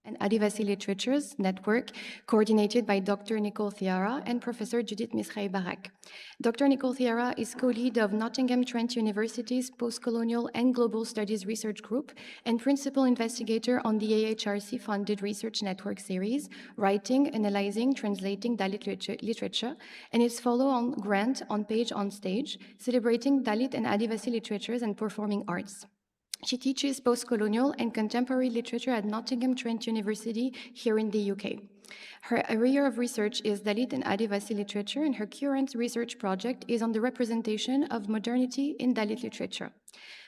and Adivasi Literatures Network, coordinated by Dr. Nicole Thiara and Professor Judith Misrai Barak. Dr. Nicole Thiara is co-lead of Nottingham Trent University's Postcolonial and Global Studies Research Group and principal investigator on the AHRC-funded Research Network series, Writing, Analyzing, Translating Dalit Literature, and its follow-on grant On Page, On Stage, celebrating Dalit and Adivasi literatures and performing arts. She teaches postcolonial and contemporary literature at Nottingham Trent University here in the UK. Her area of research is Dalit and Adivasi literature, and her current research project is on the representation of modernity in Dalit literature.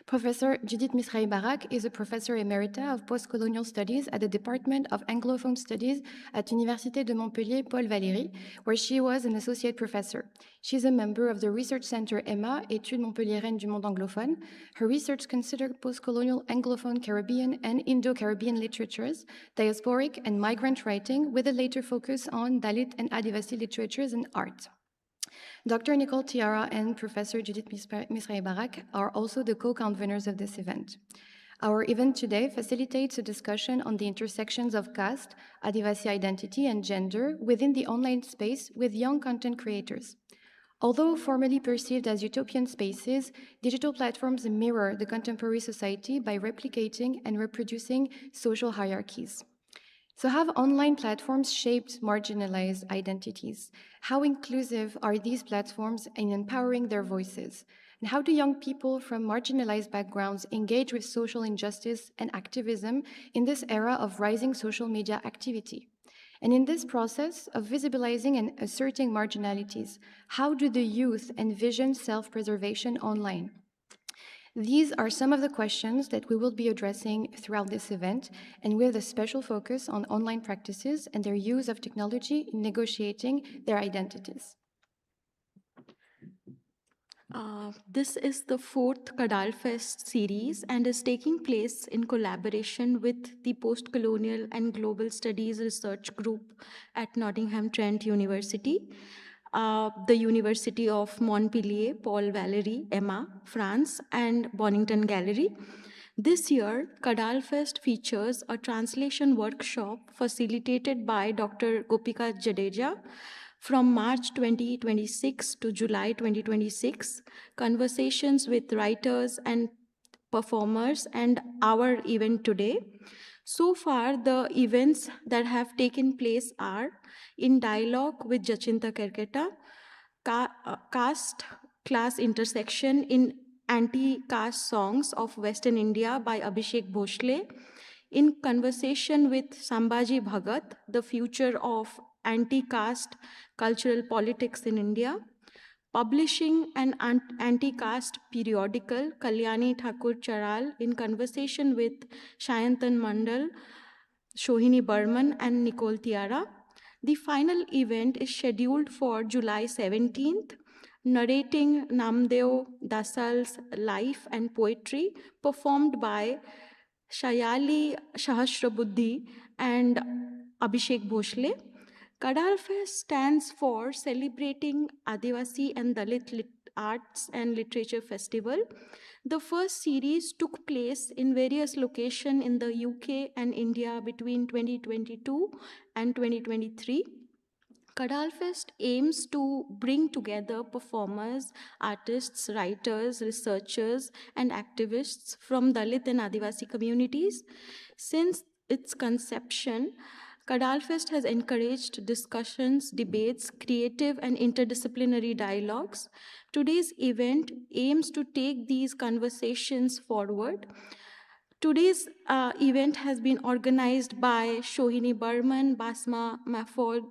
Professor Judith Misrai Barak is a professor emerita of postcolonial studies at the Department of Anglophone Studies at Université de Montpellier Paul Valéry, where she was an associate professor. She is a member of the research center EMA, Études Montpelliéraines du Monde Anglophone. Her research considered postcolonial Anglophone Caribbean and Indo-Caribbean literatures, diasporic and migrant writing, with a later focus on Dalit and Adivasi literatures and art. Dr. Nicole Thiara and Professor Judith Misrai Barak are also the co-conveners of this event. Our event today facilitates a discussion on the intersections of caste, Adivasi identity, and gender within the online space with young content creators. Although formerly perceived as utopian spaces, digital platforms mirror the contemporary society by replicating and reproducing social hierarchies. So have online platforms shaped marginalized identities? How inclusive are these platforms in empowering their voices? And how do young people from marginalized backgrounds engage with social injustice and activism in this era of rising social media activity? And in this process of visibilizing and asserting marginalities, how do the youth envision self-preservation online? These are some of the questions that we will be addressing throughout this event, and with a special focus on online practices and their use of technology in negotiating their identities. This is the fourth CADALFEST series and is taking place in collaboration with the Postcolonial and Global Studies Research Group at Nottingham Trent University, the University of Montpellier, Paul Valéry, EMA, France, and Bonington Gallery. This year, CADALFEST features a translation workshop facilitated by Dr. Gopika Jadeja from March 2026 to July 2026, conversations with writers and performers, and our event today. So far, the events that have taken place are In Dialogue with Jacinta Kerketa, Caste Class Intersection in Anti-Caste Songs of Western India by Abhishek Bhosle, In Conversation with Sambhaji Bhagat, The Future of Anti-Caste Cultural Politics in India, publishing an anti-caste periodical, Kalyani Thakur Charal, in conversation with Shayantan Mandal, Shohini Burman, and Nicole Thiara. The final event is scheduled for July 17th, narrating Namdeo Dasal's life and poetry, performed by Shayali Sahasrabuddhi and Abhishek Bhosle. CADALFEST stands for Celebrating Adivasi and Dalit Arts and Literature Festival. The first series took place in various locations in the UK and India between 2022 and 2023. CADALFEST aims to bring together performers, artists, writers, researchers, and activists from Dalit and Adivasi communities. Since its conception, CADALFEST has encouraged discussions, debates, creative and interdisciplinary dialogues. Today's event aims to take these conversations forward. Today's event has been organized by Shohini Burman, Basma Mahfoud,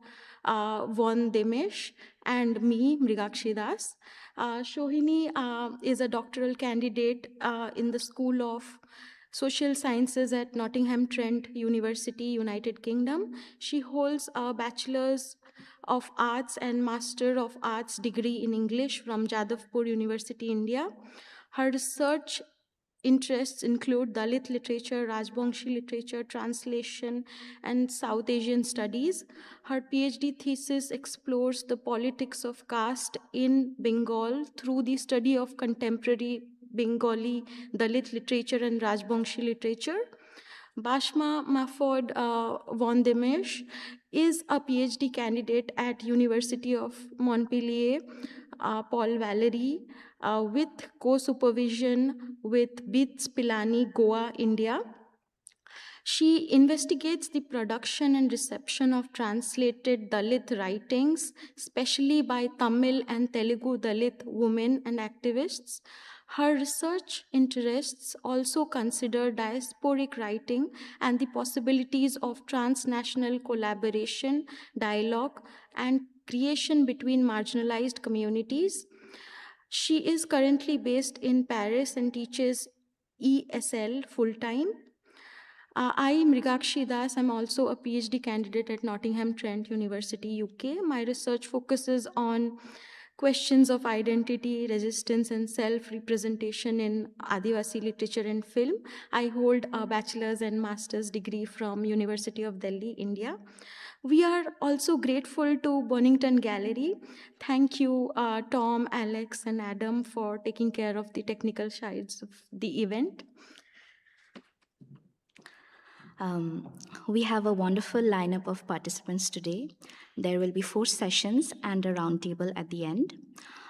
Von Demesh, and me, Mrigakshi Das. Shohini is a doctoral candidate in the School of Social Sciences at Nottingham Trent University, United Kingdom. She holds a Bachelor's of Arts and Master of Arts degree in English from Jadavpur University, India. Her research interests include Dalit literature, Rajbangshi literature, translation, and South Asian studies. Her PhD thesis explores the politics of caste in Bengal through the study of contemporary Bengali Dalit literature and Rajbangshi literature. Bashma Mahfoud von Demesh is a PhD candidate at University of Montpellier, Paul Valery, with co-supervision with Bits Pilani, Goa, India. She investigates the production and reception of translated Dalit writings, especially by Tamil and Telugu Dalit women and activists. Her research interests also consider diasporic writing and the possibilities of transnational collaboration, dialogue, and creation between marginalized communities. She is currently based in Paris and teaches ESL full time. I am Mrigakshi Das. I'm also a PhD candidate at Nottingham Trent University, UK. My research focuses on questions of identity, resistance, and self-representation in Adivasi literature and film. I hold a bachelor's and master's degree from University of Delhi, India. We are also grateful to Bonington Gallery. Thank you, Tom, Alex, and Adam, for taking care of the technical sides of the event. We have a wonderful lineup of participants today. There will be 4 sessions and a roundtable at the end.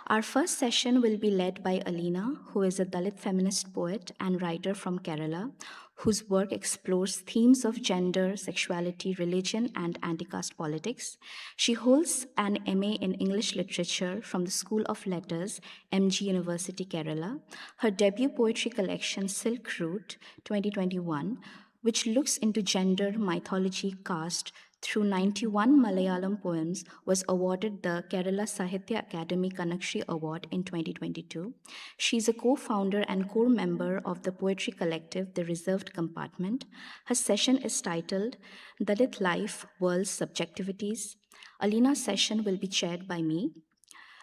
Our first session will be led by Aleena, who is a Dalit feminist poet and writer from Kerala, whose work explores themes of gender, sexuality, religion, and anti-caste politics. She holds an MA in English Literature from the School of Letters, MG University, Kerala. Her debut poetry collection, Silk Route 2021, which looks into gender, mythology, caste through 91 Malayalam poems, was awarded the Kerala Sahitya Akademi Kanakshi Award in 2022. She is a co-founder and core member of the poetry collective, The Reserved Compartment. Her session is titled Dalit Life, World's Subjectivities. Aleena's session will be chaired by me,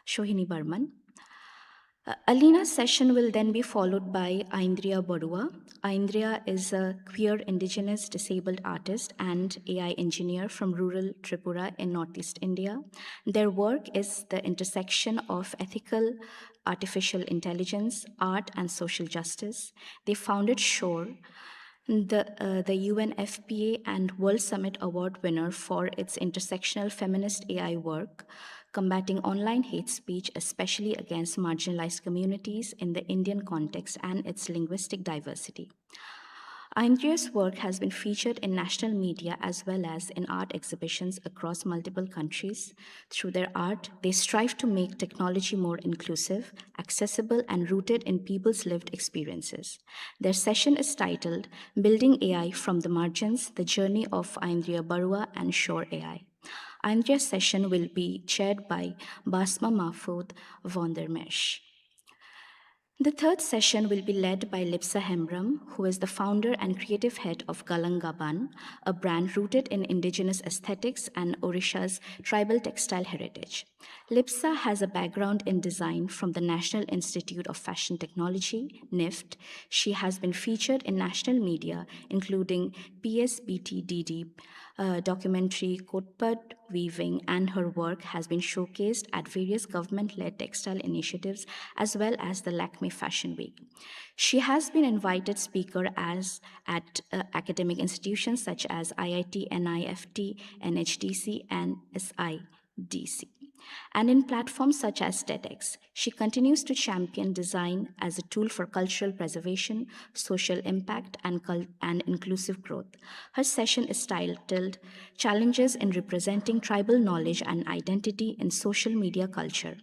Shohini Barman. Aleena's session will then be followed by Aindriya Barua. Aindriya is a queer, indigenous, disabled artist and AI engineer from rural Tripura in northeast India. Their work is the intersection of ethical artificial intelligence, art, and social justice. They founded Shhor, the UNFPA and World Summit Award winner for its intersectional feminist AI work, combating online hate speech, especially against marginalized communities in the Indian context and its linguistic diversity. Aindriya's work has been featured in national media as well as in art exhibitions across multiple countries. Through their art, they strive to make technology more inclusive, accessible, and rooted in people's lived experiences. Their session is titled Building AI from the Margins, The Journey of Aindriya Barua and Shhor AI. Aindriya's session will be chaired by Basma Mahfoud von der Mesch. The third session will be led by Lipsa Hembram, who is the founder and creative head of Galangaban, a brand rooted in indigenous aesthetics and Orisha's tribal textile heritage. Lipsa has a background in design from the National Institute of Fashion Technology, NIFT. She has been featured in national media, including PSBTDD, documentary Kotpad Weaving, and her work has been showcased at various government-led textile initiatives as well as the Lakme Fashion Week. She has been invited speaker at academic institutions such as IIT, NIFT, NHDC, and SIDC. And in platforms such as TEDx, she continues to champion design as a tool for cultural preservation, social impact, and inclusive growth. Her session is titled Challenges in Representing Tribal Knowledge and Identity in Social Media Culture,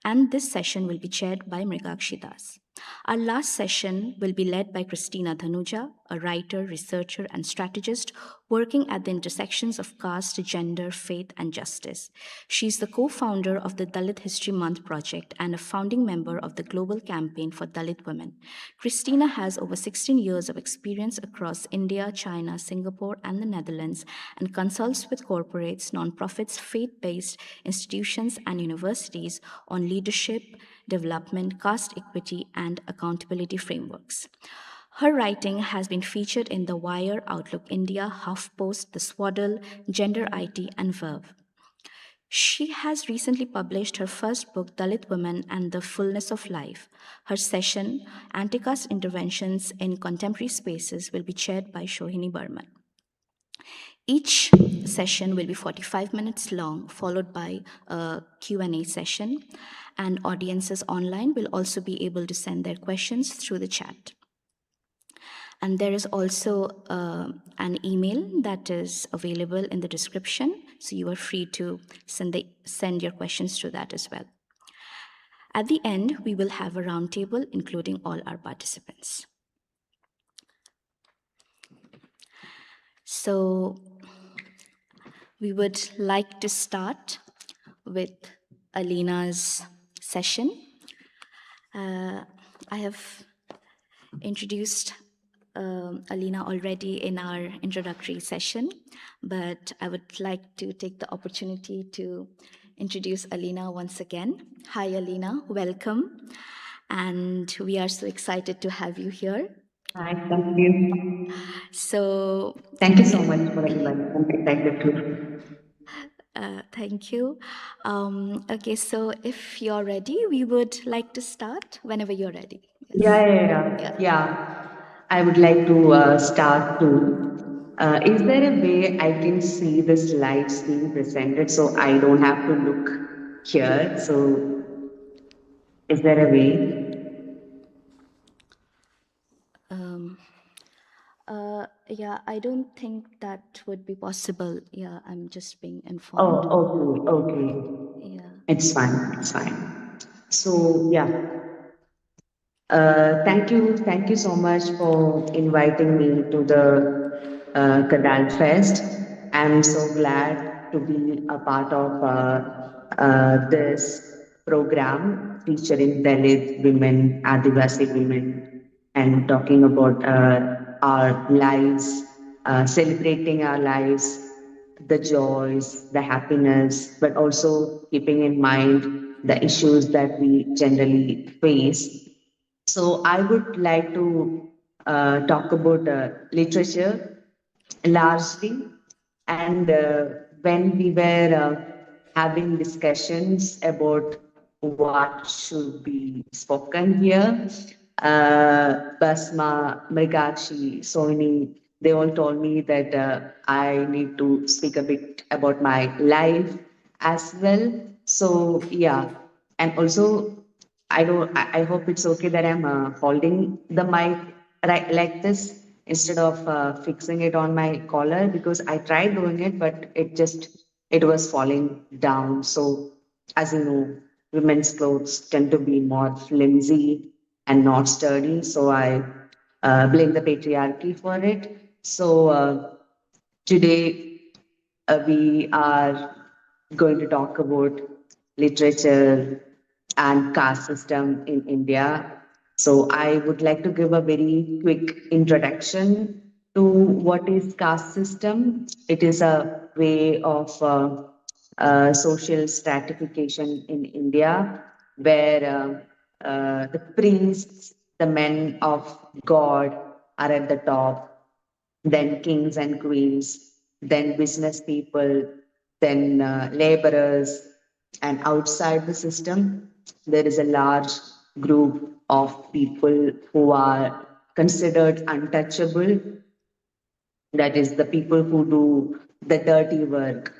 and this session will be chaired by Mrigakshi Das. Our last session will be led by Christina Dhanuja, a writer, researcher, and strategist working at the intersections of caste, gender, faith, and justice. She is the co-founder of the Dalit History Month project and a founding member of the Global Campaign for Dalit Women. Christina has over 16 years of experience across India, China, Singapore, and the Netherlands, and consults with corporates, nonprofits, faith-based institutions, and universities on leadership, development, caste equity, and accountability frameworks. Her writing has been featured in The Wire, Outlook India, HuffPost, The Swaddle, Gender IT, and Verve. She has recently published her first book, Dalit Women and the Fullness of Life. Her session, Anti-Caste Interventions in Contemporary Spaces, will be chaired by Shohini Burman. Each session will be 45 minutes long, followed by a Q&A session, and audiences online will also be able to send their questions through the chat. And there is also an email that is available in the description, so you are free to send your questions through that as well. At the end, we will have a roundtable, including all our participants. So we would like to start with Aleena's session. I have introduced Aleena already in our introductory session, but I would like to take the opportunity to introduce Aleena once again. Hi, Aleena, welcome. And we are so excited to have you here. Hi, thank you. So, thank you so much for inviting. I'm excited too. Thank you. Okay, so if you're ready, we would like to start whenever you're ready. Yes. Yeah. I would like to start too. Is there a way I can see the slides being presented so I don't have to look here? So, is there a way? Yeah, I don't think that would be possible. Yeah, I'm just being informed. Oh, okay. Yeah. It's fine. So, yeah. Thank you so much for inviting me to the CADALFEST. I'm so glad to be a part of this program featuring Dalit women, Adivasi women, and talking about our lives, celebrating our lives, the joys, the happiness, but also keeping in mind the issues that we generally face. So I would like to talk about literature largely. And when we were having discussions about what should be spoken here, Basma, Mrigakshi, Sohini, they all told me that I need to speak a bit about my life as well. So yeah, and also I hope it's okay that I'm holding the mic right like this instead of fixing it on my collar, because I tried doing it, but it was falling down. So as you know, women's clothes tend to be more flimsy and not sturdy. So I blame the patriarchy for it. So today we are going to talk about literature and caste system in India. So I would like to give a very quick introduction to what is caste system. It is a way of social stratification in India where the priests, the men of God are at the top, then kings and queens, then business people, then laborers, and outside the system, there is a large group of people who are considered untouchable. That is the people who do the dirty work,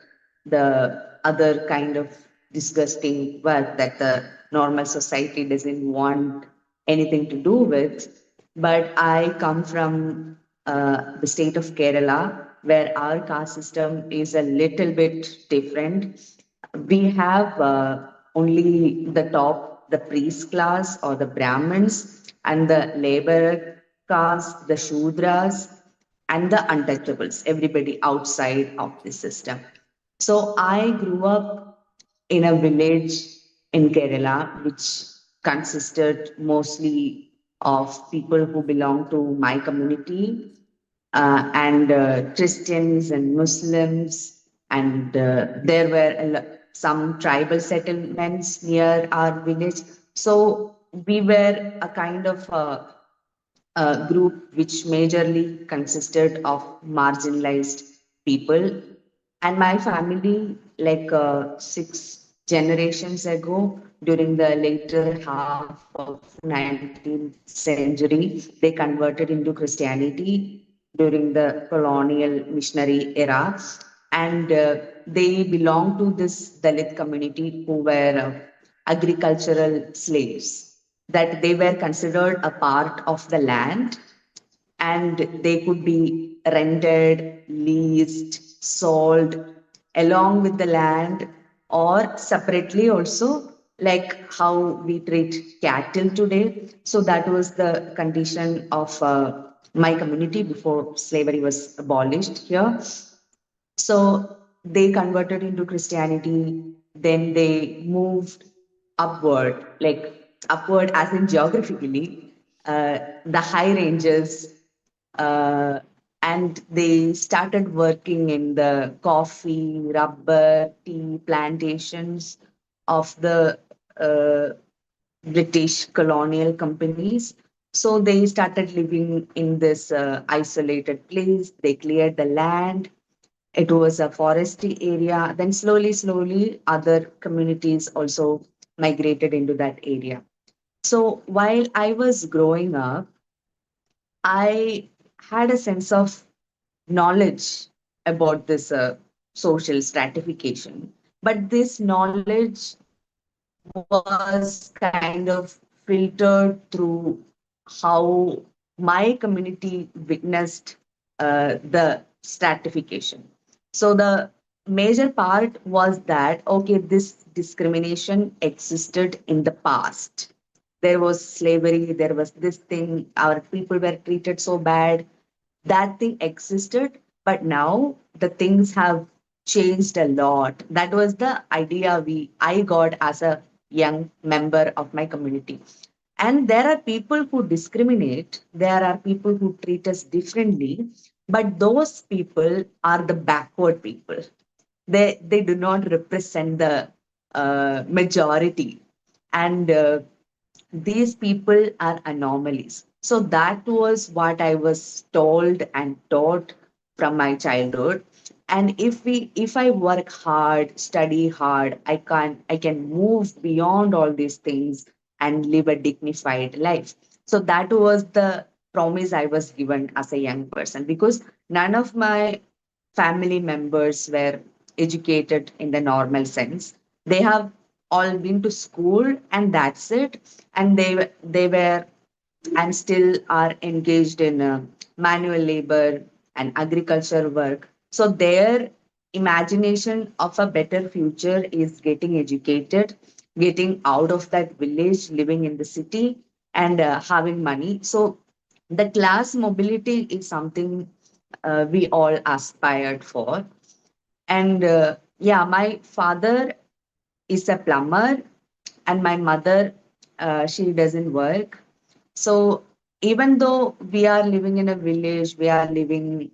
the other kind of disgusting work that the normal society doesn't want anything to do with. But I come from the state of Kerala, where our caste system is a little bit different. We have only the top, the priest class or the Brahmins, and the labor caste, the Shudras, and the untouchables, everybody outside of the system. So I grew up in a village in Kerala, which consisted mostly of people who belong to my community, and Christians and Muslims, and there were some tribal settlements near our village. So we were a kind of a group which majorly consisted of marginalized people. And my family like 6 generations ago, during the later half of 19th century, they converted into Christianity during the colonial missionary era. And they belong to this Dalit community who were agricultural slaves, that they were considered a part of the land and they could be rented, leased, sold along with the land or separately also, like how we treat cattle today. So that was the condition of my community before slavery was abolished here. So they converted into Christianity, then they moved upward, like upward as in geographically, the high ranges, uh, and they started working in the coffee, rubber, tea plantations of the uh, British colonial companies. So they started living in this isolated place. They cleared the land. It was a foresty area. Then slowly, other communities also migrated into that area. So while I was growing up, I had a sense of knowledge about this social stratification. But this knowledge was kind of filtered through how my community witnessed the stratification. So the major part was that, okay, this discrimination existed in the past. There was slavery, there was this thing, our people were treated so bad. That thing existed, but now the things have changed a lot. That was the idea I got as a young member of my community. And there are people who discriminate, there are people who treat us differently, but those people are the backward people. They do not represent the majority. And these people are anomalies. So that was what I was told and taught from my childhood. And if I work hard, study hard, I can move beyond all these things and live a dignified life. So that was the promise I was given as a young person, because none of my family members were educated in the normal sense. They have all been to school and that's it. And they were and still are engaged in manual labor and agriculture work. So their imagination of a better future is getting educated, getting out of that village, living in the city, and having money. So the class mobility is something we all aspired for. And yeah, my father is a plumber, and my mother, she doesn't work. So even though we are living in a village, we are living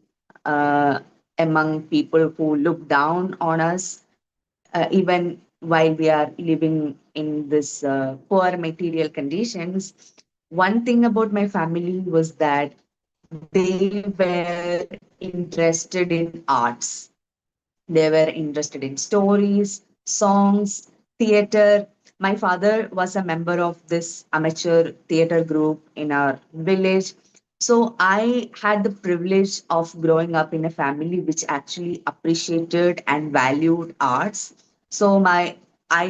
uh, among people who look down on us, even while we are living in this poor material conditions. One thing about my family was that they were interested in arts. They were interested in stories, songs, theater. My father was a member of this amateur theater group in our village. So I had the privilege of growing up in a family which actually appreciated and valued arts. So I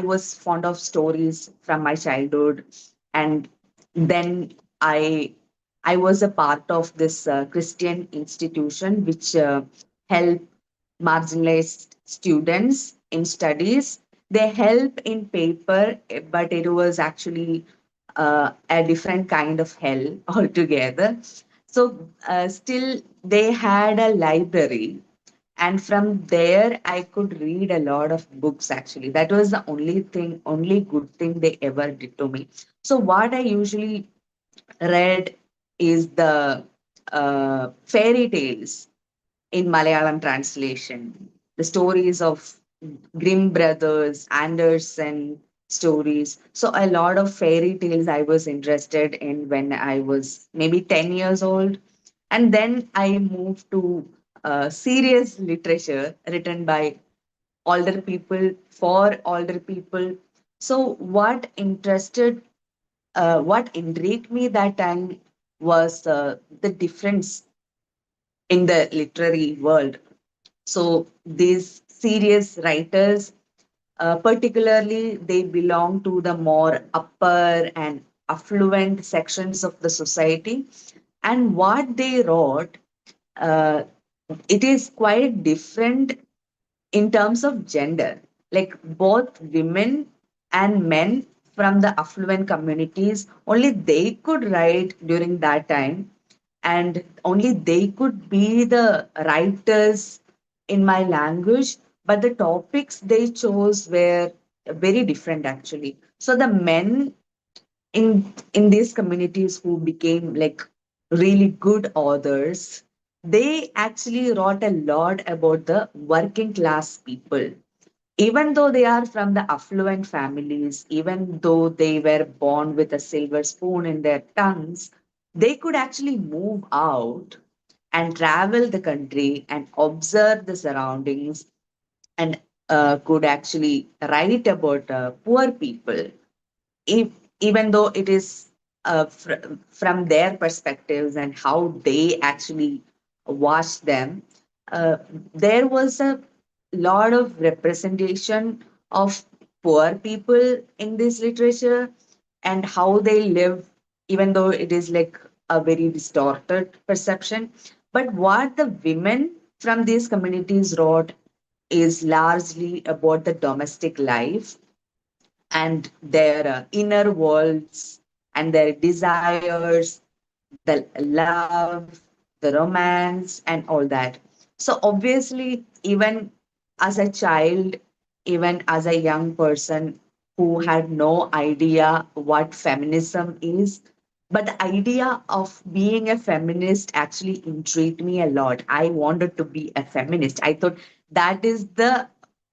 was fond of stories from my childhood, and then I I was a part of this Christian institution which helped marginalized students in studies. They help in paper, but it was actually a different kind of hell altogether. So, still, they had a library, and from there, I could read a lot of books actually. That was the only good thing they ever did to me. So, what I usually read is the fairy tales in Malayalam translation. The stories of Grimm brothers, Anderson stories. So a lot of fairy tales I was interested in when I was maybe 10 years old. And then I moved to serious literature written by older people, for older people. So what intrigued me that time was the difference in the literary world. So these serious writers, particularly, they belong to the more upper and affluent sections of the society. And what they wrote, uh, it is quite different in terms of gender. Like both women and men from the affluent communities, only they could write during that time, and only they could be the writers in my language. But the topics they chose were very different actually. So the men in these communities who became like really good authors, they actually wrote a lot about the working class people. Even though they are from the affluent families, even though they were born with a silver spoon in their tongues, they could actually move out and travel the country and observe the surroundings, and could actually write about poor people, if, even though it is from their perspectives and how they actually watch them. uh, there was a lot of representation of poor people in this literature and how they live, even though it is like a very distorted perception. But what the women from these communities wrote is largely about the domestic life and their inner worlds and their desires, the love, the romance, and all that. So, obviously, even as a child, even as a young person who had no idea what feminism is, but the idea of being a feminist actually intrigued me a lot. I wanted to be a feminist. I thought that is the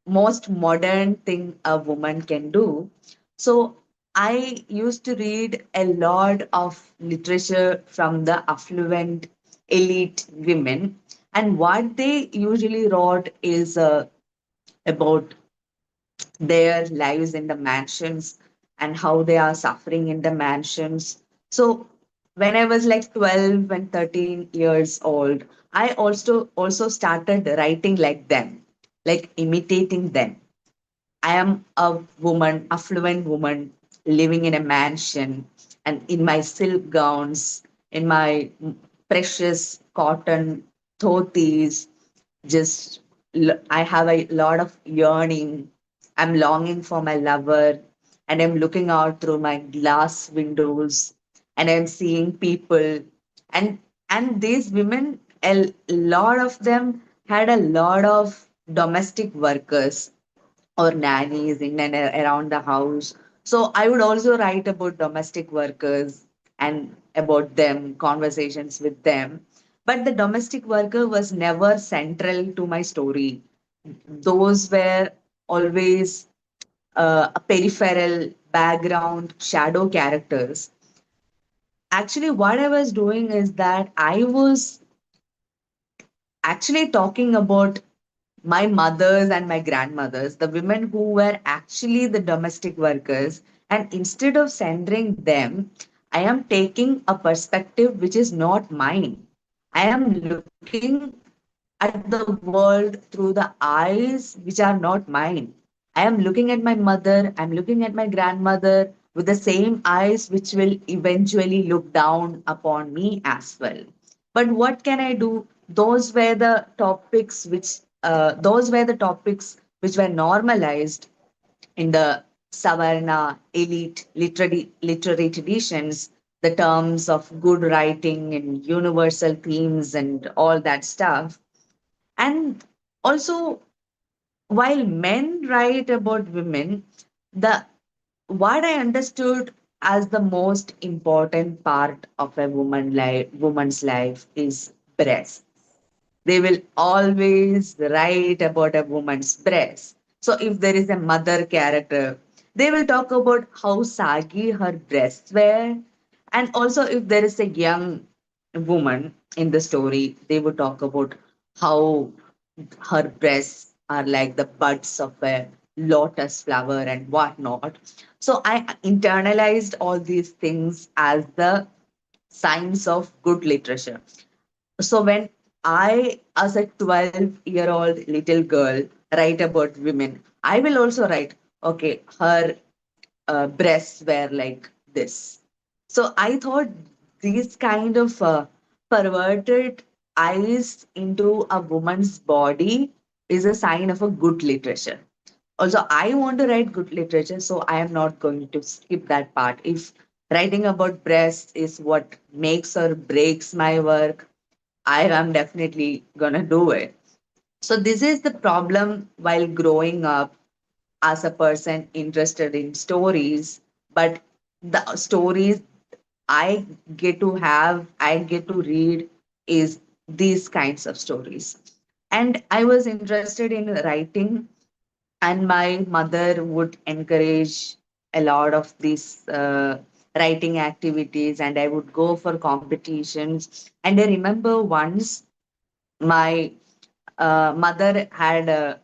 most modern thing a woman can do. So I used to read a lot of literature from the affluent elite women, and what they usually wrote is about their lives in the mansions and how they are suffering in the mansions. So when I was like 12 and 13 years old, I also started writing like them, like imitating them. I am a woman, affluent woman, living in a mansion and in my silk gowns, in my precious cotton dhotis. Just, I have a lot of yearning. I'm longing for my lover, and I'm looking out through my glass windows, and I'm seeing people. And, and these women, a lot of them had a lot of domestic workers or nannies in and around the house. So I would also write about domestic workers and about them, conversations with them. But the domestic worker was never central to my story. Those were always a peripheral background shadow characters. Actually, what I was doing is that I was actually talking about my mothers and my grandmothers, the women who were actually the domestic workers. And instead of centering them, I am taking a perspective which is not mine. I am looking at the world through the eyes which are not mine. I am looking at my mother, I'm looking at my grandmother with the same eyes which will eventually look down upon me as well. But what can I do? Those were the topics which were normalized in the Savarna elite literary traditions, the terms of good writing and universal themes and all that stuff. And also, while men write about women, the what I understood as the most important part of a woman's life is breast. They will always write about a woman's breast. So if there is a mother character, they will talk about how saggy her breasts were. And also, if there is a young woman in the story, they would talk about how her breasts are like the buds of a lotus flower and whatnot. So I internalized all these things as the signs of good literature. So when I, as a 12-year-old little girl, write about women, I will also write, okay, her breasts were like this. So I thought these kind of perverted eyes into a woman's body is a sign of a good literature. Also, I want to write good literature, so I am not going to skip that part. If writing about breasts is what makes or breaks my work, I am definitely gonna do it. So this is the problem while growing up as a person interested in stories, but the stories I get to read is these kinds of stories. And I was interested in writing, and my mother would encourage a lot of these writing activities, and I would go for competitions. And I remember once my mother had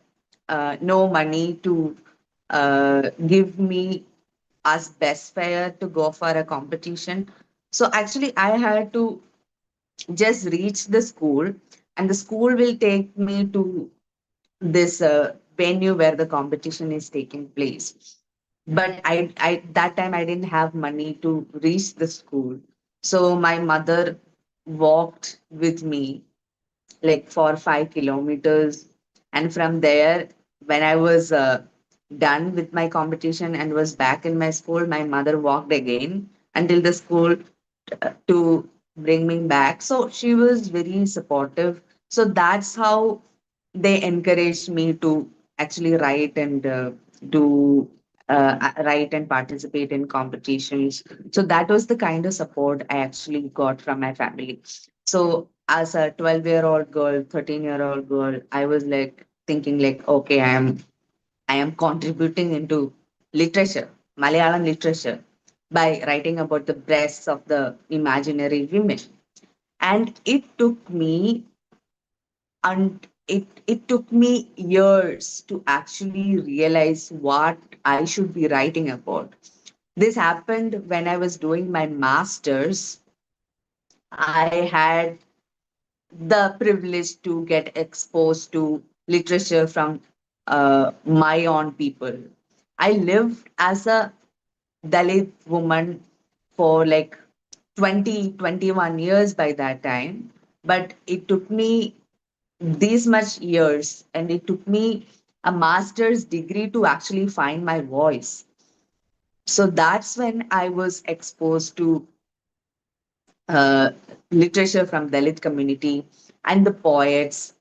no money to give me as best fare to go for a competition. So actually, I had to just reach the school, and the school will take me to this venue where the competition is taking place. But I that time I didn't have money to reach the school, so my mother walked with me like for 5 kilometers. And from there, when I was done with my competition and was back in my school, my mother walked again until the school to bring me back. So she was very supportive. So that's how they encouraged me to actually write and do write and participate in competitions. So that was the kind of support I actually got from my family. So as a 12-year-old girl, 13-year-old girl, I was like thinking like, okay, I am contributing into literature, Malayalam literature, by writing about the breasts of the imaginary women. And it took me years to actually realize what I should be writing about. This happened when I was doing my master's. I had the privilege to get exposed to literature from my own people. I lived as a Dalit woman for like 21 years by that time. But it took me these much years, and it took me a master's degree to actually find my voice. So that's when I was exposed to uh, literature from Dalit community and the poets,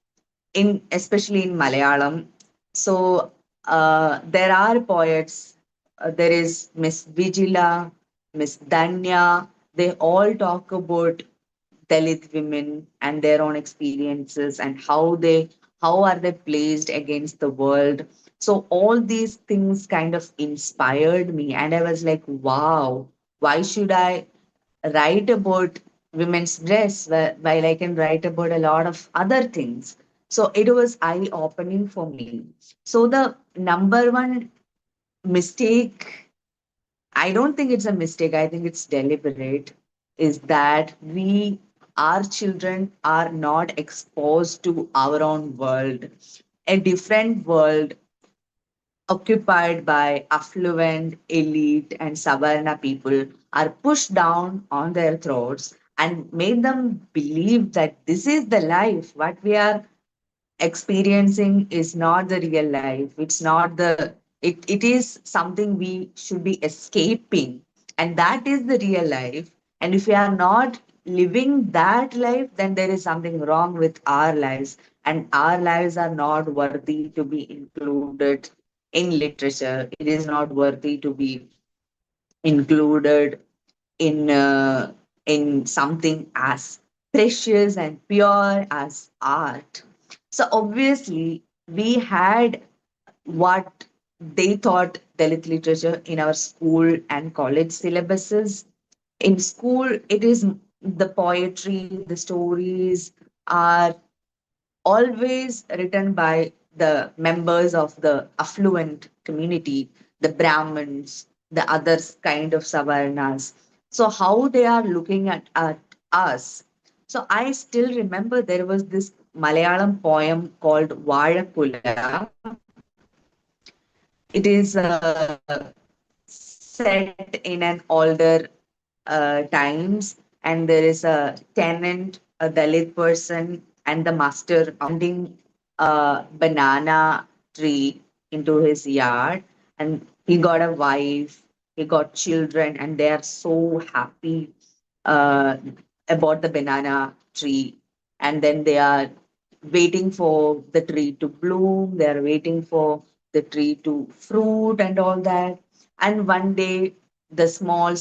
in especially in Malayalam. So there are poets. There is Miss Vigila, Miss Danya. They all talk about Dalit women and their own experiences and how are they placed against the world. So all these things kind of inspired me, and I was like, wow, why should I write about women's dress while I can write about a lot of other things? So it was eye opening for me. So the number one mistake, I don't think it's a mistake, I think it's deliberate, is that our children are not exposed to our own world, a different world occupied by affluent, elite, and Savarna people are pushed down on their throats and made them believe that this is the life. What we are experiencing is not the real life. It's not the it is something we should be escaping. And that is the real life. And if we are not living that life, then there is something wrong with our lives. And our lives are not worthy to be included in literature. It is not worthy to be included in something as precious and pure as art. So obviously, we had what they thought Dalit literature in our school and college syllabuses. In school, it is the poetry, the stories are always written by the members of the affluent community, the Brahmins, the other kind of Savarnas. So how they are looking at us. So I still remember there was this Malayalam poem called Vazhakula. It is set in an older times, and there is a tenant, a Dalit person, and the master pounding a banana tree into his yard. And he got a wife, he got children, and they are so happy uh, about the banana tree. And then they are waiting for the tree to bloom, they are waiting for the tree to fruit and all that. And one day, the small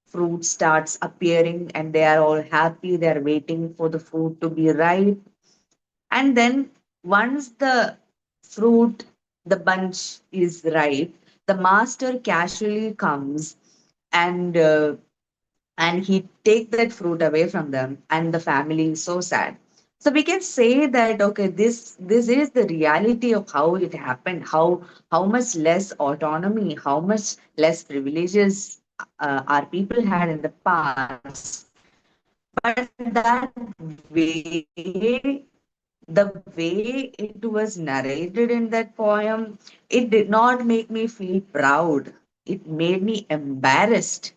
fruit starts appearing, and they are all happy. They are waiting for the fruit to be ripe. And then, once the fruit, the bunch is ripe, the master casually comes and he take that fruit away from them, and the family is so sad. So we can say that, okay, this is the reality of how it happened, how much less autonomy, how much less privileges our people had in the past. But that way, the way it was narrated in that poem, it did not make me feel proud. It made me embarrassed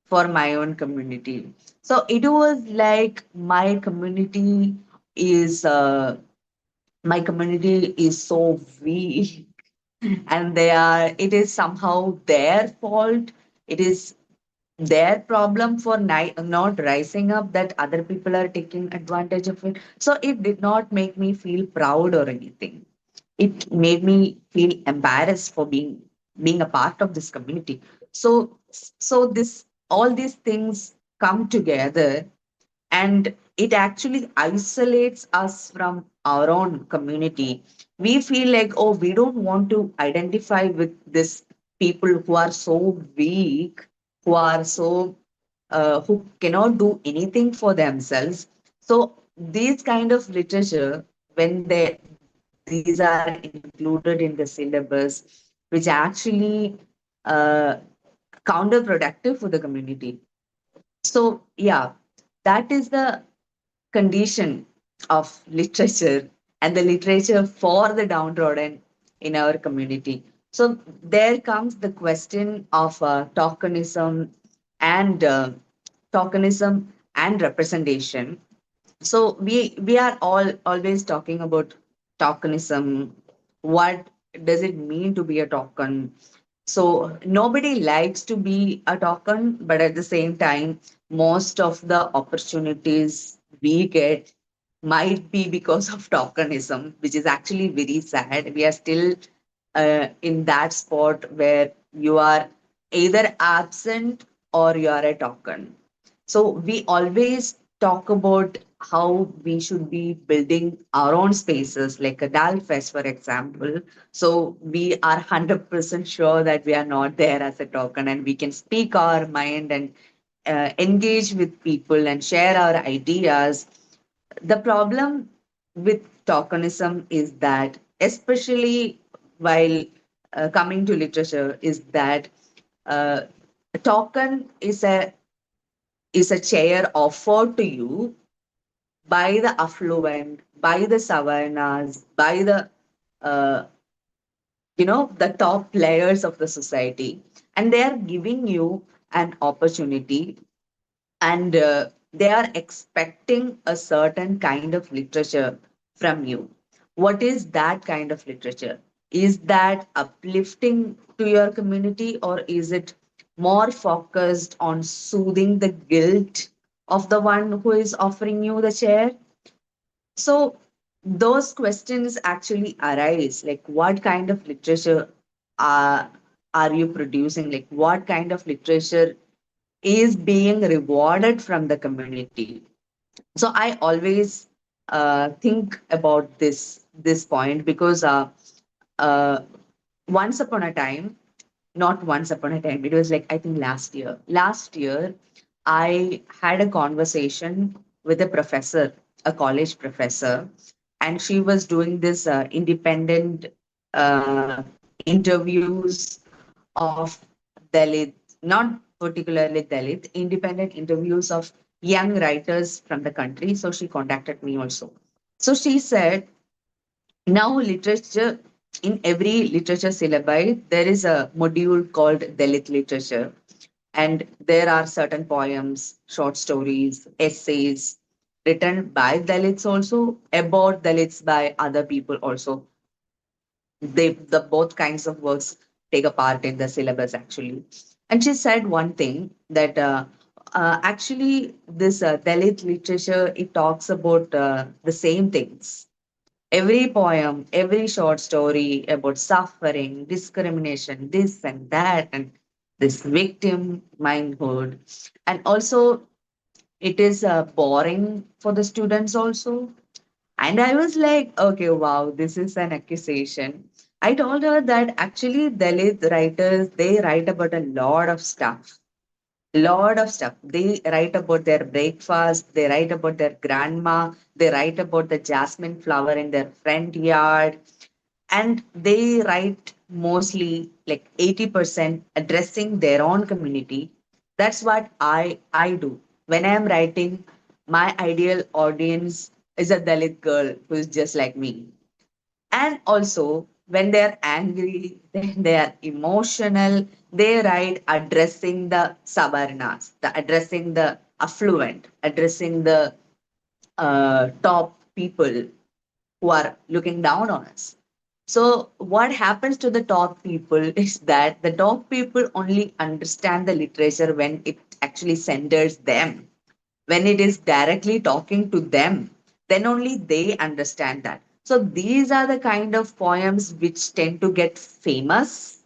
for my own community. So it was like my community is so weak, and it is somehow their fault. It is their problem for not rising up, that other people are taking advantage of it. So it did not make me feel proud or anything. It made me feel embarrassed for being a part of this community. So this all these things come together, and it actually isolates us from our own community. We feel like, oh, we don't want to identify with this people who are so weak, who are so who cannot do anything for themselves. So these kind of literature, when these are included in the syllabus, which actually uh, counterproductive for the community. So yeah, that is the condition of literature, and the literature for the downtrodden in our community. So there comes the question of and tokenism and representation. So we are all always talking about tokenism. What does it mean to be a token? So nobody likes to be a token, but at the same time, most of the opportunities we get might be because of tokenism, which is actually very sad. We are still in that spot where you are either absent or you are a token. So we always talk about how we should be building our own spaces, like a CADALFEST, for example. So we are 100% sure that we are not there as a token, and we can speak our mind and engage with people and share our ideas. The problem with tokenism is that, especially while coming to literature, is that uh, a token is a chair offered to you by the affluent, by the savarnas, by the uh, the top players of the society, and they are giving you an opportunity, and they are expecting a certain kind of literature from you. What is that kind of literature? Is that uplifting to your community, or is it more focused on soothing the guilt of the one who is offering you the chair? So those questions actually arise, like what kind of literature are are you producing? Like what kind of literature is being rewarded from the community? So I always think about this point, because uh, once upon a time, not once upon a time, it was like, I think last year I had a conversation with a professor, a college professor, and she was doing this independent uh, interviews of Dalit, not particularly Dalit, independent interviews of young writers from the country. So she contacted me also. So she said, now literature, in every literature syllabi, there is a module called Dalit literature. And there are certain poems, short stories, essays written by Dalits also, about Dalits by other people also. The both kinds of works take a part in the syllabus actually. And she said one thing that actually this Dalit literature, it talks about the same things. Every poem, every short story about suffering, discrimination, this and that, and this victim mindhood. And also, it is boring for the students also. And I was like, okay, wow, this is an accusation. I told her that actually Dalit writers, they write about a lot of stuff. Lot of stuff. They write about their breakfast, they write about their grandma, they write about the jasmine flower in their front yard, and they write mostly like 80% addressing their own community. That's what I do. When I am writing, my ideal audience is a Dalit girl who is just like me. And also, when they're angry, then they are emotional, they write addressing the Sabarnas, the addressing the affluent, addressing the top people who are looking down on us. So, what happens to the top people is that the top people only understand the literature when it actually centers them, when it is directly talking to them, then only they understand that. So these are the kind of poems which tend to get famous,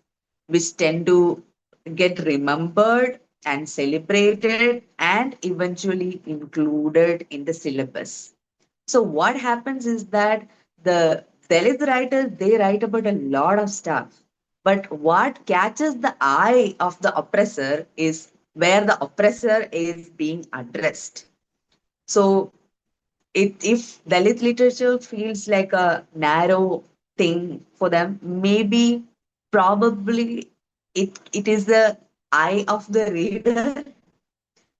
which tend to get remembered and celebrated and eventually included in the syllabus. So what happens is that the Dalit writers, they write about a lot of stuff. But what catches the eye of the oppressor is where the oppressor is being addressed. So if Dalit literature feels like a narrow thing for them, maybe probably it is the eye of the reader.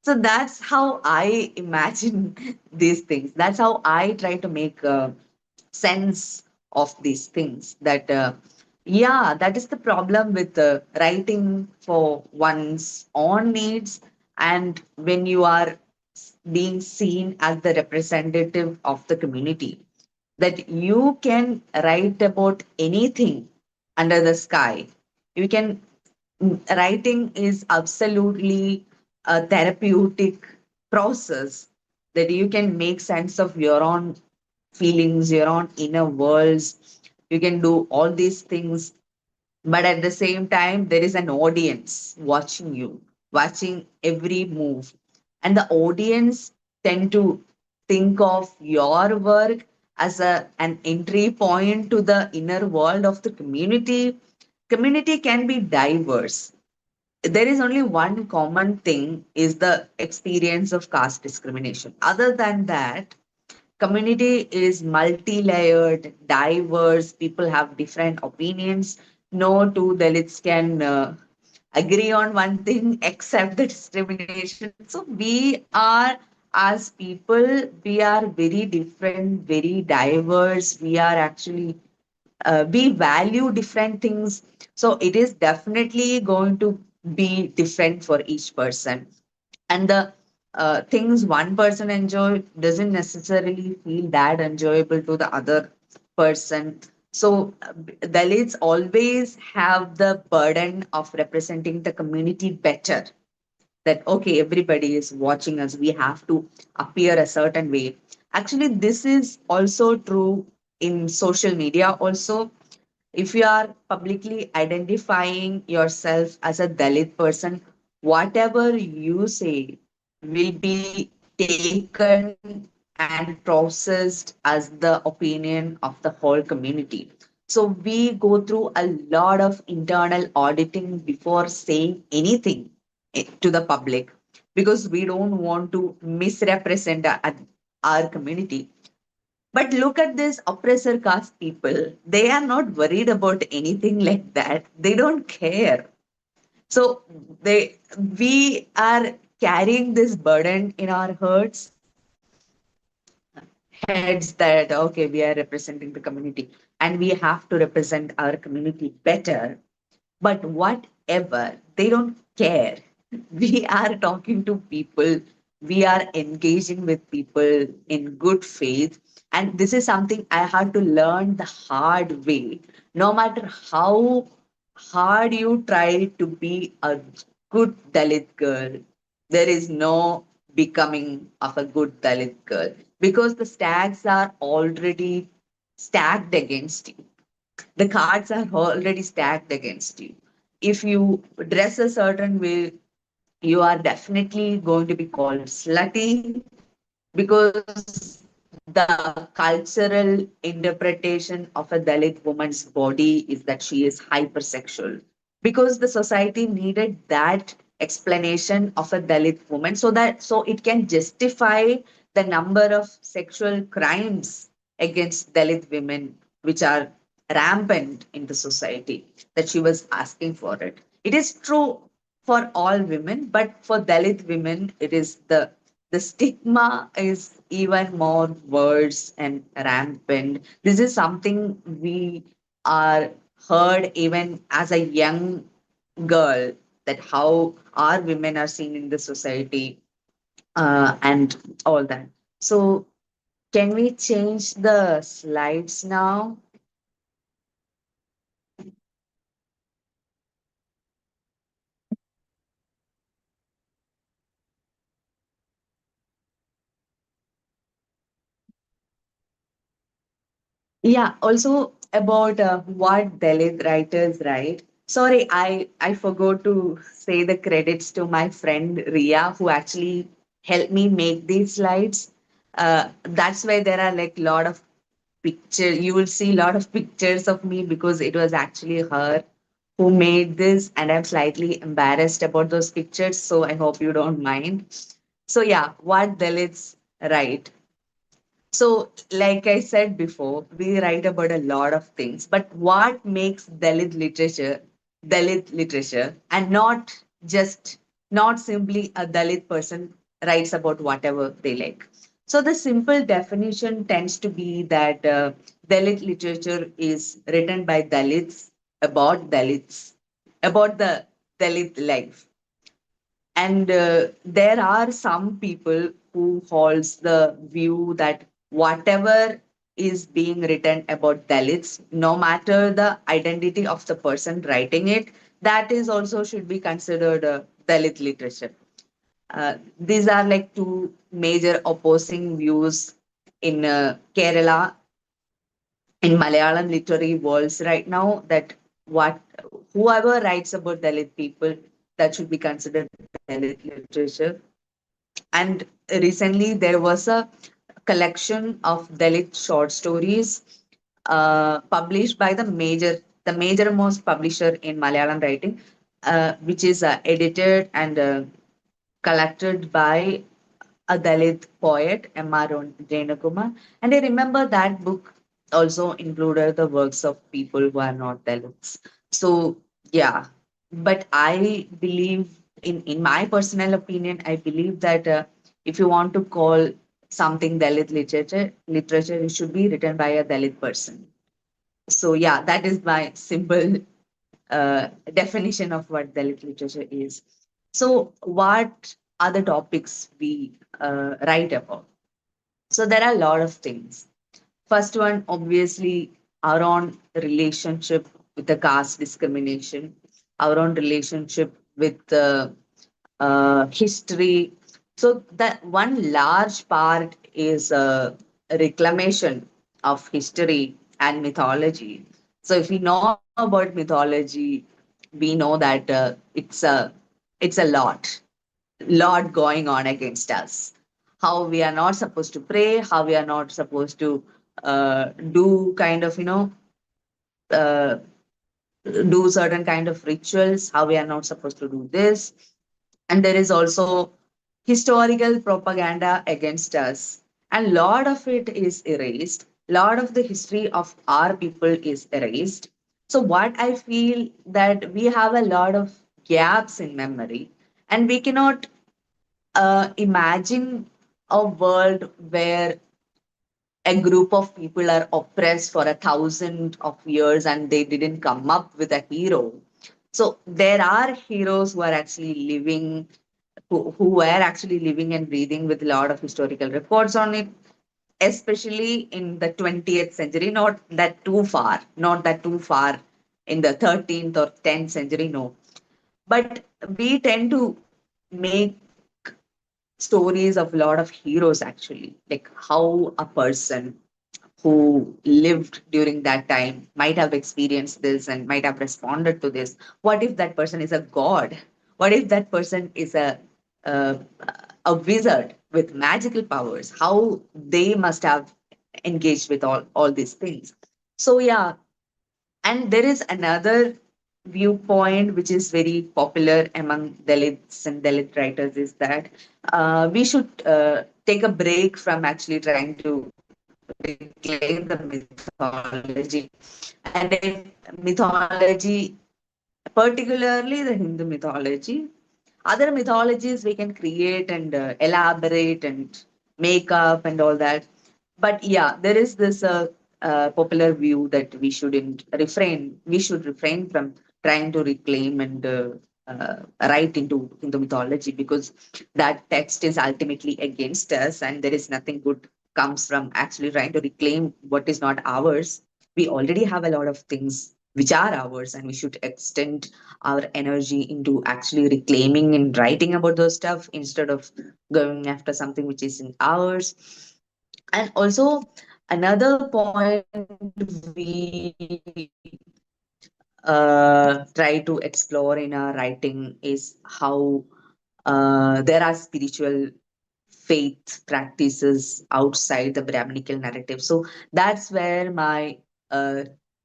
So that's how I imagine these things. That's how I try to make sense of these things. That yeah, that is the problem with writing for one's own needs, and when you are being seen as the representative of the community, that you can write about anything under the sky. You can writing is absolutely a therapeutic process, that you can make sense of your own feelings, your own inner worlds. You can do all these things, but at the same time, there is an audience watching you, watching every move. And the audience tend to think of your work as an entry point to the inner world of the community. Community can be diverse. There is only one common thing, is the experience of caste discrimination. Other than that, community is multi-layered, diverse. People have different opinions. No two Dalits can agree on one thing except the discrimination. So we are, as people, we are very different, very diverse. We are actually we value different things. So it is definitely going to be different for each person. And the things one person enjoy doesn't necessarily feel that enjoyable to the other person. So Dalits always have the burden of representing the community better. That okay, everybody is watching us, we have to appear a certain way. Actually, this is also true in social media also. If you are publicly identifying yourself as a Dalit person, whatever you say will be taken and processed as the opinion of the whole community. So we go through a lot of internal auditing before saying anything to the public, because we don't want to misrepresent our community. But look at this oppressor caste people. They are not worried about anything like that. They don't care. So we are carrying this burden in our heads that okay, we are representing the community and we have to represent our community better. But whatever, they don't care. We are talking to people, we are engaging with people in good faith. And this is something I had to learn the hard way. No matter how hard you try to be a good Dalit girl, there is no becoming of a good Dalit girl because the stacks are already stacked against you. The cards are already stacked against you. If you dress a certain way, you are definitely going to be called slutty because the cultural interpretation of a Dalit woman's body is that she is hypersexual. Because the society needed that explanation of a Dalit woman so it can justify the number of sexual crimes against Dalit women which are rampant in the society that she was asking for it. It is true for all women, but for Dalit women, it is the stigma is even more worse and rampant. This is something we are heard even as a young girl that how our women are seen in the society and all that. So, can we change the slides now? Yeah, also about what Dalit writers write. Sorry, I forgot to say the credits to my friend Ria, who actually helped me make these slides. That's why there are like a lot of pictures. You will see a lot of pictures of me because it was actually her who made this, and I'm slightly embarrassed about those pictures. So I hope you don't mind. So yeah, what Dalits write. So, like I said before, we write about a lot of things, but what makes Dalit literature, and not simply a Dalit person writes about whatever they like. So, the simple definition tends to be that Dalit literature is written by Dalits, about the Dalit life. And there are some people who holds the view that whatever is being written about Dalits, no matter the identity of the person writing it, that is also should be considered Dalit literature. These are like two major opposing views in Kerala, in Malayalam literary worlds right now, that what whoever writes about Dalit people, that should be considered Dalit literature. And recently, there was a collection of Dalit short stories published by the major most publisher in Malayalam writing, which is edited and collected by a Dalit poet, M.R. Renukumar. And I remember that book also included the works of people who are not Dalits. So, yeah. But I believe, in my personal opinion, I believe that if you want to call something Dalit literature, it should be written by a Dalit person. So, yeah, that is my simple definition of what Dalit literature is. So, what are the topics we write about? So, there are a lot of things. First one, obviously, our own relationship with the caste discrimination, our own relationship with the history. So, that one large part is reclamation of history and mythology. So, if we know about mythology, we know that it's a lot going on against us. How we are not supposed to pray, how we are not supposed to do kind of uh, do certain kind of rituals, how we are not supposed to do this. And there is also historical propaganda against us. and lot of it is erased. Lot of the history of our people is erased. So what I feel that we have a lot of gaps in memory, and we cannot imagine a world where a group of people are oppressed for 1,000 of years and they didn't come up with a hero. So there are heroes who are actually living, who were actually living and breathing with a lot of historical records on it, especially in the 20th century, not that too far, not that too far in the 13th or 10th century, no. But we tend to make stories of a lot of heroes actually, like how a person who lived during that time might have experienced this and might have responded to this. What if that person is a god? What if that person is a, a wizard with magical powers? How they must have engaged with all these things. So yeah, and there is another viewpoint which is very popular among Dalits and Dalit writers is that we should take a break from actually trying to reclaim the mythology. And if mythology, particularly the Hindu mythology, other mythologies we can create and elaborate and make up and all that. But yeah, there is this popular view that we should refrain from trying to reclaim and write into Hindu mythology, because that text is ultimately against us and there is nothing good comes from actually trying to reclaim what is not ours. We already have a lot of things which are ours, and we should extend our energy into actually reclaiming and writing about those stuff instead of going after something which isn't ours. And also, another point we try to explore in our writing is how there are spiritual faith practices outside the Brahminical narrative. So that's where my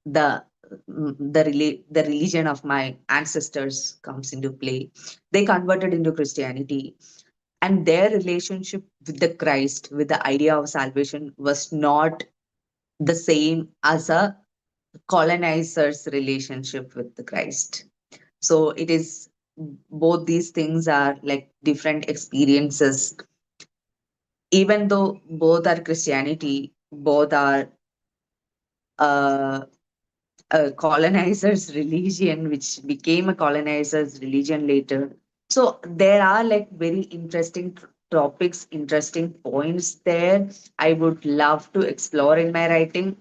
the the religion of my ancestors comes into play. They converted into Christianity, and their relationship with the Christ, with the idea of salvation, was not the same as a colonizer's relationship with the Christ. So it is, both these things are like different experiences. Even though both are Christianity, both are uh, a colonizer's religion, which became a colonizer's religion later. So there are like very interesting topics, interesting points there. I would love to explore in my writing.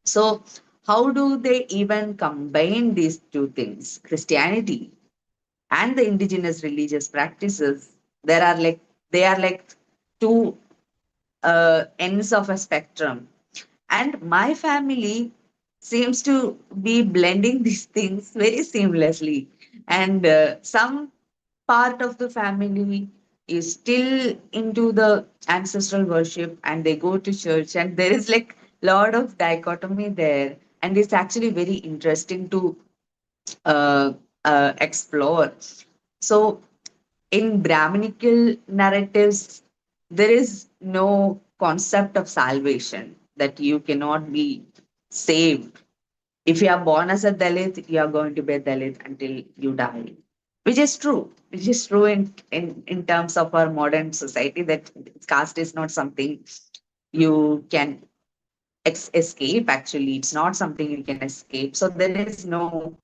So, how do they even combine these two things, Christianity and the indigenous religious practices? There are like they are like two ends of a spectrum, and my family seems to be blending these things very seamlessly. And some part of the family is still into the ancestral worship and they go to church, and there is like lot of dichotomy there, and it's actually very interesting to uh, explore. So in Brahminical narratives, there is no concept of salvation, that you cannot be saved. If you are born as a Dalit, you are going to be a Dalit until you die, which is true. Which is true in terms of our modern society, that caste is not something you can escape. Actually, it's not something you can escape. So there is no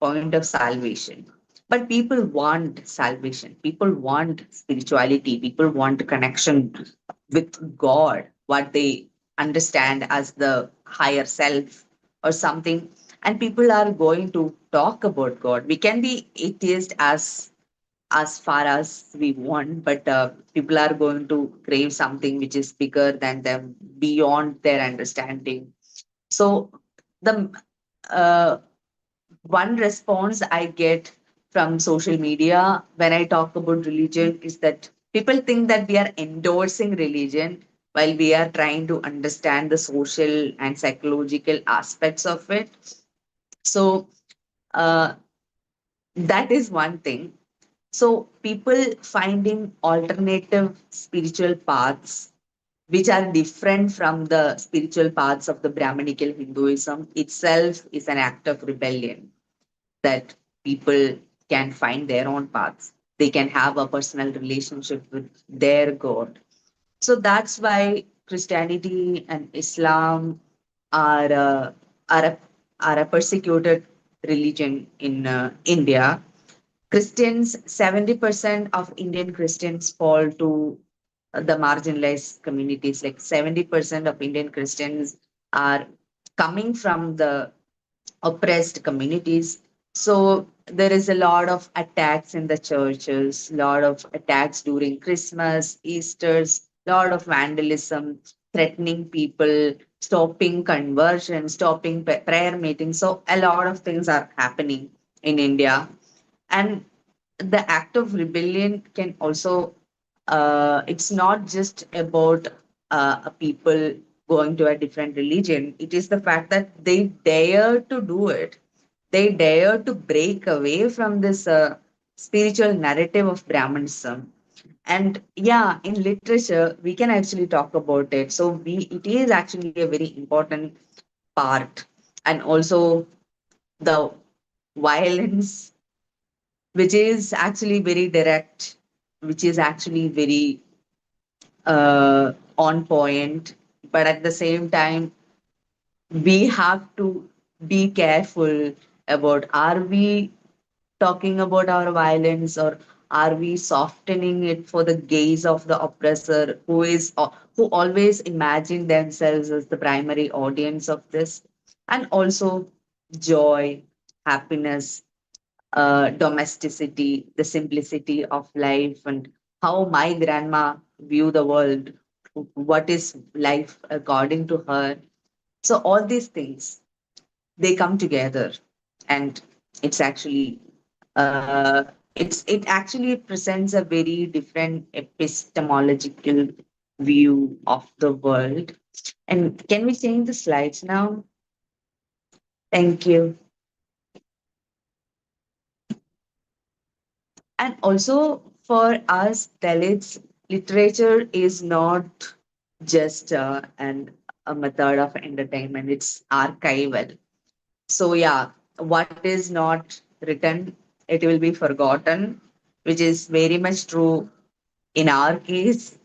point of salvation. But people want salvation. People want spirituality. People want connection with God, what they understand as the higher self or something. And people are going to talk about God. We can be atheist as far as we want, but people are going to crave something which is bigger than them, beyond their understanding. So the uh, one response I get from social media when I talk about religion is that people think that we are endorsing religion while we are trying to understand the social and psychological aspects of it. So uh, that is one thing. So people finding alternative spiritual paths which are different from the spiritual paths of the Brahminical Hinduism itself, is an act of rebellion, that people can find their own paths. They can have a personal relationship with their God. So that's why Christianity and Islam are are a, are a persecuted religion in India. Christians, 70% of Indian Christians fall to the marginalized communities. Like 70% of Indian Christians are coming from the oppressed communities. So there is a lot of attacks in the churches, lot of attacks during Christmas, Easter's, lot of vandalism, threatening people, stopping conversion, stopping prayer meetings. So a lot of things are happening in India. And the act of rebellion can also, it's not just about a people going to a different religion. It is the fact that they dare to do it. They dare to break away from this spiritual narrative of Brahmanism. And yeah, in literature we can actually talk about it. So we, it is actually a very important part. And also the violence, which is actually very direct, which is actually very on point. But at the same time, we have to be careful about, are we talking about our violence, or are we softening it for the gaze of the oppressor, who is who always imagine themselves as the primary audience of this. And also joy, happiness, domesticity, the simplicity of life, and how my grandma view the world, what is life according to her. So all these things, they come together, and it's actually it actually presents a very different epistemological view of the world. And can we change the slides now? Thank you. And also for us Dalits, literature is not just a method of entertainment, it's archival. So yeah, what is not written, it will be forgotten, which is very much true in our case.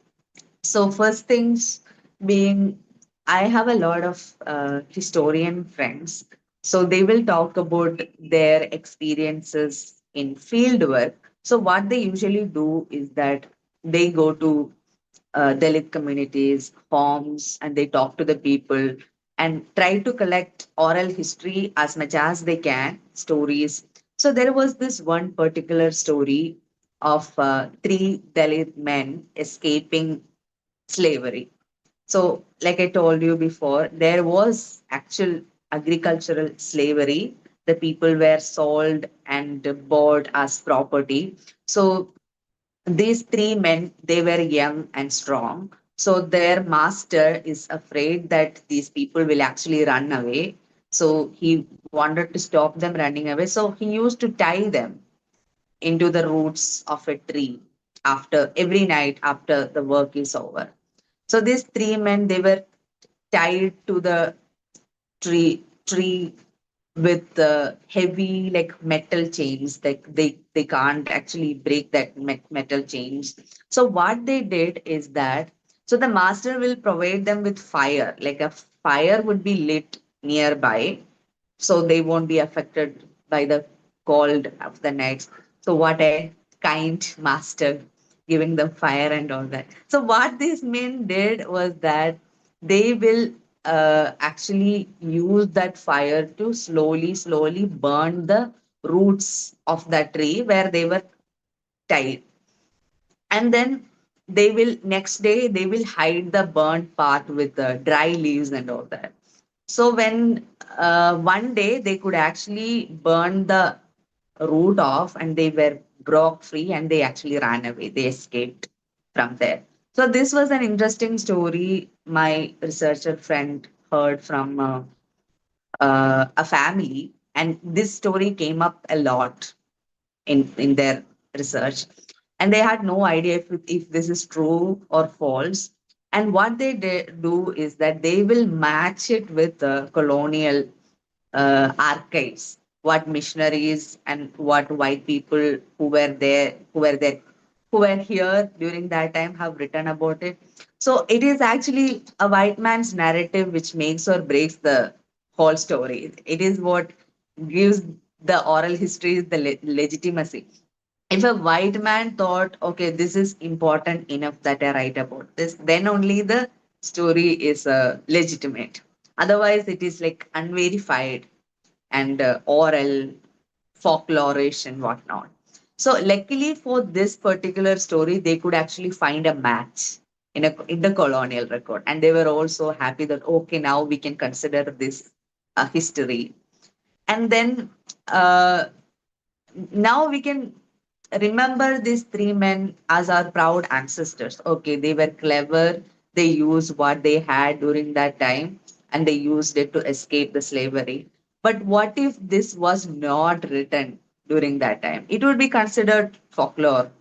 So first things being, I have a lot of historian friends. So they will talk about their experiences in field work. So what they usually do is that they go to Dalit communities, homes, and they talk to the people and try to collect oral history as much as they can, stories. So there was this one particular story of three Dalit men escaping slavery. So, like I told you before, there was actual agricultural slavery. The people were sold and bought as property. So, these three men, they were young and strong. So, their master is afraid that these people will actually run away. So, he wanted to stop them running away. So, he used to tie them into the roots of a tree after every night after the work is over. So these three men, they were tied to the tree with heavy like metal chains. Like they can't actually break that metal chains. So what they did is that, so the master will provide them with fire, like a fire would be lit nearby, so they won't be affected by the cold of the night. So what a kind master, giving them fire and all that. So what these men did was that they will actually use that fire to slowly burn the roots of that tree where they were tied. And then they will, next day they will hide the burnt part with the dry leaves and all that. So when one day they could actually burn the root off, and they were broke free, and they actually ran away. They escaped from there. So this was an interesting story my researcher friend heard from a family, and this story came up a lot in their research, and they had no idea if this is true or false. And what they do is that they will match it with the colonial archives, what missionaries and what white people who were here during that time have written about it. So it is actually a white man's narrative which makes or breaks the whole story. It is what gives the oral history the legitimacy. If a white man thought, okay, this is important enough that I write about this, then only the story is legitimate. Otherwise, it is like unverified and oral, folklorish, and whatnot. So, luckily for this particular story, they could actually find a match in the colonial record, and they were also happy that okay, now we can consider this a history, and then uh, now we can remember these three men as our proud ancestors. Okay, they were clever. They used what they had during that time and they used it to escape the slavery. But what if this was not written during that time? It would be considered folklore,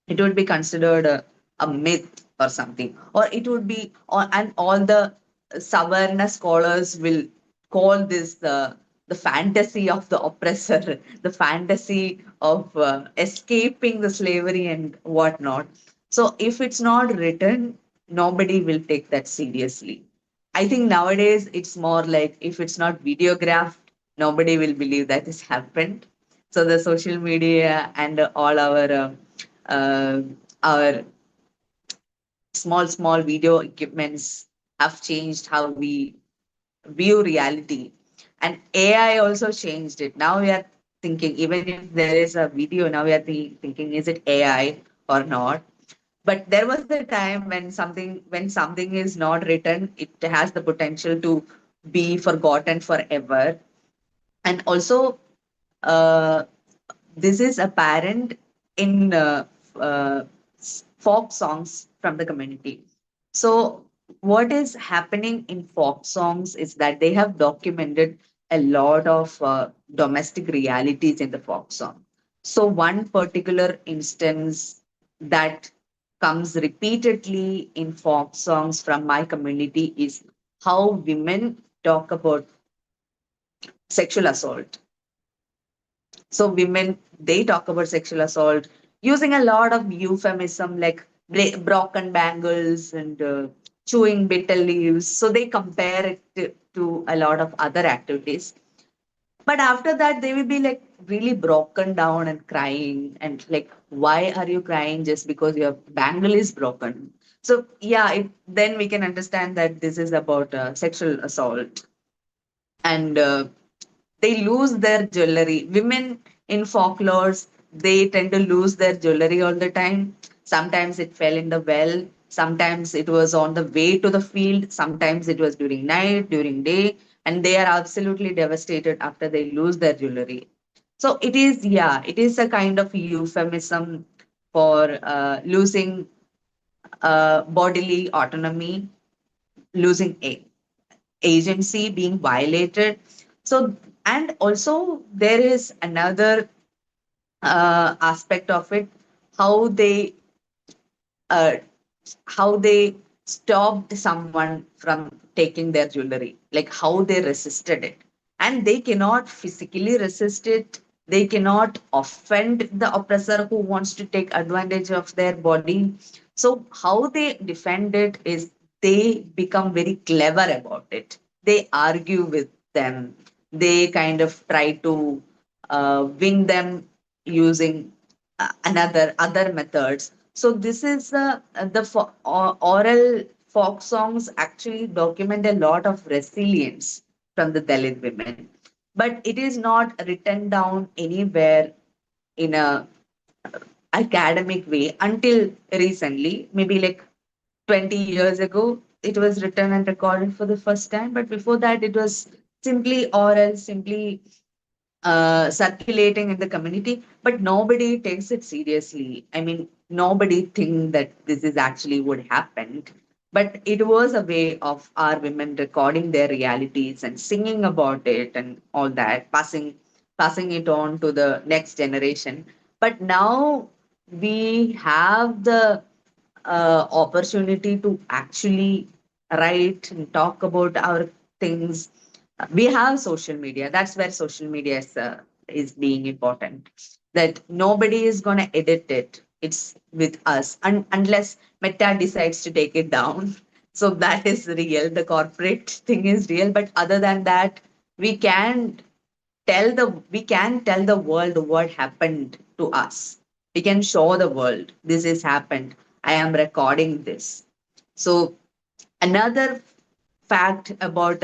it would be considered a myth or something, or it would be, and all the Savarna scholars will call this the fantasy of the oppressor, the fantasy of escaping the slavery and whatnot. So if it's not written, nobody will take that seriously. I think nowadays it's more like if it's not videographed, nobody will believe that this happened. So the social media and all uh, our small video equipments have changed how we view reality, and AI also changed it. Now we are thinking, even if there is a video, now we are thinking, is it AI or not? But there was a time when something is not written, it has the potential to be forgotten forever. And also uh, this is apparent in folk songs from the community. So, what is happening in folk songs is that they have documented a lot of domestic realities in the folk song. So, one particular instance that comes repeatedly in folk songs from my community is how women talk about sexual assault. So women, they talk about sexual assault using a lot of euphemism like broken bangles and chewing bitter leaves. So they compare it to a lot of other activities. But after that, they will be like really broken down and crying and like, why are you crying just because your bangle is broken? So yeah, then we can understand that this is about sexual assault. And they lose their jewelry. Women in folklores, they tend to lose their jewelry all the time. Sometimes it fell in the well, sometimes it was on the way to the field, sometimes it was during night, during day, and they are absolutely devastated after they lose their jewelry. So it is, yeah, it is a kind of euphemism for losing bodily autonomy, losing agency being violated. So, and also there is another aspect of it, how they uh, how they stopped someone from taking their jewelry, like how they resisted it. And they cannot physically resist it. They cannot offend the oppressor who wants to take advantage of their body. So, how they defend it is they become very clever about it. They argue with them. They kind of try to win them using another other methods. So this is oral folk songs actually document a lot of resilience from the Dalit women, but it is not written down anywhere in a academic way until recently, maybe like 20 years ago. It was written and recorded for the first time, but before that, it was simply oral, simply circulating in the community, but nobody takes it seriously. I mean, nobody think that this is actually what happened. But it was a way of our women recording their realities and singing about it and all that, passing it on to the next generation. But now we have the opportunity to actually write and talk about our things. We have social media. That's where social media is being important. That nobody is going to edit it. It's with us, unless Meta decides to take it down. So that is real. The corporate thing is real. But other than that, we can we can tell the world what happened to us. We can show the world this has happened. I am recording this. So another fact about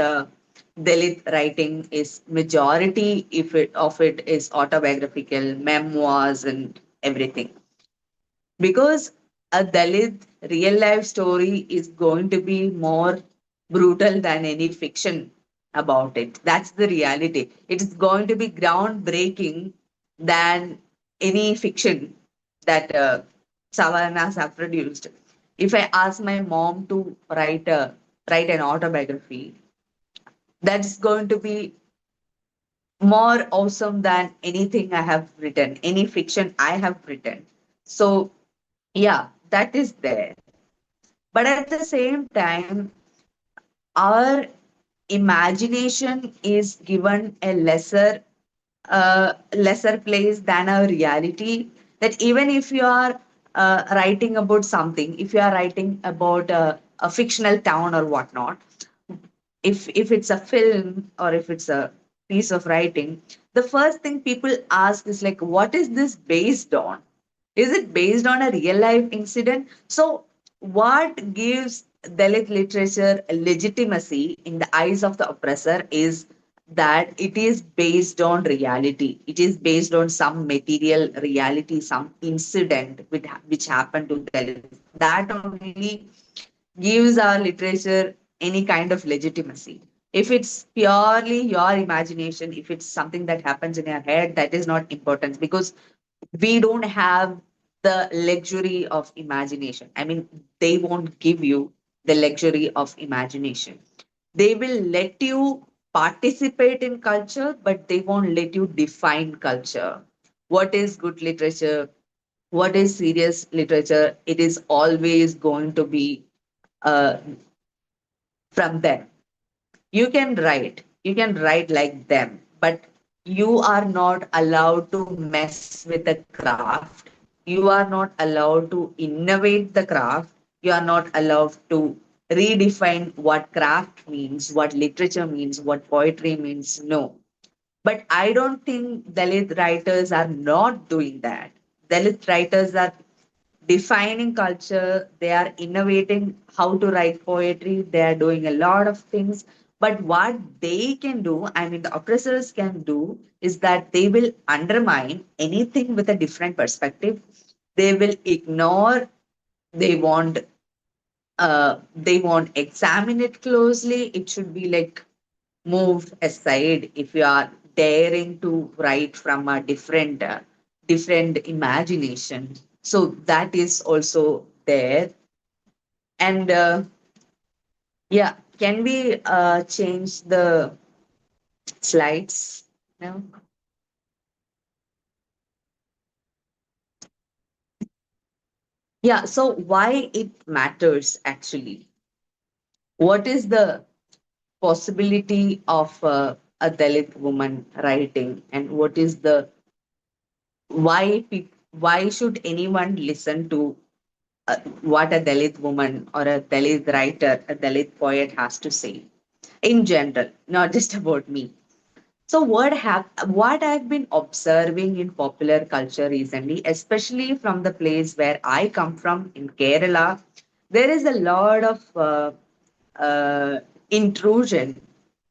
Dalit writing is majority if it of it is autobiographical, memoirs, and everything. Because a Dalit real life story is going to be more brutal than any fiction about it. That's the reality. It's going to be groundbreaking than any fiction that Savarnas have produced. If I ask my mom to write an autobiography, that's going to be more awesome than anything I have written, any fiction I have written. So yeah, that is there. But at the same time, our imagination is given a lesser place than our reality. That even if you are writing about something, if you are writing about a fictional town or whatnot, if it's a film or if it's a piece of writing, the first thing people ask is like, what is this based on? Is it based on a real life incident? So, what gives Dalit literature legitimacy in the eyes of the oppressor is that it is based on reality. It is based on some material reality, some incident which happened to Dalits. That only gives our literature any kind of legitimacy. If it's purely your imagination, if it's something that happens in your head, that is not important because we don't have the luxury of imagination. I mean, they won't give you the luxury of imagination. They will let you participate in culture, but they won't let you define culture. What is good literature? What is serious literature? It is always going to be uh, from them. You can write like them, but you are not allowed to mess with the craft. You are not allowed to innovate the craft. You are not allowed to redefine what craft means, what literature means, what poetry means. No. But I don't think Dalit writers are not doing that. Dalit writers are defining culture, they are innovating how to write poetry, they are doing a lot of things. But what they can do, I mean, the oppressors can do, is that they will undermine anything with a different perspective. They will ignore, they won't they won't examine it closely. It should be like moved aside if you are daring to write from a different imagination. So that is also there. And yeah, can we change the slides now? Yeah, so why it matters actually? What is the possibility of a Dalit woman writing, and what is the why should anyone listen to what a Dalit woman or a Dalit writer, a Dalit poet has to say in general, not just about me. So what I've been observing in popular culture recently, especially from the place where I come from in Kerala, there is a lot of intrusion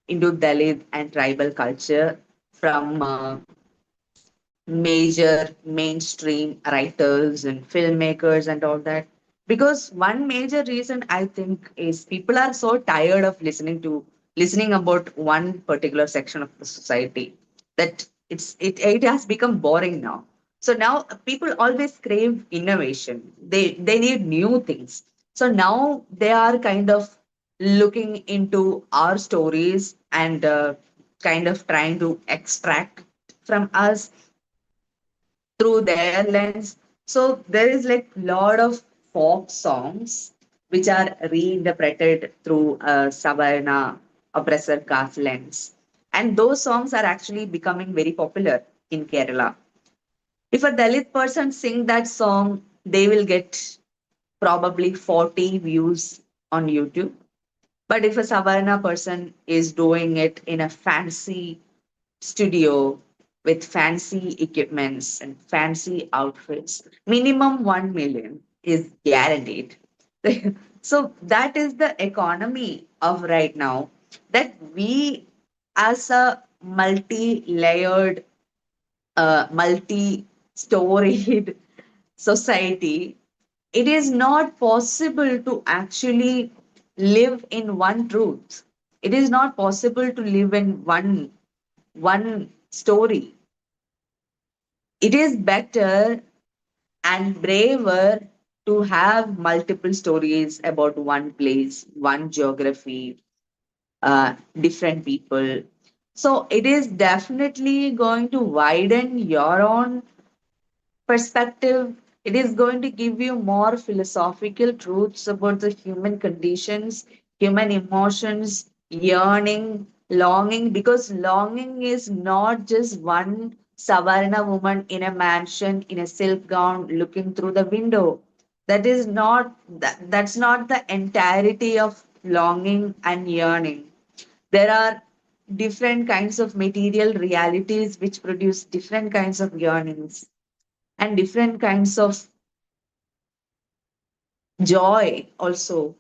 into Dalit and tribal culture from major mainstream writers and filmmakers and all that. Because one major reason I think is people are so tired of listening about one particular section of the society that it has become boring now. So now people always crave innovation. They need new things. So now they are kind of looking into our stories and kind of trying to extract from us through their lens. So there is like lot of folk songs which are reinterpreted through a Savarna oppressor caste lens. And those songs are actually becoming very popular in Kerala. If a Dalit person sing that song, they will get probably 40 views on YouTube. But if a Savarna person is doing it in a fancy studio with fancy equipments and fancy outfits, minimum 1 million is guaranteed. So that is the economy of right now, that we as a multi-layered, multi-storied society, it is not possible to actually live in one truth. It is not possible to live in one story. It is better and braver to have multiple stories about one place, one geography, different people. So it is definitely going to widen your own perspective. It is going to give you more philosophical truths about the human conditions, human emotions, yearning, longing, because longing is not just one Savarna woman in a mansion in a silk gown looking through the window. That is not that's not the entirety of longing and yearning. There are different kinds of material realities which produce different kinds of yearnings and different kinds of joy also.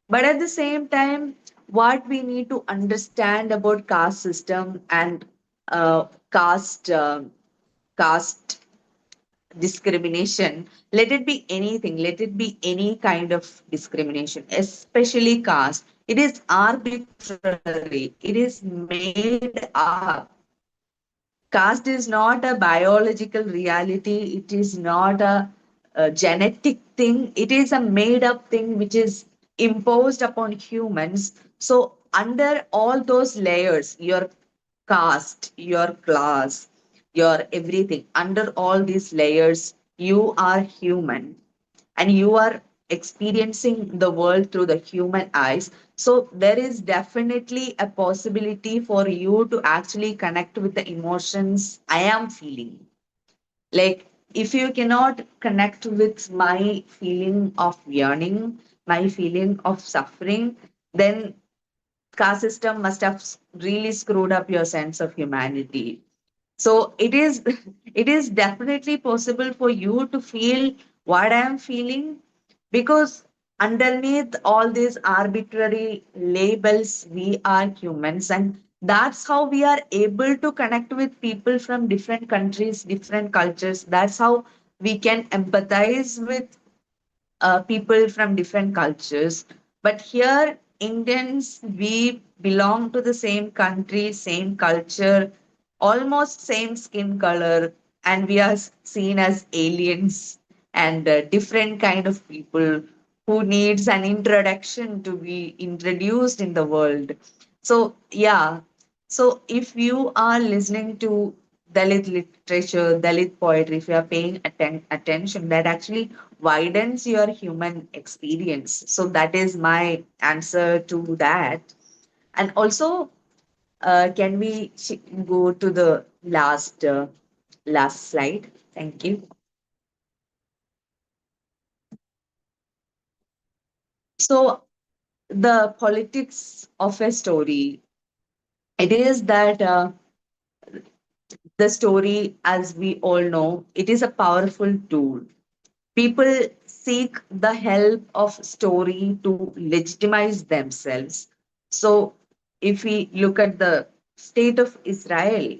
But at the same time, what we need to understand about caste system and caste discrimination, let it be anything, let it be any kind of discrimination, especially caste. It is arbitrary. It is made up. Caste is not a biological reality. It is not a genetic thing. It is a made up thing which is imposed upon humans. So, under all those layers, your caste, your class, your everything, under all these layers, you are human and you are experiencing the world through the human eyes. So there is definitely a possibility for you to actually connect with the emotions I am feeling. Like, if you cannot connect with my feeling of yearning, my feeling of suffering, then caste system must have really screwed up your sense of humanity. So it is it is definitely possible for you to feel what I am feeling, because underneath all these arbitrary labels, we are humans, and that's how we are able to connect with people from different countries, different cultures. That's how we can empathize with people from different cultures. But here, Indians, we belong to the same country, same culture, almost same skin color, and we are seen as aliens and different kind of people who needs an introduction to be introduced in the world. So yeah, so if you are listening to Dalit literature, Dalit poetry, if you are paying attention, that actually widens your human experience. So that is my answer to that. And also, can we go to the last slide? Thank you. So the politics of a story, it is that the story, as we all know, it is a powerful tool. People seek the help of story to legitimize themselves. So, if we look at the state of Israel,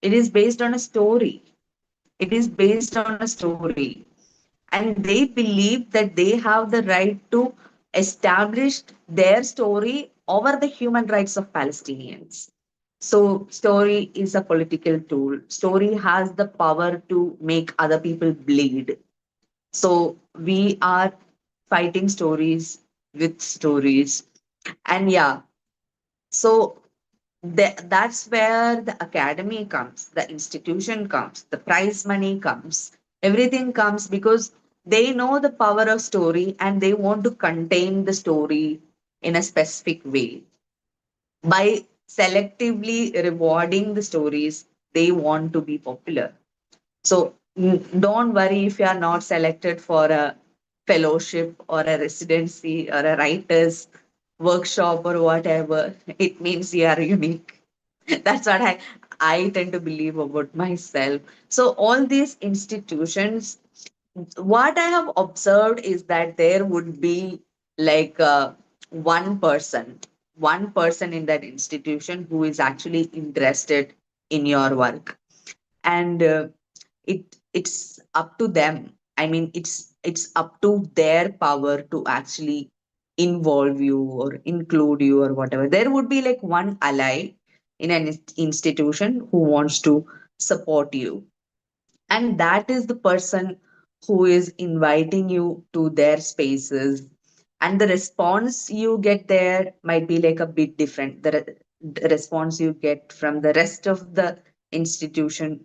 it is based on a story. It is based on a story. And they believe that they have the right to establish their story over the human rights of Palestinians. So, story is a political tool. Story has the power to make other people bleed. So we are fighting stories with stories. And yeah, so that's where the academy comes, the institution comes, the prize money comes, everything comes, because they know the power of story and they want to contain the story in a specific way. By selectively rewarding the stories, they want to be popular. So don't worry if you are not selected for a fellowship or a residency or a writer's workshop or whatever. It means you are unique. That's what I tend to believe about myself. So all these institutions, what I have observed is that there would be like one person, one person in that institution who is actually interested in your work, and it's up to them. I mean, it's up to their power to actually involve you or include you or whatever. There would be like one ally in an institution who wants to support you, and that is the person who is inviting you to their spaces, and the response you get there might be like a bit different. The response you get from the rest of the institution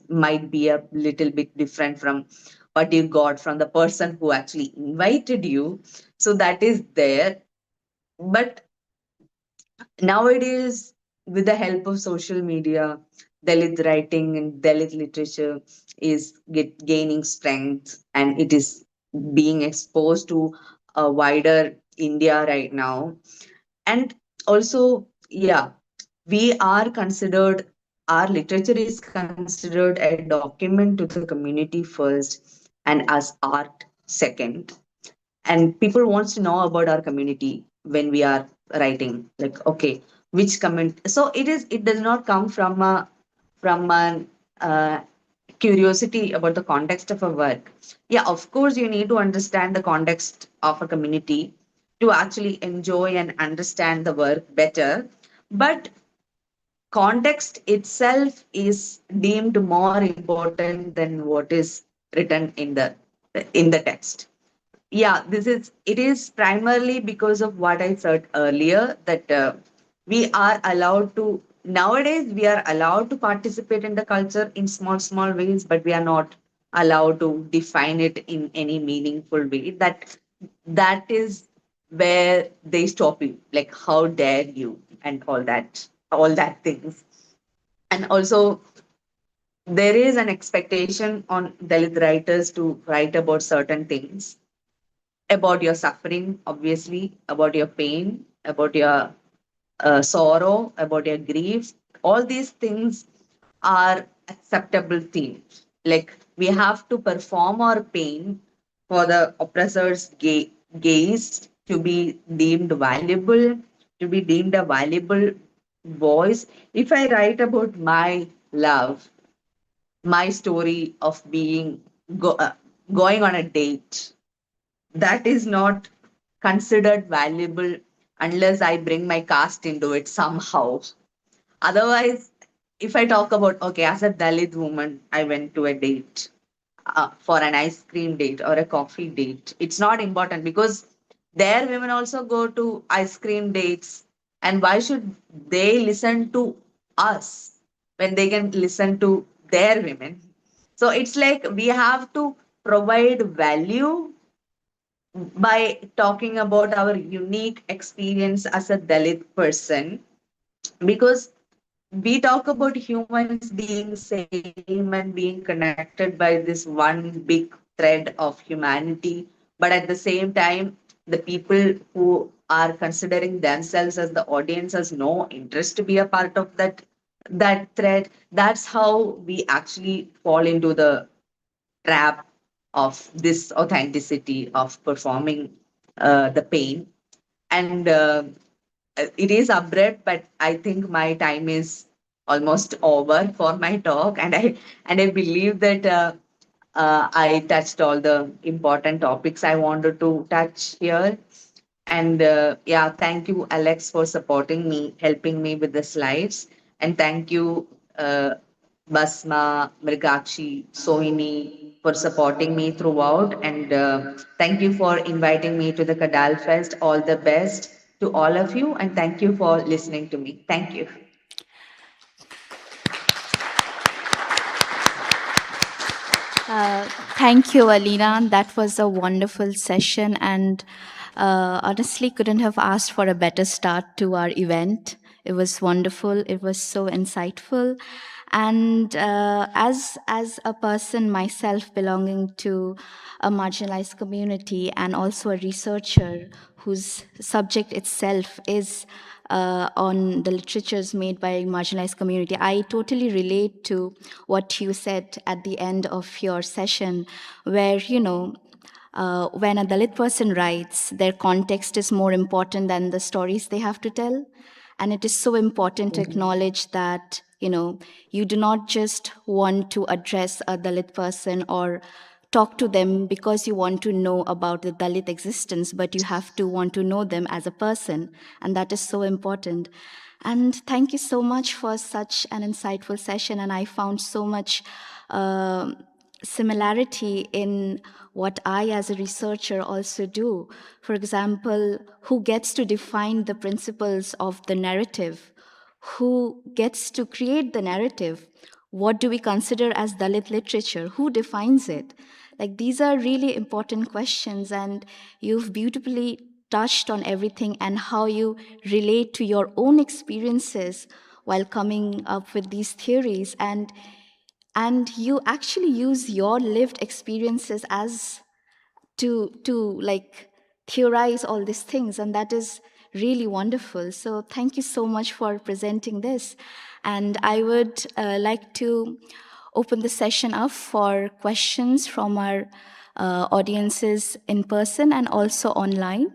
might be a little bit different from what you got from the person who actually invited you. So that is there. But nowadays, with the help of social media, Dalit writing and Dalit literature is gaining strength, and it is being exposed to a wider India right now. And also, yeah, we are considered, our literature is considered a document to the community first and as art second. And people wants to know about our community when we are writing, like, okay, which comment. So it does not come from an curiosity about the context of a work. Yeah, of course you need to understand the context of a community to actually enjoy and understand the work better, but context itself is deemed more important than what is written in the text. Yeah, it is primarily because of what I said earlier, that we are allowed to, nowadays we are allowed to participate in the culture in small ways, but we are not allowed to define it in any meaningful way. That is where they stop you, like, how dare you, and all that things. And also, there is an expectation on Dalit writers to write about certain things, about your suffering, obviously, about your pain, about your sorrow, about your grief. All these things are acceptable themes. Like, we have to perform our pain for the oppressor's gaze to be deemed valuable, to be deemed a valuable voice. If I write about my love, my story of going on a date, that is not considered valuable unless I bring my caste into it somehow. Otherwise, if I talk about, okay, as a Dalit woman, I went to a date for an ice cream date or a coffee date, it's not important because there women also go to ice cream dates. And why should they listen to us when they can listen to their women? So it's like we have to provide value by talking about our unique experience as a Dalit person, because we talk about humans being same and being connected by this one big thread of humanity, but at the same time, the people who are considering themselves as the audience has no interest to be a part of that thread. That's how we actually fall into the trap of this authenticity of performing the pain. And it is abrupt, but I think my time is almost over for my talk, and I believe that I touched all the important topics I wanted to touch here. And yeah, thank you, Alex, for supporting me, helping me with the slides. And thank you, Basma, Mrigakshi, Sohini, for supporting me throughout. And thank you for inviting me to the Kadal Fest. All the best to all of you. And thank you for listening to me. Thank you. Thank you, Aleena. That was a wonderful session, and honestly, couldn't have asked for a better start to our event. It was wonderful. It was so insightful, and as a person myself belonging to a marginalized community and also a researcher whose subject itself is on the literatures made by marginalized community, I totally relate to what you said at the end of your session, where, when a Dalit person writes, their context is more important than the stories they have to tell. And it is so important to acknowledge that, you do not just want to address a Dalit person or talk to them because you want to know about the Dalit existence, but you have to want to know them as a person. And that is so important. And thank you so much for such an insightful session. And I found so much similarity in what I, as a researcher, also do. For example, who gets to define the principles of the narrative? Who gets to create the narrative? What do we consider as Dalit literature? Who defines it? Like, these are really important questions, and you've beautifully touched on everything and how you relate to your own experiences while coming up with these theories. And you actually use your lived experiences as to like theorize all these things, and that is really wonderful. So thank you so much for presenting this, and I would like to open the session up for questions from our audiences in person and also online.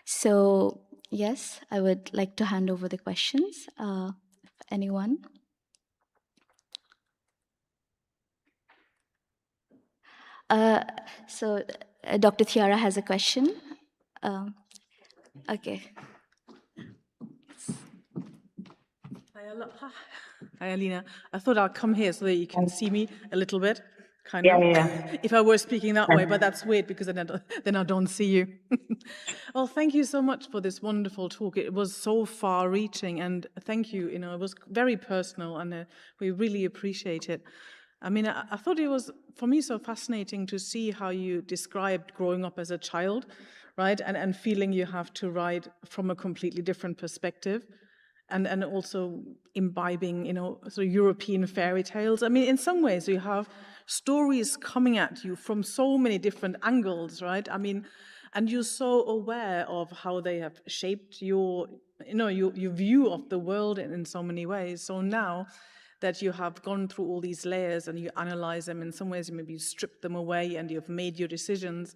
So yes, I would like to hand over the questions. Anyone? So Dr. Thiara has a question. Okay. Hi, Aleena. I thought I'll come here so that you can see me a little bit, kind Yeah, of. yeah. If I were speaking that way, but that's weird because then I don't see you. Well, thank you so much for this wonderful talk. It was so far-reaching, and thank you. It was very personal, and we really appreciate it. I mean, I thought it was, for me, so fascinating to see how you described growing up as a child, right? And feeling you have to write from a completely different perspective. And also imbibing, sort of European fairy tales. I mean, in some ways, you have stories coming at you from so many different angles, right? I mean, and you're so aware of how they have shaped your view of the world in so many ways. So now that you have gone through all these layers and you analyze them, in some ways, maybe you strip them away and you've made your decisions.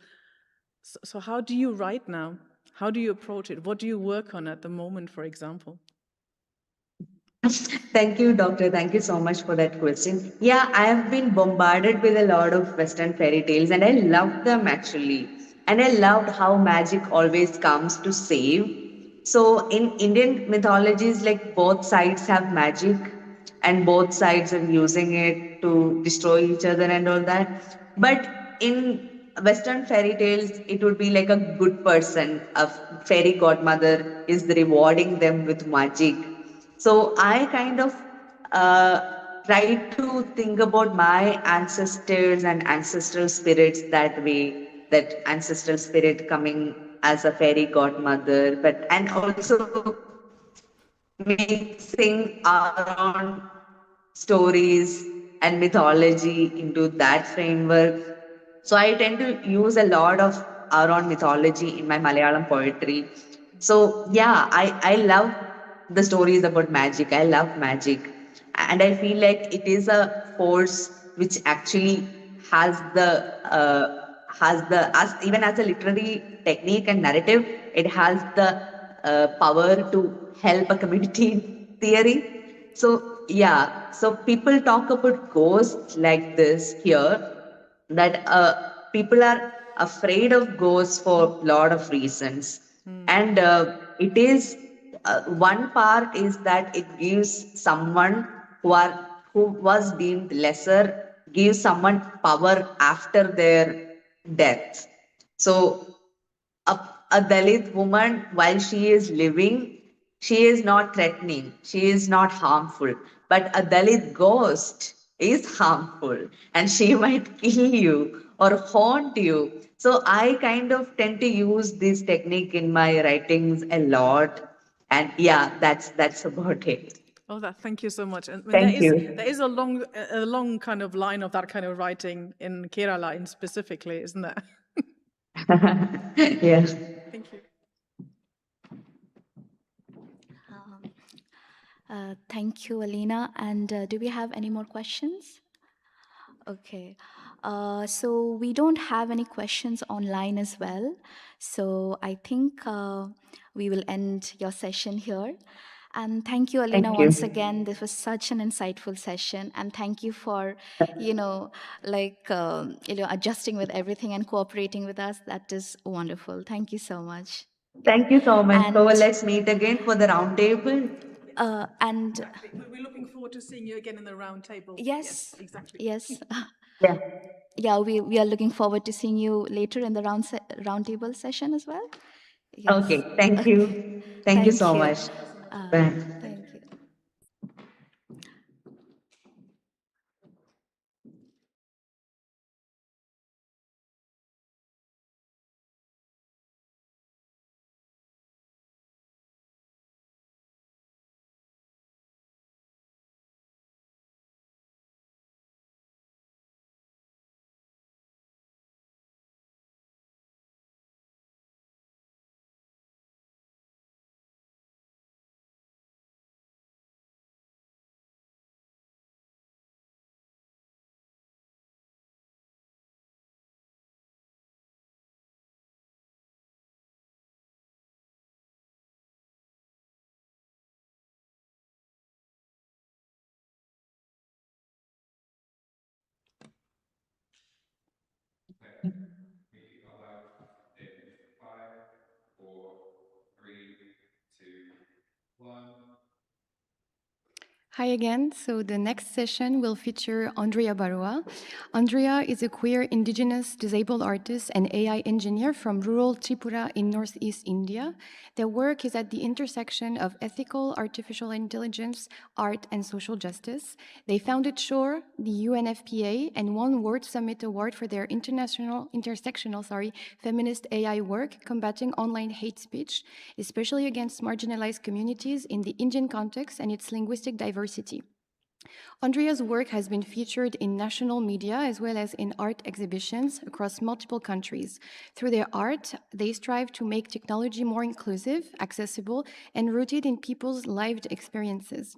So how do you write now? How do you approach it? What do you work on at the moment, for example? Thank you, Doctor. Thank you so much for that question. Yeah, I have been bombarded with a lot of Western fairy tales, and I love them actually. And I loved how magic always comes to save. So, in Indian mythologies, like both sides have magic, and both sides are using it to destroy each other and all that. But in Western fairy tales, it would be like a good person, a fairy godmother is rewarding them with magic. So I kind of try to think about my ancestors and ancestral spirits that way, that ancestral spirit coming as a fairy godmother, but and also mixing our own stories and mythology into that framework. So I tend to use a lot of our own mythology in my Malayalam poetry. So yeah, I love the stories about magic. I love magic. And I feel like it is a force which actually has as even as a literary technique and narrative, it has the power to help a community theory. So yeah, so people talk about ghosts like this here, that people are afraid of ghosts for a lot of reasons. And it is one part is that it gives someone who was deemed lesser, gives someone power after their death. So a Dalit woman, while she is living, she is not threatening, she is not harmful. But a Dalit ghost is harmful and she might kill you or haunt you. So I kind of tend to use this technique in my writings a lot. And yeah, that's about it. Oh, thank you so much. And Thank you. there is a long kind of line of that kind of writing in Kerala, in specifically, isn't there? Yes. Thank you. Thank you, Aleena. And do we have any more questions? Okay. So we don't have any questions online as well. So I think we will end your session here. And thank you, Aleena, Thank you. once again. This was such an insightful session. And thank you for, adjusting with everything and cooperating with us. That is wonderful. Thank you so much. Thank you so much. So And let's meet again for the round table. and We're looking forward to seeing you again in the round table. yes, exactly. yes. Yeah. Yeah, we are looking forward to seeing you later in the roundtable session as well. Yes. Okay. Thank you. Thank you so much. Bye. Thank you. Hi again. So the next session will feature Aindriya Barua. Aindriya is a queer, indigenous, disabled artist and AI engineer from rural Tripura in northeast India. Their work is at the intersection of ethical, artificial intelligence, art, and social justice. They founded Shhor, the UNFPA, and won World Summit Award for their intersectional feminist AI work combating online hate speech, especially against marginalized communities in the Indian context and its linguistic diversity. Aindriya's work has been featured in national media as well as in art exhibitions across multiple countries. Through their art, they strive to make technology more inclusive, accessible, and rooted in people's lived experiences.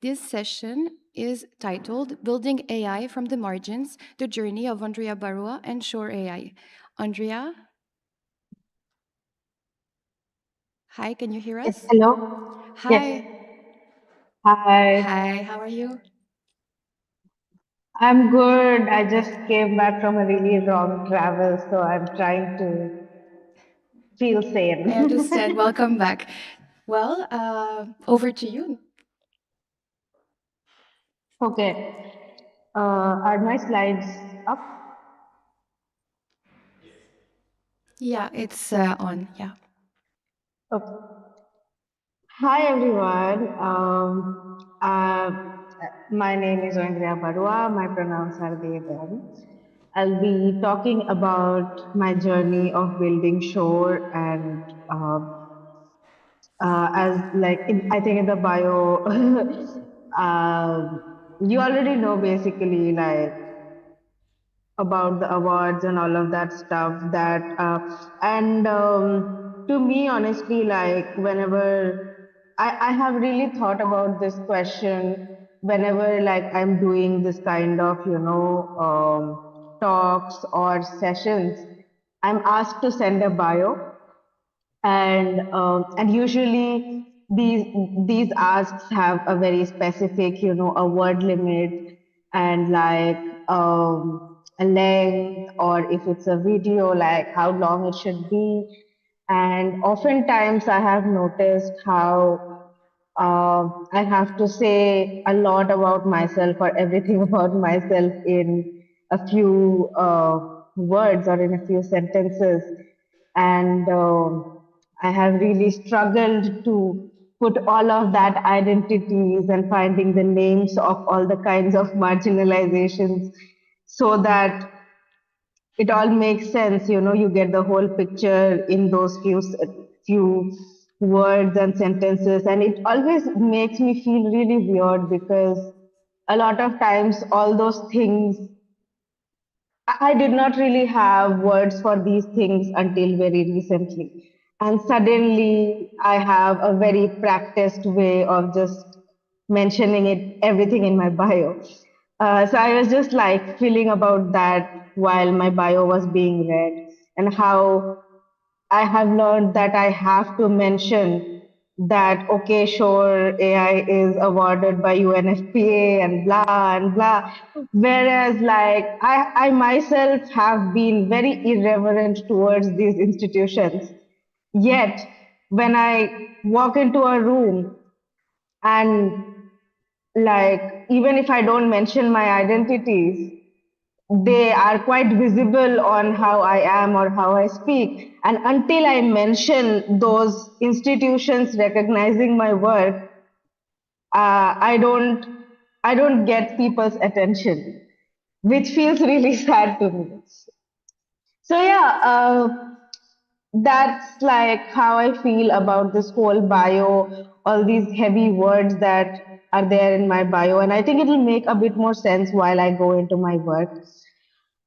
This session is titled Building AI from the Margins, the Journey of Aindriya Barua and Shhor AI. Aindriya? Hi, can you hear us? Yes, hello. Hi. Yes. Hi. Hi, how are you? I'm good. I just came back from a really long travel, so I'm trying to feel sane. I understand. Welcome back. Well, over to you. Okay. Are my slides up? Yeah, it's on. Yeah. Okay. Hi, everyone. My name is Aindriya Barua. My pronouns are they, them. I'll be talking about my journey of building Shhor and as like I think in the bio, you already know basically like about the awards and all of that stuff. And to me, honestly, like whenever I have really thought about this question, whenever like I'm doing this kind of talks or sessions, I'm asked to send a bio and usually these asks have a very specific a word limit and like a length, or if it's a video, like how long it should be. And oftentimes I have noticed how I have to say a lot about myself or everything about myself in a few words or in a few sentences. And I have really struggled to put all of that identities and finding the names of all the kinds of marginalizations so that it all makes sense. You get the whole picture in those few words and sentences, and it always makes me feel really weird because a lot of times all those things I did not really have words for these things until very recently. And suddenly I have a very practiced way of just mentioning everything in my bio. So I was just like feeling about that while my bio was being read, and how I have learned that I have to mention that, okay, sure, AI is awarded by UNFPA and blah. Whereas, like, I myself have been very irreverent towards these institutions. Yet, when I walk into a room and, like, even if I don't mention my identities, they are quite visible on how I am or how I speak. And until I mention those institutions recognizing my work, I don't get people's attention, which feels really sad to me. So yeah, that's like how I feel about this whole bio, all these heavy words that are there in my bio, and I think it will make a bit more sense while I go into my work.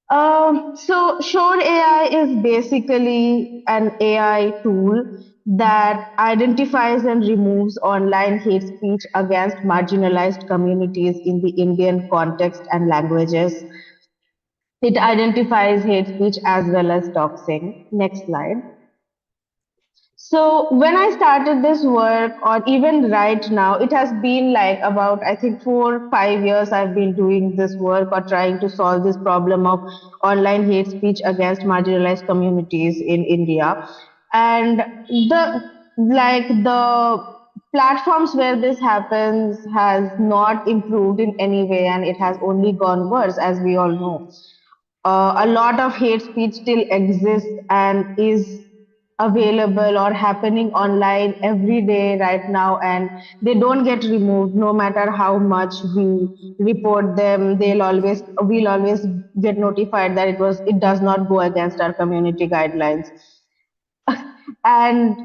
So Shhor AI is basically an AI tool that identifies and removes online hate speech against marginalized communities in the Indian context and languages. It identifies hate speech as well as doxing. Next slide. So when I started this work, or even right now, it has been like about, I think, 4 5 years I've been doing this work or trying to solve this problem of online hate speech against marginalized communities in India. And the platforms where this happens has not improved in any way, and it has only gone worse, as we all know. A lot of hate speech still exists and is available or happening online every day right now, and they don't get removed no matter how much we report them. We'll always get notified that it does not go against our community guidelines. And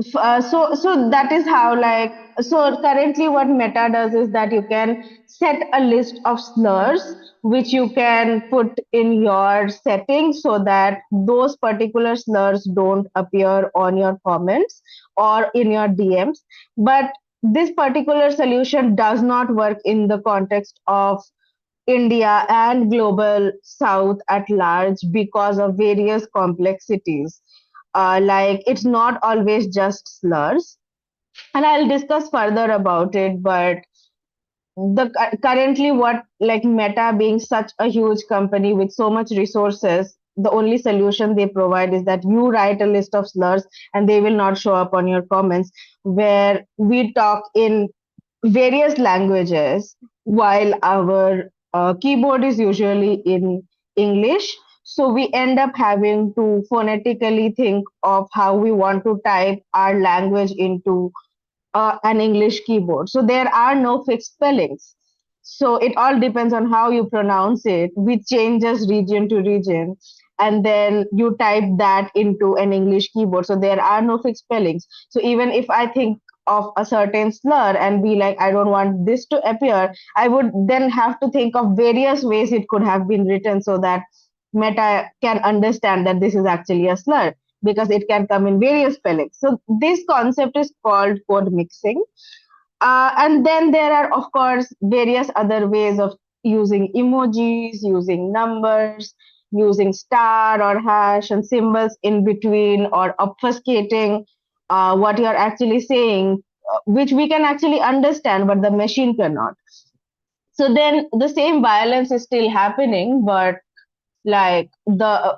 so that is how, like, so currently what Meta does is that you can set a list of slurs which you can put in your settings so that those particular slurs don't appear on your comments or in your DMs. But this particular solution does not work in the context of India and global south at large because of various complexities. Like, it's not always just slurs, and I'll discuss further about it. But currently, what, like, Meta being such a huge company with so much resources, the only solution they provide is that you write a list of slurs and they will not show up on your comments, where we talk in various languages while our keyboard is usually in English. So we end up having to phonetically think of how we want to type our language into an English keyboard. So there are no fixed spellings. So it all depends on how you pronounce it, which changes region to region. And then you type that into an English keyboard. So there are no fixed spellings. So even if I think of a certain slur and be like, I don't want this to appear, I would then have to think of various ways it could have been written so that Meta can understand that this is actually a slur, because it can come in various spellings. So this concept is called code mixing. And then there are, of course, various other ways of using emojis, using numbers, using star or hash and symbols in between, or obfuscating what you're actually saying, which we can actually understand, but the machine cannot. So then the same violence is still happening, but like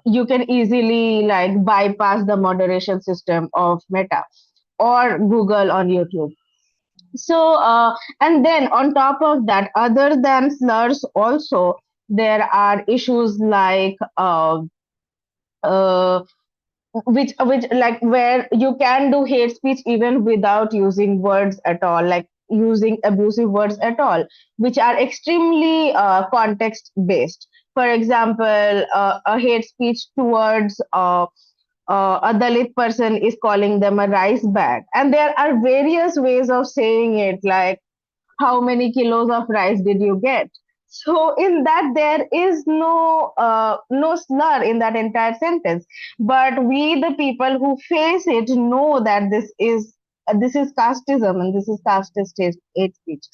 you can easily like bypass the moderation system of Meta or Google on YouTube. So and then on top of that, other than slurs, also there are issues like uh, which like where you can do hate speech even without using words at all, like using abusive words at all, which are extremely context based. For example, a hate speech towards a Dalit person is calling them a rice bag, and there are various ways of saying it, like how many kilos of rice did you get? So in that there is no slur in that entire sentence. But we, the people who face it, know that this is casteism and this is casteist hate speech.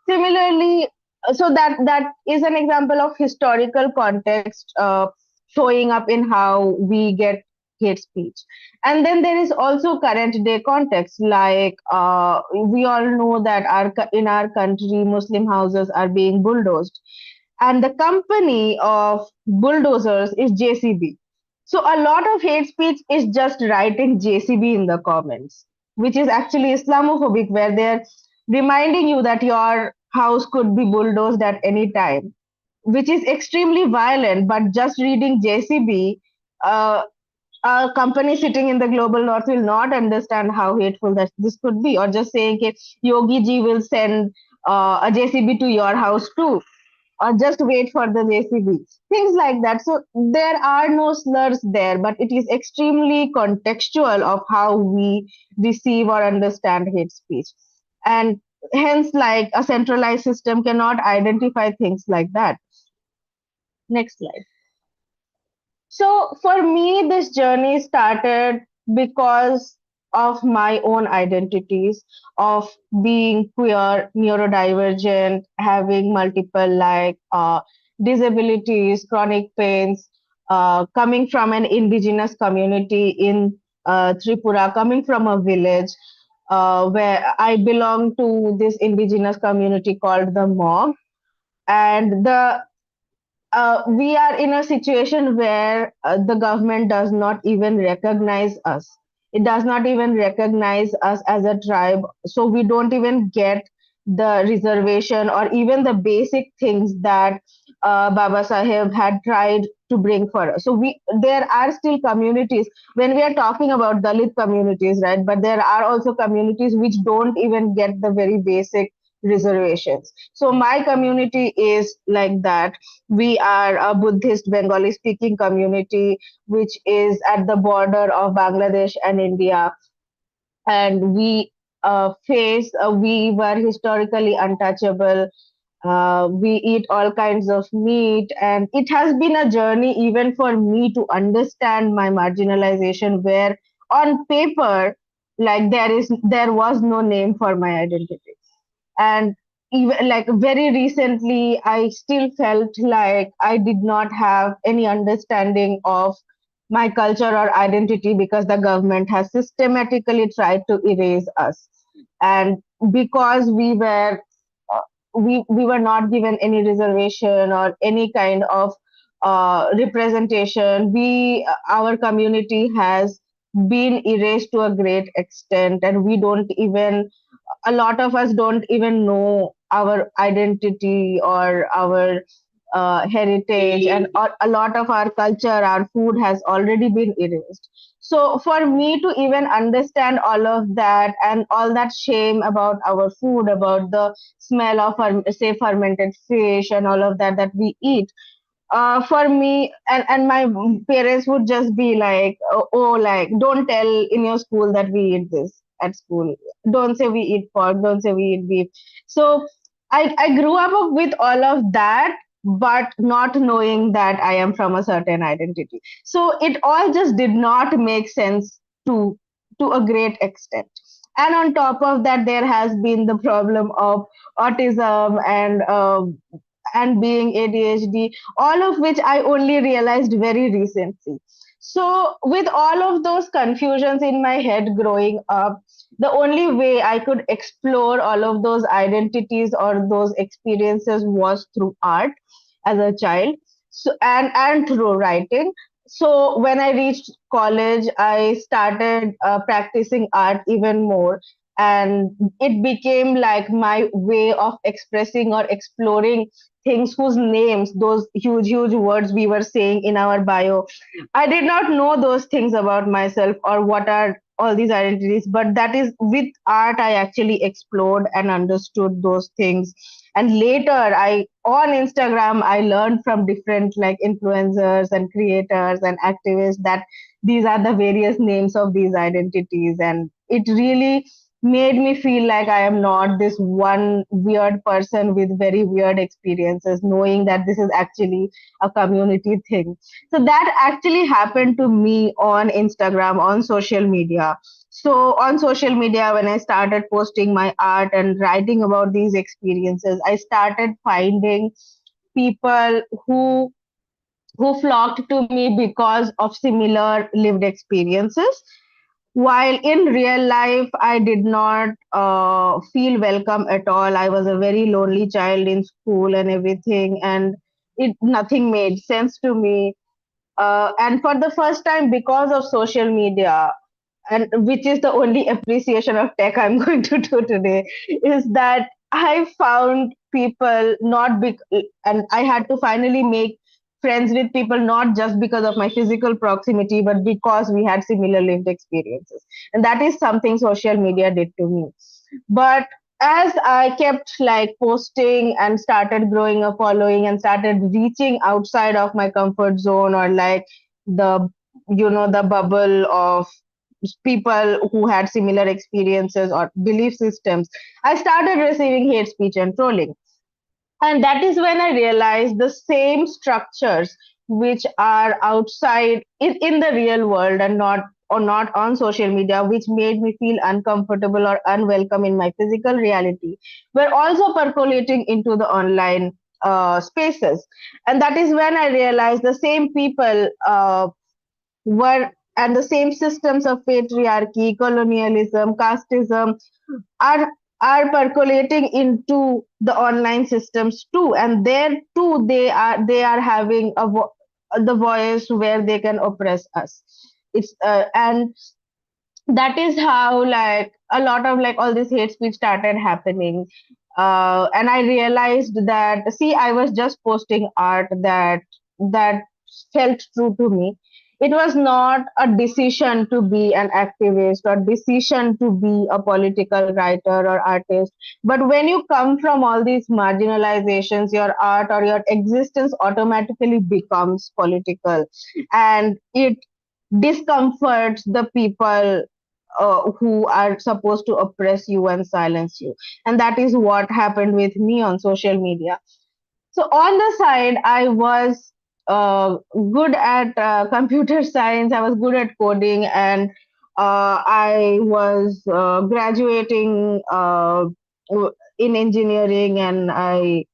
Similarly, so that is an example of historical context showing up in how we get hate speech. And then there is also current day context, like we all know that in our country Muslim houses are being bulldozed, and the company of bulldozers is JCB. So a lot of hate speech is just writing JCB in the comments, which is actually Islamophobic, where they're reminding you that your house could be bulldozed at any time, which is extremely violent. But just reading JCB, a company sitting in the global north will not understand how hateful that this could be. Or just saying, okay, Yogi ji will send a JCB to your house too, or just wait for the JCB. Things like that. So there are no slurs there, but it is extremely contextual of how we receive or understand hate speech. And hence, like, a centralized system cannot identify things like that. Next slide. So for me, this journey started because of my own identities of being queer, neurodivergent, having multiple disabilities, chronic pains, coming from an indigenous community in Tripura, coming from a village where I belong to this indigenous community called the Mog. And we are in a situation where the government does not even recognize us. It does not even recognize us as a tribe. So we don't even get the reservation or even the basic things that Baba Saheb had tried to bring for us. So there are still communities, when we are talking about Dalit communities, right? But there are also communities which don't even get the very basic reservations. So my community is like that. We are a Buddhist Bengali speaking community, which is at the border of Bangladesh and India. And we were historically untouchable. We eat all kinds of meat, and it has been a journey even for me to understand my marginalization, where on paper, like, there was no name for my identity. And even like very recently, I still felt like I did not have any understanding of my culture or identity because the government has systematically tried to erase us. And because uh, we were not given any reservation or any kind of representation, our community has been erased to a great extent, and we don't even a lot of us don't even know our identity or our heritage, and a lot of our culture, our food has already been erased. So for me to even understand all of that and all that shame about our food, about the smell of say fermented fish and all of that we eat, for me, and my parents would just be like, oh, like, don't tell in your school that we eat this at school. Don't say we eat pork. Don't say we eat beef. So I grew up with all of that, but not knowing that I am from a certain identity. So it all just did not make sense to a great extent. And on top of that, there has been the problem of autism and being ADHD, all of which I only realized very recently. So, with all of those confusions in my head growing up, the only way I could explore all of those identities or those experiences was through art as a child, and through writing. So, when I reached college, I started practicing art even more. and it became like my way of expressing or exploring things whose names, those huge words we were saying in our bio, I did not know those things about myself or what are all these identities, but that is with art I actually explored and understood those things. And later I on Instagram I learned from different like influencers and creators and activists that these are the various names of these identities, and it really made me feel like I am not this one weird person with very weird experiences, knowing that this is actually a community thing. So that actually happened to me on Instagram, on social media. So on social media, when I started posting my art and writing about these experiences, I started finding people who flocked to me because of similar lived experiences, while in real life I did not feel welcome at all. I was a very lonely child in school and everything, and it nothing made sense to me. And for the first time, because of social media, and which is the only appreciation of tech I'm going to do today, is that I found people not big, and I had to finally make friends with people not just because of my physical proximity, but because we had similar lived experiences. And that is something social media did to me. But as I kept like posting and started growing a following and started reaching outside of my comfort zone, or like the the bubble of people who had similar experiences or belief systems, I started receiving hate speech and trolling. And that is when I realized the same structures which are outside in the real world and not on social media, which made me feel uncomfortable or unwelcome in my physical reality, were also percolating into the online spaces. And that is when I realized the same people were and the same systems of patriarchy, colonialism, casteism are are percolating into the online systems too, and there too they are having the voice where they can oppress us. It's and that is how like a lot of like all this hate speech started happening. And I realized that, see, I was just posting art that felt true to me. It was not a decision to be an activist or decision to be a political writer or artist. But when you come from all these marginalizations, your art or your existence automatically becomes political, and it discomforts the people who are supposed to oppress you and silence you. And that is what happened with me on social media. So on the side, I was good at computer science. I was good at coding, and I was graduating in engineering, and I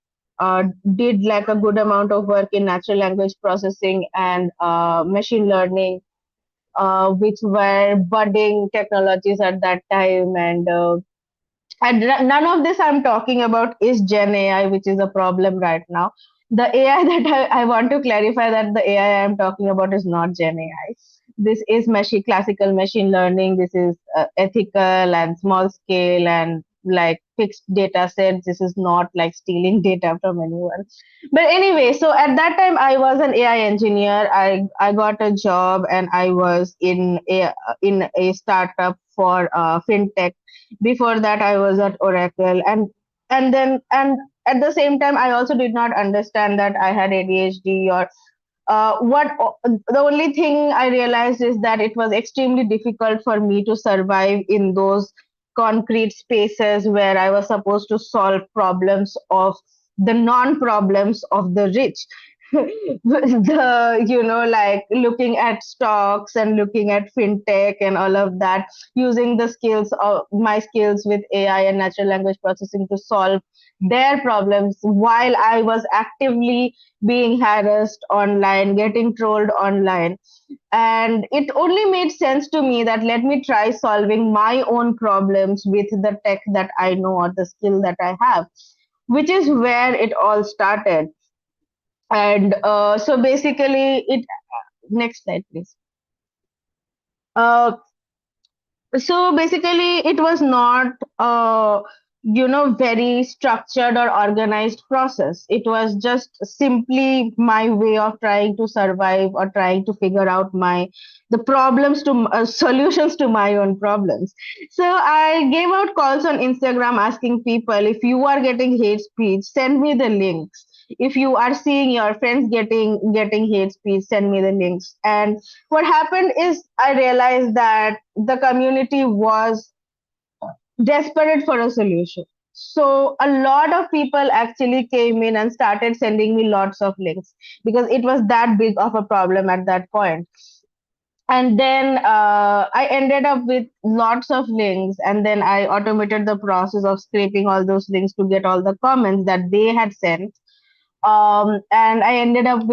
did like a good amount of work in natural language processing and machine learning, which were budding technologies at that time. And none of this I'm talking about is Gen AI, which is a problem right now. The AI that I want to clarify that the AI I'm talking about is not Gen AI. This is classical machine learning. This is ethical and small scale and like fixed data sets. This is not like stealing data from anyone. But anyway, so at that time I was an AI engineer. I got a job and I was in a startup for fintech. Before that I was at Oracle, and at the same time I also did not understand that I had ADHD or what the only thing I realized is that it was extremely difficult for me to survive in those concrete spaces where I was supposed to solve problems of the non problems of the rich. The like looking at stocks and looking at fintech and all of that, using the skills of my skills with AI and natural language processing to solve their problems, while I was actively being harassed online, getting trolled online. And it only made sense to me that let me try solving my own problems with the tech that I know or the skill that I have, which is where it all started. And so basically, it next slide, please. Uh, So basically it was not very structured or organized process. It was just simply my way of trying to survive or trying to figure out my the problems to solutions to my own problems. So I gave out calls on Instagram asking people, if you are getting hate speech, send me the links. If you are seeing your friends getting hate speech, send me the links. And what happened is I realized that the community was desperate for a solution. So a lot of people actually came in and started sending me lots of links because it was that big of a problem at that point. And then I ended up with lots of links, and then I automated the process of scraping all those links to get all the comments that they had sent. And I ended up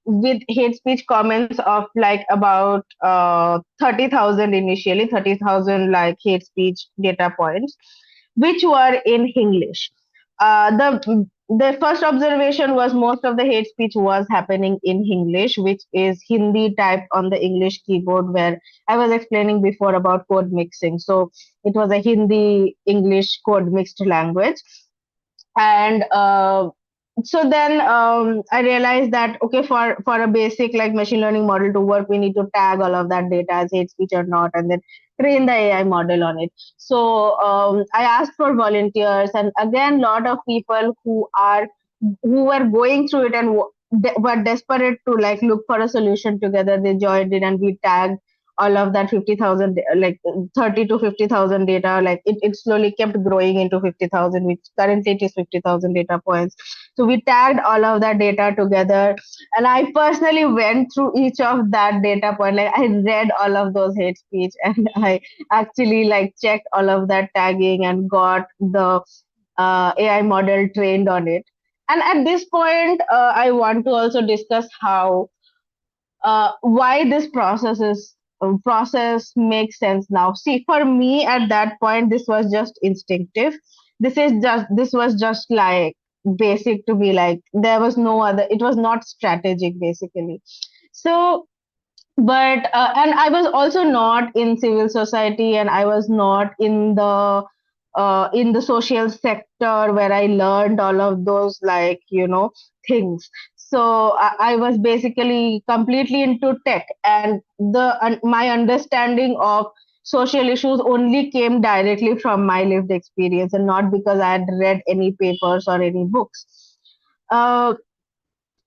with hate speech comments of like about 30,000 initially, 30,000 like hate speech data points, which were in English. The first observation was most of the hate speech was happening in English, which is Hindi typed on the English keyboard, where I was explaining before about code mixing. So it was a Hindi English code mixed language. And so then I realized that okay, for a basic like machine learning model to work, we need to tag all of that data as hate speech or not, and then train the AI model on it. So I asked for volunteers, and again, lot of people who were going through it and were desperate to like look for a solution together. They joined in, and we tagged all of that 50,000, like 30 to 50,000 data. Like it slowly kept growing into 50,000, which currently it is 50,000 data points. So we tagged all of that data together, and I personally went through each of that data point. Like I read all of those hate speech, and I actually like checked all of that tagging and got the AI model trained on it. And at this point, I want to also discuss how why this process makes sense now. See, for me at that point, this was just instinctive. This was just like basic to be like there was no other. It was not strategic basically. So but and I was also not in civil society, and I was not in the social sector where I learned all of those like things. So I was basically completely into tech, and my understanding of social issues only came directly from my lived experience and not because I had read any papers or any books. Uh,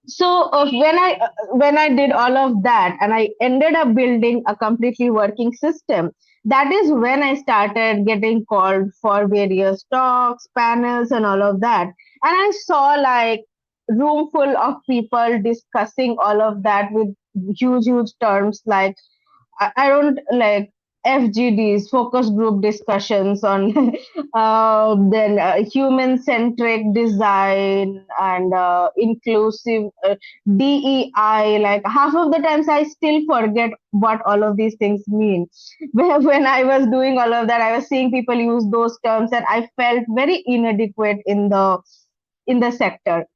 so when I did all of that and I ended up building a completely working system, that is when I started getting called for various talks, panels, and all of that. And I saw like room full of people discussing all of that with huge terms like I don't like FGDs, focus group discussions on then human centric design and inclusive DEI. Like half of the times, I still forget what all of these things mean. When I was doing all of that, I was seeing people use those terms, and I felt very inadequate in the sector,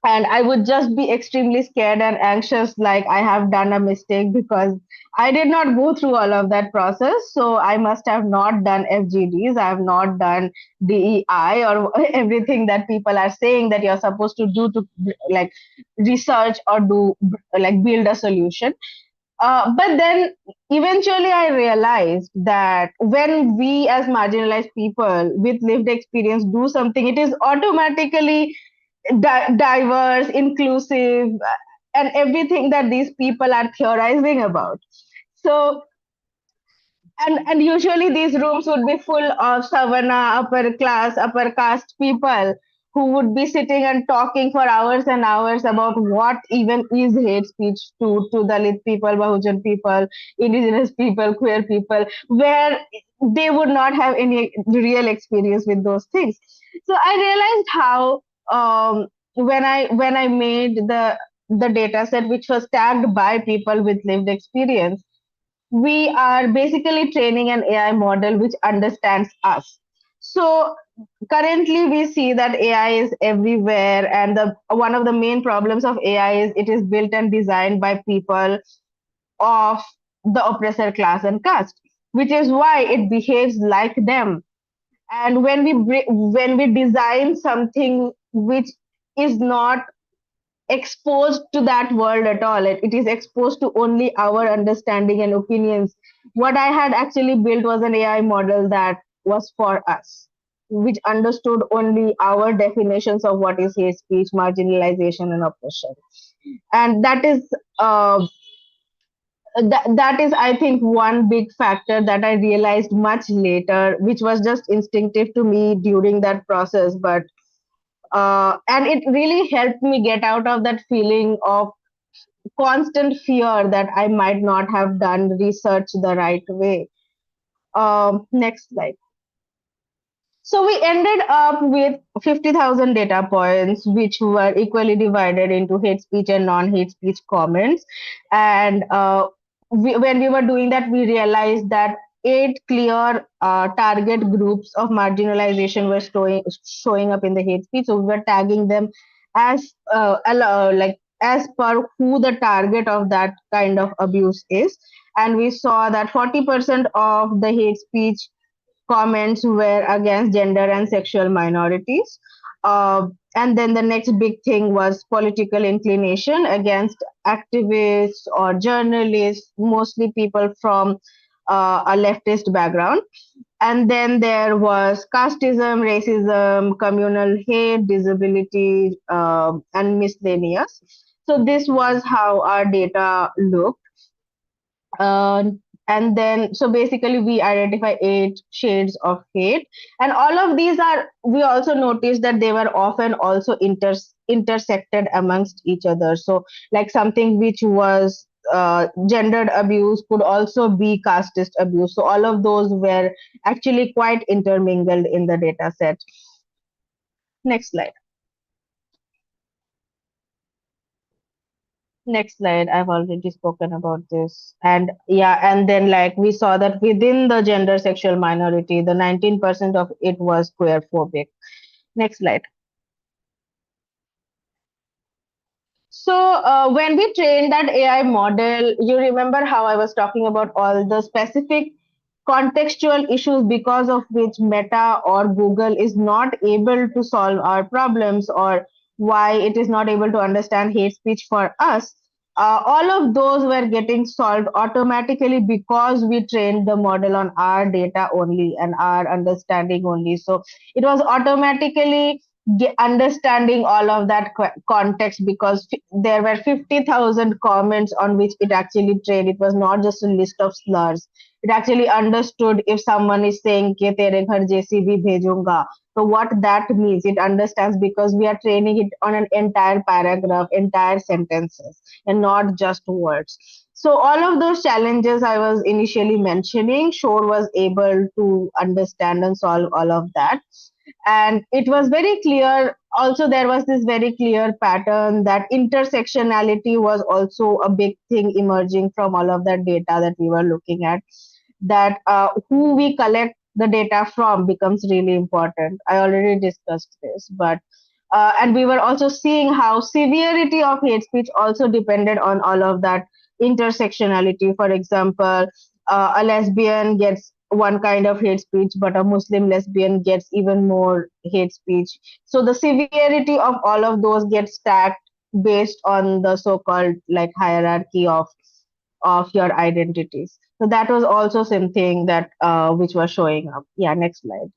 and I would just be extremely scared and anxious like I have done a mistake because I did not go through all of that process. So I must have not done FGDs, I have not done DEI or everything that people are saying that you're supposed to do to like research or do like build a solution. But then eventually I realized that when we as marginalized people with lived experience do something, it is automatically diverse, inclusive, and everything that these people are theorizing about. So, and usually these rooms would be full of savana, upper class, upper caste people who would be sitting and talking for hours and hours about what even is hate speech to Dalit people, Bahujan people, indigenous people, queer people, where they would not have any real experience with those things. So I realized how when I made the data set which was tagged by people with lived experience, we are basically training an AI model which understands us. So currently we see that AI is everywhere, and the one of the main problems of AI is it is built and designed by people of the oppressor class and caste. which is why it behaves like them. And when we design something which is not exposed to that world at all, it is exposed to only our understanding and opinions. What I had actually built was an AI model that was for us, which understood only our definitions of what is hate speech, marginalization, and oppression. And that is that is, I think, one big factor that I realized much later, which was just instinctive to me during that process. But and it really helped me get out of that feeling of constant fear that I might not have done research the right way. Next slide. So we ended up with 50,000 data points, which were equally divided into hate speech and non-hate speech comments. And when we were doing that, we realized that 8 clear target groups of marginalization were showing up in the hate speech. So we were tagging them as like as per who the target of that kind of abuse is. And we saw that 40% of the hate speech comments were against gender and sexual minorities. And then the next big thing was political inclination against activists or journalists, mostly people from a leftist background. And then there was casteism, racism, communal hate, disability, and miscellaneous. So this was how our data looked. uh, and then so basically we identify 8 shades of hate, and all of these are, we also noticed that they were often also intersected amongst each other. So like something which was gendered abuse could also be casteist abuse, so all of those were actually quite intermingled in the data set. Next slide. Next slide. I've already spoken about this. And yeah, and then like we saw that within the gender sexual minority, the 19% of it was queer phobic. Next slide. So when we trained that AI model, you remember how I was talking about all the specific contextual issues because of which Meta or Google is not able to solve our problems, or why it is not able to understand hate speech for us. All of those were getting solved automatically because we trained the model on our data only and our understanding only. So it was automatically understanding all of that context, because there were 50,000 comments on which it actually trained. It was not just a list of slurs. It actually understood if someone is saying ke tere ghar JCB bhejunga, so what that means. It understands because we are training it on an entire paragraph, entire sentences, and not just words. So all of those challenges I was initially mentioning, Shhor was able to understand and solve all of that. And it was very clear also, there was this very clear pattern that intersectionality was also a big thing emerging from all of that data that we were looking at, that who we collect the data from becomes really important. I already discussed this, but and we were also seeing how severity of hate speech also depended on all of that intersectionality. For example, a lesbian gets one kind of hate speech, but a Muslim lesbian gets even more hate speech. So the severity of all of those gets stacked based on the so-called like hierarchy of your identities. So that was also something that which was showing up. Yeah, next slide.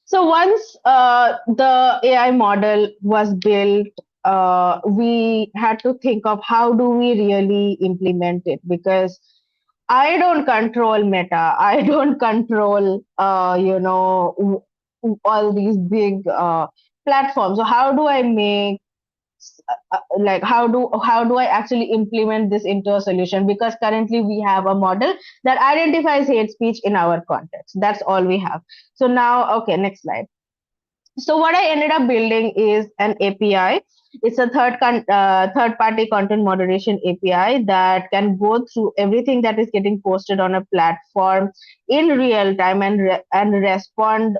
So once the AI model was built, we had to think of how do we really implement it, because I don't control Meta. I don't control, all these big platforms. So how do I make like how do I actually implement this into a solution? Because currently we have a model that identifies hate speech in our context. That's all we have. So now, okay, next slide. So what I ended up building is an API. It's a third party content moderation API that can go through everything that is getting posted on a platform in real time and respond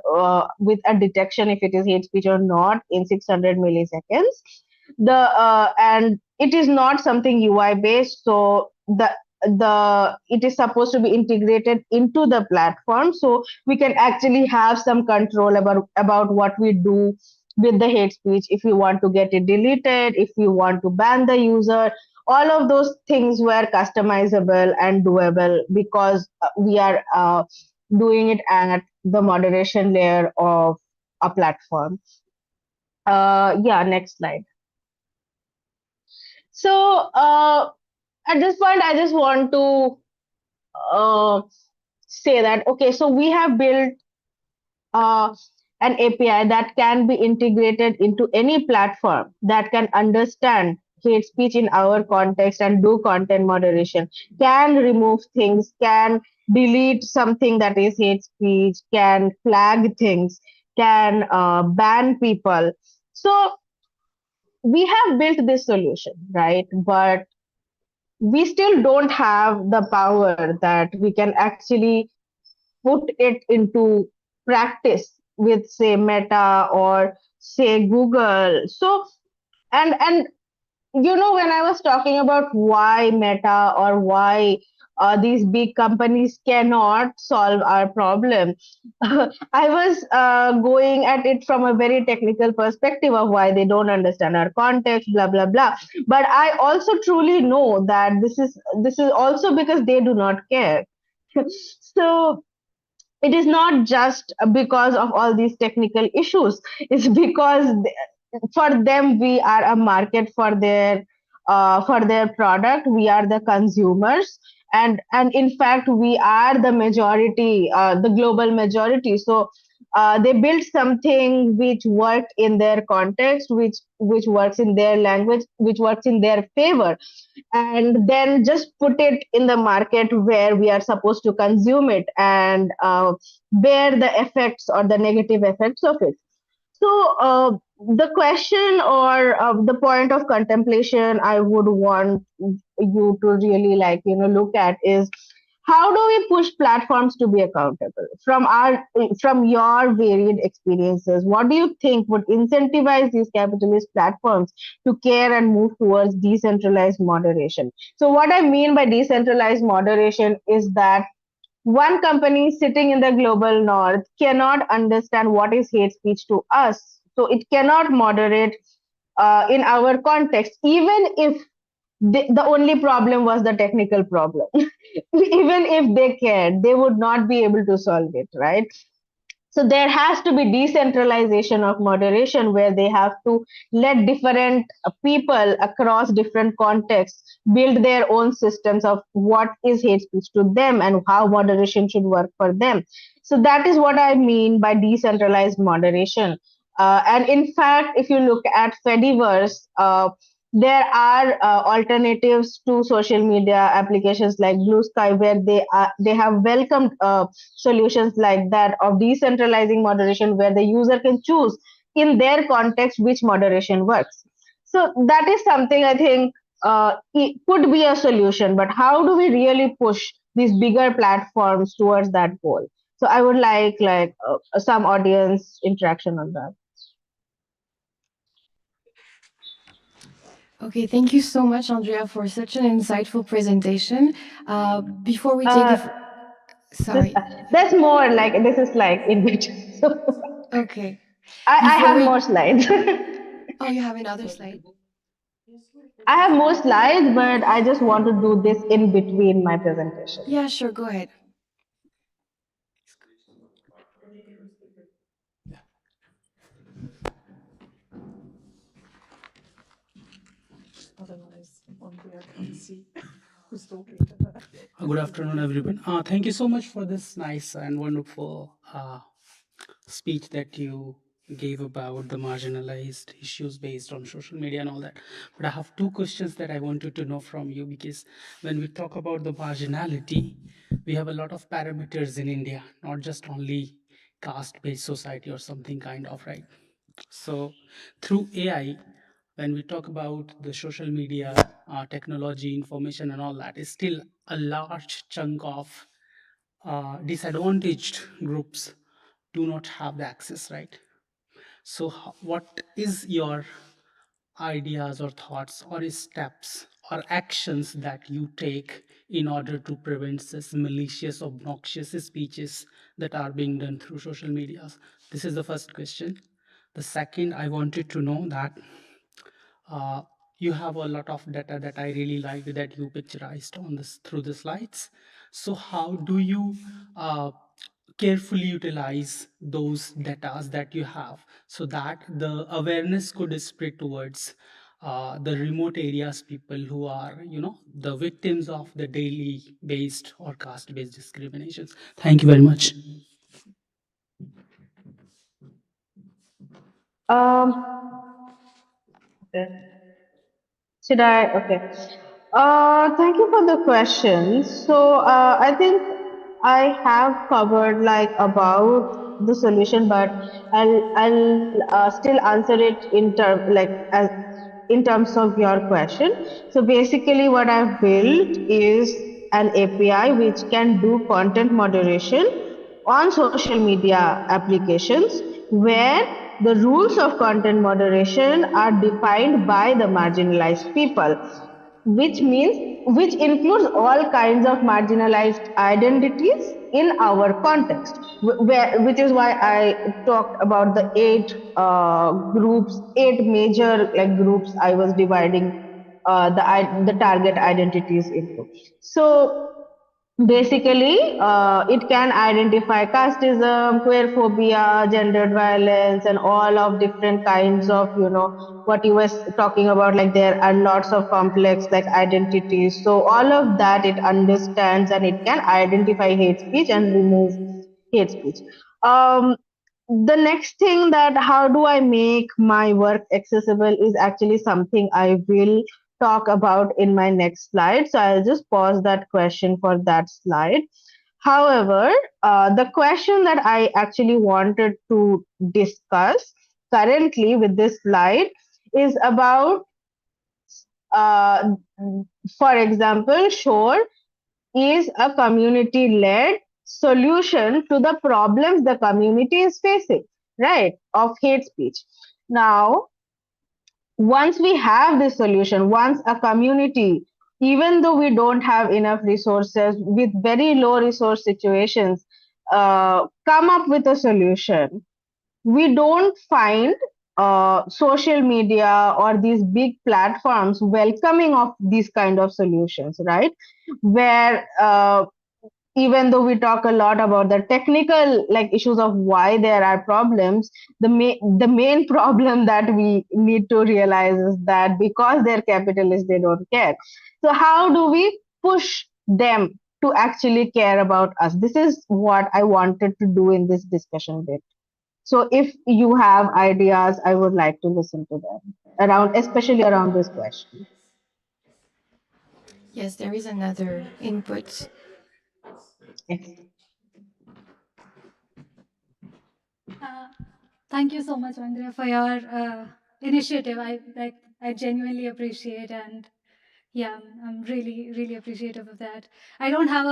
with a detection if it is hate speech or not in 600 milliseconds. The and it is not something UI based, so it is supposed to be integrated into the platform, so we can actually have some control about what we do with the hate speech. If you want to get it deleted, if you want to ban the user, all of those things were customizable and doable because we are doing it at the moderation layer of a platform. Yeah, next slide. So at this point, I just want to say that, okay, so we have built uh, an API that can be integrated into any platform that can understand hate speech in our context and do content moderation, can remove things, can delete something that is hate speech, can flag things, can ban people. So we have built this solution, right? But we still don't have the power that we can actually put it into practice with, say, Meta or say Google. So and when I was talking about why Meta or why these big companies cannot solve our problem, I was going at it from a very technical perspective of why they don't understand our context, blah blah blah. But I also truly know that this is also because they do not care. So it is not just because of all these technical issues. It's because for them we are a market for their product. We are the consumers, and in fact we are the majority, the global majority. So they built something which worked in their context, which works in their language, which works in their favor, and then just put it in the market where we are supposed to consume it and bear the effects or the negative effects of it. So the question or the point of contemplation I would want you to really look at is, how do we push platforms to be accountable from your varied experiences? What do you think would incentivize these capitalist platforms to care and move towards decentralized moderation? So what I mean by decentralized moderation is that one company sitting in the global north cannot understand what is hate speech to us. So it cannot moderate in our context, even if the only problem was the technical problem. Even if they cared, they would not be able to solve it, right? So there has to be decentralization of moderation, where they have to let different people across different contexts build their own systems of what is hate speech to them and how moderation should work for them. So that is what I mean by decentralized moderation. And in fact, if you look at Fediverse, there are alternatives to social media applications like Blue Sky, where they have welcomed solutions like that of decentralizing moderation, where the user can choose in their context which moderation works. So that is something I think it could be a solution, but how do we really push these bigger platforms towards that goal? So I would like some audience interaction on that. Okay, thank you so much, Andrea, for such an insightful presentation. Before we take the... Sorry. That's more like, this is like in between. So Okay. I Before have we... more slides. Oh, you have another slide? I have more slides, but I just want to do this in between my presentation. Yeah, sure, go ahead. Otherwise, Andrea can't see who's talking to her. Good afternoon, everyone. Thank you so much for this nice and wonderful speech that you gave about the marginalized issues based on social media and all that. But I have two questions that I wanted to know from you, because when we talk about the marginality, we have a lot of parameters in India, not just only caste-based society or something kind of, right? So through AI, when we talk about the social media, technology, information and all that, is still a large chunk of disadvantaged groups do not have the access, right? So what is your ideas or thoughts or steps or actions that you take in order to prevent such malicious, obnoxious speeches that are being done through social medias? This is the first question. The second, I wanted to know that uh, you have a lot of data that I really like that you picturized on this through the slides. So how do you carefully utilize those data that you have so that the awareness could spread towards the remote areas, people who are, the victims of the daily based or caste based discriminations? Thank you very much. Okay. Should I? Okay. Thank you for the question. So, I think I have covered like about the solution, but I'll still answer it in in terms of your question. So basically, what I've built is an API which can do content moderation on social media applications where the rules of content moderation are defined by the marginalized people, which includes all kinds of marginalized identities in our context, which is why I talked about the eight major like groups I was dividing the target identities into. So basically, it can identify casteism, queerphobia, gendered violence, and all of different kinds of, what you were talking about. Like there are lots of complex like identities. So all of that it understands and it can identify hate speech and remove hate speech. Um, the next thing that how do I make my work accessible is actually something I will talk about in my next slide. So I'll just pause that question for that slide. However, the question that I actually wanted to discuss currently with this slide is about, uh, for example, Shhor is a community led solution to the problems the community is facing, right, of hate speech. Now, once we have this solution, once a community, even though we don't have enough resources, with very low resource situations, come up with a solution, we don't find social media or these big platforms welcoming of these kind of solutions, right? Where even though we talk a lot about the technical like issues of why there are problems, the main problem that we need to realize is that because they're capitalists, they don't care. So how do we push them to actually care about us? This is what I wanted to do in this discussion bit. So if you have ideas, I would like to listen to them around, especially around this question. Yes, there is another input. Yes. Thank you so much, Andrea, for your initiative. I genuinely appreciate, and yeah, I'm really really appreciative of that. I don't have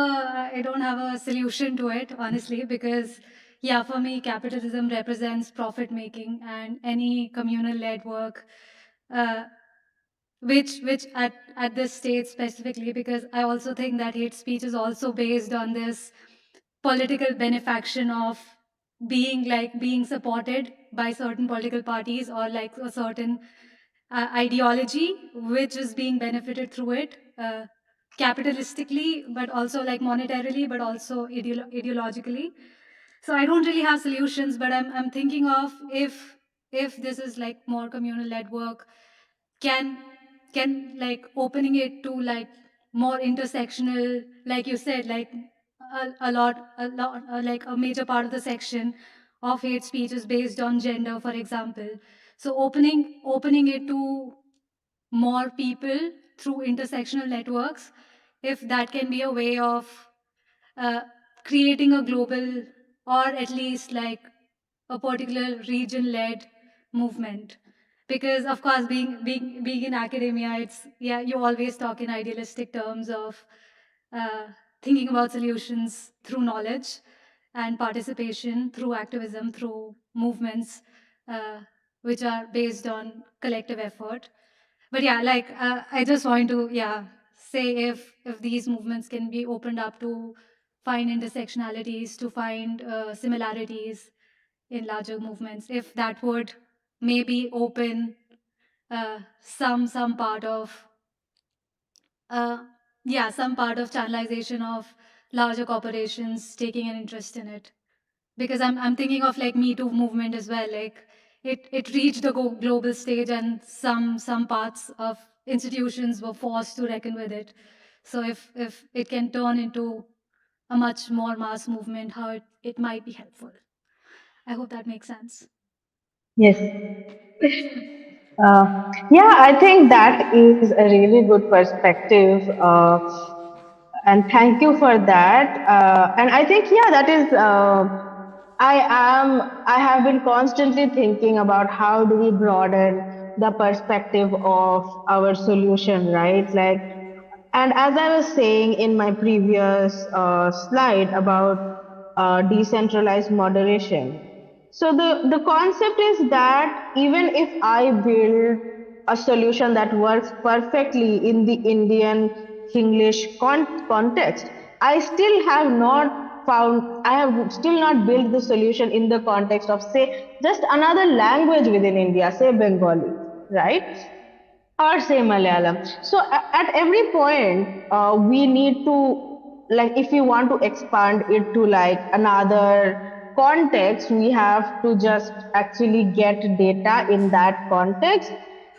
a solution to it, honestly, because yeah, for me, capitalism represents profit making, and any communal led work. Uh, which at this stage specifically, because I also think that hate speech is also based on this political benefaction of being supported by certain political parties, or like a certain ideology which is being benefited through it, capitalistically, but also like monetarily, but also ideologically. So I don't really have solutions, but I'm thinking of, if this is like more communal led work, can like opening it to like more intersectional, like you said, like a lot like a major part of the section of hate speech is based on gender, for example. So opening it to more people through intersectional networks, if that can be a way of uh, creating a global, or at least like a particular region-led movement. Because of course, being in academia, it's, yeah, you always talk in idealistic terms of uh, thinking about solutions through knowledge and participation, through activism, through movements, uh, which are based on collective effort. But yeah, like I just want to say if these movements can be opened up to find intersectionalities, to find similarities in larger movements, if that would maybe open some part of some part of channelization of larger corporations taking an interest in it. Because I'm thinking of like Me Too movement as well. Like it reached the global stage, and some parts of institutions were forced to reckon with it. So if it can turn into a much more mass movement, how it might be helpful. I hope that makes sense. Yes. Yeah, I think that is a really good perspective. And thank you for that. And I think, yeah, that is, I have been constantly thinking about how do we broaden the perspective of our solution, right? Like, and as I was saying in my previous slide about decentralized moderation, so the concept is that even if I build a solution that works perfectly in the Indian English context, I have still not built the solution in the context of, say, just another language within India, say Bengali, right? Or say Malayalam. So at every point, we need to, like, if we want to expand it to like another context, we have to just actually get data in that context.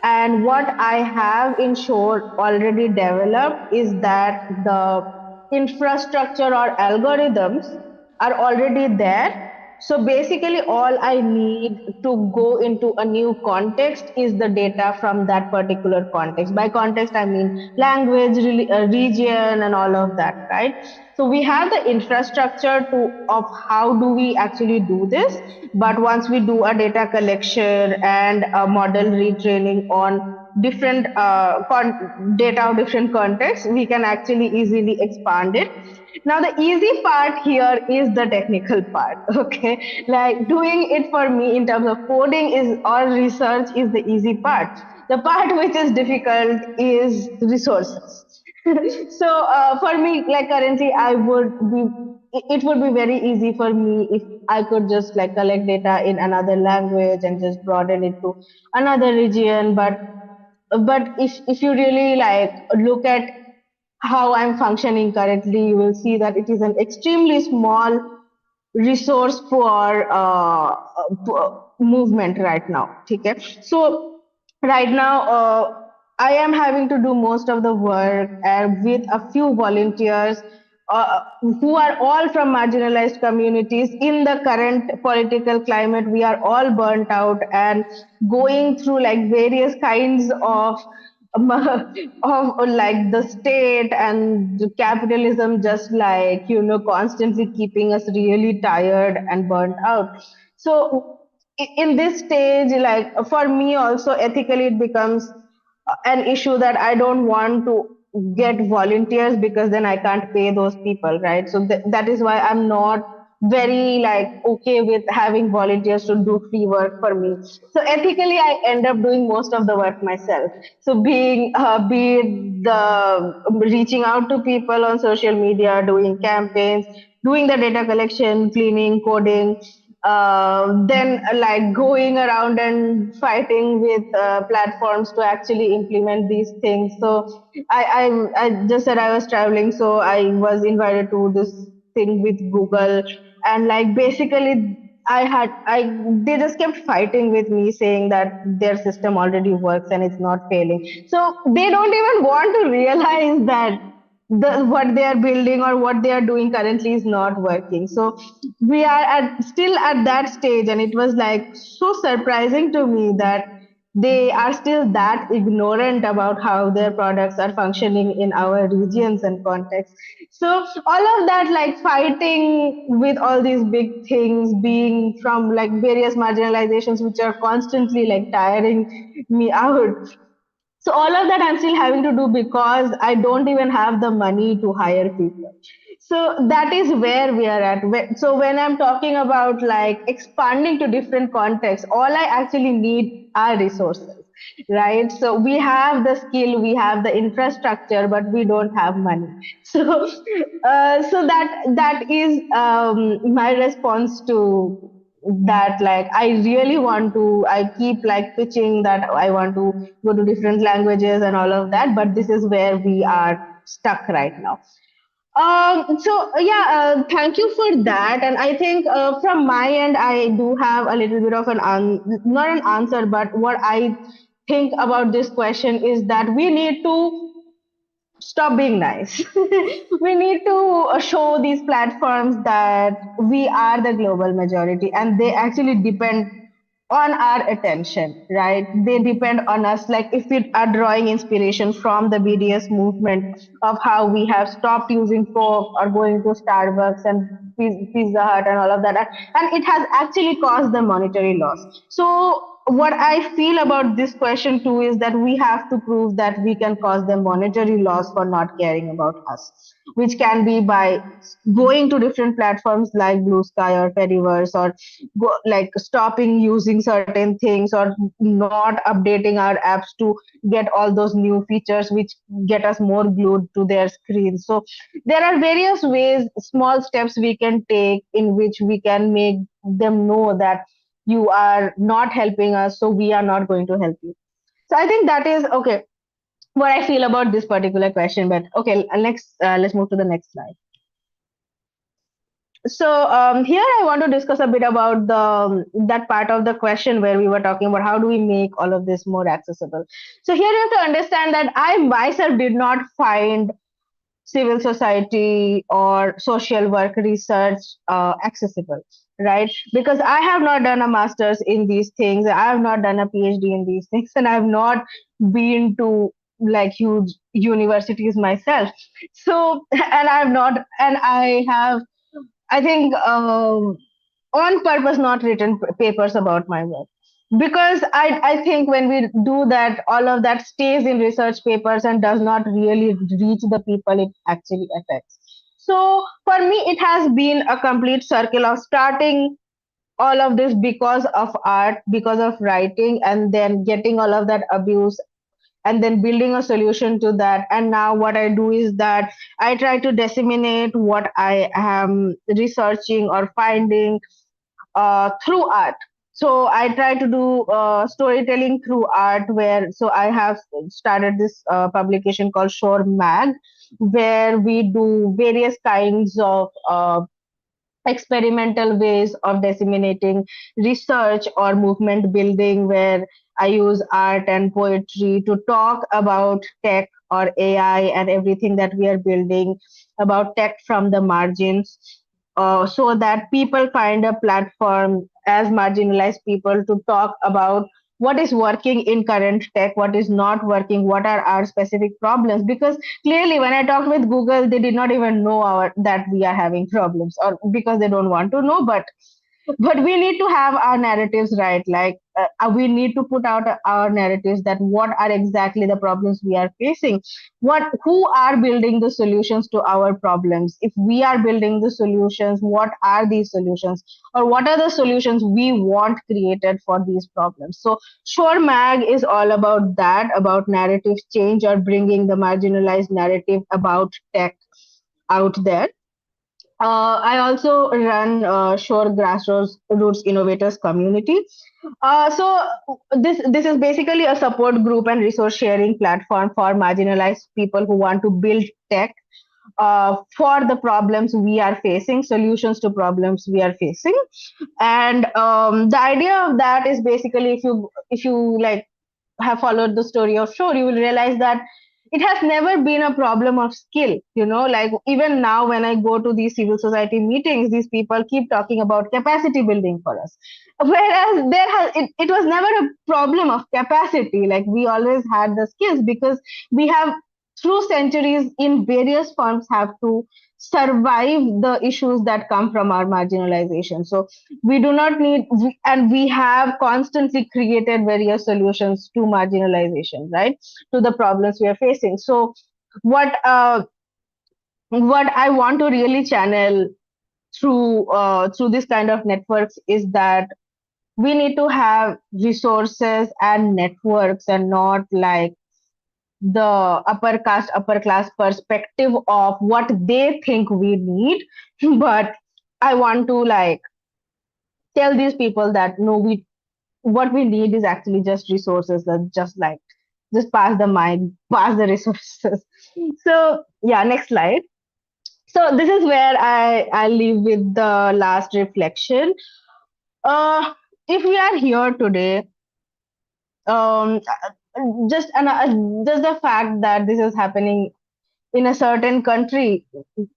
And what I have in Shhor already developed is that the infrastructure or algorithms are already there. So basically, all I need to go into a new context is the data from that particular context. By context, I mean language, region, and all of that, right? So we have the infrastructure to of how do we actually do this. But once we do a data collection and a model retraining on different data of different contexts, we can actually easily expand it. Now the easy part here is the technical part. Okay, like doing it for me in terms of coding is or research is the easy part. The part which is difficult is resources. So for me, like currently I would be it would be very easy for me if I could just like collect data in another language and just broaden it to another region. But if you really like look at how I'm functioning currently, you will see that it is an extremely small resource for movement right now. Okay, so right now I am having to do most of the work with a few volunteers who are all from marginalized communities. In the current political climate, we are all burnt out and going through like various kinds of like the state and the capitalism, just like constantly keeping us really tired and burnt out. So in this stage, like for me also ethically it becomes an issue that I don't want to get volunteers, because then I can't pay those people, right? So that is why I'm not very like okay with having volunteers to do free work for me. So ethically I end up doing most of the work myself. So be it the reaching out to people on social media, doing campaigns, doing the data collection, cleaning, coding, then like going around and fighting with platforms to actually implement these things. So I just said I was traveling, so I was invited to this thing with Google, and like basically I they just kept fighting with me, saying that their system already works and it's not failing. So they don't even want to realize that what they are building or what they are doing currently is not working. So we are still at that stage, and it was like so surprising to me that they are still that ignorant about how their products are functioning in our regions and contexts. So all of that, like fighting with all these big things, being from like various marginalizations which are constantly like tiring me out. So all of that I'm still having to do because I don't even have the money to hire people. So that is where we are at. So when I'm talking about like expanding to different contexts, all I actually need are resources, right? So we have the skill, we have the infrastructure, but we don't have money. So, so that is my response to that. Like I really want to, I keep like pitching that I want to go to different languages and all of that, but this is where we are stuck right now. Thank you for that. And I think from my end, I do have a little bit of not an answer, but what I think about this question is that we need to stop being nice. We need to show these platforms that we are the global majority and they actually depend on our attention, right? They depend on us. Like if we are drawing inspiration from the BDS movement of how we have stopped using Coke or going to Starbucks and Pizza Hut and all of that, and it has actually caused the monetary loss. So what I feel about this question too is that we have to prove that we can cause them monetary loss for not caring about us, which can be by going to different platforms like Blue Sky or Fediverse, or like stopping using certain things or not updating our apps to get all those new features which get us more glued to their screens. So there are various ways, small steps we can take in which we can make them know that you are not helping us, so we are not going to help you. So I think that is okay what I feel about this particular question. But okay, next let's move to the next slide. So here I want to discuss a bit about the that part of the question where we were talking about how do we make all of this more accessible. So here you have to understand that I myself did not find civil society or social work research accessible, right? Because I have not done a master's in these things, I have not done a PhD in these things, and I have not been to like huge universities myself. So, and I have not, and I have, I think, on purpose not written papers about my work, because I think when we do that, all of that stays in research papers and does not really reach the people it actually affects. So for me it has been a complete circle of starting all of this because of art, because of writing, and then getting all of that abuse and then building a solution to that. And now what I do is that I try to disseminate what I am researching or finding through art. So I try to do storytelling through art, where so I have started this publication called Shhor Mag, where we do various kinds of experimental ways of disseminating research or movement building, where I use art and poetry to talk about tech or AI and everything that we are building, about tech from the margins, so that people find a platform as marginalized people to talk about what is working in current tech, what is not working, what are our specific problems. Because clearly, when I talked with Google, they did not even know that we are having problems, or because they don't want to know. But we need to have our narratives right. Like we need to put out our narratives that what are exactly the problems we are facing, who are building the solutions to our problems. If we are building the solutions, what are these solutions, or what are the solutions we want created for these problems. So Shhor Mag is all about that, about narrative change or bringing the marginalized narrative about tech out there. I also run Shhor Grassroots Roots Innovators Community. So this is basically a support group and resource sharing platform for marginalized people who want to build tech for the problems we are facing, solutions to problems we are facing. And the idea of that is basically, if you like have followed the story of Shhor, you will realize that it has never been a problem of skill. Like even now when I go to these civil society meetings, these people keep talking about capacity building for us. Whereas it was never a problem of capacity. Like we always had the skills, because we have through centuries in various forms have to survive the issues that come from our marginalization. So we do not need, and we have constantly created various solutions to marginalization, right, to the problems we are facing. So what what I want to really channel through this kind of networks is that we need to have resources and networks, and not like the upper class perspective of what they think we need. But I want to like tell these people that no, we what we need is actually just resources, that just pass the mic, pass the resources. So yeah, next slide. So this is where I leave with the last reflection. uh if we are here today, um just just the fact that this is happening in a certain country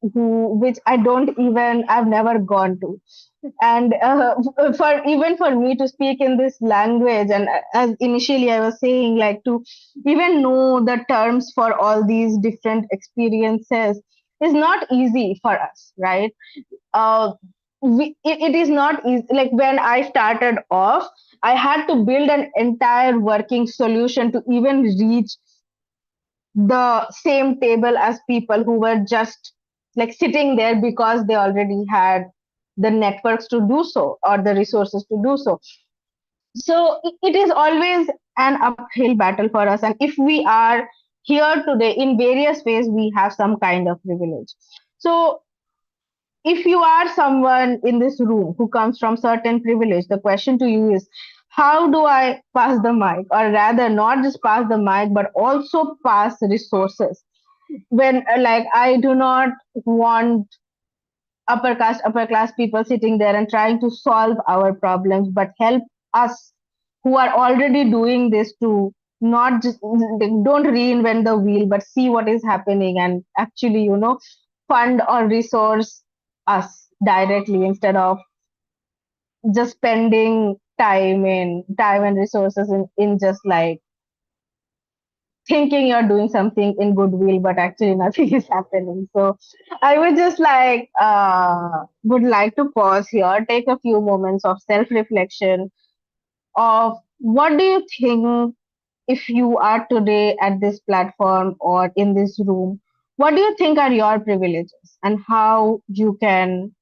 which I've never gone to, and for even for me to speak in this language, and as initially I was saying, like to even know the terms for all these different experiences is not easy for us, right? uh, it is not easy. Like when I started off, I had to build an entire working solution to even reach the same table as people who were just like sitting there because they already had the networks to do so or the resources to do so. So it is always an uphill battle for us. And if we are here today, in various ways, we have some kind of privilege. So if you are someone in this room who comes from certain privilege, the question to you is, how do I pass the mic, or rather not just pass the mic but also pass resources? When like I do not want upper class people sitting there and trying to solve our problems, but help us who are already doing this to not just don't reinvent the wheel, but see what is happening and actually, fund or resource us directly, instead of just spending time and resources in just like thinking you're doing something in goodwill, but actually nothing is happening. So I would just would like to pause here, take a few moments of self-reflection of what do you think, if you are today at this platform or in this room, what do you think are your privileges and how you can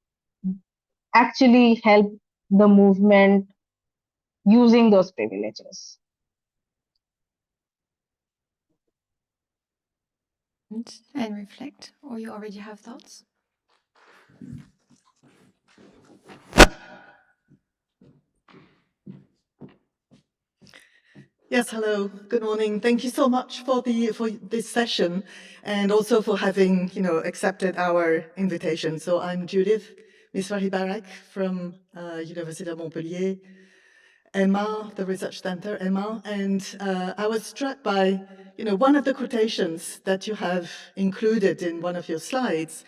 actually help the movement using those privileges? And reflect, or you already have thoughts? Yes, hello. Good morning. Thank you so much for this session, and also for having accepted our invitation. So I'm Judith Misrahi-Barak from Université of Montpellier, Emma, the research center, Emma, and I was struck by one of the quotations that you have included in one of your slides,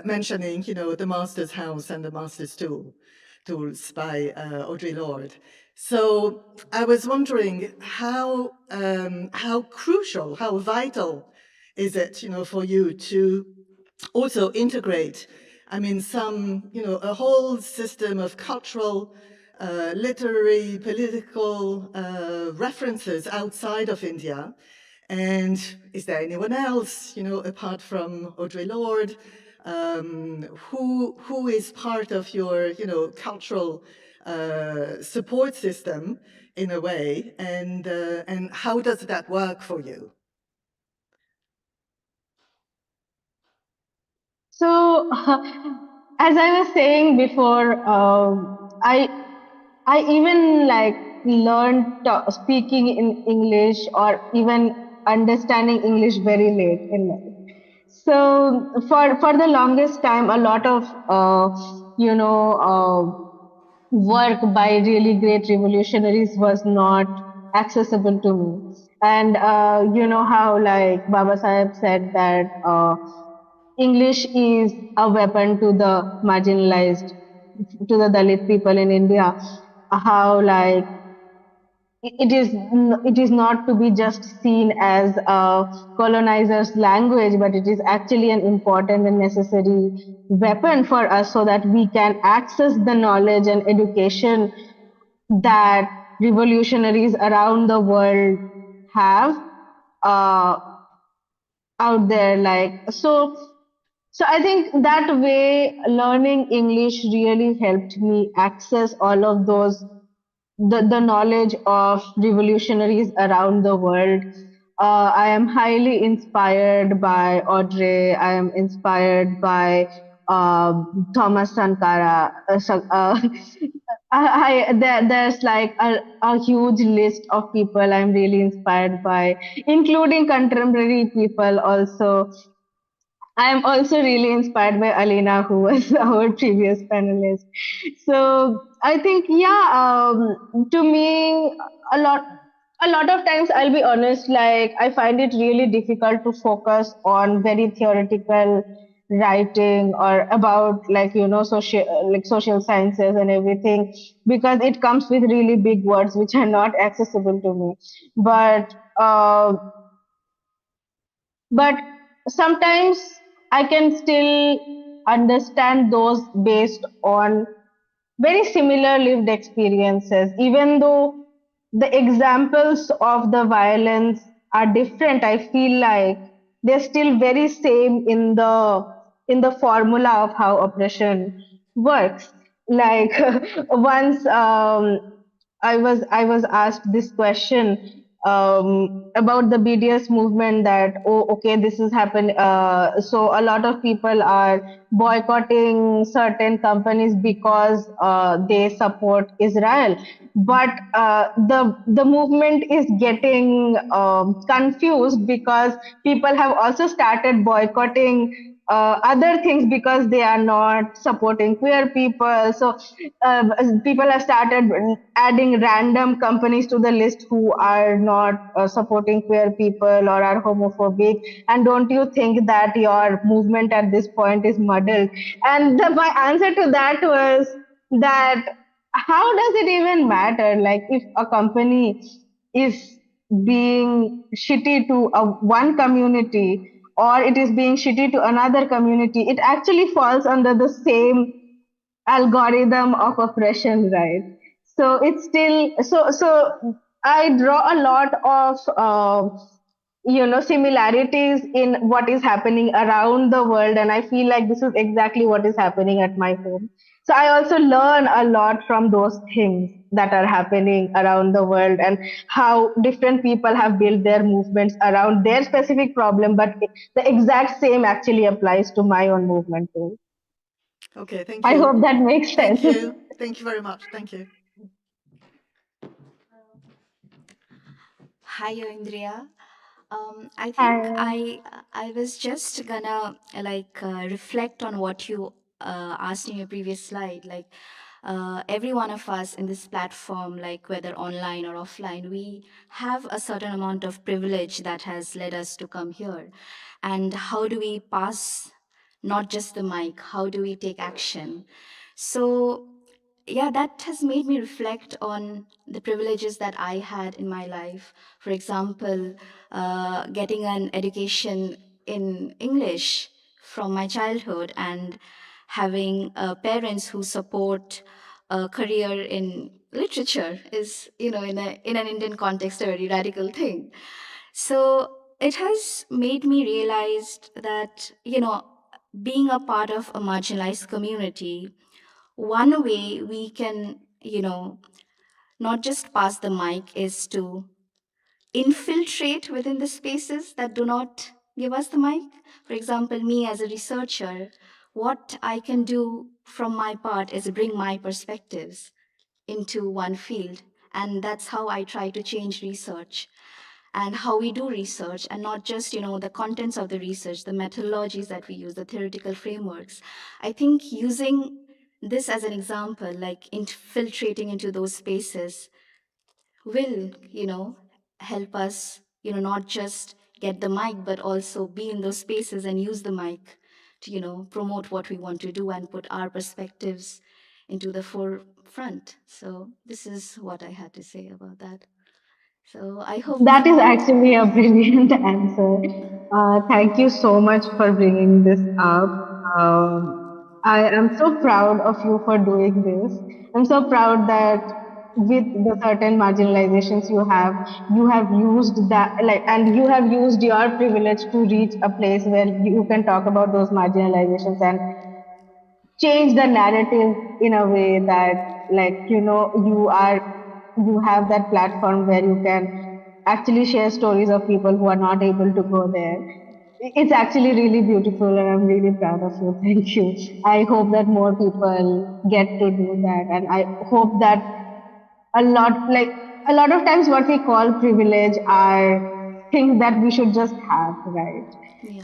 mentioning the Master's House and the Master's Tools by Audre Lorde. So I was wondering how crucial, how vital is it, for you to also integrate, I mean, a whole system of cultural, literary, political references outside of India. And is there anyone else, apart from Audre Lorde, who is part of your, cultural support system in a way, and how does that work for you? So, as I was saying before, I even like learned speaking in English or even understanding English very late in life. So for the longest time, a lot of work by really great revolutionaries was not accessible to me. And you know how like Baba Sahib said that English is a weapon to the marginalized, to the Dalit people in India. How like it is not to be just seen as a colonizer's language, but it is actually an important and necessary weapon for us so that we can access the knowledge and education that revolutionaries around the world have uh, out there. Like so, So I think that way learning English really helped me access all of those the knowledge of revolutionaries around the world. I am highly inspired by Audrey. I am inspired by Thomas Sankara. There's like a huge list of people I'm really inspired by, including contemporary people also. I am also really inspired by Aleena, who was our previous panelist. So I think, yeah, to me, a lot, a lot of times, I'll be honest, like I find it really difficult to focus on very theoretical writing or about social sciences and everything, because it comes with really big words which are not accessible to me. But sometimes I can still understand those based on very similar lived experiences, even though the examples of the violence are different. I feel like they're still very same in the formula of how oppression works. Like once I was asked this question about the BDS movement, that oh, okay, this is happening. So a lot of people are boycotting certain companies because they support Israel, but the movement is getting confused because people have also started boycotting other things because they are not supporting queer people. So people have started adding random companies to the list who are not supporting queer people or are homophobic. And don't you think that your movement at this point is muddled? And my answer to that was that how does it even matter? Like if a company is being shitty to one community, or it is being shitty to another community, it actually falls under the same algorithm of oppression, right? So it's still so I draw a lot of similarities in what is happening around the world, and I feel like this is exactly what is happening at my home. So I also learn a lot from those things that are happening around the world, and how different people have built their movements around their specific problem, but the exact same actually applies to my own movement too. Okay, thank I you. hope that makes sense. Thank you. Thank you very much. Thank you. Hi, Aindriya. I think Hi. I was just gonna reflect on what you asked in your previous slide. Like every one of us in this platform, like whether online or offline, we have a certain amount of privilege that has led us to come here. And how do we pass not just the mic? How do we take action? So yeah, that has made me reflect on the privileges that I had in my life. For example, getting an education in English from my childhood, and having parents who support a career in literature is, in an Indian context, a very radical thing. So it has made me realize that, being a part of a marginalized community, one way we can, not just pass the mic is to infiltrate within the spaces that do not give us the mic. For example, me as a researcher, what I can do from my part is bring my perspectives into one field. And that's how I try to change research and how we do research, and not just the contents of the research, the methodologies that we use, the theoretical frameworks. I think using this as an example, like infiltrating into those spaces, will help us not just get the mic, but also be in those spaces and use the mic to promote what we want to do and put our perspectives into the forefront. So this is what I had to say about that. So I hope. That is actually a brilliant answer. Thank you so much for bringing this up. I am so proud of you for doing this. I'm so proud that with the certain marginalizations you have used that, like, and you have used your privilege to reach a place where you can talk about those marginalizations and change the narrative in a way that, like, you have that platform where you can actually share stories of people who are not able to go there. It's actually really beautiful and I'm really proud of you. Thank you. I hope that more people get to do that, and I hope that a lot of times what we call privilege are things that we should just have, right? Yeah.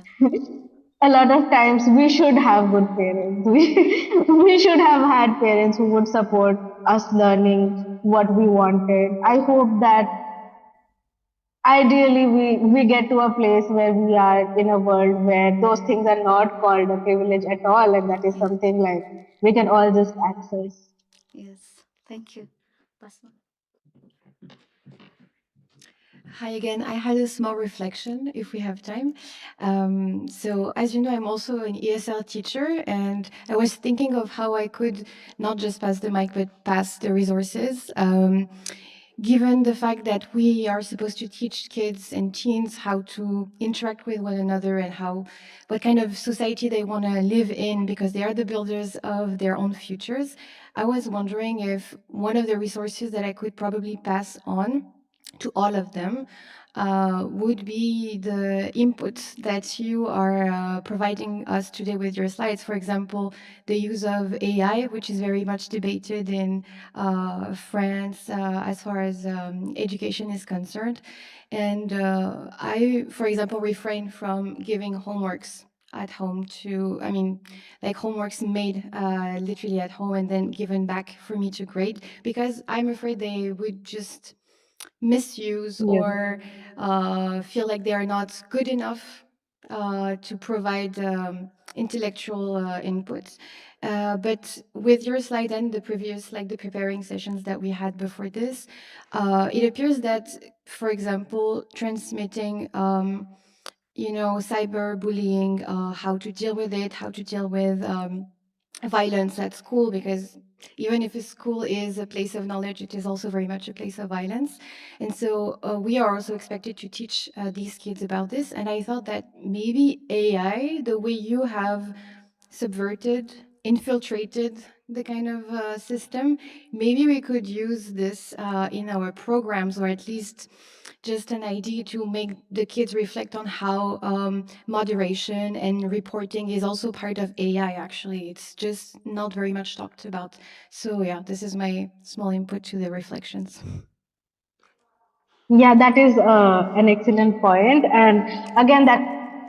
A lot of times we should have good parents. We should have had parents who would support us learning what we wanted. I hope that ideally we get to a place where we are in a world where those things are not called a privilege at all, and that is Yeah. something like we can all just access. Yes. Thank you. Basma. Hi again. I had a small reflection if we have time. So, as you know, I'm also an ESL teacher, and I was thinking of how I could not just pass the mic, but pass the resources. Given the fact that we are supposed to teach kids and teens how to interact with one another and what kind of society they want to live in, because they are the builders of their own futures, I was wondering if one of the resources that I could probably pass on to all of them would be the inputs that you are providing us today with your slides. For example, the use of AI, which is very much debated in France as far as education is concerned. And I, for example, refrain from giving homeworks at home like homeworks made literally at home and then given back for me to grade, because I'm afraid they would just misuse Yes. or feel like they are not good enough to provide intellectual inputs. But with your slide and the previous, like the preparing sessions that we had before this, it appears that, for example, transmitting cyberbullying, how to deal with it, how to deal with violence at school, because even if a school is a place of knowledge, it is also very much a place of violence. And so we are also expected to teach these kids about this. And I thought that maybe AI, the way you have subverted, infiltrated the kind of system, maybe we could use this in our programs, or at least just an idea to make the kids reflect on how moderation and reporting is also part of AI, actually. It's just not very much talked about. So yeah, this is my small input to the reflections. Yeah, that is an excellent point. And again, that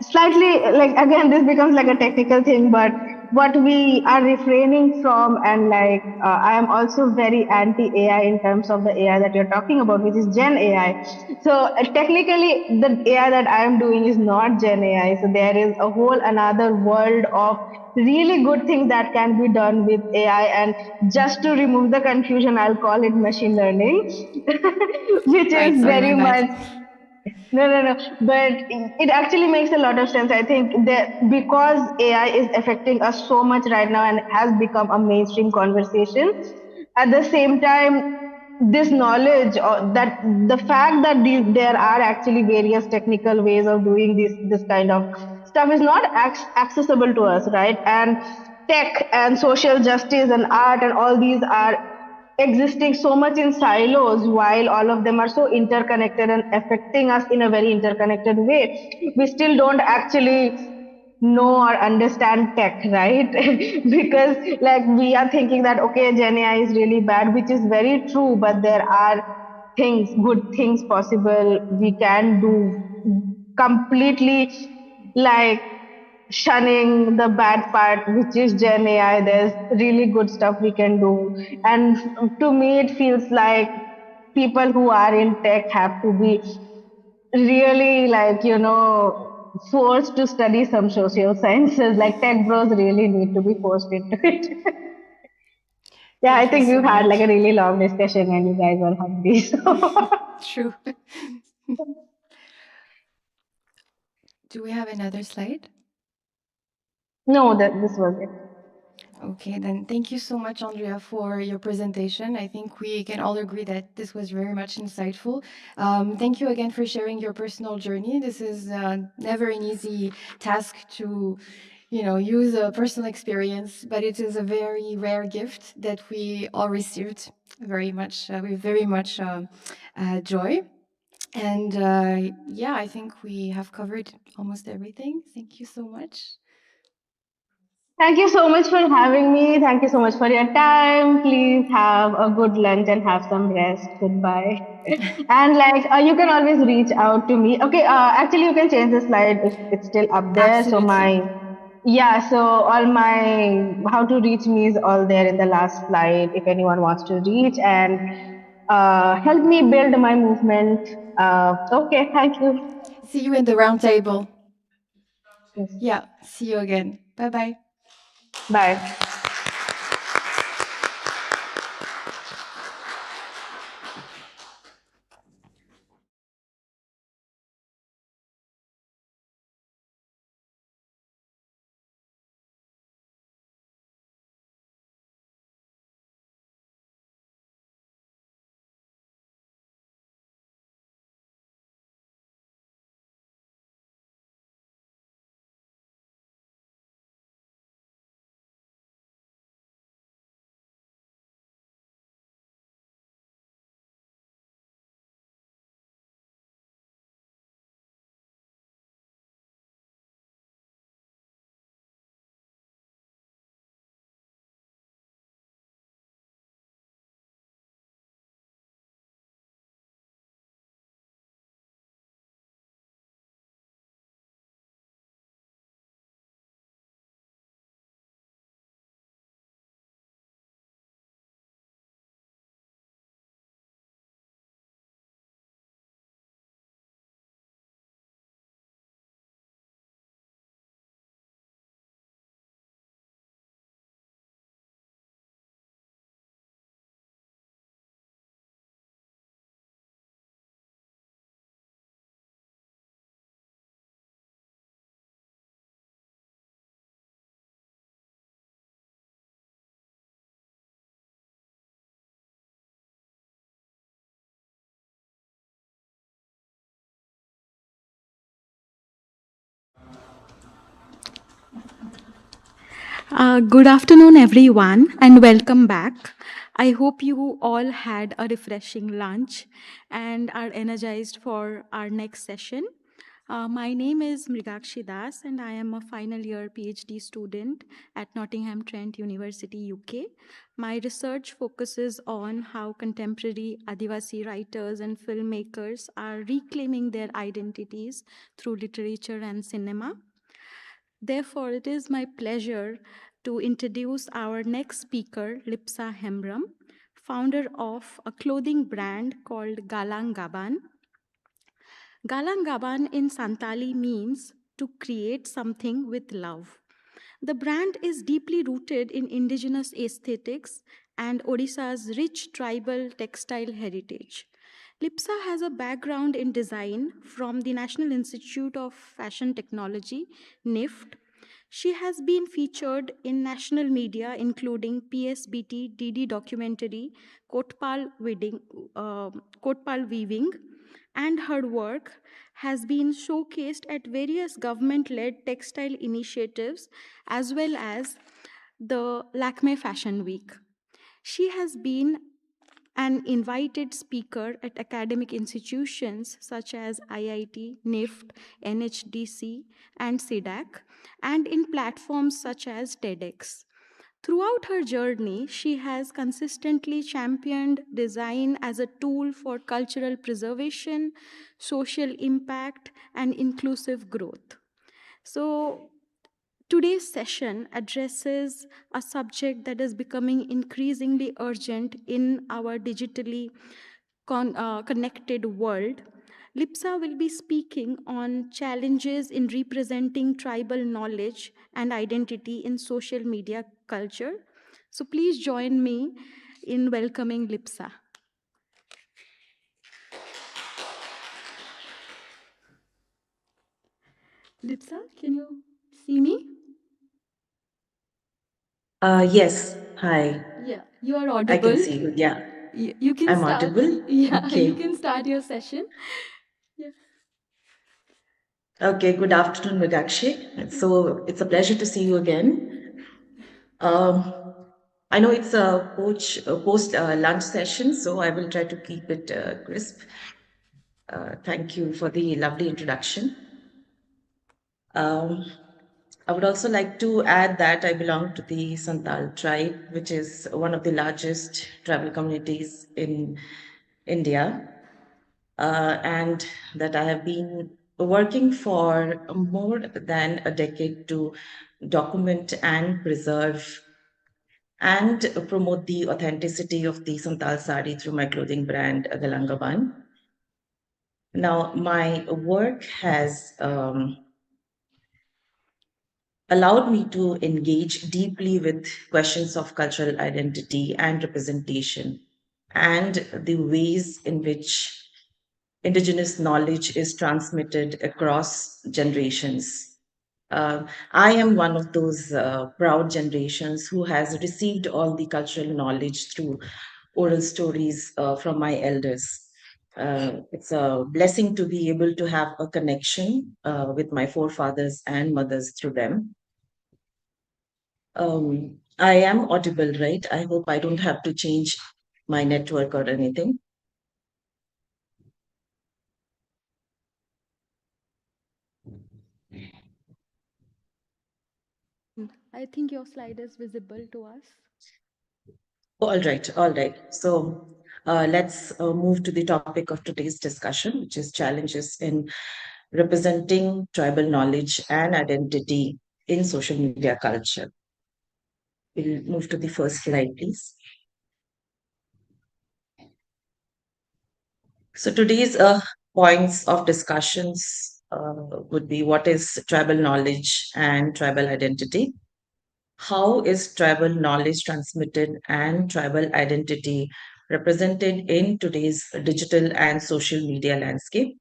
slightly, like, again, this becomes like a technical thing, but what we are refraining from, and like, I am also very anti AI in terms of the AI that you're talking about, which is Gen AI. So technically, the AI that I am doing is not Gen AI. So there is a whole another world of really good things that can be done with AI. And just to remove the confusion, I'll call it machine learning, which Right, is sorry, my very bad. much no. But it actually makes a lot of sense. I think that because AI is affecting us so much right now and has become a mainstream conversation, at the same time, this knowledge, or that the fact that there are actually various technical ways of doing this kind of stuff is not accessible to us, right? And tech and social justice and art and all these are existing so much in silos, while all of them are so interconnected and affecting us in a very interconnected way. We still don't actually know or understand tech, right? Because, like, we are thinking that, okay, Gen AI is really bad, which is very true, but there are good things possible. We can do completely, like, shunning the bad part, which is Gen AI. There's really good stuff we can do. And to me, it feels like people who are in tech have to be really, like, forced to study some social sciences. Like, tech bros really need to be forced into it. Yeah, I Thank you think so we've had like much. a really long discussion and you guys are hungry. So, True. Do we have another slide? no, this was it. Okay, then thank you so much, Andrea, for your presentation. I think we can all agree that this was very much insightful. Thank you again for sharing your personal journey. This is never an easy task to, use a personal experience, but it is a very rare gift that we all received very much, with very much joy. And yeah, I think we have covered almost everything. Thank you so much. Thank you so much for having me. Thank you so much for your time. Please have a good lunch and have some rest. Goodbye. And you can always reach out to me. Okay, actually, you can change the slide if it's still up there. So Absolutely. so all my how to reach me is all there in the last slide. If anyone wants to reach and help me build my movement. Okay, thank you. See you in the round table. Yes. Yeah, see you again. Bye-bye. Bye. Good afternoon, everyone, and welcome back. I hope you all had a refreshing lunch and are energized for our next session. My name is Mrigakshi Das, and I am a final year PhD student at Nottingham Trent University, UK. My research focuses on how contemporary Adivasi writers and filmmakers are reclaiming their identities through literature and cinema. Therefore, it is my pleasure to introduce our next speaker, Lipsa Hemram, founder of a clothing brand called Galang Gaban. Galang Gaban in Santali means to create something with love. The brand is deeply rooted in indigenous aesthetics and Odisha's rich tribal textile heritage. Lipsa has a background in design from the National Institute of Fashion Technology, NIFT. She has been featured in national media, including PSBT, DD documentary, Kotpal Weaving, and her work has been showcased at various government led textile initiatives as well as the Lakme Fashion Week. She has been an invited speaker at academic institutions such as IIT, NIFT, NHDC, and SIDAC, and in platforms such as TEDx. Throughout her journey, she has consistently championed design as a tool for cultural preservation, social impact, and inclusive growth. So, today's session addresses a subject that is becoming increasingly urgent in our digitally connected world. Lipsa will be speaking on challenges in representing tribal knowledge and identity in social media culture. So please join me in welcoming Lipsa. Lipsa, can you see me? Yes. Hi. Yeah, you are I can audible. see you. Yeah. You can I'm start. audible? Yeah, you Okay. can start your session. Yeah. Okay. Good afternoon, Midakshi. So it's a pleasure to see you again. Um, I know it's a post lunch session, so I will try to keep it crisp. Thank you for the lovely introduction. Um, I would also like to add that I belong to the Santal tribe, which is one of the largest tribal communities in India, and that I have been working for more than a decade to document and preserve and promote the authenticity of the Santal sari through my clothing brand, Galangaban. Now, my work has allowed me to engage deeply with questions of cultural identity and representation, and the ways in which indigenous knowledge is transmitted across generations. I am one of those proud generations who has received all the cultural knowledge through oral stories from my elders. It's a blessing to be able to have a connection with my forefathers and mothers through them. I am audible, right? I hope I don't have to change my network or anything. I think your slide is visible to us. All right, all right. So let's move to the topic of today's discussion, which is challenges in representing tribal knowledge and identity in social media culture. We'll move to the first slide, please. So today's points of discussions would be what is tribal knowledge and tribal identity? How is tribal knowledge transmitted and tribal identity represented in today's digital and social media landscape?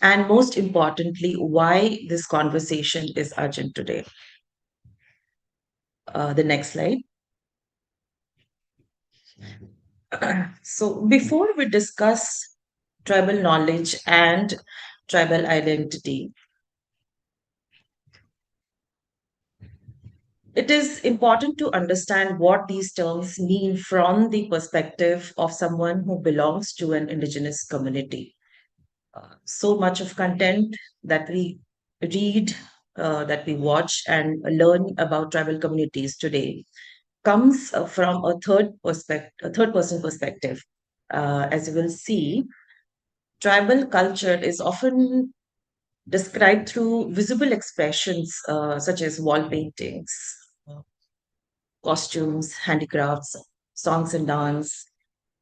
And most importantly, why this conversation is urgent today. The next slide. So before we discuss tribal knowledge and tribal identity, it is important to understand what these terms mean from the perspective of someone who belongs to an indigenous community. So much of content that we read, that we watch, and learn about tribal communities today comes from a third person perspective. As you will see, tribal culture is often described through visible expressions such as wall paintings, uh, costumes, handicrafts, songs and dance,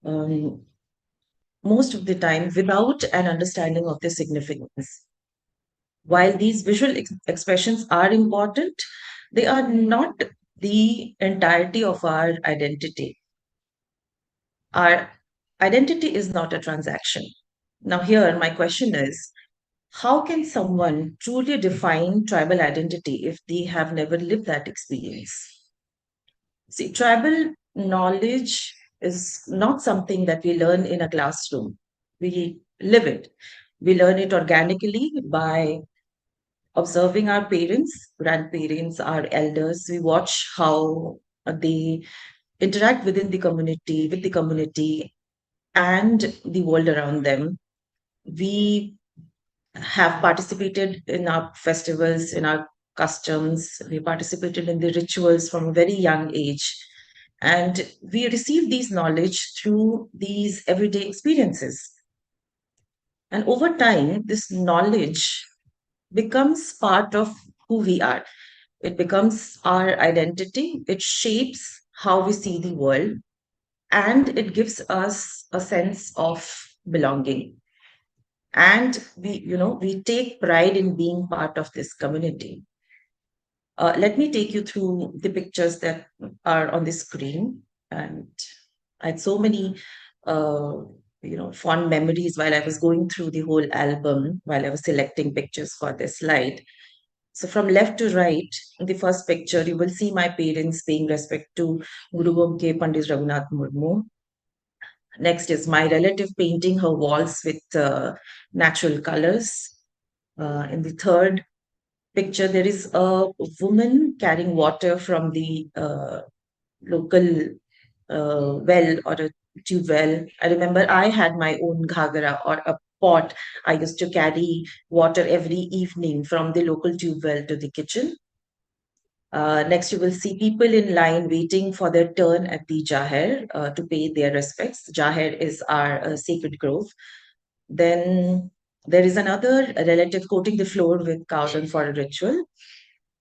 um, most of the time without an understanding of their significance. While these visual expressions are important, they are not the entirety of our identity. Our identity is not a transaction. Now, here, my question is, how can someone truly define tribal identity if they have never lived that experience? See, tribal knowledge is not something that we learn in a classroom. We live it. We learn it organically by observing our parents, grandparents, our elders. We watch how they interact with the community and the world around them. We have participated in our festivals, in our customs. We participated in the rituals from a very young age. And we receive these knowledge through these everyday experiences. And over time, this knowledge becomes part of who we are. It becomes our identity. It shapes how we see the world and it gives us a sense of belonging. And we take pride in being part of this community. Let me take you through the pictures that are on the screen. And I had so many, fond memories while I was going through the whole album, while I was selecting pictures for this slide. So from left to right, in the first picture, you will see my parents paying respect to Guru Gomke Pandit Raghunath Murmu. Next is my relative painting her walls with natural colors. In the third picture, there is a woman carrying water from the local well or a tube well. I remember I had my own ghagara or a pot. I used to carry water every evening from the local tube well to the kitchen. Next, you will see people in line waiting for their turn at the Jaher to pay their respects. Jaher is our sacred grove. Then there is another relative coating the floor with cowdung for a ritual.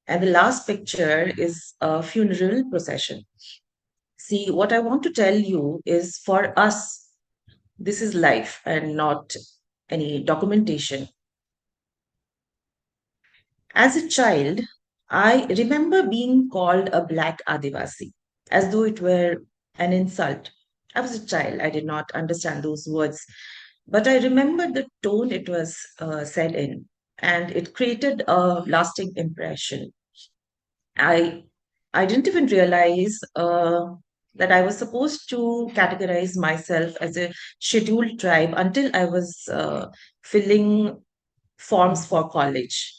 And the last picture is a funeral procession. See, what I want to tell you is for us, this is life and not any documentation. As a child, I remember being called a black Adivasi, as though it were an insult. I was a child, I did not understand those words, but I remember the tone it was said in, and it created a lasting impression. I I didn't even realize that I was supposed to categorize myself as a scheduled tribe until I was filling forms for college.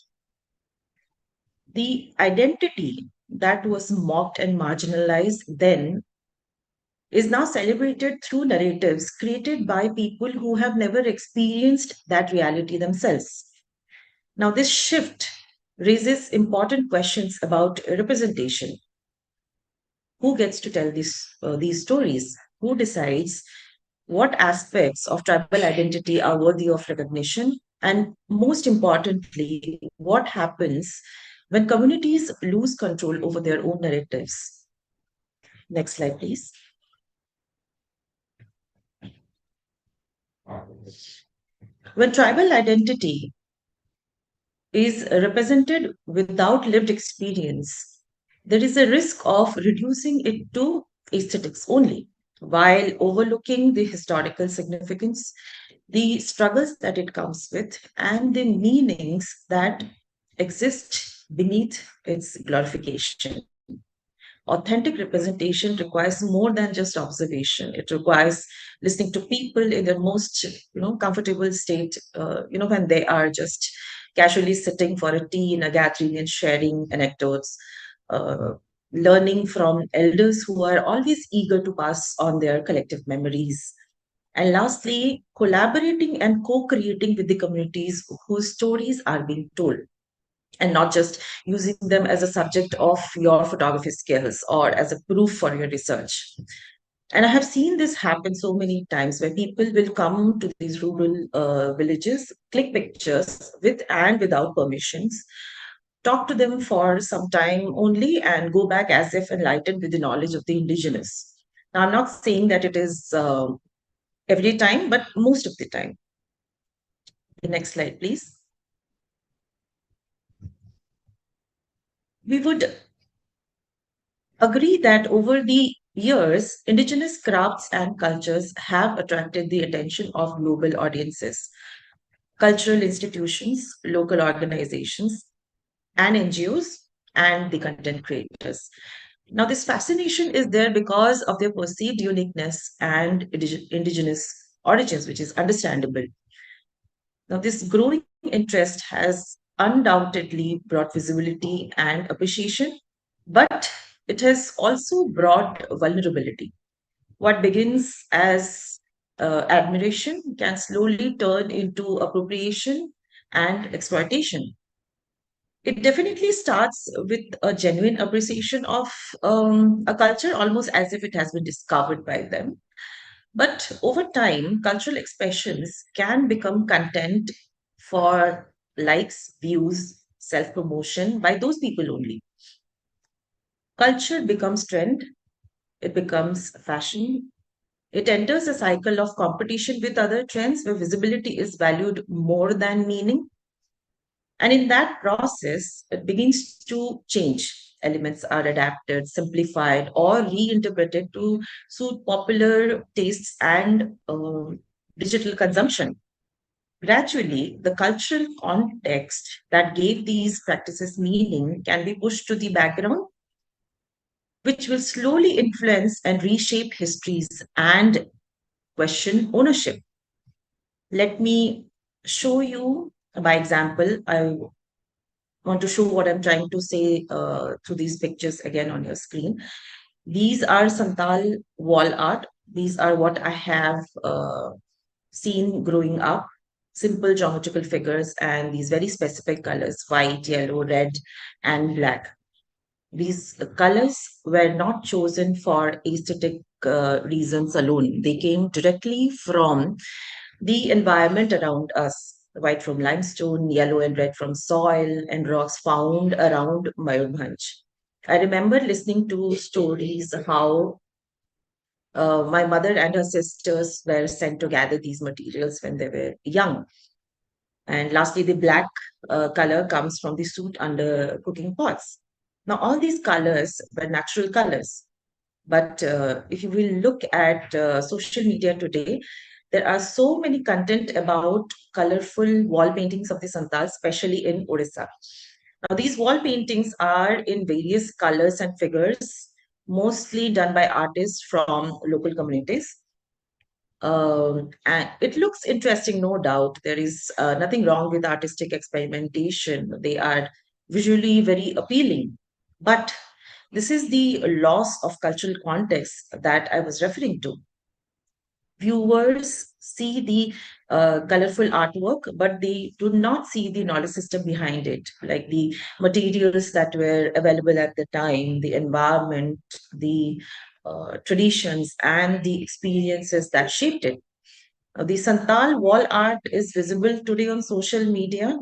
The identity that was mocked and marginalized then is now celebrated through narratives created by people who have never experienced that reality themselves. Now, this shift raises important questions about representation. Who gets to tell these stories? Who decides what aspects of tribal identity are worthy of recognition? And most importantly, what happens when communities lose control over their own narratives? Next slide, please. When tribal identity is represented without lived experience, there is a risk of reducing it to aesthetics only, while overlooking the historical significance, the struggles that it comes with, and the meanings that exist beneath its glorification. Authentic representation requires more than just observation. It requires listening to people in their most, comfortable state, when they are just casually sitting for a tea in a gathering and sharing anecdotes, uh, learning from elders who are always eager to pass on their collective memories. And lastly, collaborating and co-creating with the communities whose stories are being told, and not just using them as a subject of your photography skills or as a proof for your research. And I have seen this happen so many times where people will come to these rural villages, click pictures with and without permissions, talk to them for some time only, and go back as if enlightened with the knowledge of the indigenous. Now, I'm not saying that it is every time, but most of the time. The next slide, please. We would agree that over the years, indigenous crafts and cultures have attracted the attention of global audiences, cultural institutions, local organizations, and NGOs, and the content creators. Now, this fascination is there because of their perceived uniqueness and indigenous origins, which is understandable. Now, this growing interest has undoubtedly brought visibility and appreciation, but it has also brought vulnerability. What begins as admiration can slowly turn into appropriation and exploitation. It definitely starts with a genuine appreciation of a culture, almost as if it has been discovered by them. But over time, cultural expressions can become content for likes, views, self promotion by those people only. Culture becomes trend, it becomes fashion, it enters a cycle of competition with other trends where visibility is valued more than meaning. And in that process, it begins to change. Elements are adapted, simplified, or reinterpreted to suit popular tastes and digital consumption. Gradually, the cultural context that gave these practices meaning can be pushed to the background, which will slowly influence and reshape histories and question ownership. Let me show you by example. I want to show what I'm trying to say through these pictures again on your screen. These are Santal wall art. These are what I have seen growing up. Simple geometrical figures and these very specific colors, white, yellow, red, and black. These colors were not chosen for aesthetic reasons alone. They came directly from the environment around us. White from limestone, yellow and red from soil and rocks found around Mayurbhanj. I remember listening to stories how my mother and her sisters were sent to gather these materials when they were young. And lastly, the black color comes from the soot under cooking pots. Now, all these colors were natural colors. But if you will look at social media today, there are so many content about colorful wall paintings of the Santal, especially in Odisha. Now, these wall paintings are in various colors and figures, mostly done by artists from local communities. And it looks interesting, no doubt. There is nothing wrong with artistic experimentation. They are visually very appealing. But this is the loss of cultural context that I was referring to. Viewers see the colorful artwork, but they do not see the knowledge system behind it, like the materials that were available at the time, the environment, the traditions, and the experiences that shaped it. The Santal wall art is visible today on social media,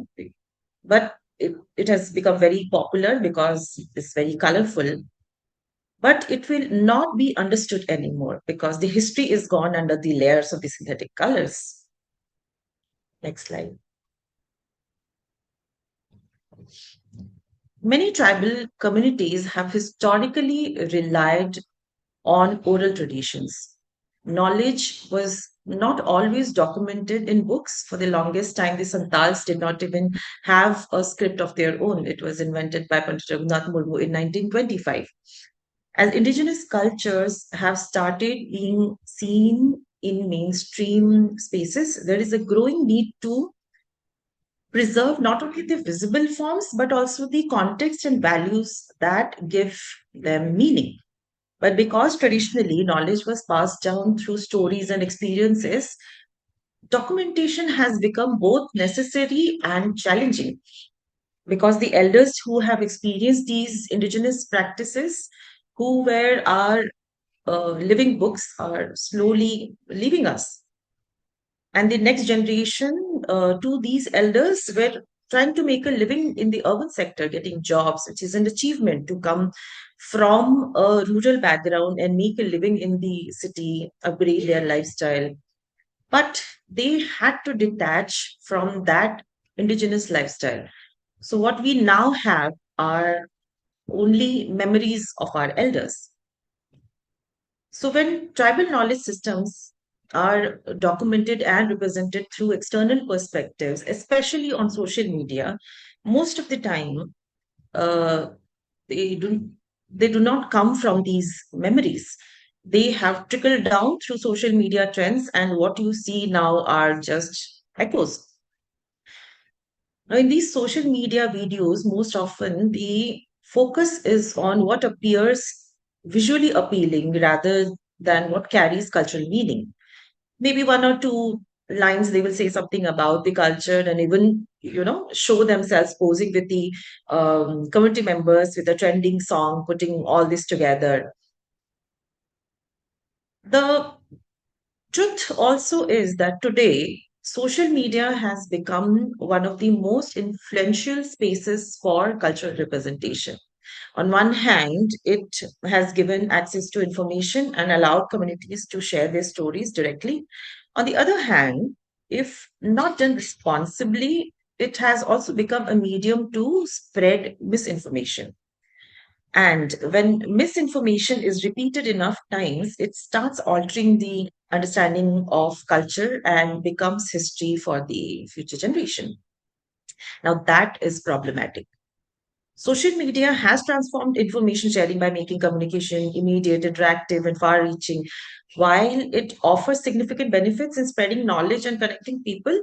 but it has become very popular because it's very colorful. But it will not be understood anymore because the history is gone under the layers of the synthetic colors. Next slide. Many tribal communities have historically relied on oral traditions. Knowledge was not always documented in books. For the longest time, the Santals did not even have a script of their own. It was invented by Pandit Raghunath Murmu in 1925. As indigenous cultures have started being seen in mainstream spaces, there is a growing need to preserve not only the visible forms, but also the context and values that give them meaning. But because traditionally knowledge was passed down through stories and experiences, documentation has become both necessary and challenging. Because the elders who have experienced these indigenous practices, who were our living books, are slowly leaving us. And the next generation to these elders were trying to make a living in the urban sector, getting jobs, which is an achievement to come from a rural background and make a living in the city, upgrade their lifestyle. But they had to detach from that indigenous lifestyle. So, what we now have are only memories of our elders. So, when tribal knowledge systems are documented and represented through external perspectives, especially on social media, most of the time uh, they do they do not come from these memories. They have trickled down through social media trends, and what you see now are just echoes. Now, in these social media videos, most often the focus is on what appears visually appealing rather than what carries cultural meaning. Maybe one or two lines they will say something about the culture and even show themselves posing with the community members with a trending song, putting all this together. The truth also is that today social media has become one of the most influential spaces for cultural representation. On one hand, it has given access to information and allowed communities to share their stories directly. On the other hand, if not done responsibly, it has also become a medium to spread misinformation. And when misinformation is repeated enough times, it starts altering the understanding of culture and becomes history for the future generation. Now, that is problematic. Social media has transformed information sharing by making communication immediate, interactive, and far reaching. While it offers significant benefits in spreading knowledge and connecting people,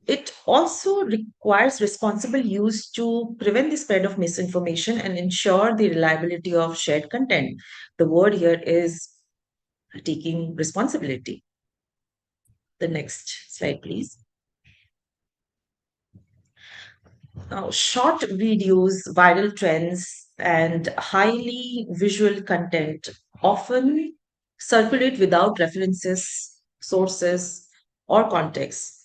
it also requires responsible use to prevent the spread of misinformation and ensure the reliability of shared content. The word here is taking responsibility. The next slide, please. Now, short videos, viral trends, and highly visual content often circulate without references, sources, or context.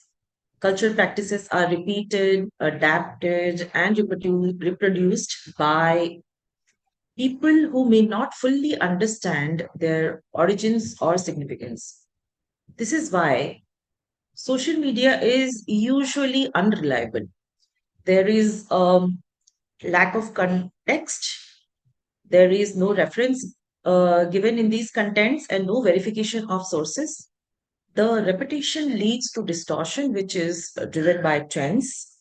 Cultural practices are repeated, adapted, and reproduced by people who may not fully understand their origins or significance. This is why social media is usually unreliable. There is a lack of context, there is no reference given in these contents, and no verification of sources. The repetition leads to distortion, which is driven by trends.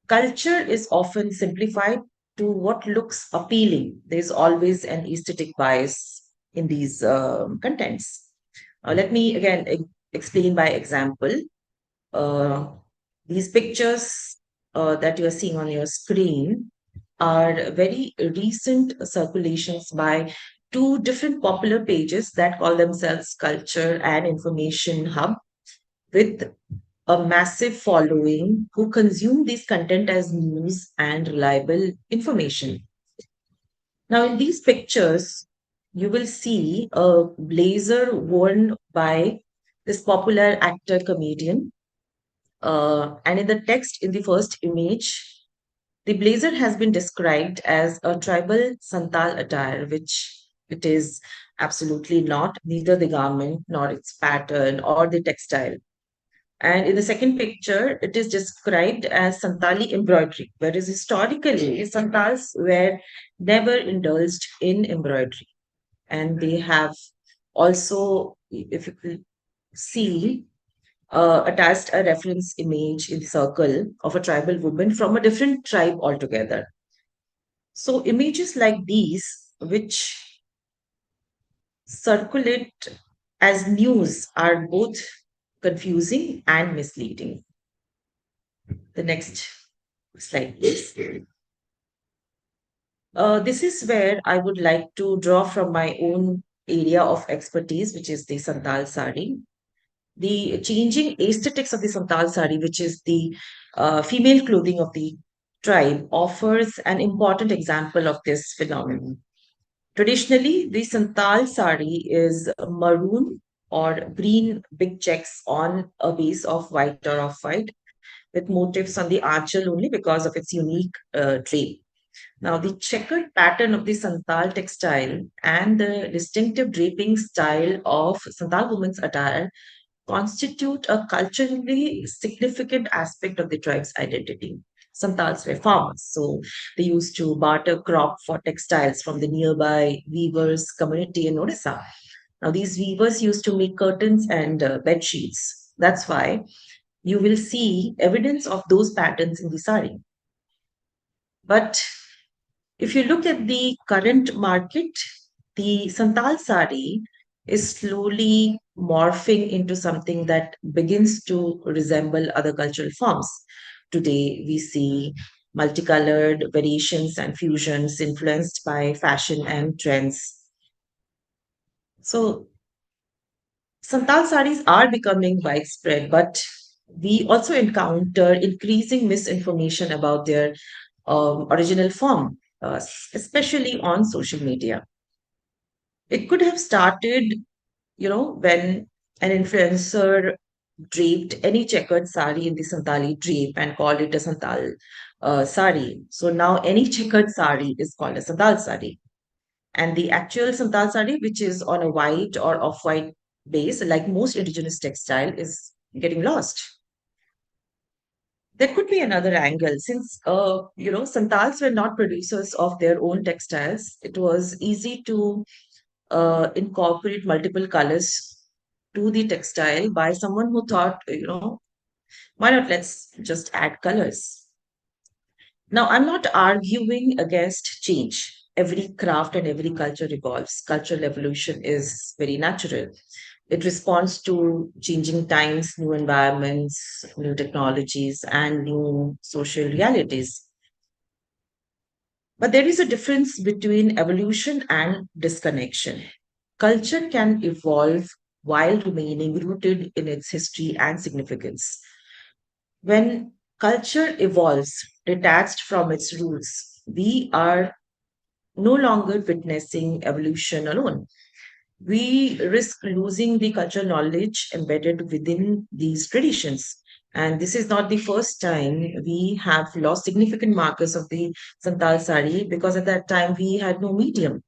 Culture is often simplified to what looks appealing. There's always an aesthetic bias in these contents. Let me again explain by example. Uh, these pictures that you are seeing on your screen are very recent circulations by two different popular pages that call themselves Culture and Information Hub, with a massive following who consume this content as news and reliable information. Now, in these pictures, you will see a blazer worn by this popular actor comedian. And in the text in the first image, the blazer has been described as a tribal Santal attire, which it is absolutely not, neither the garment nor its pattern or the textile. And in the second picture, it is described as Santali embroidery, whereas historically, Santals were never indulged in embroidery. And they have also, if you could see, attached a reference image in the circle of a tribal woman from a different tribe altogether. So, images like these, which circulate as news, are both confusing and misleading. The next slide, please. This is where I would like to draw from my own area of expertise, which is the Santal sari. The changing aesthetics of the Santal sari, which is the female clothing of the tribe, offers an important example of this phenomenon. Traditionally, the Santal sari is maroon or green big checks on a base of white or off-white, with motifs on the archel only because of its unique drape. Now, the checkered pattern of the Santal textile and the distinctive draping style of Santal women's attire constitute a culturally significant aspect of the tribe's identity. Santals were farmers, so they used to barter crop for textiles from the nearby weavers' community in Odisha. Now, these weavers used to make curtains and bed sheets. That's why you will see evidence of those patterns in the sari. But if you look at the current market, the Santal sari is slowly morphing into something that begins to resemble other cultural forms. Today, we see multicolored variations and fusions influenced by fashion and trends. So, Santal saris are becoming widespread, but we also encounter increasing misinformation about their original form, especially on social media. It could have started, when an influencer draped any checkered sari in the Santali drape and called it a Santal sari. So now any checkered sari is called a Santal sari. And the actual Santal sari, which is on a white or off-white base, like most indigenous textile, is getting lost. There could be another angle. Since, Santals were not producers of their own textiles, it was easy to incorporate multiple colors to the textile by someone who thought, why not let's just add colors. Now, I'm not arguing against change. Every craft and every culture evolves. Cultural evolution is very natural. It responds to changing times, new environments, new technologies, and new social realities. But there is a difference between evolution and disconnection. Culture can evolve while remaining rooted in its history and significance. When culture evolves detached from its roots, we are no longer witnessing evolution alone. We risk losing the cultural knowledge embedded within these traditions. And this is not the first time we have lost significant markers of the Santal sari because at that time we had no medium.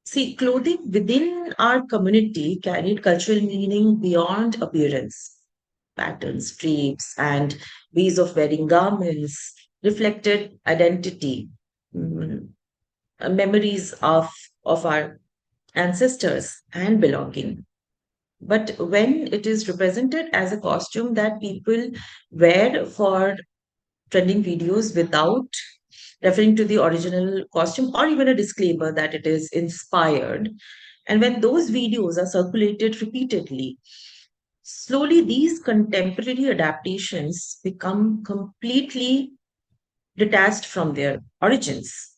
See, clothing within our community carried cultural meaning beyond appearance. Patterns, drapes, and ways of wearing garments reflected identity, mm, memories of our ancestors, and belonging. But when it is represented as a costume that people wear for trending videos without referring to the original costume or even a disclaimer that it is inspired, and when those videos are circulated repeatedly, slowly these contemporary adaptations become completely detached from their origins.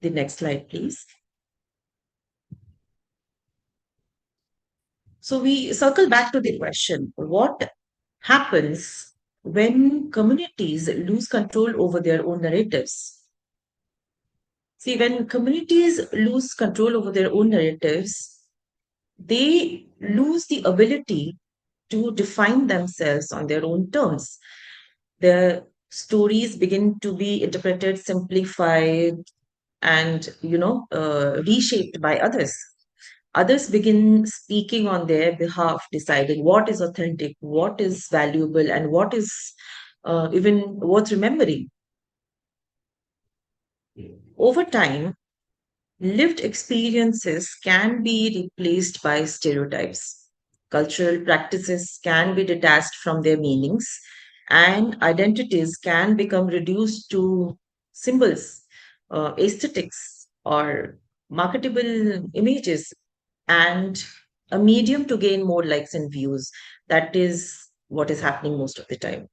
The next slide, please. So we circle back to the question, what happens when communities lose control over their own narratives? See, when communities lose control over their own narratives, they lose the ability to define themselves on their own terms. Their stories begin to be interpreted, simplified, and reshaped by others. Others begin speaking on their behalf, deciding what is authentic, what is valuable, and what is even worth remembering. Over time, lived experiences can be replaced by stereotypes. Cultural practices can be detached from their meanings, and identities can become reduced to symbols, aesthetics, or marketable images, and a medium to gain more likes and views. That is what is happening most of the time.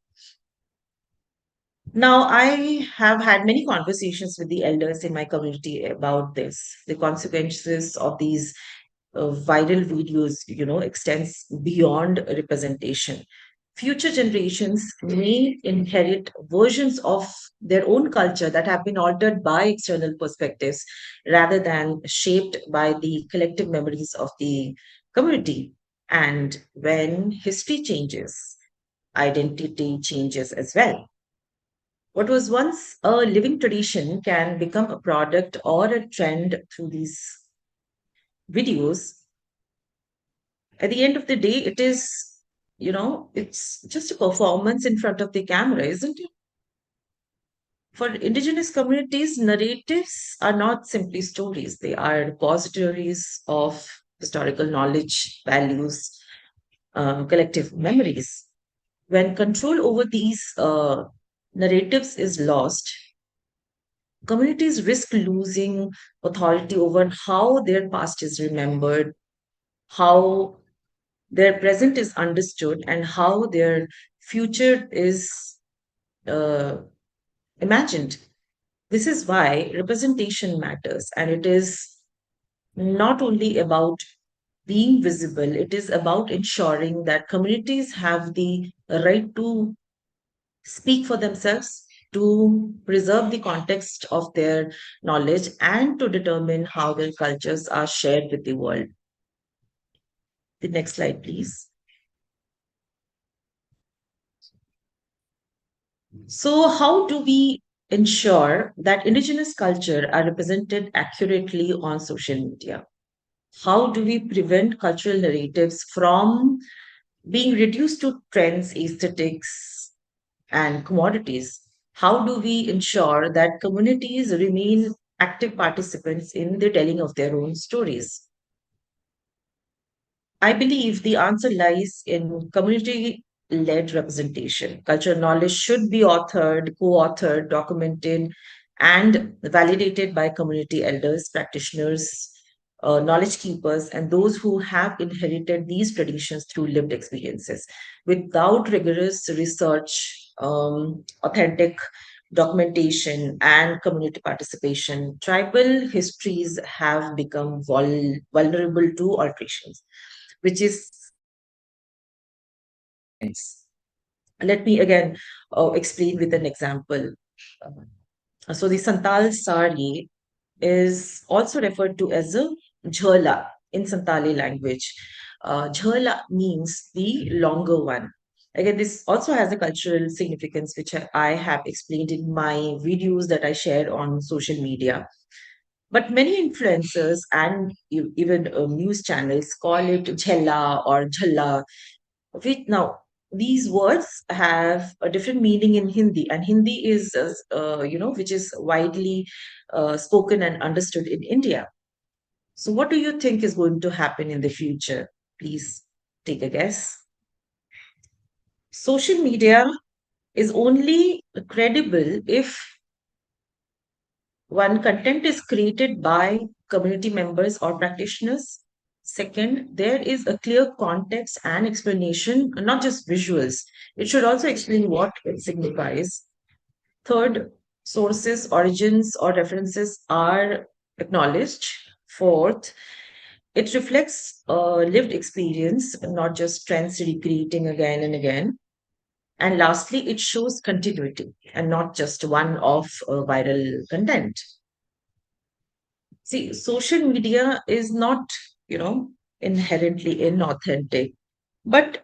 Now, I have had many conversations with the elders in my community about this. The consequences of these viral videos, extends beyond representation. Future generations may inherit versions of their own culture that have been altered by external perspectives rather than shaped by the collective memories of the community. And when history changes, identity changes as well. What was once a living tradition can become a product or a trend through these videos. At the end of the day, it is, it's just a performance in front of the camera, isn't it? For indigenous communities, narratives are not simply stories, they are repositories of historical knowledge, values, collective memories. When control over these narratives is lost, communities risk losing authority over how their past is remembered, how their present is understood, and how their future is uh, imagined. This is why representation matters, and it is not only about being visible, it is about ensuring that communities have the right to speak for themselves, to preserve the context of their knowledge, and to determine how their cultures are shared with the world. The next slide, please. So, how do we ensure that Indigenous culture are represented accurately on social media? How do we prevent cultural narratives from being reduced to trends, aesthetics, and commodities? How do we ensure that communities remain active participants in the telling of their own stories? I believe the answer lies in community led representation. Cultural knowledge should be authored, co authored, documented, and validated by community elders, practitioners, knowledge keepers, and those who have inherited these traditions through lived experiences. Without rigorous research, authentic documentation, and community participation, tribal histories have become vulnerable to alterations, which is let me again explain with an example. So the Santal sari is also referred to as a jhala in Santali language. Jhala means the longer one. Again, this also has a cultural significance, which I have explained in my videos that I share on social media. But many influencers and even news channels call it jhella or jhalla, which now these words have a different meaning in Hindi, and Hindi is, which is widely spoken and understood in India. So, what do you think is going to happen in the future? Please take a guess. Social media is only credible if one, content is created by community members or practitioners. Second, there is a clear context and explanation, not just visuals. It should also explain what it signifies. Third, sources, origins, or references are acknowledged. Fourth, it reflects lived experience, not just trends recreating again and again. And lastly, it shows continuity and not just one of viral content. See, social media is not, inherently inauthentic, but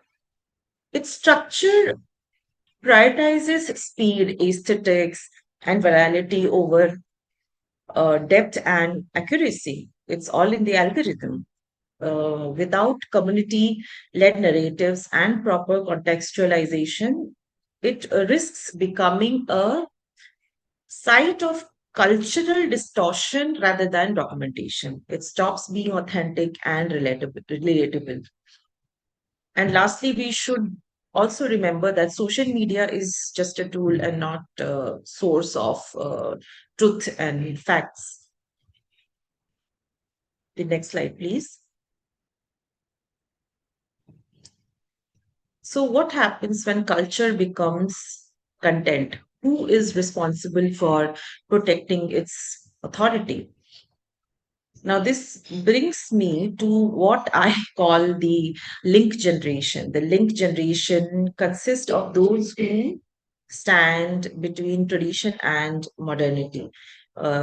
its structure prioritizes speed, aesthetics, and virality over depth and accuracy. It's all in the algorithm. Without community led narratives and proper contextualization, it risks becoming a site of cultural distortion rather than documentation. It stops being authentic and relatable. And lastly, we should also remember that social media is just a tool and not a source of truth and facts. The next slide, please. So, what happens when culture becomes content? Who is responsible for protecting its authority? Now, this brings me to what I call the link generation. The link generation consists of those who stand between tradition and modernity.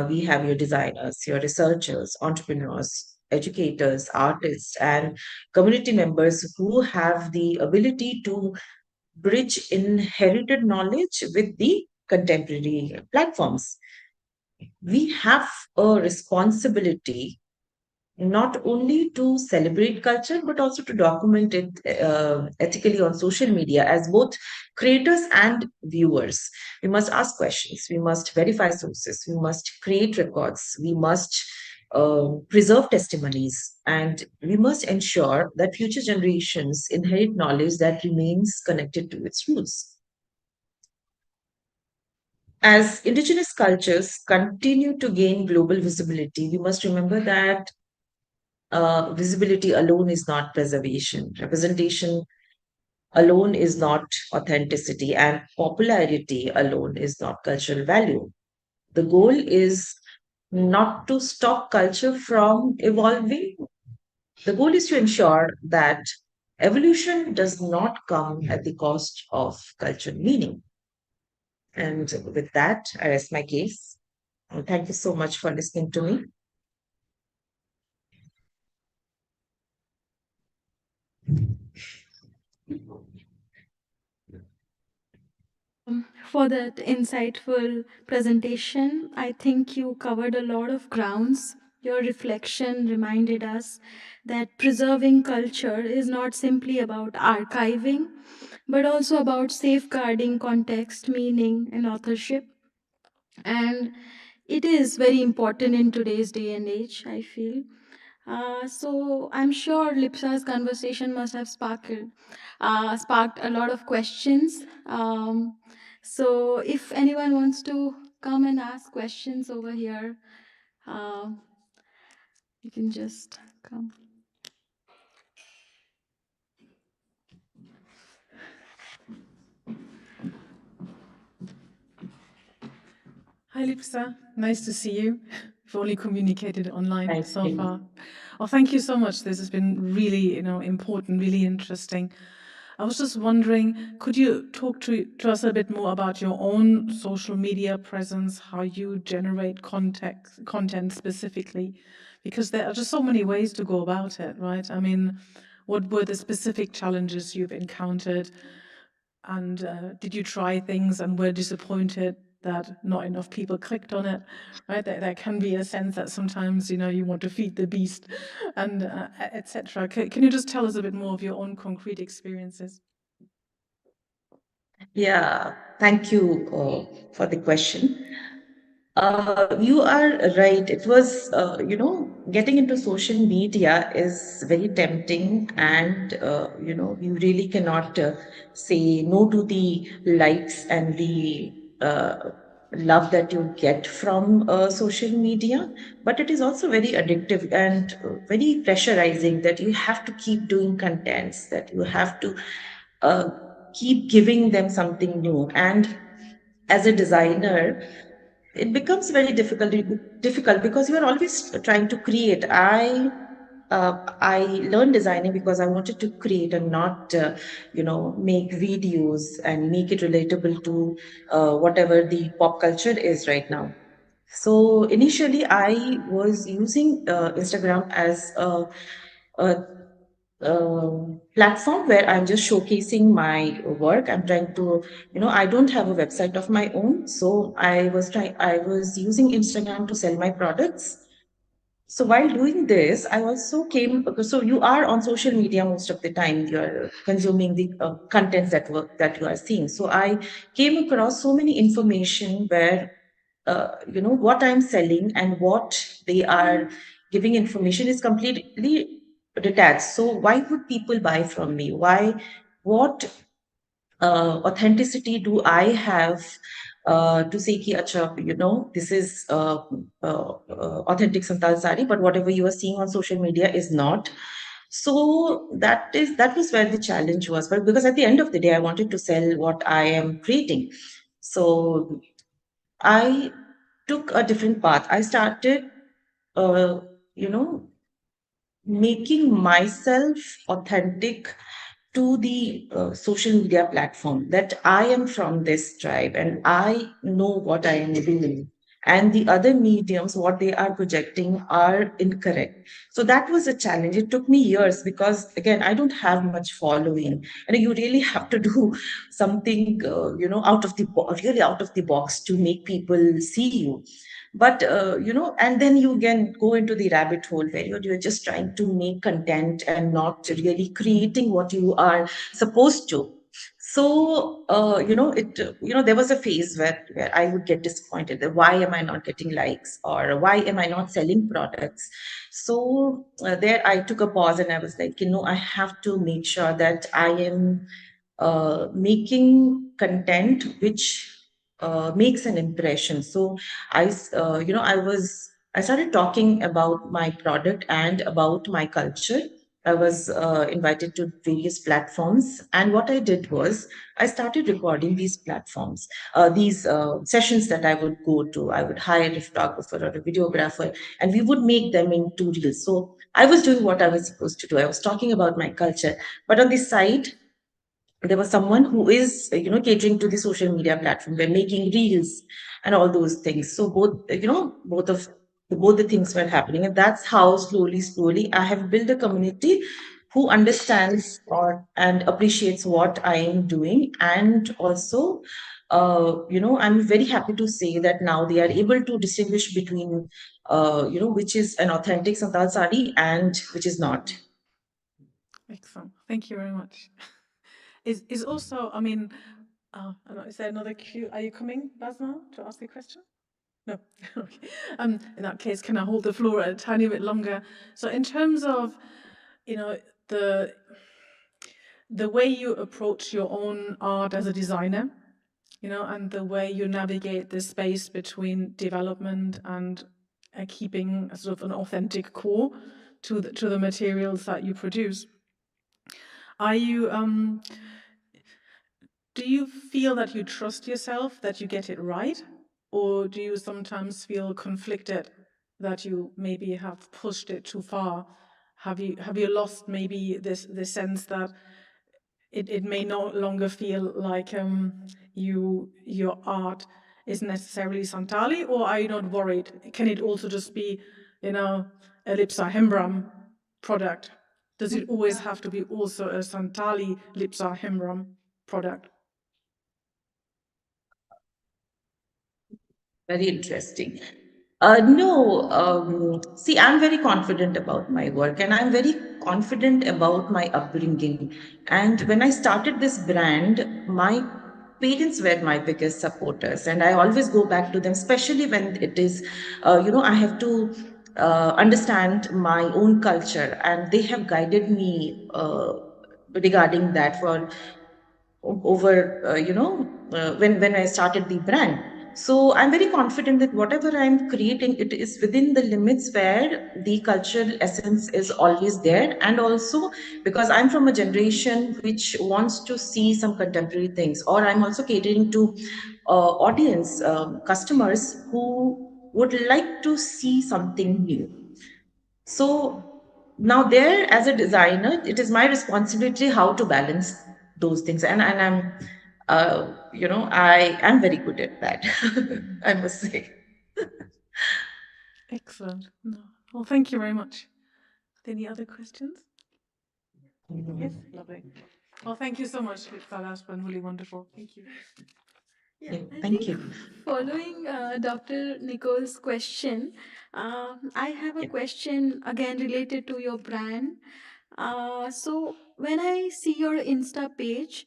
We have your designers, your researchers, entrepreneurs, educators, artists, and community members who have the ability to bridge inherited knowledge with the contemporary platforms. We have a responsibility not only to celebrate culture but also to document it ethically on social media as both creators and viewers. We must ask questions, we must verify sources, we must create records, we must preserve testimonies, and we must ensure that future generations inherit knowledge that remains connected to its roots. As indigenous cultures continue to gain global visibility, we must remember that visibility alone is not preservation. Representation alone is not authenticity, and popularity alone is not cultural value. The goal is not to stop culture from evolving. The goal is to ensure that evolution does not come at the cost of cultural meaning. And with that, I rest my case. And thank you so much for listening to me. For that insightful presentation. I think you covered a lot of grounds. Your reflection reminded us that preserving culture is not simply about archiving, but also about safeguarding context, meaning, and authorship. And it is very important in today's day and age, I feel. So I'm sure Lipsa's conversation must have sparked a lot of questions. So if anyone wants to come and ask questions over here, you can just come. Hi, Lipsa. Nice to see you. We've only communicated online Nice so to meet you. far. Well, thank you so much. This has been really, important, really interesting. I was just wondering, could you talk to us a bit more about your own social media presence, how you generate content specifically? Because there are just so many ways to go about it, right? I mean, what were the specific challenges you've encountered? And did you try things and were disappointed that not enough people clicked on it, right? There can be a sense that sometimes, you want to feed the beast and etc. Can you just tell us a bit more of your own concrete experiences? Yeah, thank you for the question. You are right. It was, getting into social media is very tempting, and you really cannot say no to the likes and the love that you get from social media. But it is also very addictive and very pressurizing that you have to keep doing contents, that you have to uh, keep giving them something new. And as a designer, it becomes very difficult because you are always trying to create. I learned designing because I wanted to create and not make videos and make it relatable to whatever the pop culture is right now. So initially I was using Instagram as a platform where I'm just showcasing my work. I'm trying to, I don't have a website of my own. So I was using Instagram to sell my products. So while doing this, I also came, so you are on social media most of the time, you're consuming the contents that you are seeing. So I came across so many information where, what I'm selling and what they are giving information is completely detached. So why would people buy from me? What authenticity do I have to say ki, acha, this is authentic Santal sari, but whatever you are seeing on social media is not. So that was where the challenge was. But because at the end of the day, I wanted to sell what I am creating. So I took a different path. I started, uh, you know, making myself authentic to the social media platform, that I am from this tribe and I know what I am doing. And the other mediums, what they are projecting are incorrect. So that was a challenge. It took me years because, again, I don't have much following. And you really have to do something, really out of the box to make people see you. But and then you can go into the rabbit hole where you're just trying to make content and not really creating what you are supposed to. So there was a phase where I would get disappointed that why am I not getting likes, or why am I not selling products. So there I took a pause and I was like, I have to make sure that I am making content which makes an impression. So I started talking about my product and about my culture. I was invited to various platforms, and what I did was I started recording these platforms, these sessions that I would go to. I would hire a photographer or a videographer, and we would make them into reels. So I was doing what I was supposed to do. I was talking about my culture, but on the side, there was someone who is catering to the social media platform. We're making reels and all those things. So both the things were happening, and that's how slowly I have built a community who understands and appreciates what I am doing. And also I'm very happy to say that now they are able to distinguish between which is an authentic Santal sari and which is not. Excellent. Thank you very much. Is also, I mean, is there another queue? Are you coming, Basma, to ask a question? No. Okay. In that case, can I hold the floor a tiny bit longer? So, in terms of, you know, the way you approach your own art as a designer, you know, and the way you navigate the space between development and keeping a sort of an authentic core to the materials that you produce. Are you do you feel that you trust yourself, that you get it right? Or do you sometimes feel conflicted that you maybe have pushed it too far? Have you lost maybe this sense that it may no longer feel like your art is necessarily Santali, or are you not worried? Can it also just be, you know, a Lipsa Hembram product? Does it always have to be also a Santali Lipsa Hembram product? Very interesting. No, see, I'm very confident about my work and I'm very confident about my upbringing. And when I started this brand, my parents were my biggest supporters. And I always go back to them, especially when it is, I have to understand my own culture. And they have guided me regarding that for over when I started the brand. So I'm very confident that whatever I'm creating, it is within the limits where the cultural essence is always there. And also because I'm from a generation which wants to see some contemporary things, or I'm also catering to audience customers who would like to see something new. So now there, as a designer, it is my responsibility how to balance those things. And I'm, I am very good at that, I must say. Excellent. No. Well, thank you very much. Any other questions? Yes, lovely. Well, thank you so much, Lipsa. That's been really wonderful. Thank you. Yeah, I Thank think you. following Dr. Nicole's question, I have a question again related to your brand. So when I see your Insta page,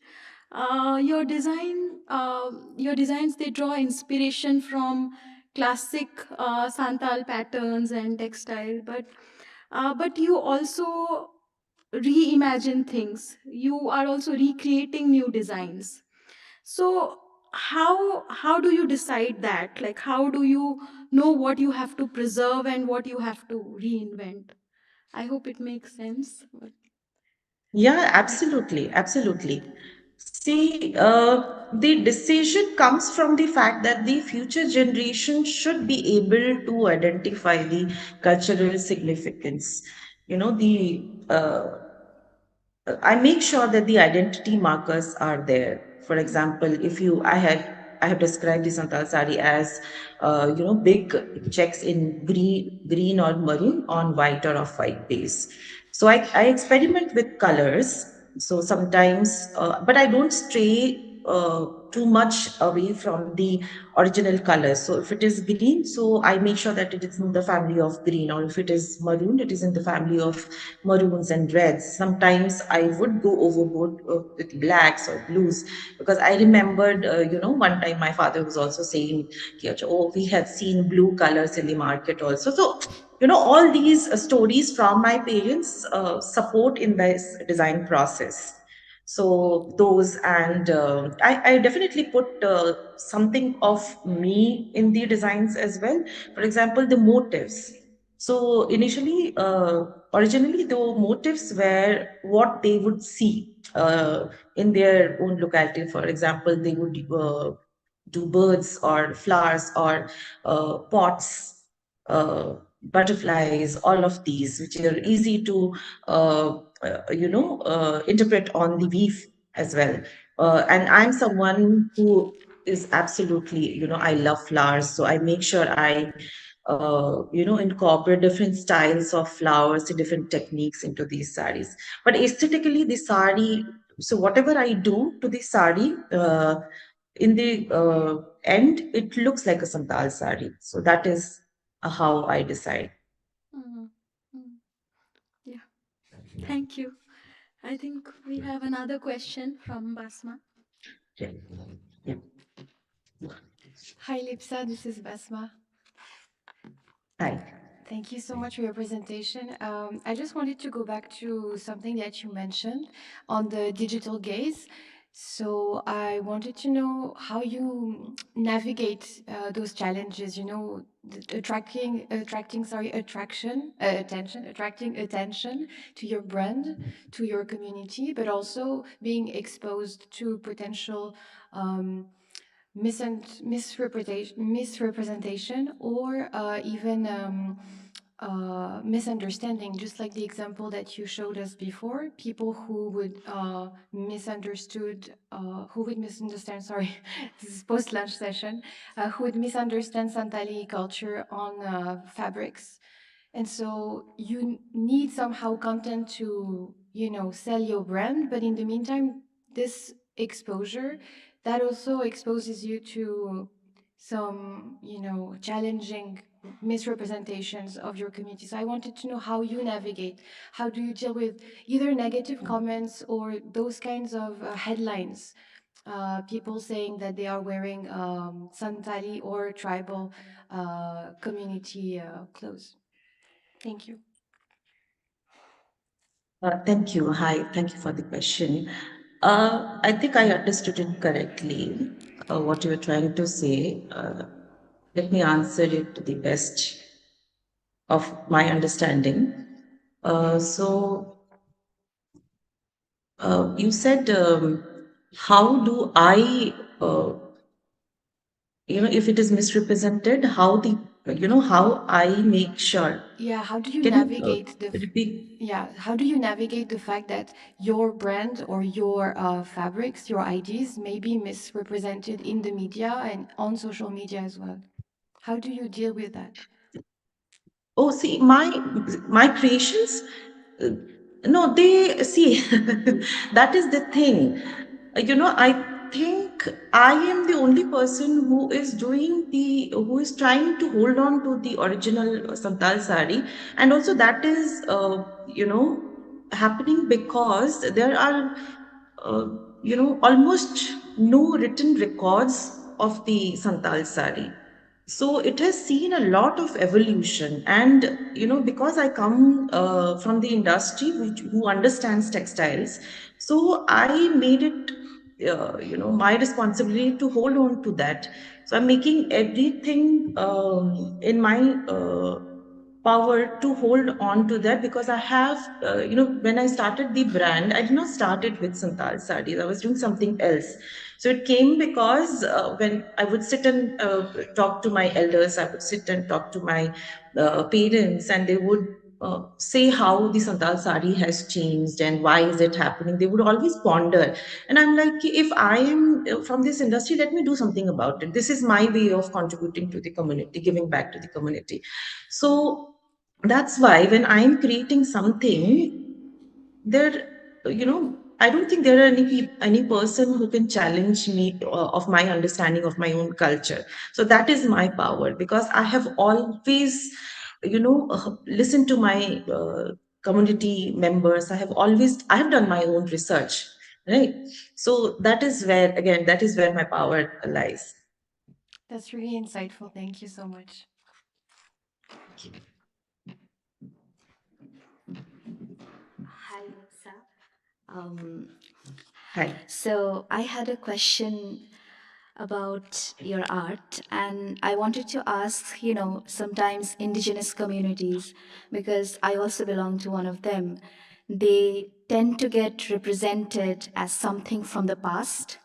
your designs, they draw inspiration from classic Santal patterns and textile, but you also reimagine things. You are also recreating new designs. So how do you decide that? Like, how do you know what you have to preserve and what you have to reinvent? I hope it makes sense. Yeah, absolutely, absolutely. See, the decision comes from the fact that the future generation should be able to identify the cultural significance. You know, I make sure that the identity markers are there. For example, if you, I have described the Santal sari as, big checks in green or maroon on white or off-white base. So I experiment with colors. So sometimes, but I don't stray too much away from the original colors. So if it is green, so I make sure that it is in the family of green, or if it is maroon, it is in the family of maroons and reds. Sometimes I would go overboard with blacks or blues, because I remembered, one time my father was also saying, oh, we have seen blue colors in the market also. So, all these stories from my parents support in this design process. So those, and I definitely put something of me in the designs as well. For example, the motifs. So initially, originally, the motifs were what they would see in their own locality. For example, they would do birds or flowers or pots, butterflies, all of these, which are easy to interpret on the weave as well. And I'm someone who is absolutely, I love flowers, so I make sure I incorporate different styles of flowers, different techniques into these saris. But aesthetically, the sari, so whatever I do to the sari, in the end, it looks like a Santal sari. So that is how I decide. Mhm. Mm. Yeah, thank you. I think we have another question from Basma. Yeah. Yeah. Hi, Lipsa. This is Basma. Hi. Thank you so much for your presentation. I just wanted to go back to something that you mentioned on the digital gaze. So I wanted to know how you navigate those challenges. You know, attracting attention to your brand, to your community, but also being exposed to potential. Misrepresentation or even misunderstanding, just like the example that you showed us before, people who would misunderstand, sorry, this is post-lunch session, who would misunderstand Santali culture on fabrics. And so you need somehow content to, you know, sell your brand, but in the meantime, this exposure that also exposes you to some, you know, challenging misrepresentations of your community. So I wanted to know how you navigate. How do you deal with either negative comments or those kinds of headlines? People saying that they are wearing Santali or tribal community clothes. Thank you. Thank you. Hi, thank you for the question. I think I understood it correctly, what you were trying to say. Let me answer it to the best of my understanding. You said, how do I, if it is misrepresented, how I make sure. Yeah, how do you Can you navigate repeat? how do you navigate the fact that your brand or your fabrics, your ideas may be misrepresented in the media and on social media as well? How do you deal with that? Oh, see, my creations, uh, no, they see that is the thing. I think I am the only person who is trying to hold on to the original Santal sari, and also that is happening because there are uh, almost no written records of the Santal sari. So it has seen a lot of evolution, and because I come from the industry who understands textiles, so I made it my responsibility to hold on to that. So I'm making everything in my power to hold on to that, because I have, when I started the brand, I did not start it with Santal sarees. I was doing something else. So it came because when I would sit and talk to my elders, I would sit and talk to my parents, and they would say how the Santal sari has changed and why is it happening. They would always ponder. And I'm like, if I am from this industry, let me do something about it. This is my way of contributing to the community, giving back to the community. So that's why when I'm creating something, there, I don't think there are any person who can challenge me of my understanding of my own culture. So that is my power, because I have always, listened to my community members. I have done my own research, right? So that is where my power lies. That's really insightful. Thank you so much. Hi, Lisa. Um, Hi. so I had a question about your art, and I wanted to ask, sometimes indigenous communities, because I also belong to one of them, they tend to get represented as something from the past.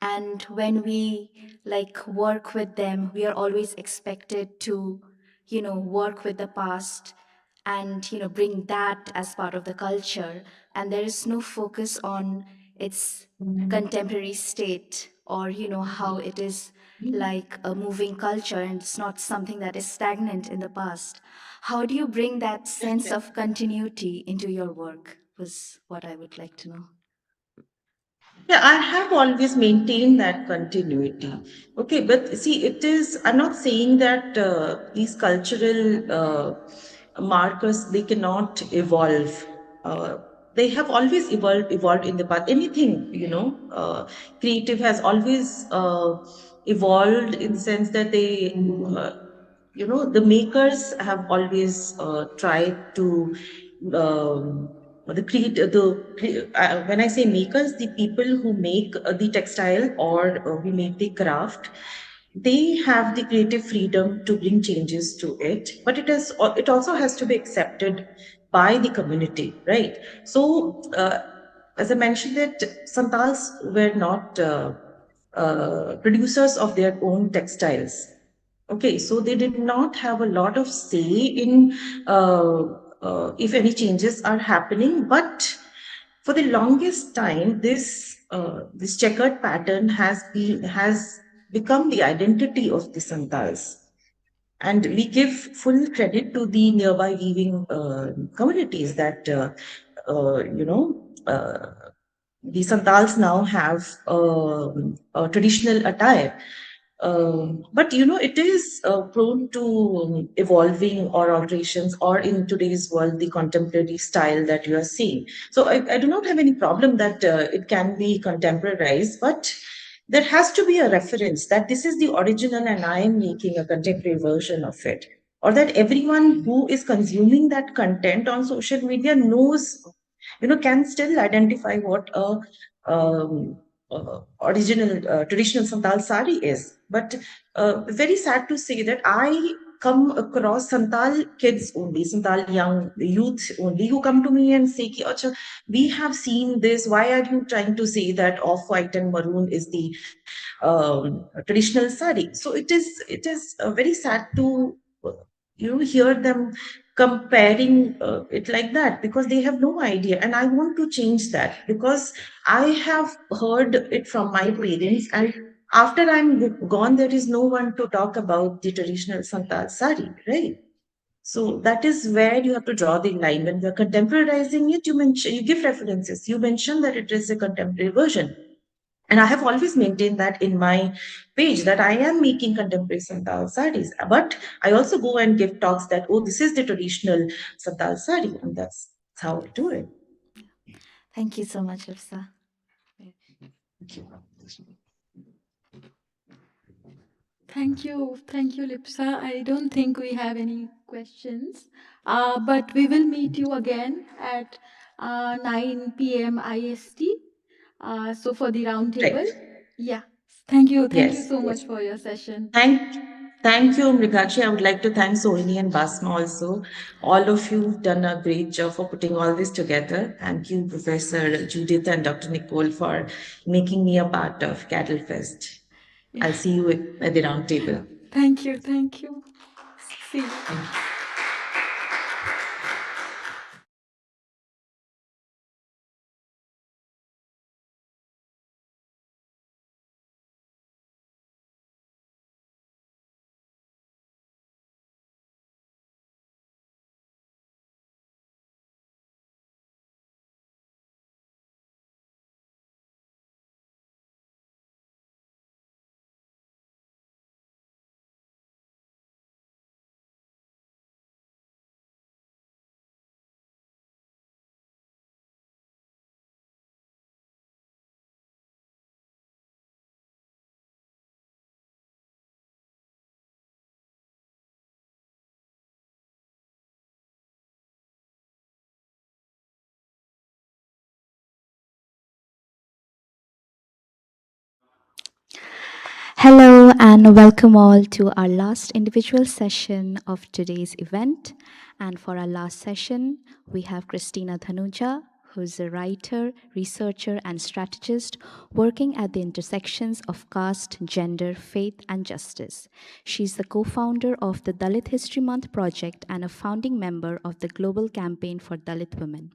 And when we work with them, we are always expected to work with the past and bring that as part of the culture, and there is no focus on its contemporary state, or how it is like a moving culture, and it's not something that is stagnant in the past. How do you bring that sense of continuity into your work, was what I would like to know. Yeah, I have always maintained that continuity. Okay, but see, I'm not saying that these cultural markers, they cannot evolve. Uh, they have always evolved in the past. Anything, creative has always evolved in the sense that the makers have always tried to the create when I say makers, the people who make the textile or we make the craft, they have the creative freedom to bring changes to it, but it also has to be accepted by the community, right? So as I mentioned that Santals were not producers of their own textiles. Okay, so they did not have a lot of say in if any changes are happening, but for the longest time, this checkered pattern has become the identity of the Santals. And we give full credit to the nearby weaving communities that the Santals now have a traditional attire. But it is prone to evolving or alterations, or in today's world, the contemporary style that you are seeing. So I do not have any problem that it can be contemporarized, but there has to be a reference that this is the original and I am making a contemporary version of it. Or that everyone who is consuming that content on social media knows, can still identify what a original traditional Santal sari is. But very sad to say that I come across Santal kids only, Santal young youth only, who come to me and say, "Ki, Acha, we have seen this. Why are you trying to say that off-white and maroon is the traditional sari?" So it is very sad to hear them comparing it like that, because they have no idea, and I want to change that, because I have heard it from my parents, and after I'm gone, there is no one to talk about the traditional Santal sari, right? So that is where you have to draw the line. When you're contemporarizing it, you give references, you mention that it is a contemporary version. And I have always maintained that in my page, that I am making contemporary Santal saris. But I also go and give talks that, oh, this is the traditional Santal sari. And that's how I do it. Thank you so much, Lipsa. Thank you, Lipsa. I don't think we have any questions, but we will meet you again at 9 p.m. IST. So for the roundtable, Right. yeah. Thank you Yes. so Yes. much for your session. Thank you, Mrigakshi. I would like to thank Sohini and Basma also. All of you have done a great job for putting all this together. Thank you, Professor Judith and Dr. Nicole, for making me a part of CADALFEST. I'll see you at the round table. Thank you. See you. Thank you. Hello and welcome all to our last individual session of today's event. And for our last session, we have Christina Dhanuja, who's a writer, researcher, and strategist working at the intersections of caste, gender, faith, and justice. She's the co-founder of the Dalit History Month project and a founding member of the Global Campaign for Dalit Women.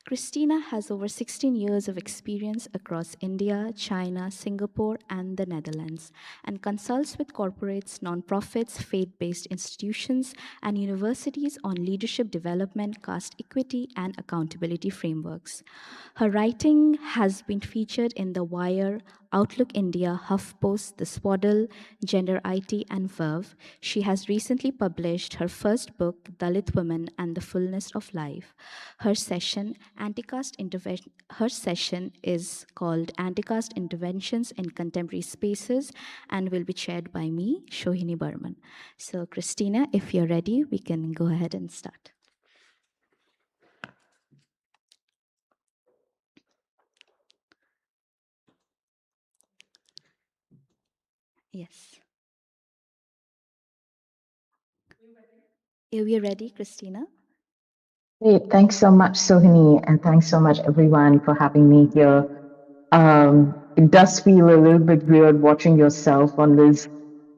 Christina has over 16 years of experience across India, China, Singapore, and the Netherlands, and consults with corporates, nonprofits, faith-based institutions, and universities on leadership development, caste equity, and accountability frameworks. Her writing has been featured in The Wire, Outlook India, HuffPost, The Swaddle, Gender IT, and Verve. She has recently published her first book, Dalit Women and the Fullness of Life. Her session, Her session is called Anti-Caste Interventions in Contemporary Spaces and will be chaired by me, Shohini Burman. So Christina, if you're ready, we can go ahead and start. Yes. Are we ready, Christina? Great. Thanks so much, Sohini, and thanks so much, everyone, for having me here. It does feel a little bit weird watching yourself on this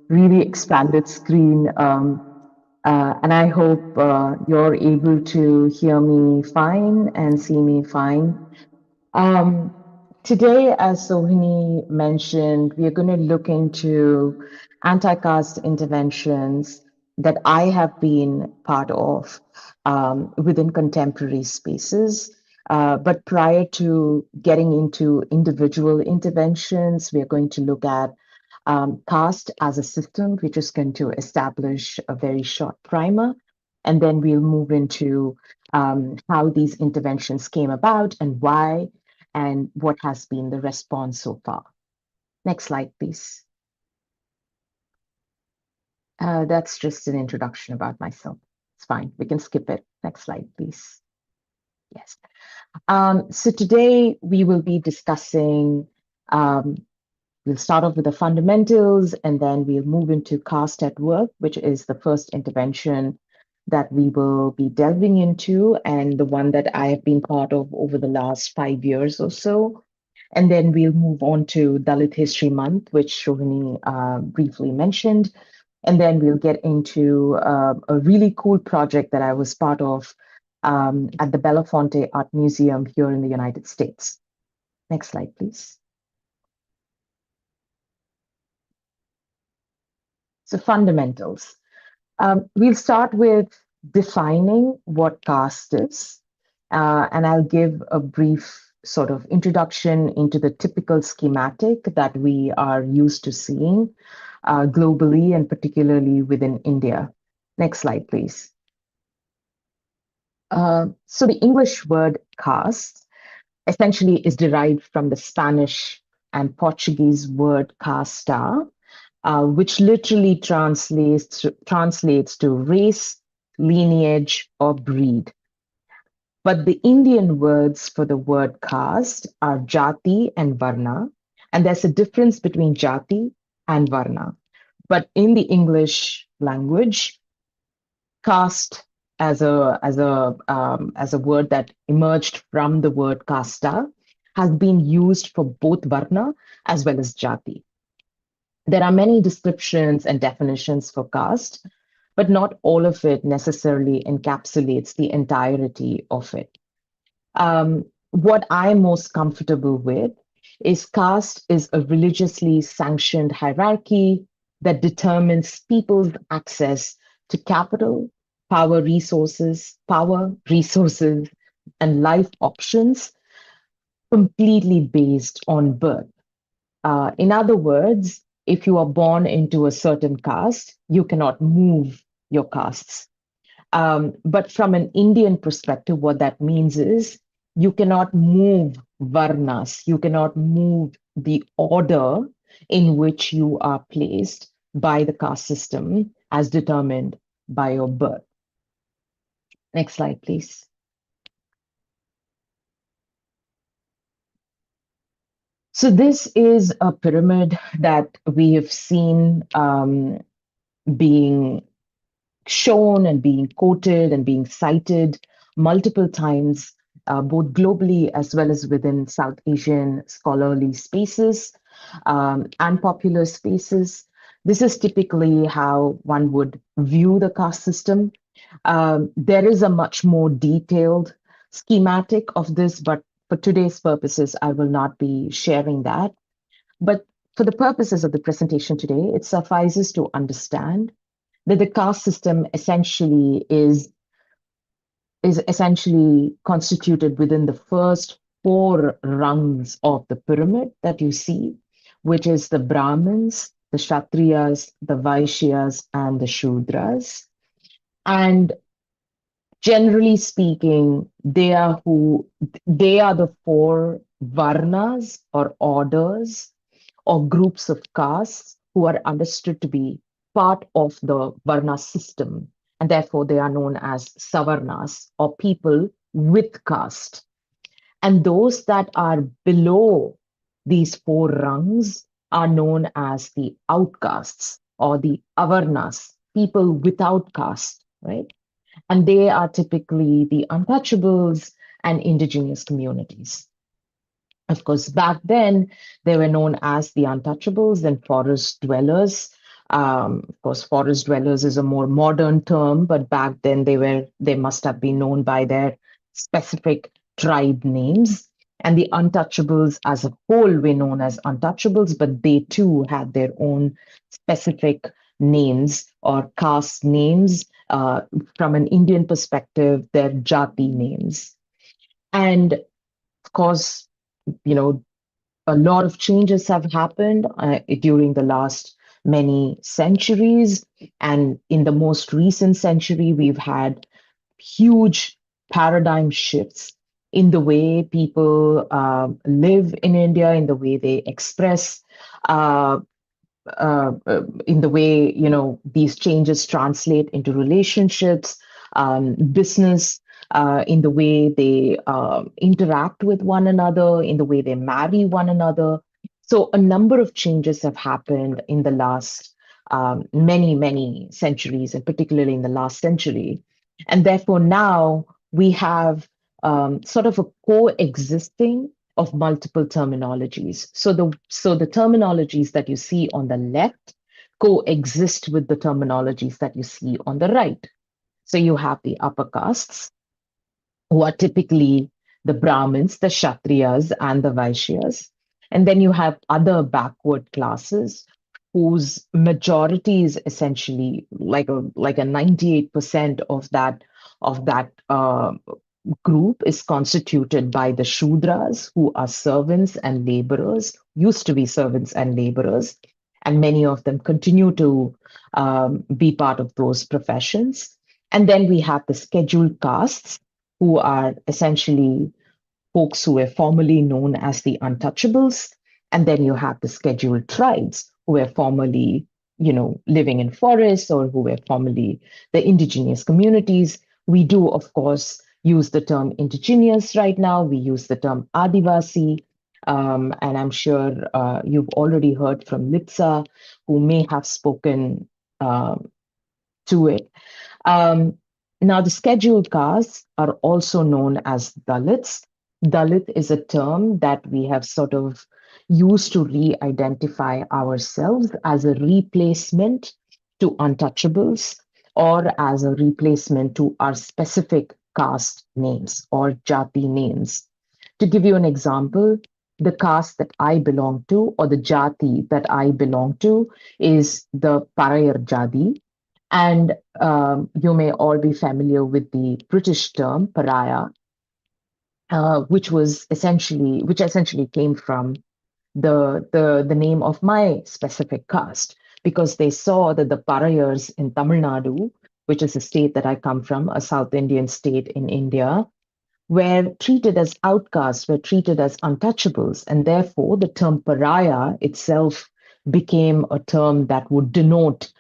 really expanded screen, and I hope you're able to hear me fine and see me fine. Today, as Sohini mentioned, we are going to look into anti-caste interventions that I have been part of within contemporary spaces. But prior to getting into individual interventions, we are going to look at caste as a system, which is going to establish a very short primer. And then we'll move into how these interventions came about and why, and what has been the response so far. Next slide, please. That's just an introduction about myself. It's fine. We can skip it. Next slide, please. Yes. So today we will be discussing, we'll start off with the fundamentals, and then we'll move into caste at work, which is the first intervention that we will be delving into, and the one that I have been part of over the last 5 years or so. And then we'll move on to Dalit History Month, which Shohini briefly mentioned. And then we'll get into a really cool project that I was part of at the Belafonte Art Museum here in the United States. Next slide, please. So fundamentals. We'll start with defining what caste is, and I'll give a brief sort of introduction into the typical schematic that we are used to seeing globally and particularly within India. Next slide, please. So the English word caste essentially is derived from the Spanish and Portuguese word casta, which literally translates to race, lineage, or breed. But the Indian words for the word caste are jati and varna, and there's a difference between jati and varna. But in the English language, caste as a word that emerged from the word casta has been used for both varna as well as jati. There are many descriptions and definitions for caste, but not all of it necessarily encapsulates the entirety of it. What I'm most comfortable with is caste is a religiously sanctioned hierarchy that determines people's access to capital, power, resources, and life options completely based on birth. In other words, if you are born into a certain caste, you cannot move your castes. But from an Indian perspective, what that means is you cannot move varnas, you cannot move the order in which you are placed by the caste system as determined by your birth. Next slide, please. So this is a pyramid that we have seen being shown and being quoted and being cited multiple times, both globally as well as within South Asian scholarly spaces and popular spaces. This is typically how one would view the caste system. There is a much more detailed schematic of this, but for today's purposes, I will not be sharing that. But for the purposes of the presentation today, it suffices to understand that the caste system essentially is essentially constituted within the first 4 rungs of the pyramid that you see, which is the Brahmins, the Kshatriyas, the Vaishyas, and the Shudras. And Generally speaking, they are the four varnas or orders or groups of castes who are understood to be part of the varna system, and therefore they are known as savarnas or people with caste. And those that are below these four rungs are known as the outcasts or the avarnas, people without caste, right? And they are typically the untouchables and indigenous communities. Of course, back then, they were known as the untouchables and forest dwellers. Of course, forest dwellers is a more modern term, but back then they must have been known by their specific tribe names. And the untouchables as a whole were known as untouchables, but they too had their own specific names or caste names. From an Indian perspective, their jati names. And of course, you know, a lot of changes have happened during the last many centuries. And in the most recent century, we've had huge paradigm shifts in the way people live in India, in the way they express, uh, in the way, these changes translate into relationships, business, in the way they interact with one another, in the way they marry one another. So a number of changes have happened in the last many, many centuries, and particularly in the last century. And therefore now we have sort of a coexisting of multiple terminologies. So the terminologies that you see on the left coexist with the terminologies that you see on the right. So you have the upper castes, who are typically the Brahmins, the Kshatriyas, and the Vaishyas. And then you have other backward classes whose majority is essentially like a 98% of that group is constituted by the Shudras, who are servants and laborers, used to be servants and laborers, and many of them continue to be part of those professions. And then we have the scheduled castes, who are essentially folks who were formerly known as the untouchables. And then you have the scheduled tribes, who were formerly, living in forests, or who were formerly the indigenous communities. We do, of course, use the term indigenous right now. We use the term Adivasi. And I'm sure you've already heard from Litsa, who may have spoken to it. Now, the scheduled castes are also known as Dalits. Dalit is a term that we have sort of used to re-identify ourselves as a replacement to untouchables, or as a replacement to our specific caste names or jati names. To give you an example, the caste that I belong to, or the jati that I belong to, is the Parayar Jadi. And you may all be familiar with the British term pariah, which essentially came from the name of my specific caste, because they saw that the Parayars in Tamil Nadu, which is a state that I come from, a South Indian state in India, were treated as outcasts, were treated as untouchables, and therefore the term pariah itself became a term that would denote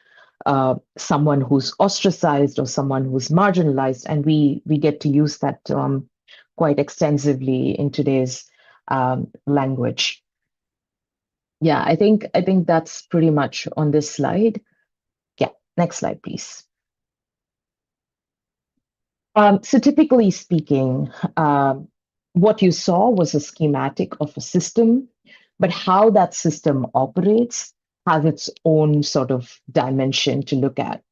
someone who's ostracized or someone who's marginalized, and we get to use that term quite extensively in today's language. Yeah, I think that's pretty much on this slide. Yeah, next slide, please. So typically speaking, what you saw was a schematic of a system, but how that system operates has its own sort of dimension to look at.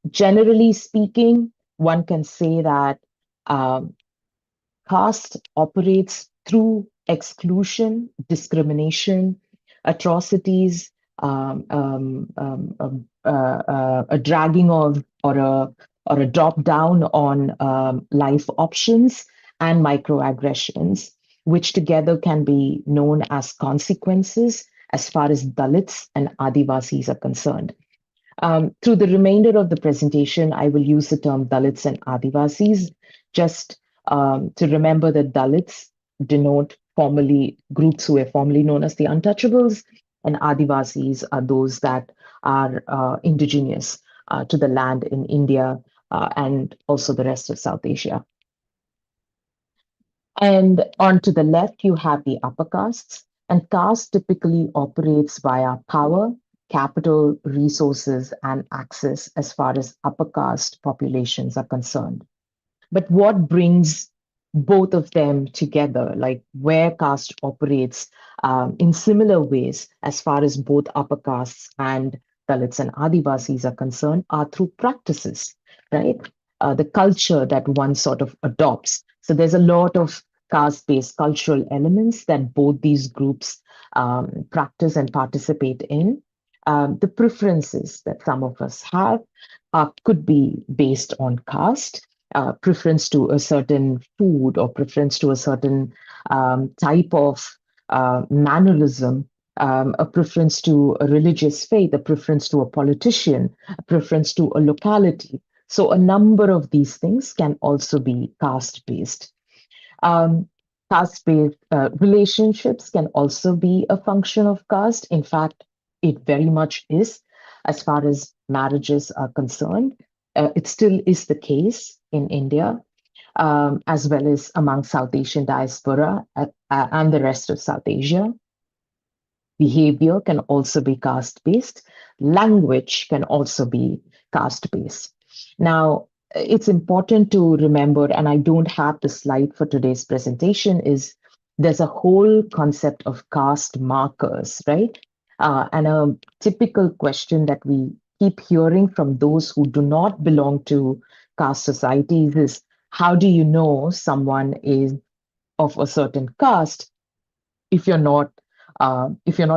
Generally speaking, one can say that caste operates through exclusion, discrimination, atrocities, a dragging of or a drop down on life options and microaggressions, which together can be known as consequences as far as Dalits and Adivasis are concerned. Through the remainder of the presentation, I will use the term Dalits and Adivasis, just to remember that Dalits denote formally groups who were formerly known as the untouchables, and Adivasis are those that are indigenous to the land in India and also the rest of South Asia. And on to the left, you have the upper castes, and caste typically operates via power, capital, resources, and access as far as upper caste populations are concerned. But what brings both of them together, like where caste operates in similar ways as far as both upper castes and Dalits and Adivasis are concerned, are through practices, right? The culture that one sort of adopts. So there's a lot of caste-based cultural elements that both these groups practice and participate in. The preferences that some of us have could be based on caste, preference to a certain food or preference to a certain type of mannerism, a preference to a religious faith, a preference to a politician, a preference to a locality. So a number of these things can also be caste-based. Caste-based relationships can also be a function of caste. In fact, it very much is as far as marriages are concerned. It still is the case in India, as well as among South Asian diaspora and the rest of South Asia. Behavior can also be caste-based. Language can also be caste-based. Now, it's important to remember, and I don't have the slide for today's presentation, is there's a whole concept of caste markers, right? And a typical question that we keep hearing from those who do not belong to caste societies is, how do you know someone is of a certain caste if you're not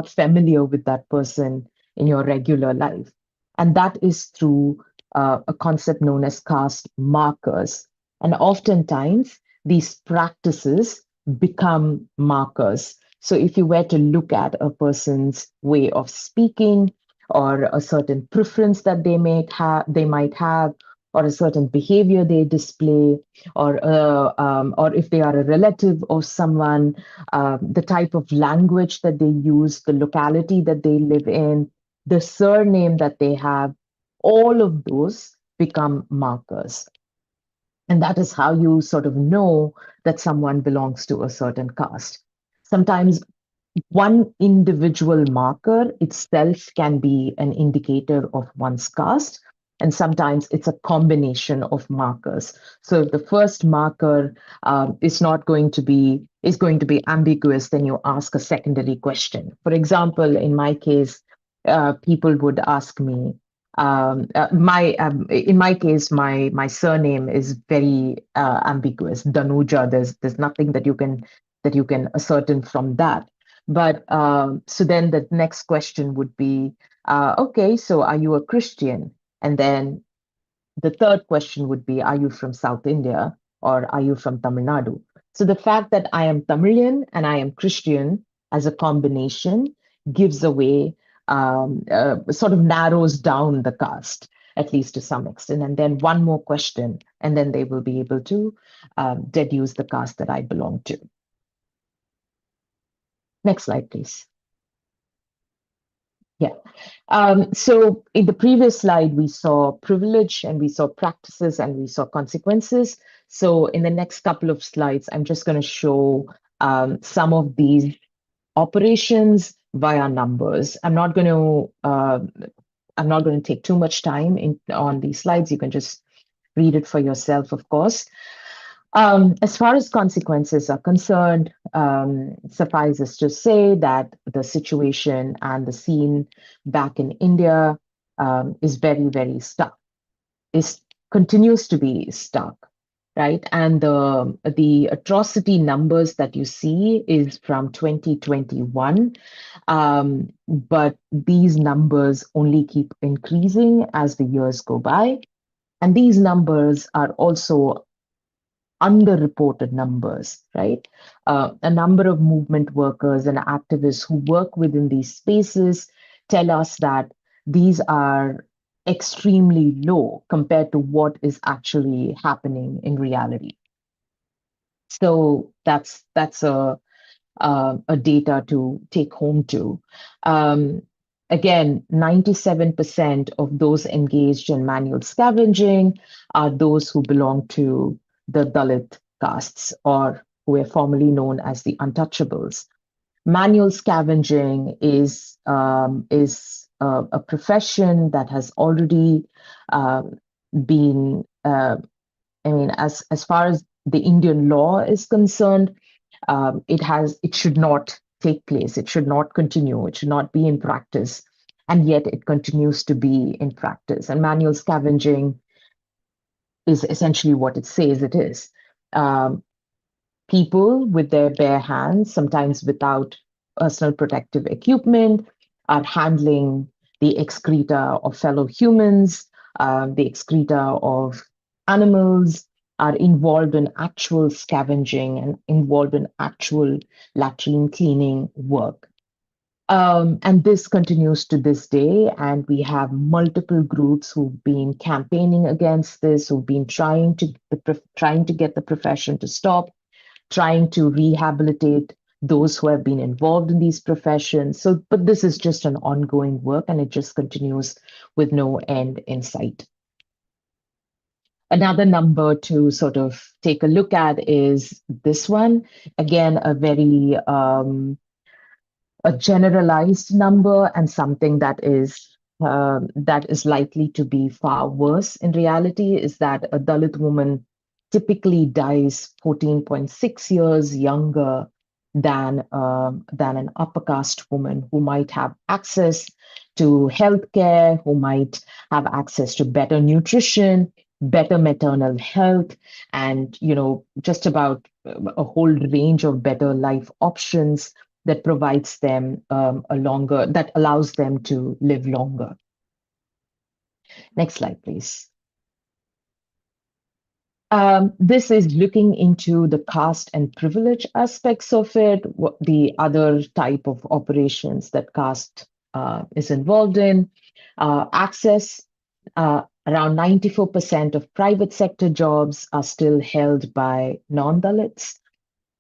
familiar with that person in your regular life? And that is through a concept known as caste markers. And oftentimes, these practices become markers. So if you were to look at a person's way of speaking, or a certain preference that they might have, or a certain behavior they display, or if they are a relative of someone, the type of language that they use, the locality that they live in, the surname that they have, all of those become markers. And that is how you sort of know that someone belongs to a certain caste. Sometimes one individual marker itself can be an indicator of one's caste, and sometimes it's a combination of markers. So if the first marker is going to be ambiguous, then you ask a secondary question. For example, in my case, people would ask me, in my case, my surname is very ambiguous. Dhanuja. There's nothing that you can ascertain from that. But so then the next question would be, okay, so are you a Christian? And then the third question would be, are you from South India or are you from Tamil Nadu? So the fact that I am Tamilian and I am Christian as a combination gives away, sort of narrows down the caste, at least to some extent. And then one more question, and then they will be able to deduce the caste that I belong to. Next slide, please. Yeah. So in the previous slide, we saw privilege and we saw practices and we saw consequences. So in the next couple of slides, I'm just going to show some of these operations via numbers. I'm not going to take too much time on these slides. You can just read it for yourself, of course. As far as consequences are concerned, suffices to say that the situation and the scene back in India is very, very stark. It continues to be stark, right? And the atrocity numbers that you see is from 2021, but these numbers only keep increasing as the years go by. And these numbers are also underreported numbers, right? A number of movement workers and activists who work within these spaces tell us that these are extremely low compared to what is actually happening in reality. So that's a data to take home to. Again, 97% of those engaged in manual scavenging are those who belong to the Dalit castes, or who were formerly known as the untouchables. Manual scavenging is a profession that has already been, I mean, as far as the Indian law is concerned, it should not take place. It should not continue. It should not be in practice, and yet it continues to be in practice. And manual scavenging is essentially what it says it is. People with their bare hands, sometimes without personal protective equipment, are handling the excreta of fellow humans, the excreta of animals, are involved in actual scavenging and involved in actual latrine cleaning work. And this continues to this day, and we have multiple groups who've been campaigning against this, who've been trying to get the profession to stop, trying to rehabilitate those who have been involved in these professions. So, but this is just an ongoing work, and it just continues with no end in sight. Another number to sort of take a look at is this one. Again, a very a generalized number, and something that is likely to be far worse in reality, is that a Dalit woman typically dies 14.6 years younger than an upper caste woman who might have access to healthcare, who might have access to better nutrition, better maternal health, and just about a whole range of better life options that provides them that allows them to live longer. Next slide, please. This is looking into the caste and privilege aspects of it, the other type of operations that caste is involved in. Access, around 94% of private sector jobs are still held by non-Dalits.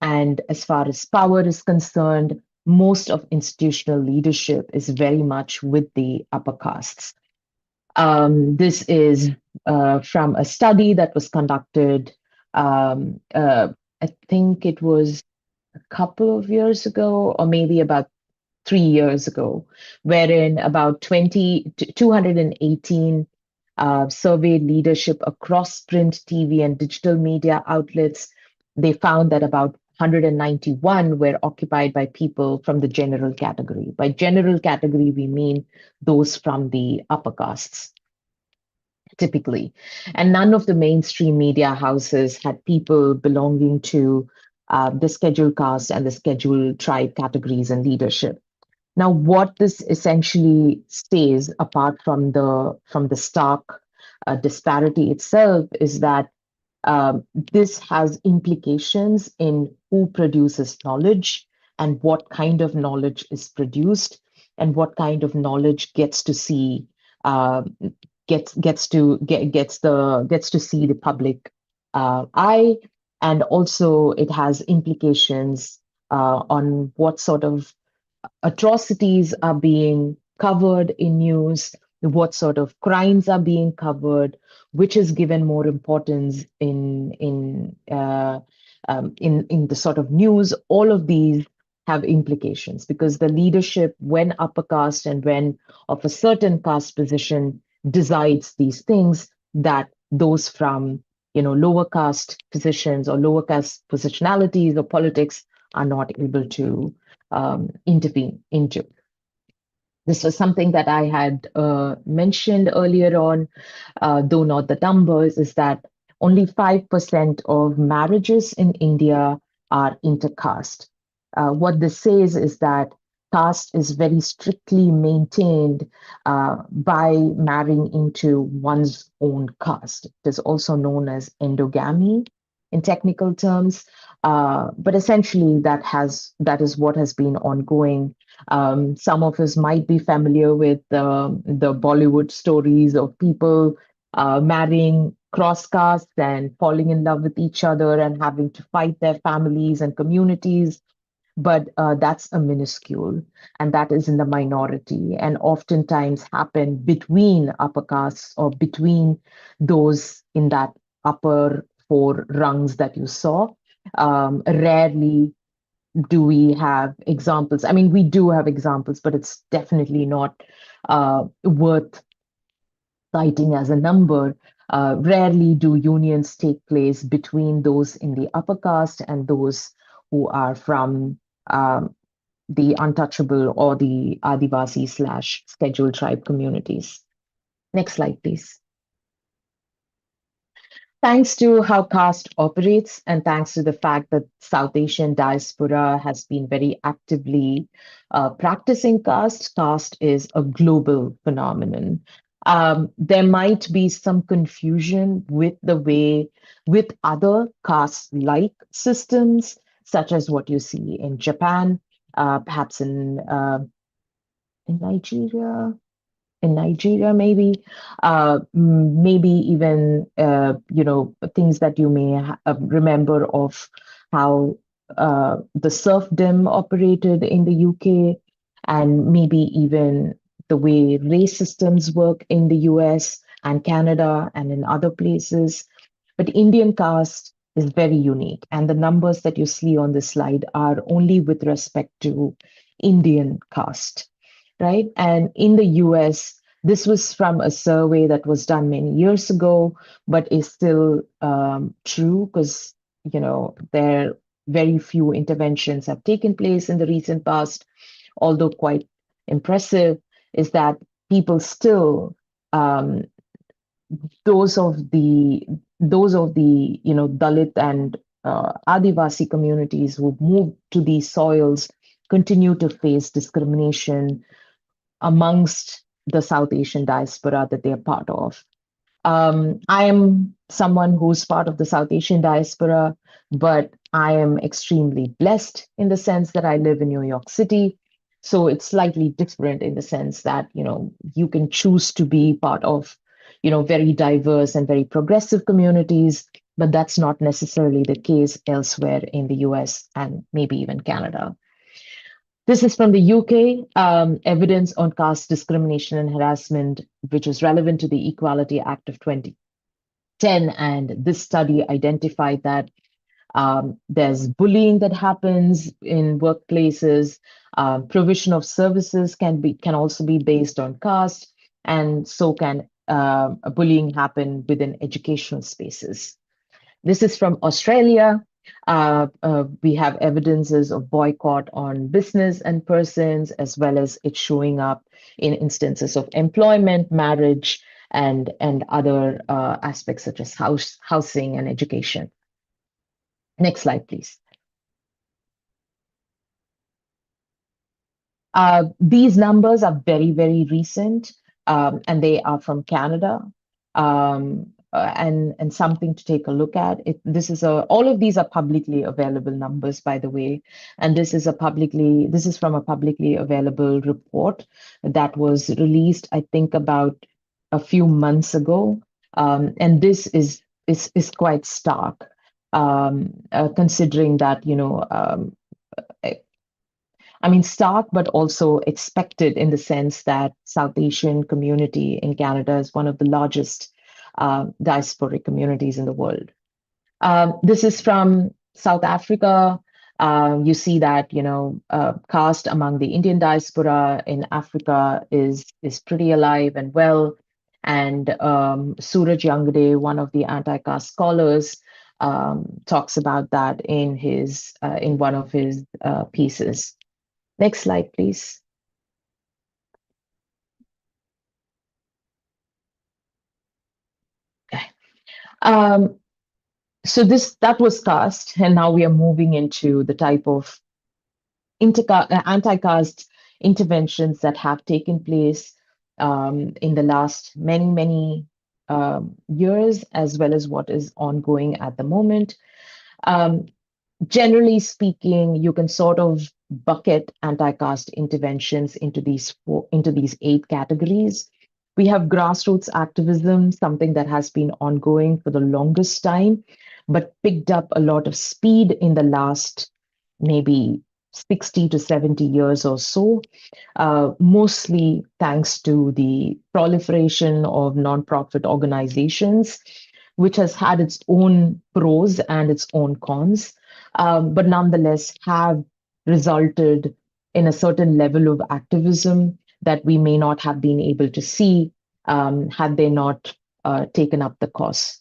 And as far as power is concerned, most of institutional leadership is very much with the upper castes. This is from a study that was conducted, I think it was a couple of years ago, or maybe about 3 years ago, wherein about 218 surveyed leadership across print, TV, and digital media outlets. They found that about 191 were occupied by people from the general category. By general category, we mean those from the upper castes, typically. And none of the mainstream media houses had people belonging to the scheduled caste and the scheduled tribe categories and leadership. Now, what this essentially stays, apart from the stark disparity itself, is that this has implications in who produces knowledge and what kind of knowledge is produced and what kind of knowledge gets to see gets to see the public eye, and also it has implications on what sort of atrocities are being covered in news, what sort of crimes are being covered, which is given more importance in the sort of news. All of these have implications because the leadership, when upper caste and when of a certain caste position, decides these things that those from lower caste positions or lower caste positionalities or politics are not able to intervene into. This was something that I had mentioned earlier on, though not the numbers, is that only 5% of marriages in India are intercaste. What this says is that caste is very strictly maintained by marrying into one's own caste. It is also known as endogamy. in technical terms. But essentially, that is what has been ongoing. Some of us might be familiar with the Bollywood stories of people marrying cross castes and falling in love with each other and having to fight their families and communities. But that's a minuscule, and that is in the minority, and oftentimes happen between upper castes or between those in that upper four rungs that you saw. Rarely do we have examples. I mean, we do have examples, but it's definitely not worth citing as a number. Rarely do unions take place between those in the upper caste and those who are from the untouchable or the Adivasi / scheduled tribe communities. Next slide, please. Thanks to how caste operates, and thanks to the fact that South Asian diaspora has been very actively practicing caste is a global phenomenon. There might be some confusion with with other caste-like systems, such as what you see in Japan, perhaps in Nigeria, maybe, maybe even, things that you may remember of how the serfdom operated in the UK, and maybe even the way race systems work in the US and Canada and in other places. But Indian caste is very unique, and the numbers that you see on this slide are only with respect to Indian caste, right? And in the US, this was from a survey that was done many years ago, but is still true because, there very few interventions have taken place in the recent past, although quite impressive, is that people still, those of the Dalit and Adivasi communities who moved to these soils continue to face discrimination amongst the South Asian diaspora that they are part of. I am someone who's part of the South Asian diaspora, but I am extremely blessed in the sense that I live in New York City. So it's slightly different in the sense that, you can choose to be part of, very diverse and very progressive communities, but that's not necessarily the case elsewhere in the US and maybe even Canada. This is from the UK, evidence on caste discrimination and harassment, which is relevant to the Equality Act of 2010. And this study identified that there's bullying that happens in workplaces. Provision of services can also be based on caste, and so can bullying happen within educational spaces. This is from Australia. We have evidences of boycott on business and persons, as well as it showing up in instances of employment, marriage, and other aspects such as housing and education. Next slide, please. These numbers are very, very recent, and they are from Canada. And something to take a look at. All of these are publicly available numbers, by the way, and this is from a publicly available report that was released, I think, about a few months ago, and this is quite stark, considering that stark, but also expected in the sense that South Asian community in Canada is one of the largest diasporic communities in the world. This is from South Africa. You see that caste among the Indian diaspora in Africa is pretty alive and well. And Suraj Yangde, one of the anti-caste scholars, talks about that in one of his pieces. Next slide, please. Okay. So that was caste, and now we are moving into the type of anti-caste interventions that have taken place in the last many years, as well as what is ongoing at the moment. Um, Generally speaking, you can sort of bucket anti-caste interventions into these 8 categories. We have grassroots activism, something that has been ongoing for the longest time, but picked up a lot of speed in the last maybe 60 to 70 years or so, mostly thanks to the proliferation of nonprofit organizations, which has had its own pros and its own cons, but nonetheless have resulted in a certain level of activism that we may not have been able to see had they not taken up the cause.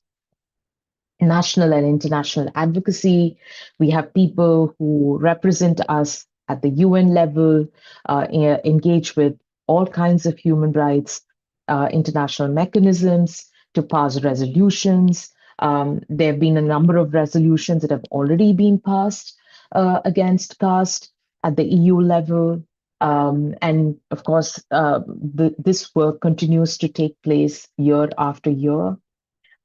National and international advocacy. We have people who represent us at the UN level, engage with all kinds of human rights, international mechanisms to pass resolutions. There have been a number of resolutions that have already been passed against caste at the EU level. And of course, this work continues to take place year after year.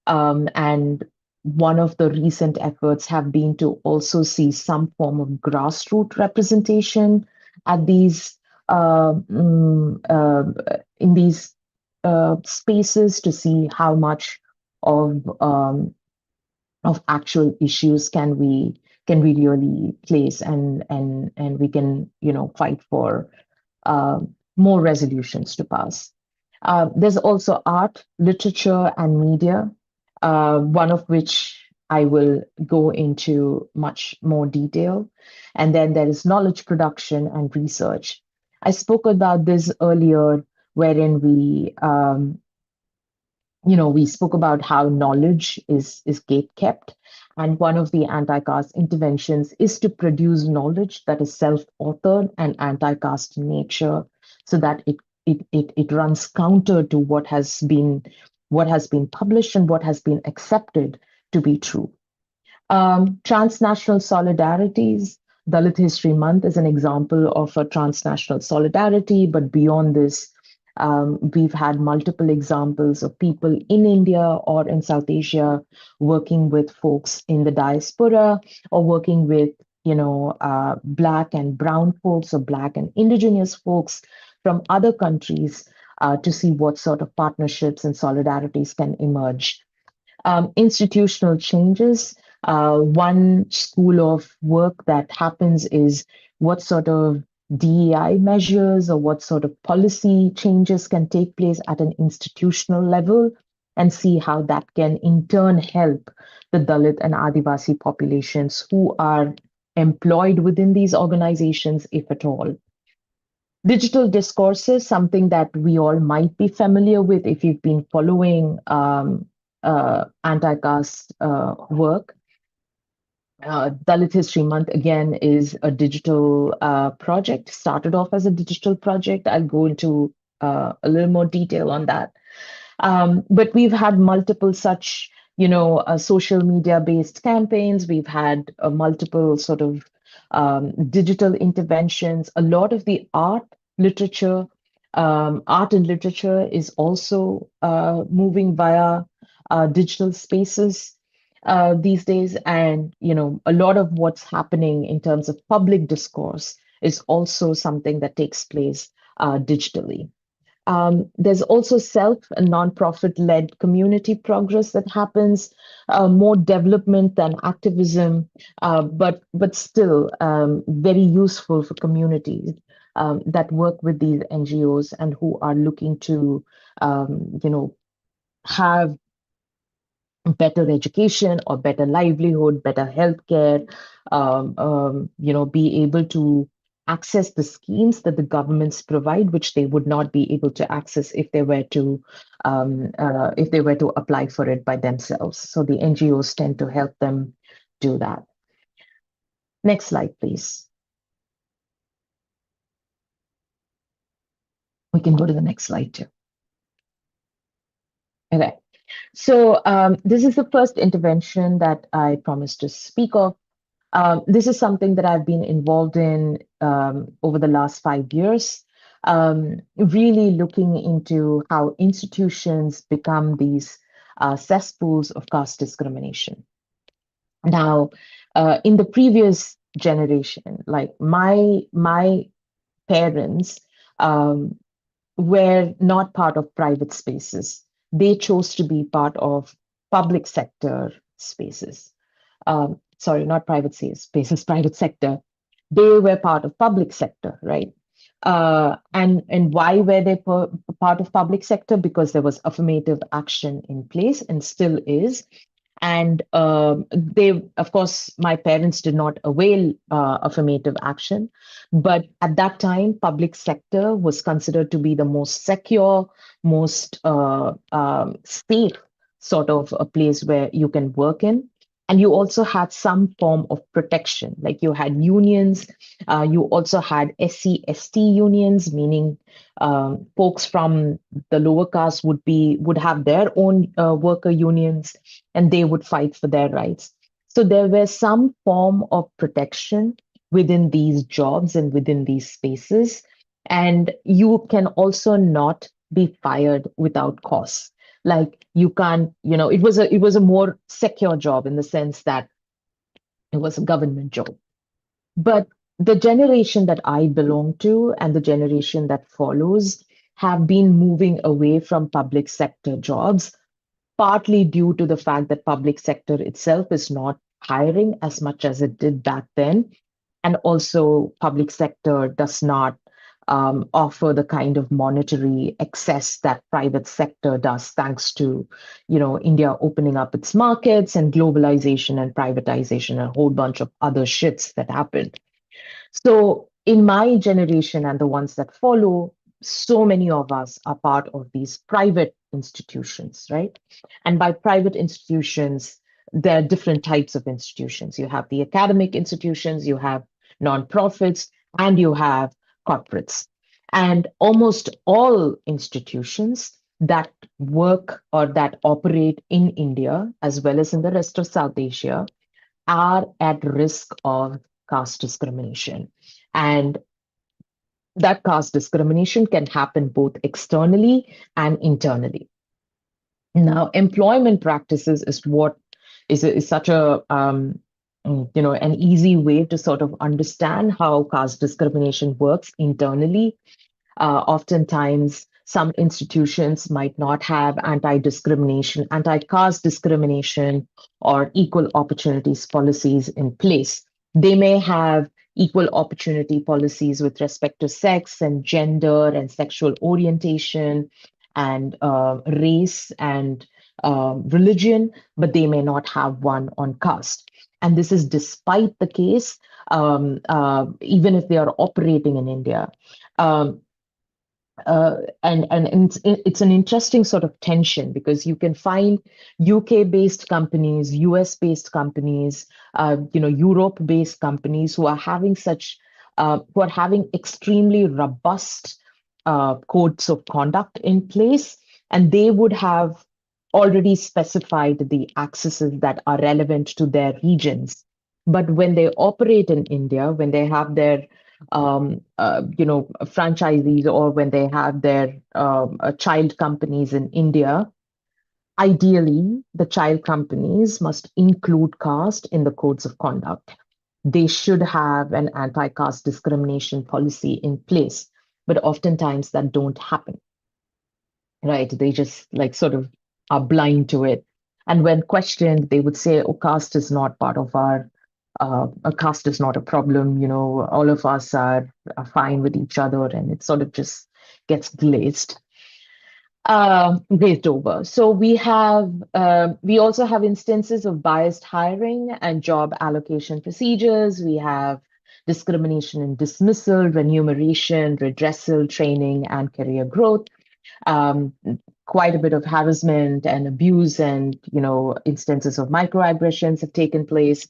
And one of the recent efforts have been to also see some form of grassroots representation at these in these spaces to see how much of actual issues can we really place and we can fight for more resolutions to pass. There's also art, literature, and media, one of which I will go into much more detail. And then there is knowledge production and research. I spoke about this earlier, wherein we spoke about how knowledge is gate kept. And one of the anti-caste interventions is to produce knowledge that is self-authored and anti-caste in nature, so that it runs counter to what has been published and what has been accepted to be true. Transnational solidarities. Dalit History Month is an example of a transnational solidarity, but beyond this, we've had multiple examples of people in India or in South Asia working with folks in the diaspora, or working with Black and brown folks or Black and indigenous folks from other countries to see what sort of partnerships and solidarities can emerge. Institutional changes. One school of work that happens is what sort of DEI measures or what sort of policy changes can take place at an institutional level, and see how that can in turn help the Dalit and Adivasi populations who are employed within these organizations, if at all. Digital discourses, something that we all might be familiar with if you've been following anti-caste work. Dalit History Month, again, is a digital project, started off as a digital project. I'll go into a little more detail on that. But we've had multiple such, social media-based campaigns. We've had multiple sort of digital interventions. A lot of the art and literature is also moving via digital spaces these days. And, a lot of what's happening in terms of public discourse is also something that takes place digitally. There's also self and nonprofit-led community progress that happens, more development than activism, but still very useful for communities that work with these NGOs and who are looking to, have better education or better livelihood, better healthcare, be able to access the schemes that the governments provide, which they would not be able to access if they were to apply for it by themselves. So the NGOs tend to help them do that. Next slide, please. We can go to the next slide too. Okay. So this is the first intervention that I promised to speak of. This is something that I've been involved in over the last 5 years, really looking into how institutions become these cesspools of caste discrimination. Now, in the previous generation, like my parents were not part of private spaces. They chose to be part of public sector spaces. Sorry, not private spaces, private sector. They were part of public sector, right? And why were they part of public sector? Because there was affirmative action in place and still is. And they, of course, my parents did not avail affirmative action, but at that time, public sector was considered to be the most secure, most safe sort of a place where you can work in. And you also had some form of protection, like you had unions, you also had SC/ST unions, meaning folks from the lower caste would have their own worker unions, and they would fight for their rights. So there were some form of protection within these jobs and within these spaces. And you can also not be fired without cause. Like you can't, it was a more secure job in the sense that it was a government job. But the generation that I belong to and the generation that follows have been moving away from public sector jobs, partly due to the fact that public sector itself is not hiring as much as it did back then. And also public sector does not offer the kind of monetary excess that private sector does, thanks to, India opening up its markets and globalization and privatization and a whole bunch of other shits that happened. So in my generation and the ones that follow, so many of us are part of these private institutions, right? And by private institutions, there are different types of institutions. You have the academic institutions, you have nonprofits, and you have corporates. And almost all institutions that work or that operate in India, as well as in the rest of South Asia, are at risk of caste discrimination. And that caste discrimination can happen both externally and internally. Now, employment practices is what is such a an easy way to sort of understand how caste discrimination works internally. Oftentimes, some institutions might not have anti-discrimination, anti-caste discrimination, or equal opportunities policies in place. They may have equal opportunity policies with respect to sex and gender and sexual orientation and race and religion, but they may not have one on caste. And this is despite the case, even if they are operating in India. And it's an interesting sort of tension, because you can find UK-based companies, US-based companies, Europe-based companies who are having extremely robust codes of conduct in place, and they would have already specified the accesses that are relevant to their regions. But when they operate in India, when they have their franchisees, or when they have their child companies in India, ideally, the child companies must include caste in the codes of conduct. They should have an anti-caste discrimination policy in place, but oftentimes that don't happen, right? They just sort of are blind to it. And when questioned, they would say, oh, caste is not part of our a caste is not a problem, all of us are fine with each other, and it sort of just gets glazed over. So we also have instances of biased hiring and job allocation procedures. We have discrimination in dismissal, remuneration, redressal, training, and career growth. Quite a bit of harassment and abuse and instances of microaggressions have taken place,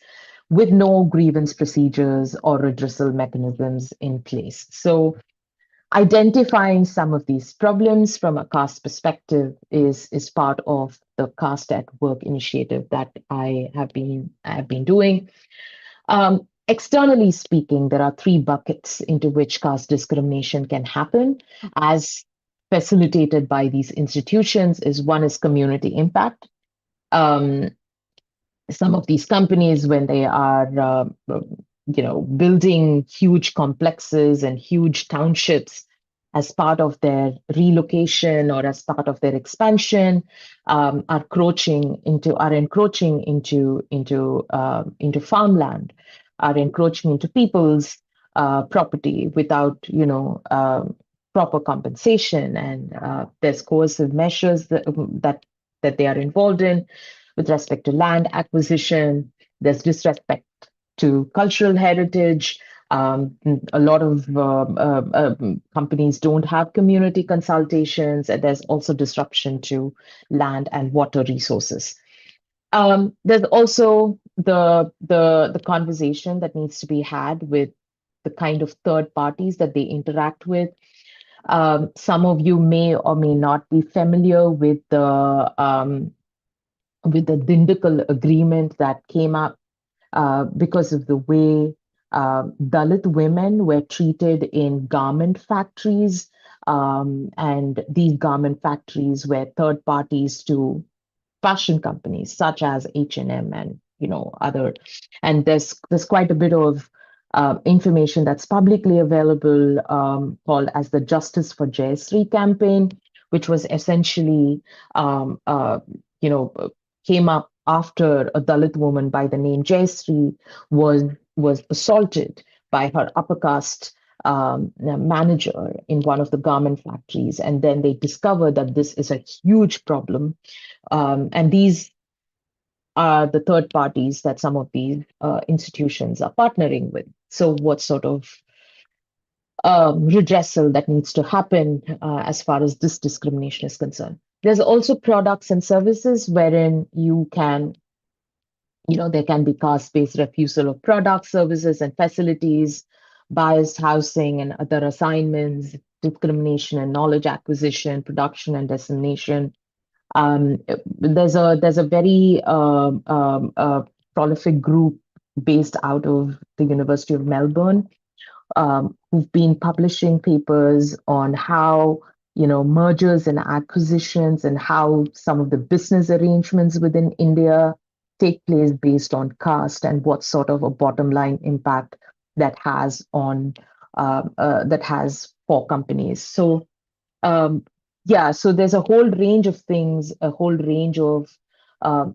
with no grievance procedures or redressal mechanisms in place. So identifying some of these problems from a caste perspective is part of the Caste at Work initiative that I have been doing. Externally speaking, there are three buckets into which caste discrimination can happen as facilitated by these institutions. One is community impact. Um, some of these companies, when they are building huge complexes and huge townships as part of their relocation or as part of their expansion, are encroaching into farmland, are encroaching into people's property without proper compensation, and there's coercive measures that they are involved in with respect to land acquisition. There's disrespect to cultural heritage. A lot of companies don't have community consultations, and there's also disruption to land and water resources. There's also the conversation that needs to be had with the kind of third parties that they interact with. Some of you may or may not be familiar with the Dindakal agreement that came up because of the way Dalit women were treated in garment factories. And these garment factories were third parties to fashion companies such as H&M and other. And there's quite a bit of information that's publicly available called as the Justice for Jayashree campaign, which was essentially came up after a Dalit woman by the name Jayashree was assaulted by her upper caste manager in one of the garment factories. And then they discovered that this is a huge problem. And these are the third parties that some of these institutions are partnering with. So what sort of redressal that needs to happen as far as this discrimination is concerned? There's also products and services wherein there can be caste-based refusal of products, services, and facilities, biased housing and other assignments, discrimination and knowledge acquisition, production and dissemination. There's a very prolific group based out of the University of Melbourne who've been publishing papers on how mergers and acquisitions and how some of the business arrangements within India take place based on caste and what sort of a bottom line impact that has for companies. So so there's a whole range of things, a whole range of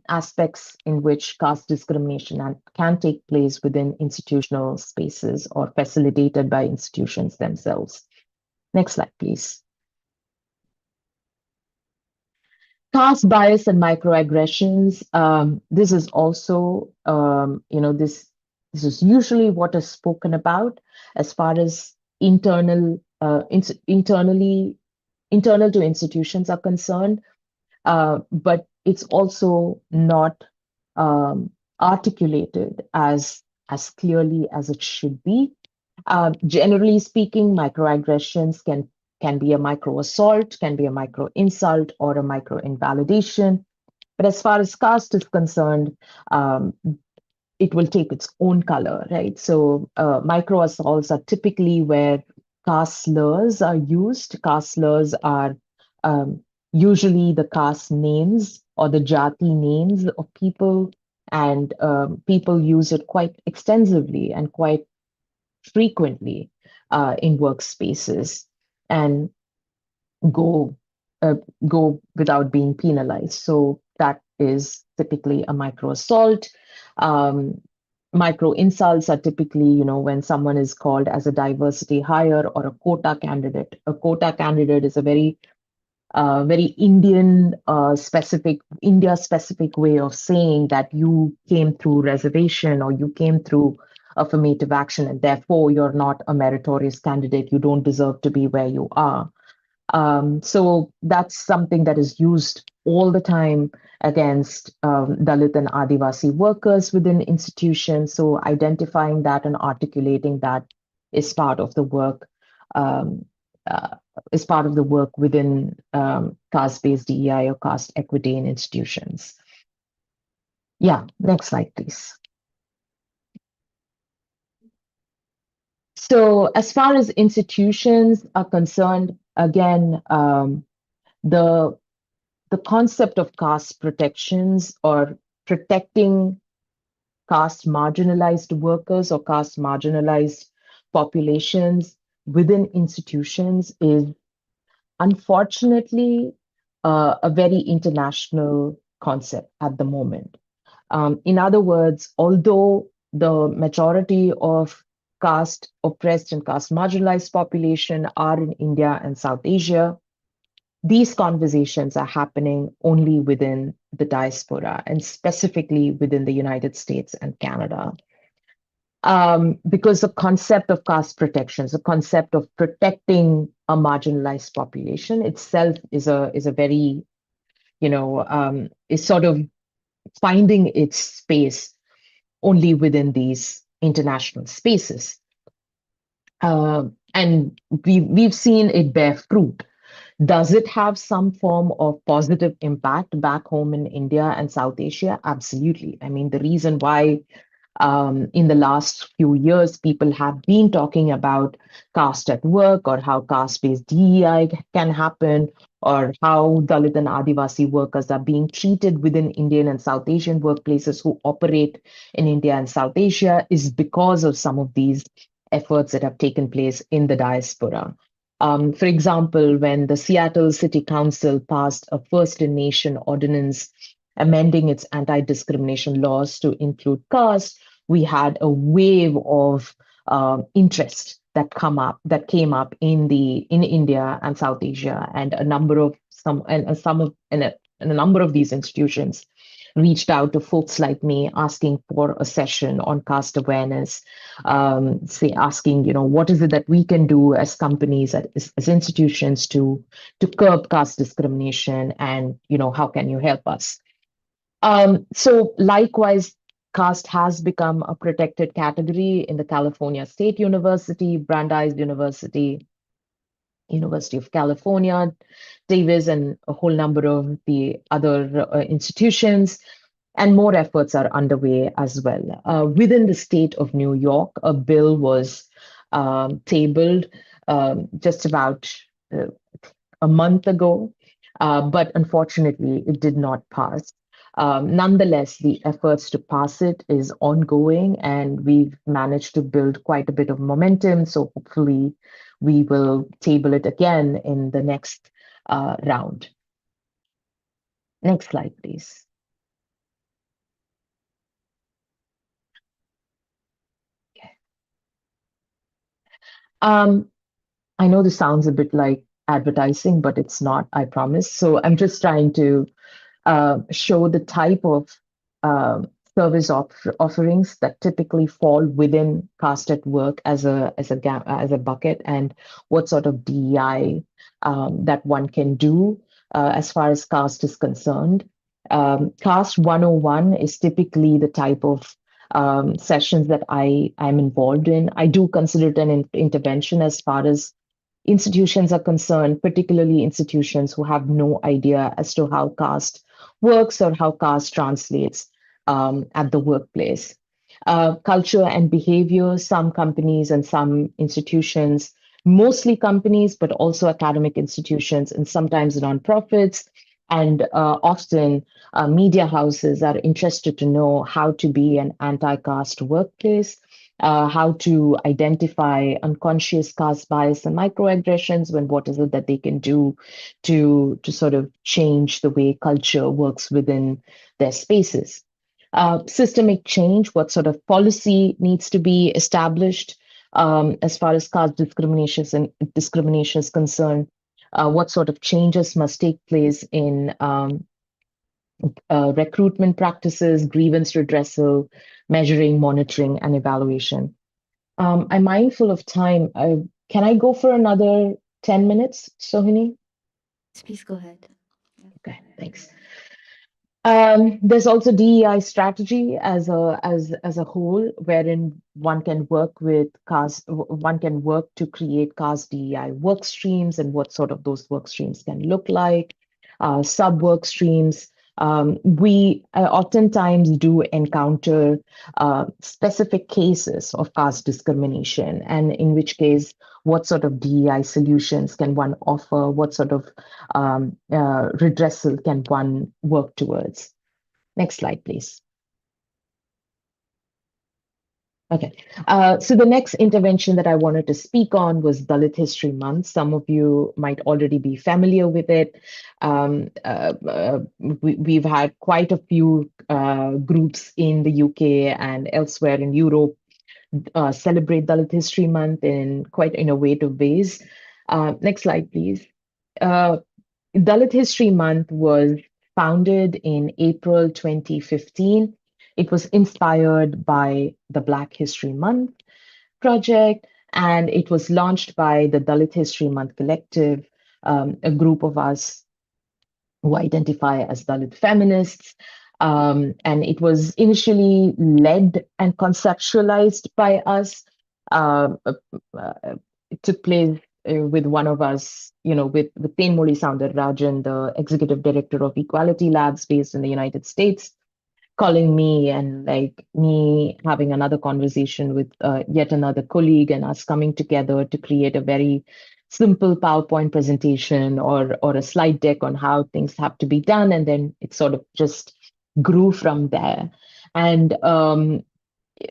aspects in which caste discrimination can take place within institutional spaces or facilitated by institutions themselves. Next slide, please. Caste bias and microaggressions. This is also, this is usually what is spoken about as far as internal to institutions are concerned, but it's also not articulated as clearly as it should be. Generally speaking, microaggressions can be a micro assault, can be a micro insult, or a micro invalidation. But as far as caste is concerned, it will take its own color, right? So micro assaults are typically where caste slurs are used. Caste slurs are usually the caste names or the jati names of people, and people use it quite extensively and quite frequently in workspaces and go without being penalized. So that is typically a micro assault. Micro insults are typically, when someone is called as a diversity hire or a quota candidate. A quota candidate is a very India specific way of saying that you came through reservation or you came through affirmative action, and therefore you're not a meritorious candidate. You don't deserve to be where you are. So that's something that is used all the time against Dalit and Adivasi workers within institutions. So identifying that and articulating that is part of the work. Within caste-based DEI or caste equity in institutions. Yeah, next slide, please. So as far as institutions are concerned, again, the the concept of caste protections or protecting caste marginalized workers or caste marginalized populations within institutions is unfortunately a very international concept at the moment. In other words, although the majority of caste oppressed and caste marginalized population are in India and South Asia, these conversations are happening only within the diaspora and specifically within the United States and Canada. Because the concept of caste protections, the concept of protecting a marginalized population itself is a very, is sort of finding its space only within these international spaces. And we've seen it bear fruit. Does it have some form of positive impact back home in India and South Asia? Absolutely. I mean, the reason why in the last few years people have been talking about caste at work or how caste-based DEI can happen or how Dalit and Adivasi workers are being treated within Indian and South Asian workplaces who operate in India and South Asia is because of some of these efforts that have taken place in the diaspora. For example, when the Seattle City Council passed a First in Nation ordinance amending its anti-discrimination laws to include caste, we had a wave of interest that came up in India and South Asia, and a number of these institutions reached out to folks like me asking for a session on caste awareness, asking, what is it that we can do as companies, as institutions to curb caste discrimination, and, how can you help us? So likewise, caste has become a protected category in the California State University, Brandeis University, University of California, Davis, and a whole number of the other institutions. And more efforts are underway as well. Within the state of New York, a bill was tabled just about a month ago, but unfortunately, it did not pass. Nonetheless, the efforts to pass it is ongoing, and we've managed to build quite a bit of momentum. So hopefully, we will table it again in the next round. Next slide, please. I know this sounds a bit like advertising, but it's not, I promise. So I'm just trying to show the type of service offerings that typically fall within caste at work as a bucket, and what sort of DEI that one can do as far as caste is concerned. Caste 101 is typically the type of sessions that I'm involved in. I do consider it an intervention as far as institutions are concerned, particularly institutions who have no idea as to how caste works or how caste translates at the workplace. Culture and behavior, some companies and some institutions, mostly companies, but also academic institutions and sometimes nonprofits, and often media houses are interested to know how to be an anti-caste workplace, how to identify unconscious caste bias and microaggressions, when what is it that they can do to sort of change the way culture works within their spaces. Systemic change, what sort of policy needs to be established as far as caste discrimination is concerned, what sort of changes must take place in recruitment practices, grievance redressal, measuring, monitoring, and evaluation. I'm mindful of time. Can I go for another 10 minutes, Sohini? Please go ahead. Okay, thanks. There's also DEI strategy as a whole, wherein one can work to create caste DEI work streams and what sort of those work streams can look like, sub work streams. We oftentimes do encounter specific cases of caste discrimination, and in which case what sort of DEI solutions can one offer, what sort of redressal can one work towards. Next slide, please. Okay, so the next intervention that I wanted to speak on was Dalit History Month. Some of you might already be familiar with it. We've had quite a few groups in the UK and elsewhere in Europe celebrate Dalit History Month in quite innovative ways. Next slide, please. Dalit History Month was founded in April 2015. It was inspired by the Black History Month project, and it was launched by the Dalit History Month Collective, a group of us who identify as Dalit feminists. And it was initially led and conceptualized by us. It took place with one of us, with Tenmoli Soundararajan, the executive director of Equality Labs based in the United States, calling me and me having another conversation with yet another colleague and us coming together to create a very simple PowerPoint presentation or a slide deck on how things have to be done. And then it sort of just grew from there. And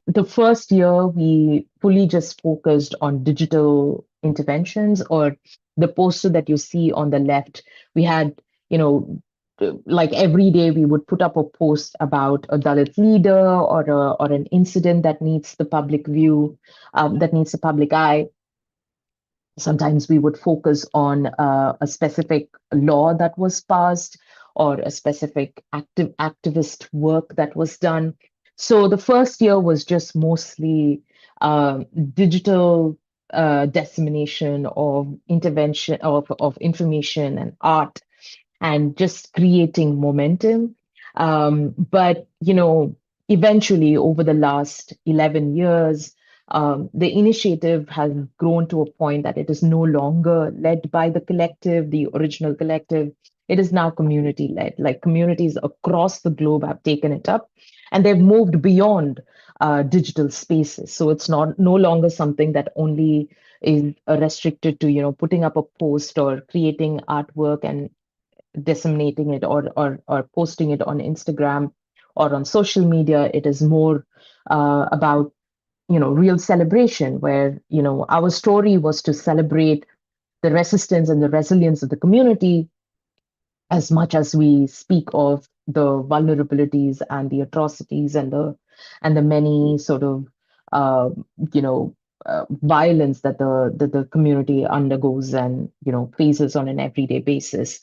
the first year, we fully just focused on digital interventions, or the poster that you see on the left. We had, like every day we would put up a post about a Dalit leader or an incident that needs the public view, that needs the public eye. Sometimes we would focus on a specific law that was passed or a specific activist work that was done. So the first year was just mostly digital dissemination of intervention of information and art and just creating momentum. But eventually over the last 11 years, the initiative has grown to a point that it is no longer led by the collective, the original collective. It is now community led. Like communities across the globe have taken it up, and they've moved beyond digital spaces. So it's no longer something that only is restricted to putting up a post or creating artwork and disseminating it or posting it on Instagram or on social media. It is more about real celebration, where our story was to celebrate the resistance and the resilience of the community as much as we speak of the vulnerabilities and the atrocities and the many sort of violence that the community undergoes and faces on an everyday basis.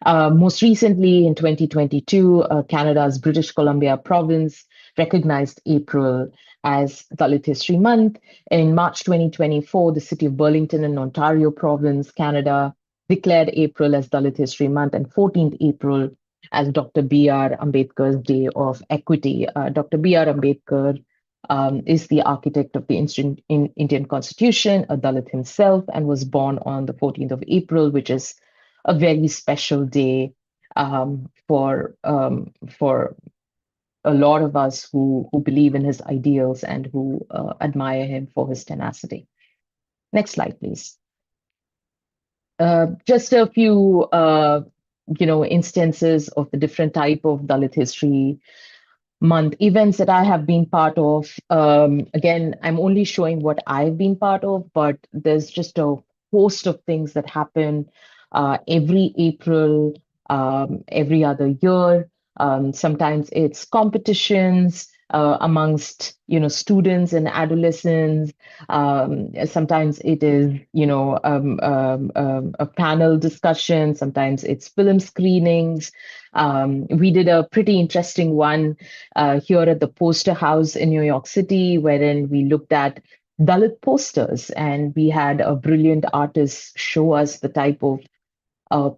Most recently, in 2022, Canada's British Columbia province recognized April as Dalit History Month. In March 2024, the city of Burlington in Ontario province, Canada, declared April as Dalit History Month and 14th April as Dr. B.R. Ambedkar's Day of Equity. Dr. B.R. Ambedkar is the architect of the Indian Constitution, a Dalit himself, and was born on the 14th of April, which is a very special day for a lot of us who believe in his ideals and who admire him for his tenacity. Next slide, please. Just a few, instances of the different type of Dalit History Month events that I have been part of. Again, I'm only showing what I've been part of, but there's just a host of things that happen every April, every other year. Sometimes it's competitions amongst students and adolescents. Sometimes it is a panel discussion. Sometimes it's film screenings. We did a pretty interesting one here at the Poster House in New York City, wherein we looked at Dalit posters, and we had a brilliant artist show us the type of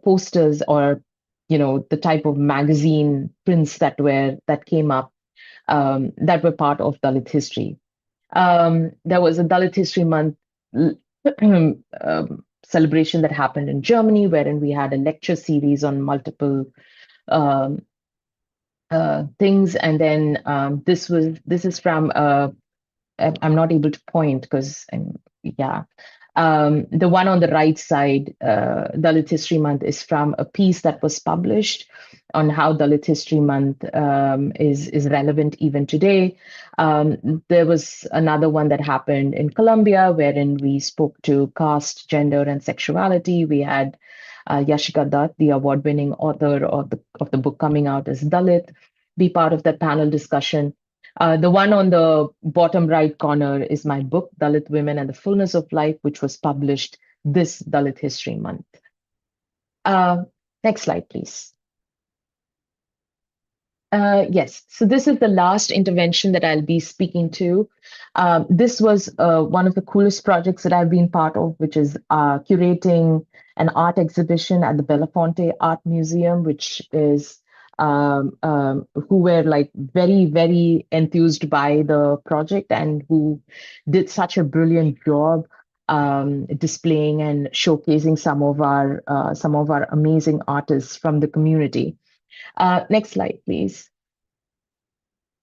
posters or the type of magazine prints that came up that were part of Dalit history. There was a Dalit History Month celebration that happened in Germany, wherein we had a lecture series on multiple things, and then this is from I'm not able to point because The one on the right side, Dalit History Month, is from a piece that was published on how Dalit History Month is relevant even today. There was another one that happened in Colombia, wherein we spoke to caste, gender, and sexuality. We had Yashika Dutt, the award-winning author of the book coming out as Dalit, be part of that panel discussion. The one on the bottom right corner is my book, Dalit Women and the Fullness of Life, which was published this Dalit History Month. Next slide, please. Yes, so this is the last intervention that I'll be speaking to. This was one of the coolest projects that I've been part of, which is curating an art exhibition at the Belafonte Art Museum, which is who were like very, very enthused by the project and who did such a brilliant job displaying and showcasing some of our amazing artists from the community. Next slide, please.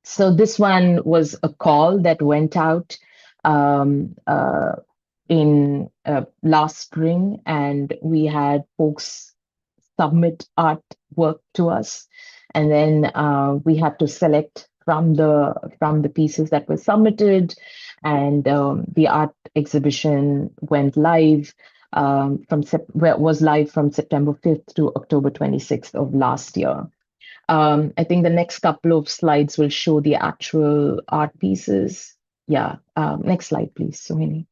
So this one was a call that went out in last spring, and we had folks submit artwork to us, and then we had to select from the pieces that were submitted, and the art exhibition went live was live from September 5th to October 26th of last year. I think the next couple of slides will show the actual art pieces. Yeah, next slide, please, Sohini.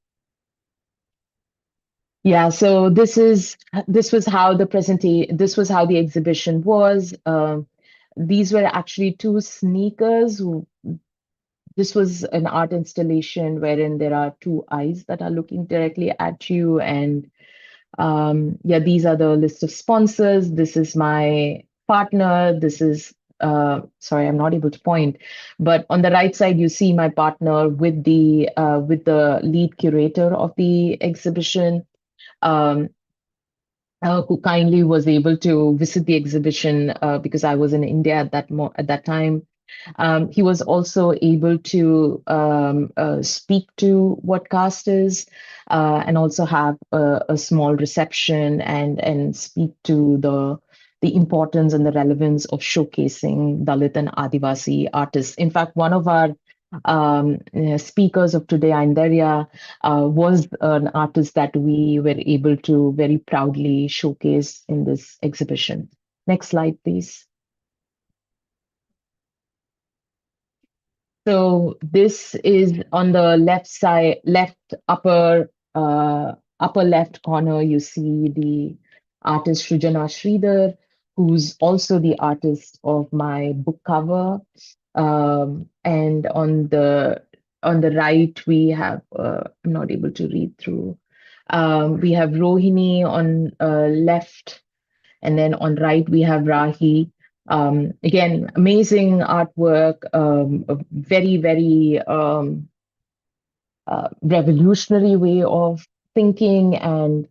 Yeah, so this was how the exhibition was. These were actually two sneakers. This was an art installation wherein there are two eyes that are looking directly at you, and yeah, these are the list of sponsors. This is my partner. This is sorry, I'm not able to point, but on the right side you see my partner with the lead curator of the exhibition, who kindly was able to visit the exhibition because I was in India at that time. He was also able to speak to what caste is, and also have a small reception and speak to the importance and the relevance of showcasing Dalit and Adivasi artists. In fact, one of our speakers of today, Aindriya, was an artist that we were able to very proudly showcase in this exhibition. Next slide, please. So this is on the upper left corner. You see the artist Shrujana Sridhar, who's also the artist of my book cover. And on the right, we have I'm not able to read through. We have Rohini on left, and then on right we have Rahi. Again, amazing artwork, a very, very revolutionary way of thinking and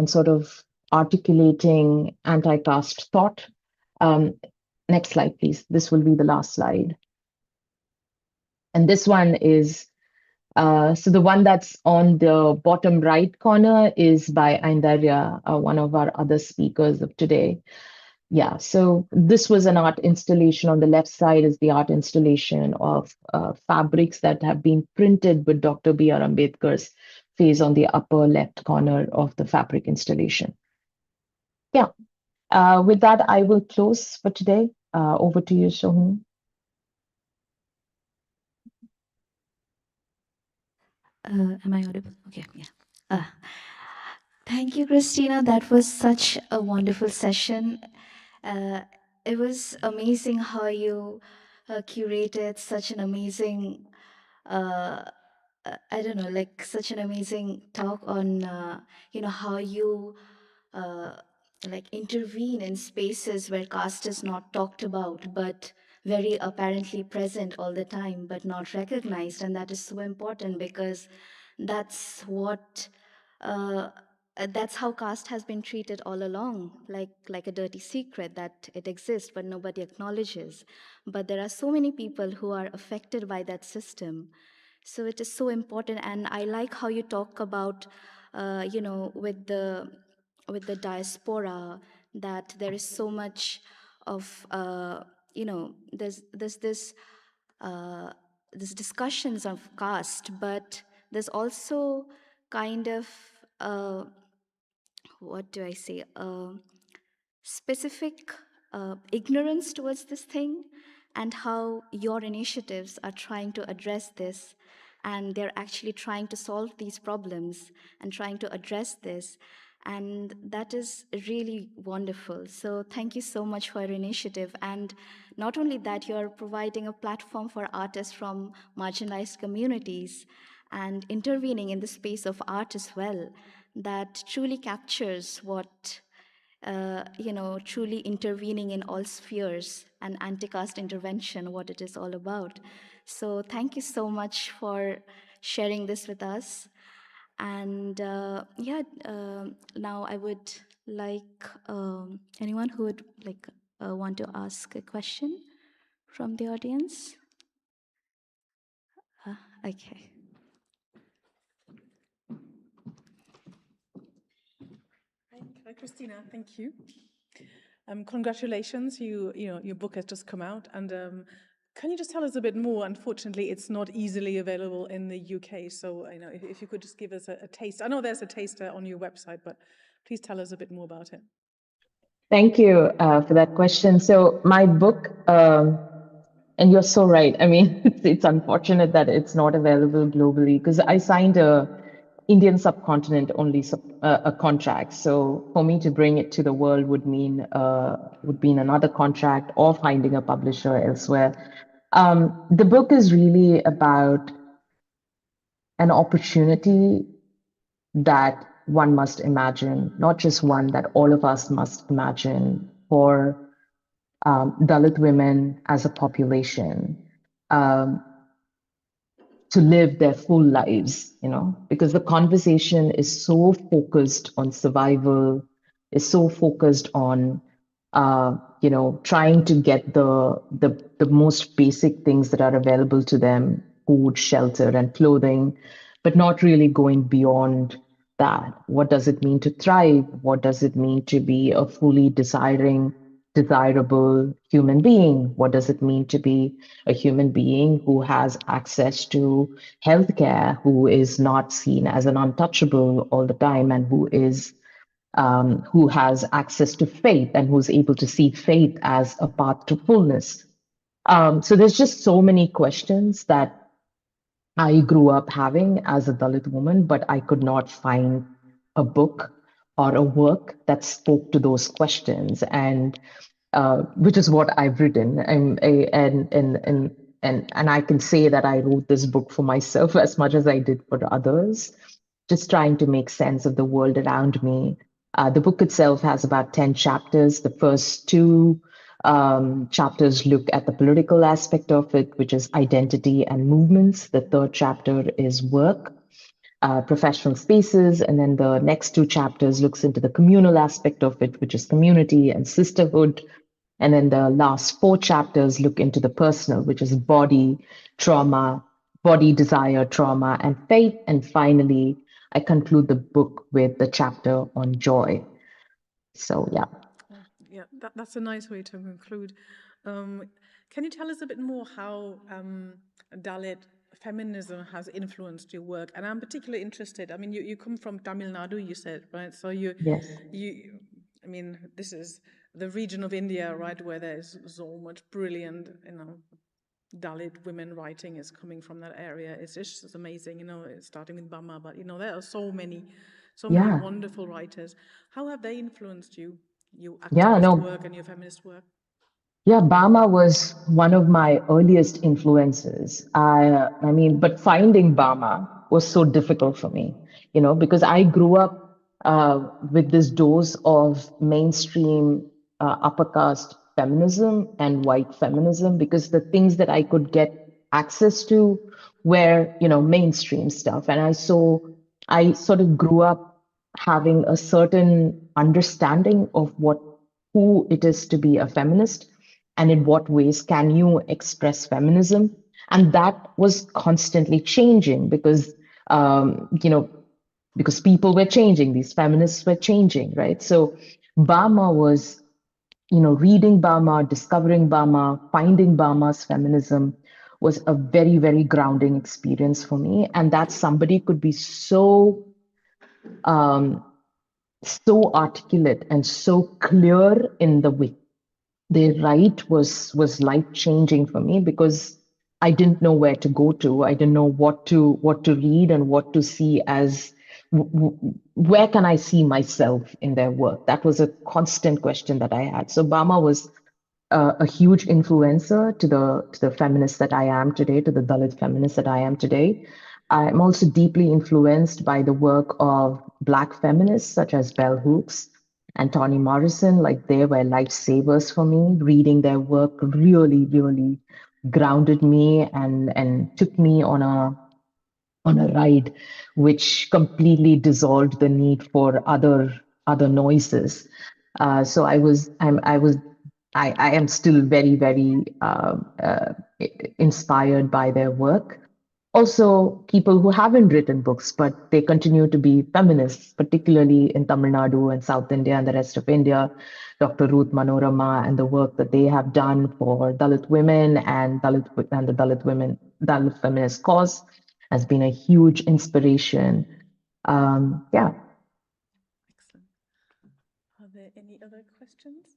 sort of articulating anti-caste thought. Next slide, please. This will be the last slide. And this one is, so the one that's on the bottom right corner is by Aindriya, one of our other speakers of today. Yeah, so this was an art installation. On the left side is the art installation of fabrics that have been printed with Dr. B.R. Ambedkar's face on the upper left corner of the fabric installation. Yeah, with that, I will close for today. Over to you, Sohini. Am I audible? Okay, yeah. Thank you, Christina. That was such a wonderful session. It was amazing how you curated such an amazing, I don't know, like such an amazing talk on, how you like intervene in spaces where caste is not talked about, but very apparently present all the time, but not recognized. And that is so important because that's what that's how caste has been treated all along, like a dirty secret that it exists but nobody acknowledges. But there are so many people who are affected by that system, so it is so important. And I like how you talk about with the diaspora, that there is so much of there's this discussions of caste, but there's also kind of what do I say, specific ignorance towards this thing, and how your initiatives are trying to address this, and they're actually trying to solve these problems and trying to address this. And that is really wonderful. So thank you so much for your initiative. And not only that, you're providing a platform for artists from marginalized communities and intervening in the space of art as well, that truly captures what truly intervening in all spheres and anti-caste intervention, what it is all about. So thank you so much for sharing this with us. And now I would like anyone who would want to ask a question from the audience. Okay. Hi, Christina. Thank you. Congratulations. Your book has just come out, and can you just tell us a bit more? Unfortunately, it's not easily available in the UK, so if you could just give us a taste. I know there's a taster on your website, but please tell us a bit more about it. Thank you for that question. So my book, and you're so right. I mean, it's unfortunate that it's not available globally, because I signed a Indian subcontinent only a contract. So for me to bring it to the world would mean another contract or finding a publisher elsewhere. The book is really about an opportunity that one must imagine, not just one, that all of us must imagine for Dalit women as a population to live their full lives, because the conversation is so focused on survival, is so focused on, trying to get the most basic things that are available to them, food, shelter, and clothing, but not really going beyond that. What does it mean to thrive? What does it mean to be a fully desirable human being? What does it mean to be a human being who has access to healthcare, who is not seen as an untouchable all the time, and who has access to faith and who's able to see faith as a path to fullness? So there's just so many questions that I grew up having as a Dalit woman, but I could not find a book or a work that spoke to those questions, and which is what I've written. And I can say that I wrote this book for myself as much as I did for others, just trying to make sense of the world around me. The book itself has about 10 chapters. The first two chapters look at the political aspect of it, which is identity and movements. The third chapter is work, professional spaces, and then the next two chapters looks into the communal aspect of it, which is community and sisterhood. And then the last four chapters look into the personal, which is body, trauma, body, desire, trauma, and faith. And finally, I conclude the book with the chapter on joy. So, yeah. Yeah, that's a nice way to conclude. Can you tell us a bit more how Dalit feminism has influenced your work? And I'm particularly interested. I mean, you come from Tamil Nadu, you said, right? So yes. I mean, this is the region of India, right, where there's so much brilliant, Dalit women writing is coming from that area. It's just amazing, it's starting with Bama, but there are so many wonderful writers. How have they influenced you, your activist work and your feminist work? Yeah, Bama was one of my earliest influences. But finding Bama was so difficult for me, because I grew up with this dose of mainstream upper caste feminism and white feminism, because the things that I could get access to were, mainstream stuff. And I sort of grew up having a certain understanding of who it is to be a feminist and in what ways can you express feminism. And that was constantly changing because, because people were changing, these feminists were changing, right? So Burma was, reading Burma, discovering Burma, finding Burma's feminism was a very, very grounding experience for me. And that somebody could be so articulate and so clear in the way they write was life changing for me, because I didn't know where to go to. I didn't know what to read and what to see as where can I see myself in their work. That was a constant question that I had. So Bama was a huge influencer to the feminist that I am today, to the Dalit feminist that I am today. I'm also deeply influenced by the work of Black feminists such as Bell Hooks and Toni Morrison. Like, they were lifesavers for me. Reading their work really, really grounded me and took me on a ride which completely dissolved the need for other noises. So I am still very, very inspired by their work. Also, people who haven't written books, but they continue to be feminists, particularly in Tamil Nadu and South India and the rest of India. Dr. Ruth Manorama and the work that they have done for Dalit women and the Dalit feminist cause has been a huge inspiration. Yeah. Excellent. Are there any other questions?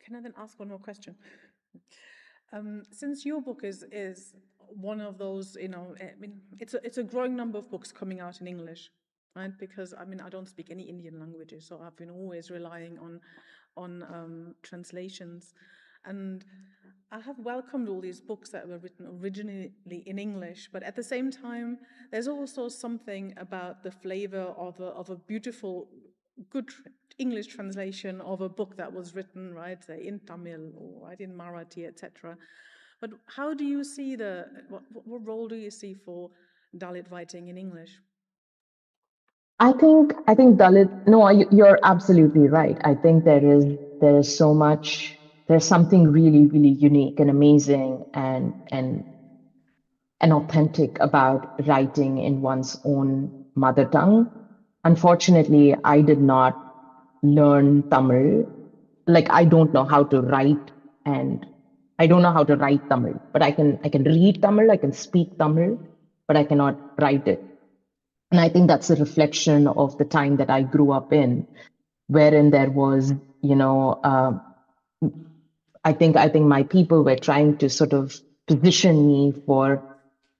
Can I then ask one more question? Since your book is one of those, it's a growing number of books coming out in English, right? Because I don't speak any Indian languages, so I've been always relying on translations, and I have welcomed all these books that were written originally in English, but at the same time, there's also something about the flavor of a beautiful, good English translation of a book that was written, right, say in Tamil or right in Marathi, etc. But how do you see what role do you see for Dalit writing in English? I think Dalit. No, you're absolutely right. I think there is so much. There's something really, really unique and amazing and authentic about writing in one's own mother tongue. Unfortunately, I did not learn Tamil. Like, I don't know how to write, and I don't know how to write Tamil, but I can read Tamil, I can speak Tamil, but I cannot write it. And I think that's a reflection of the time that I grew up in, wherein there was, I think my people were trying to sort of position me for,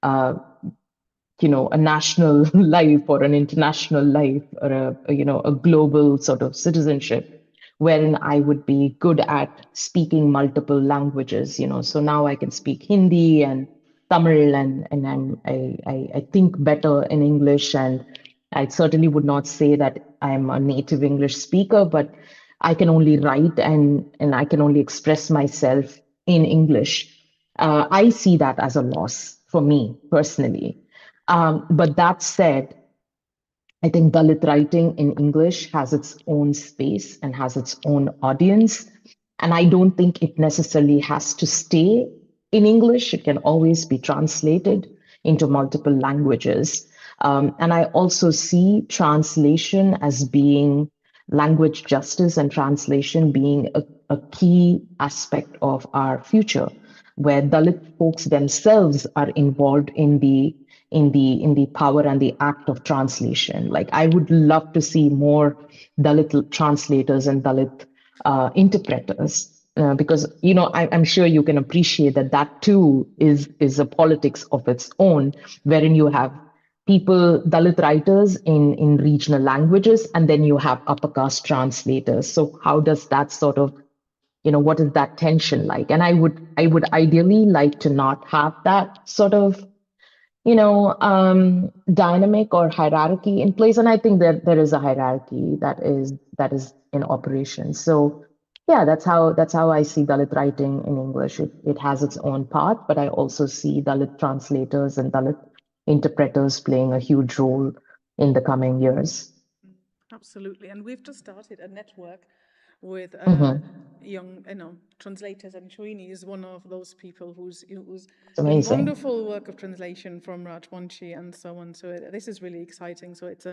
a national life or an international life or a global sort of citizenship, wherein I would be good at speaking multiple languages. So now I can speak Hindi and Tamil, and I think better in English, and I certainly would not say that I'm a native English speaker, but I can only write and I can only express myself in English. I see that as a loss for me personally. But that said, I think Dalit writing in English has its own space and has its own audience. And I don't think it necessarily has to stay in English. It can always be translated into multiple languages. And I also see translation as being language justice and translation being a key aspect of our future, where Dalit folks themselves are involved in the power and the act of translation. Like, I would love to see more Dalit translators and Dalit interpreters, because I'm sure you can appreciate that too is a politics of its own, wherein you have people, Dalit writers in regional languages, and then you have upper caste translators. So how does that sort of, what is that tension like? And I would ideally like to not have that sort of, dynamic or hierarchy in place. And I think that there is a hierarchy that is in operation. So yeah, that's how I see Dalit writing in English. It has its own path, but I also see Dalit translators and Dalit interpreters playing a huge role in the coming years. Absolutely. And we've just started a network with young, translators, and Shoini is one of those people who's doing wonderful work of translation from Rajwanshi and so on. So this is really exciting. So it's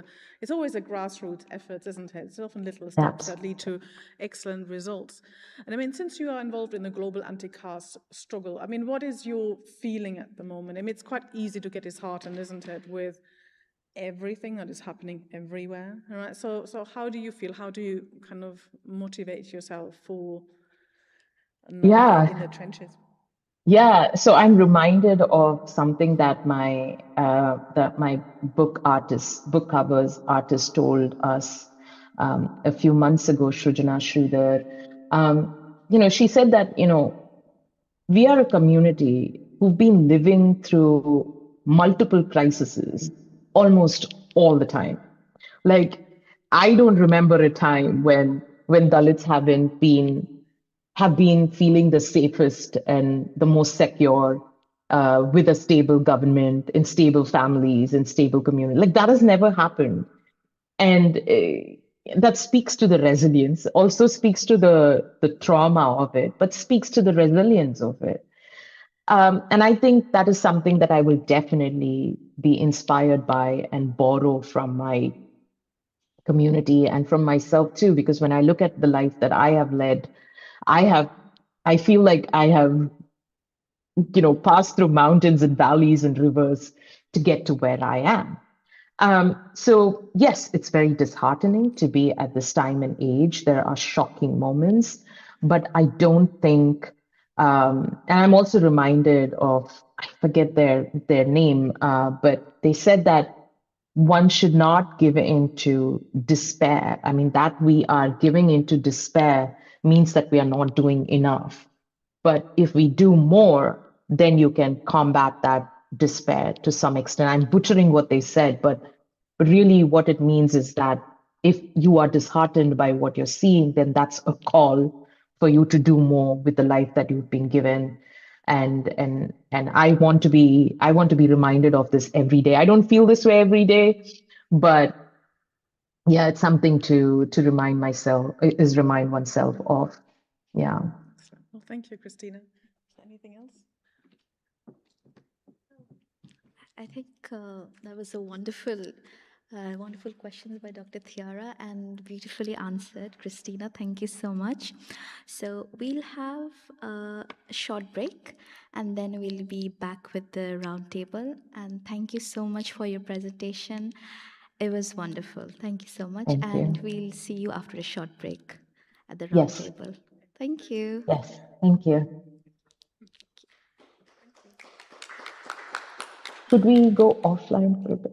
always a grassroots effort, isn't it? It's often little steps that lead to excellent results. And I mean, since you are involved in the global anti-caste struggle, I mean, what is your feeling at the moment? I mean, it's quite easy to get disheartened, isn't it, with everything that is happening everywhere. All right. So how do you feel? How do you kind of motivate yourself for navigate in the trenches? Yeah, so I'm reminded of something that my book covers artist told us a few months ago, Shrujana Sridhar. She said that, we are a community who've been living through multiple crises almost all the time. Like, I don't remember a time when Dalits have been feeling the safest and the most secure with a stable government, in stable families, in stable community. Like, that has never happened. And that speaks to the resilience, also speaks to the trauma of it, but speaks to the resilience of it. And I think that is something that I will definitely be inspired by and borrow from my community and from myself too, because when I look at the life that I have led, I feel like I have, passed through mountains and valleys and rivers to get to where I am. So yes, it's very disheartening to be at this time and age. There are shocking moments, but I don't think, and I'm also reminded of, I forget their name, but they said that one should not give in to despair. I mean, that we are giving into despair means that we are not doing enough. But if we do more, then you can combat that despair to some extent. I'm butchering what they said, but really what it means is that if you are disheartened by what you're seeing, then that's a call for you to do more with the life that you've been given. And I want to be reminded of this every day. I don't feel this way every day, but yeah, it's something to remind oneself of. Yeah. Well, thank you, Christina. Is there anything else? I think that was a wonderful questions by Dr. Thiara and beautifully answered. Christina, thank you so much. So we'll have a short break and then we'll be back with the roundtable. And thank you so much for your presentation. It was wonderful. Thank you so much. Thank you. We'll see you after a short break at the roundtable. Thank you. Yes, thank you. Should we go offline for a bit?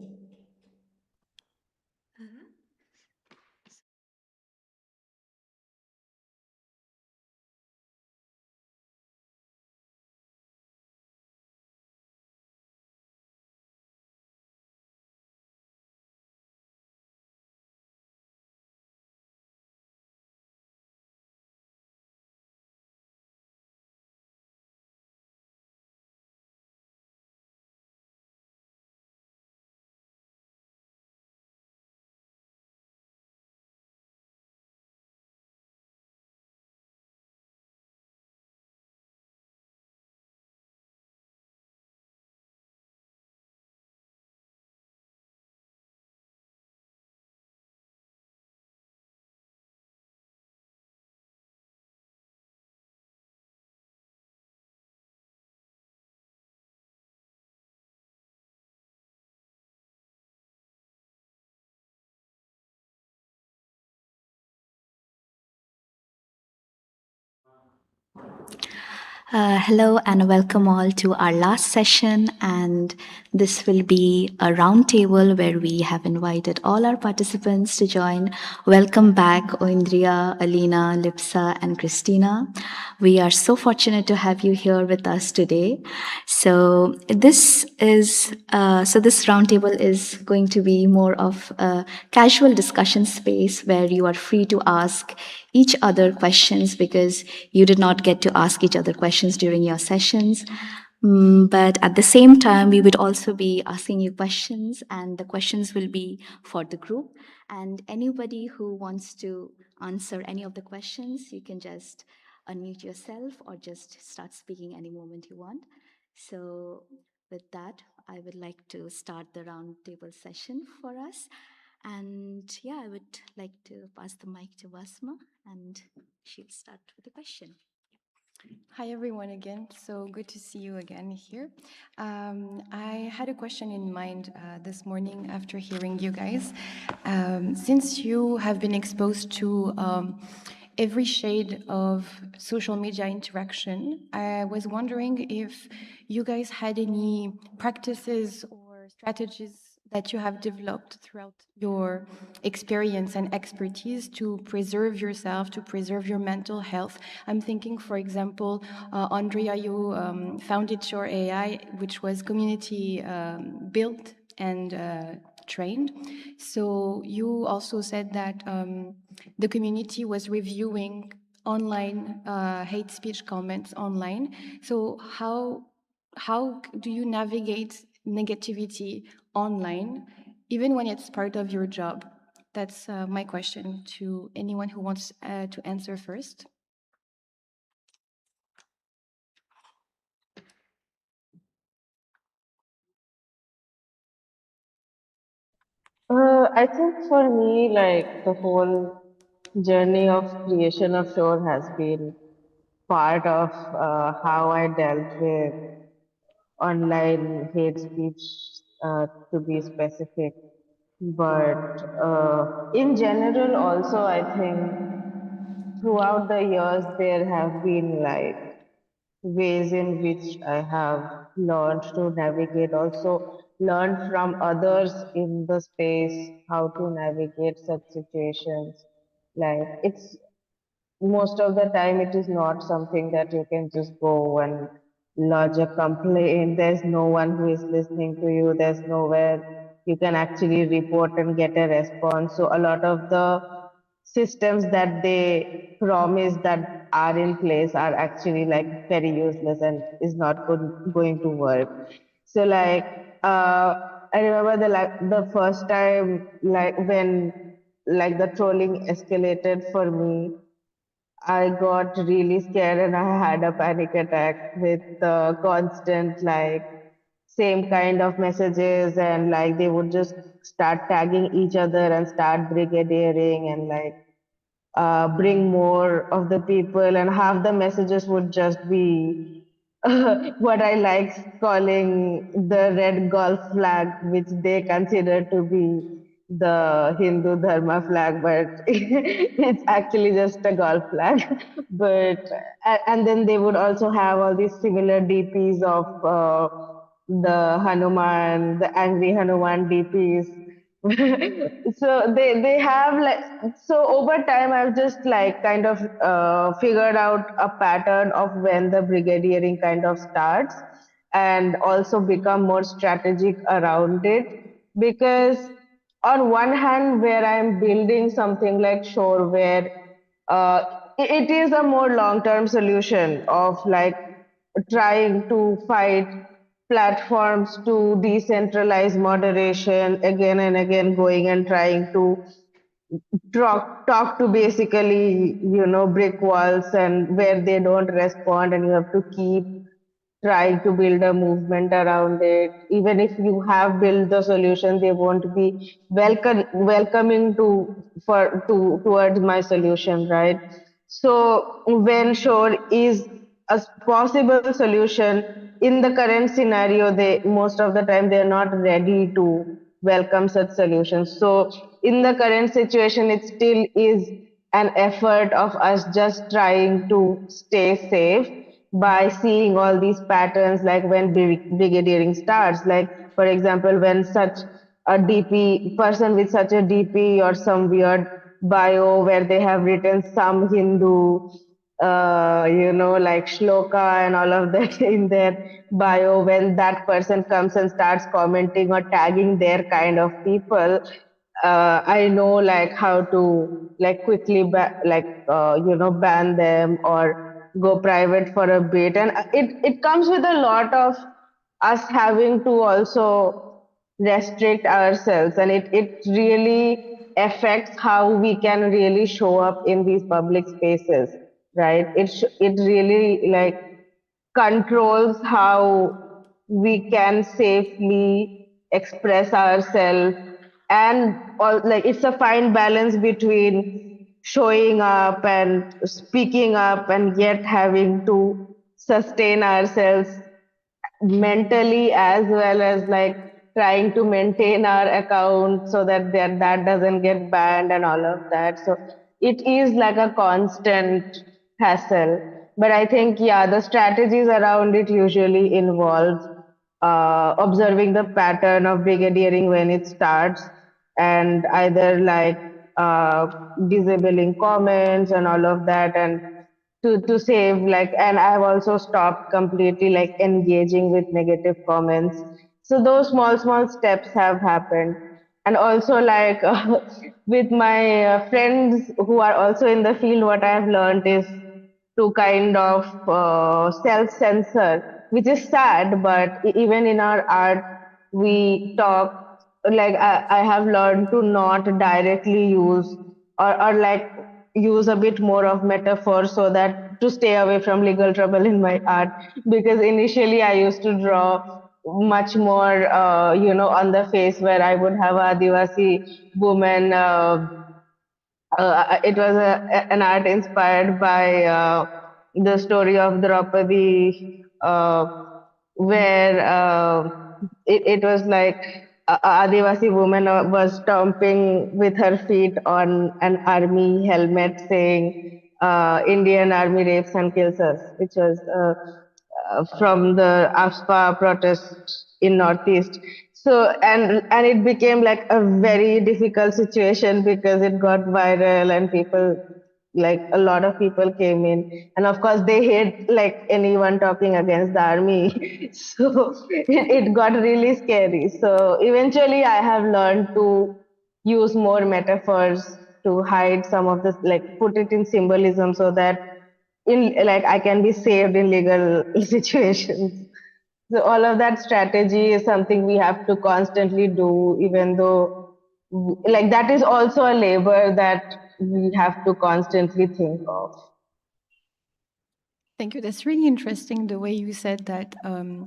Hello and welcome all to our last session, and this will be a roundtable where we have invited all our participants to join. Welcome back, Aindriya, Aleena, Lipsa, and Christina. We are so fortunate to have you here with us today. So this roundtable is going to be more of a casual discussion space where you are free to ask each other questions because you did not get to ask each other questions during your sessions. But at the same time, we would also be asking you questions, and the questions will be for the group. And anybody who wants to answer any of the questions, you can just unmute yourself or just start speaking any moment you want. So, with that, I would like to start the roundtable session for us. And yeah, I would like to pass the mic to Basma, and she'll start with the question. Hi everyone again, so good to see you again here. I had a question in mind this morning after hearing you guys. Since you have been exposed to every shade of social media interaction, I was wondering if you guys had any practices or strategies that you have developed throughout your experience and expertise to preserve yourself, to preserve your mental health. I'm thinking, for example, Aindriya, you founded Shhor AI, which was community built and trained. So you also said that the community was reviewing online hate speech comments online. So how do you navigate negativity online, even when it's part of your job? That's my question to anyone who wants to answer first. I think for me, like the whole journey of creation of Shore has been part of how I dealt with online hate speech, to be specific. But in general, also, I think throughout the years, there have been like ways in which I have learned to navigate, also learned from others in the space how to navigate such situations. Like it's most of the time it is not something that you can just go and lodge a complaint. There's no one who is listening to you. There's nowhere you can actually report and get a response. So a lot of the systems that they promise that are in place are actually like very useless and is not going to work. So like I remember the first time like when like the trolling escalated for me, I got really scared and I had a panic attack with constant like same kind of messages, and like they would just start tagging each other and start brigadiering and like bring more of the people, and half the messages would just be what I like calling the red golf flag, which they consider to be the Hindu Dharma flag, but it's actually just a golf flag. But and then they would also have all these similar DPs of the Hanuman, the angry Hanuman DPs. So they have like, so over time I've just like kind of figured out a pattern of when the brigadiering kind of starts, and also become more strategic around it. Because on one hand, where I'm building something like Shore, where uh, it is a more long-term solution of like trying to fight platforms to decentralize moderation again and again, going and trying to talk to basically, brick walls, and where they don't respond, and you have to keep trying to build a movement around it. Even if you have built the solution, they won't be welcoming towards my solution, right? So when Shore is a possible solution in the current scenario, they most of the time they're not ready to welcome such solutions. So in the current situation, it still is an effort of us just trying to stay safe by seeing all these patterns, like when brigadiering starts. Like, for example, when such a DP person with such a DP or some weird bio where they have written some Hindu, like shloka and all of that in their bio, when that person comes and starts commenting or tagging their kind of people, I know like how to like quickly ban them, or go private for a bit. And it comes with a lot of us having to also restrict ourselves, and it really affects how we can really show up in these public spaces, right? It really like controls how we can safely express ourselves, and all, like it's a fine balance between showing up and speaking up and yet having to sustain ourselves mentally, as well as like trying to maintain our account so that that doesn't get banned and all of that. So it is like a constant hassle. But I think, yeah, the strategies around it usually involve observing the pattern of brigadiering when it starts, and either like disabling comments and all of that, and to save like, and I've also stopped completely like engaging with negative comments. So those small steps have happened. And also like with my friends who are also in the field, what I have learned is to kind of self censor, which is sad, but even in our art we talk, like I have learned to not directly use, or like use a bit more of metaphor so that to stay away from legal trouble in my art, because initially I used to draw much more on the face, where I would have a Adivasi woman. It was an art inspired by the story of Draupadi, where it was like a Adivasi woman was stomping with her feet on an army helmet saying, Indian army rapes and kills us, which was from the AFSPA protest in Northeast. So and it became like a very difficult situation because it got viral and people, like a lot of people came in, and of course they hate like anyone talking against the army. So it got really scary. So eventually I have learned to use more metaphors to hide some of this, like put it in symbolism so that in like I can be saved in legal situations. So all of that strategy is something we have to constantly do, even though like that is also a labor that we have to constantly think of. Thank you. That's really interesting the way you said that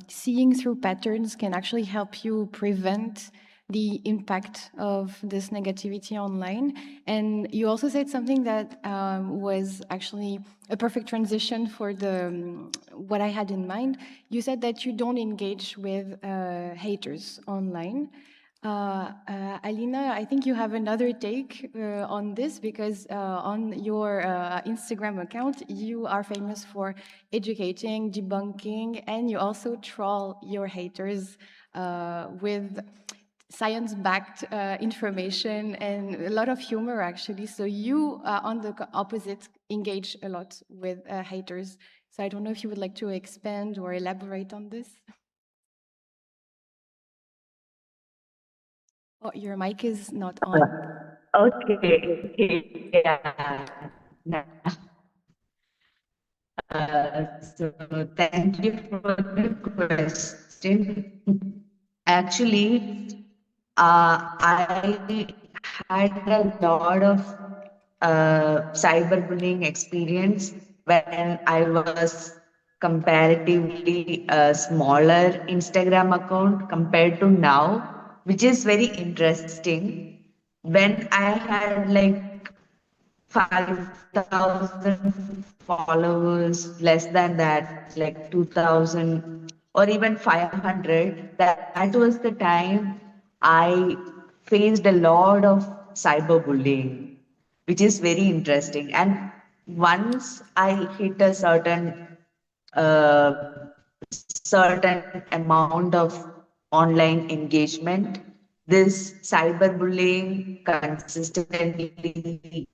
seeing through patterns can actually help you prevent the impact of this negativity online. And you also said something that was actually a perfect transition for the what I had in mind. You said that you don't engage with haters online. Aleena, I think you have another take on this, because on your Instagram account, you are famous for educating, debunking, and you also troll your haters with science-backed information and a lot of humor, actually. So you, on the opposite, engage a lot with haters. So I don't know if you would like to expand or elaborate on this. Oh, your mic is not on. Okay, yeah. Nah. So thank you for the question. Actually, I had a lot of cyberbullying experience when I was comparatively a smaller Instagram account compared to now, which is very interesting. When I had like 5,000 followers, less than that, like 2,000 or even 500. That was the time I faced a lot of cyberbullying, which is very interesting. And once I hit a uh, certain amount of online engagement, this cyberbullying consistently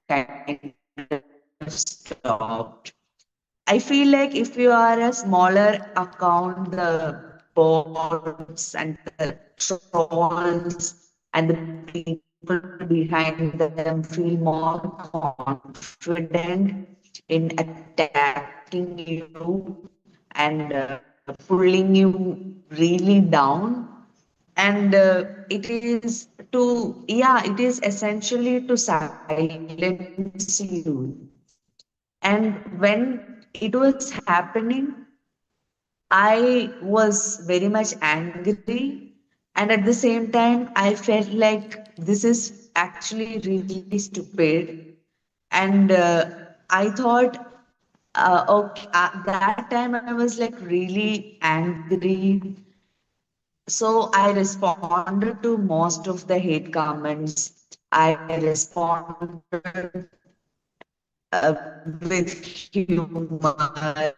kind of stopped. I feel like if you are a smaller account, the bots and the trolls and the people behind them feel more confident in attacking you and pulling you really down. And it is to, yeah, it is essentially to silence you. And when it was happening, I was very much angry, and at the same time, I felt like this is actually really stupid. And I thought, okay, at that time I was like really angry. So I responded to most of the hate comments. I responded with humor,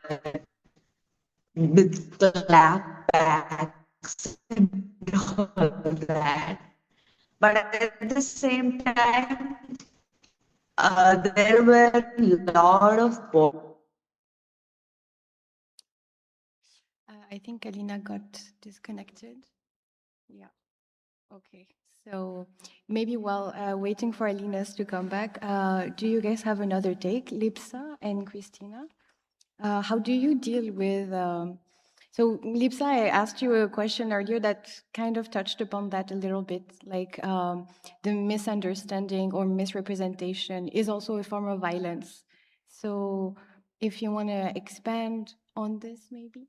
with clapbacks and all of that. But at the same time, there were a lot of I think Aleena got disconnected. Yeah. Okay. So maybe while waiting for Aleena's to come back, do you guys have another take, Lipsa and Christina? How do you deal with? So Lipsa, I asked you a question earlier that kind of touched upon that a little bit, like the misunderstanding or misrepresentation is also a form of violence. So if you want to expand on this, maybe.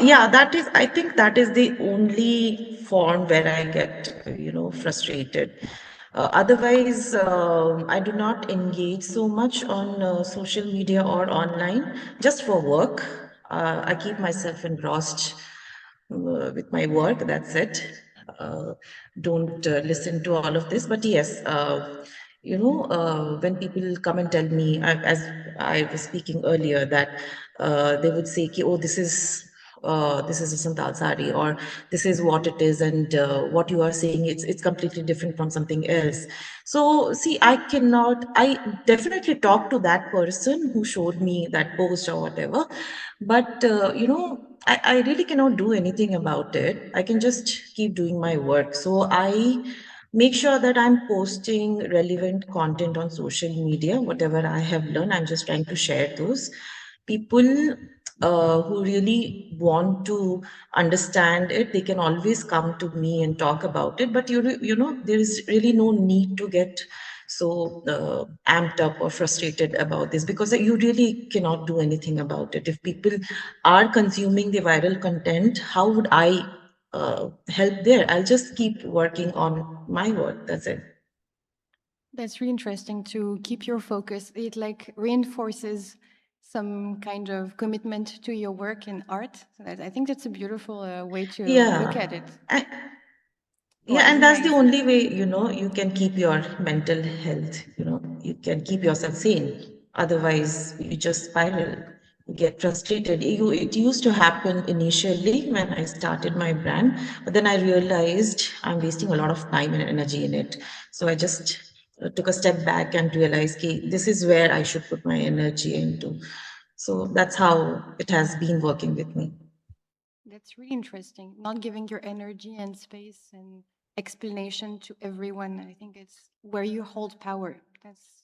Yeah, I think that is the only form where I get, frustrated. Otherwise, I do not engage so much on social media or online, just for work. I keep myself engrossed with my work, that's it. Uh, don't listen to all of this. But yes, when people come and tell me, as I was speaking earlier, that they would say, "Ki, oh, this is a Santal sari, or this is what it is, and what you are saying, it's completely different from something else." So see, I definitely talk to that person who showed me that post or whatever, but I really cannot do anything about it. I can just keep doing my work. So I make sure that I'm posting relevant content on social media. Whatever I have learned, I'm just trying to share those. People who really want to understand it, they can always come to me and talk about it. But there is really no need to get so amped up or frustrated about this, because you really cannot do anything about it. If people are consuming the viral content, how would I help there? I'll just keep working on my work. That's it. That's really interesting to keep your focus. It like reinforces some kind of commitment to your work in art. So I think that's a beautiful way to look Yeah. at it. I, Oh, Yeah, and that's the Alina only way, you can keep your mental health, you can keep yourself sane. Otherwise, you just spiral, you get frustrated. It used to happen initially when I started my brand, but then I realized I'm wasting a lot of time and energy in it. So I just took a step back and realized, okay, this is where I should put my energy into. So that's how it has been working with me. That's really interesting. Not giving your energy and space and explanation to everyone. I think it's where you hold power. That's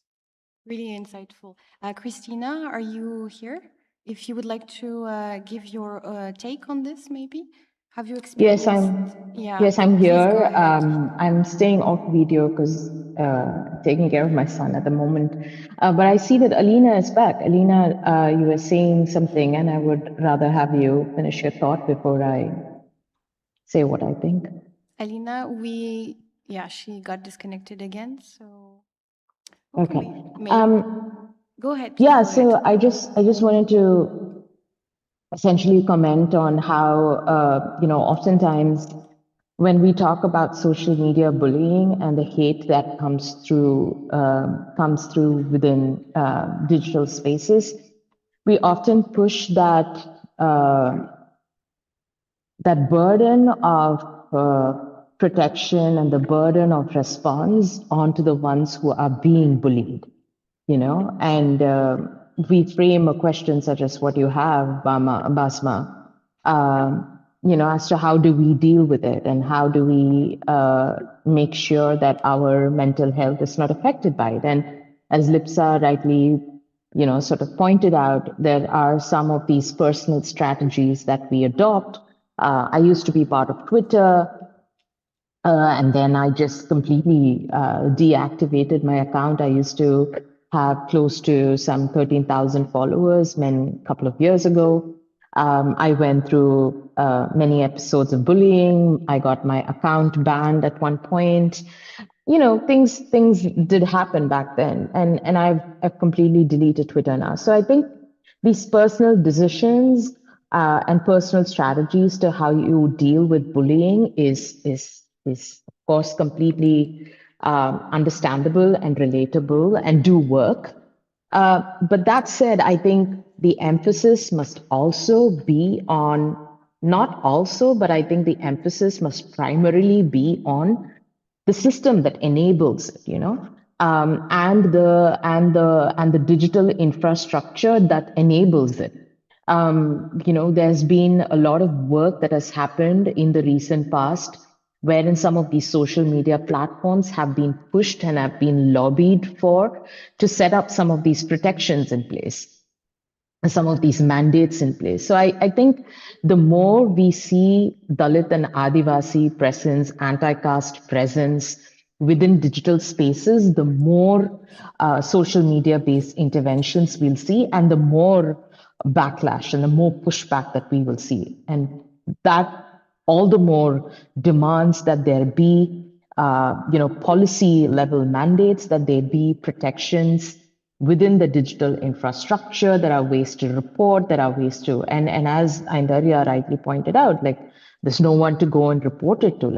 really insightful. Christina, are you here? If you would like to give your take on this, maybe? Have you Yes, experienced? Yeah, I'm please go here. ahead. I'm staying off video because taking care of my son at the moment. But I see that Aleena is back. Aleena, you were saying something, and I would rather have you finish your thought before I say what I think. Aleena, she got disconnected again. So Okay. go ahead, please Yeah. go ahead. So I just wanted to essentially comment on how oftentimes when we talk about social media bullying and the hate that comes through within digital spaces, we often push that burden of protection and the burden of response onto the ones who are being bullied, and we frame a question such as what you have, Basma, as to how do we deal with it and how do we make sure that our mental health is not affected by it. And as Lipsa rightly, sort of pointed out, there are some of these personal strategies that we adopt. I used to be part of Twitter, and then I just completely deactivated my account. I used to have close to some 13,000 followers a couple of years ago. I went through many episodes of bullying. I got my account banned at one point. Things did happen back then, and I've completely deleted Twitter now. So I think these personal decisions and personal strategies to how you deal with bullying is of course completely understandable and relatable and do work. But that said, I think the emphasis must also be on, not also, but I think the emphasis must primarily be on the system that enables it, and the digital infrastructure that enables it. There's been a lot of work that has happened in the recent past, wherein some of these social media platforms have been pushed and have been lobbied for to set up some of these protections in place, some of these mandates in place. So I think the more we see Dalit and Adivasi presence, anti-caste presence within digital spaces, the more social media-based interventions we'll see, and the more backlash and the more pushback that we will see. And that all the more demands that there be policy level mandates, that there be protections within the digital infrastructure. There are ways to report, there are ways to, and as Aindriya rightly pointed out, like there's no one to go and report it to,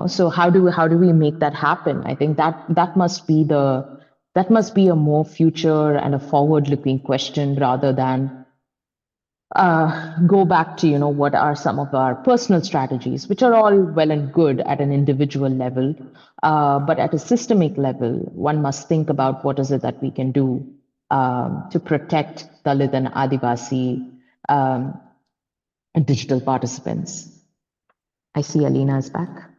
so how do we make that happen? I think that must be a more future and a forward-looking question, rather than go back to what are some of our personal strategies, which are all well and good at an individual level, but at a systemic level, one must think about what is it that we can do to protect Dalit and Adivasi digital participants. I see Aleena is back.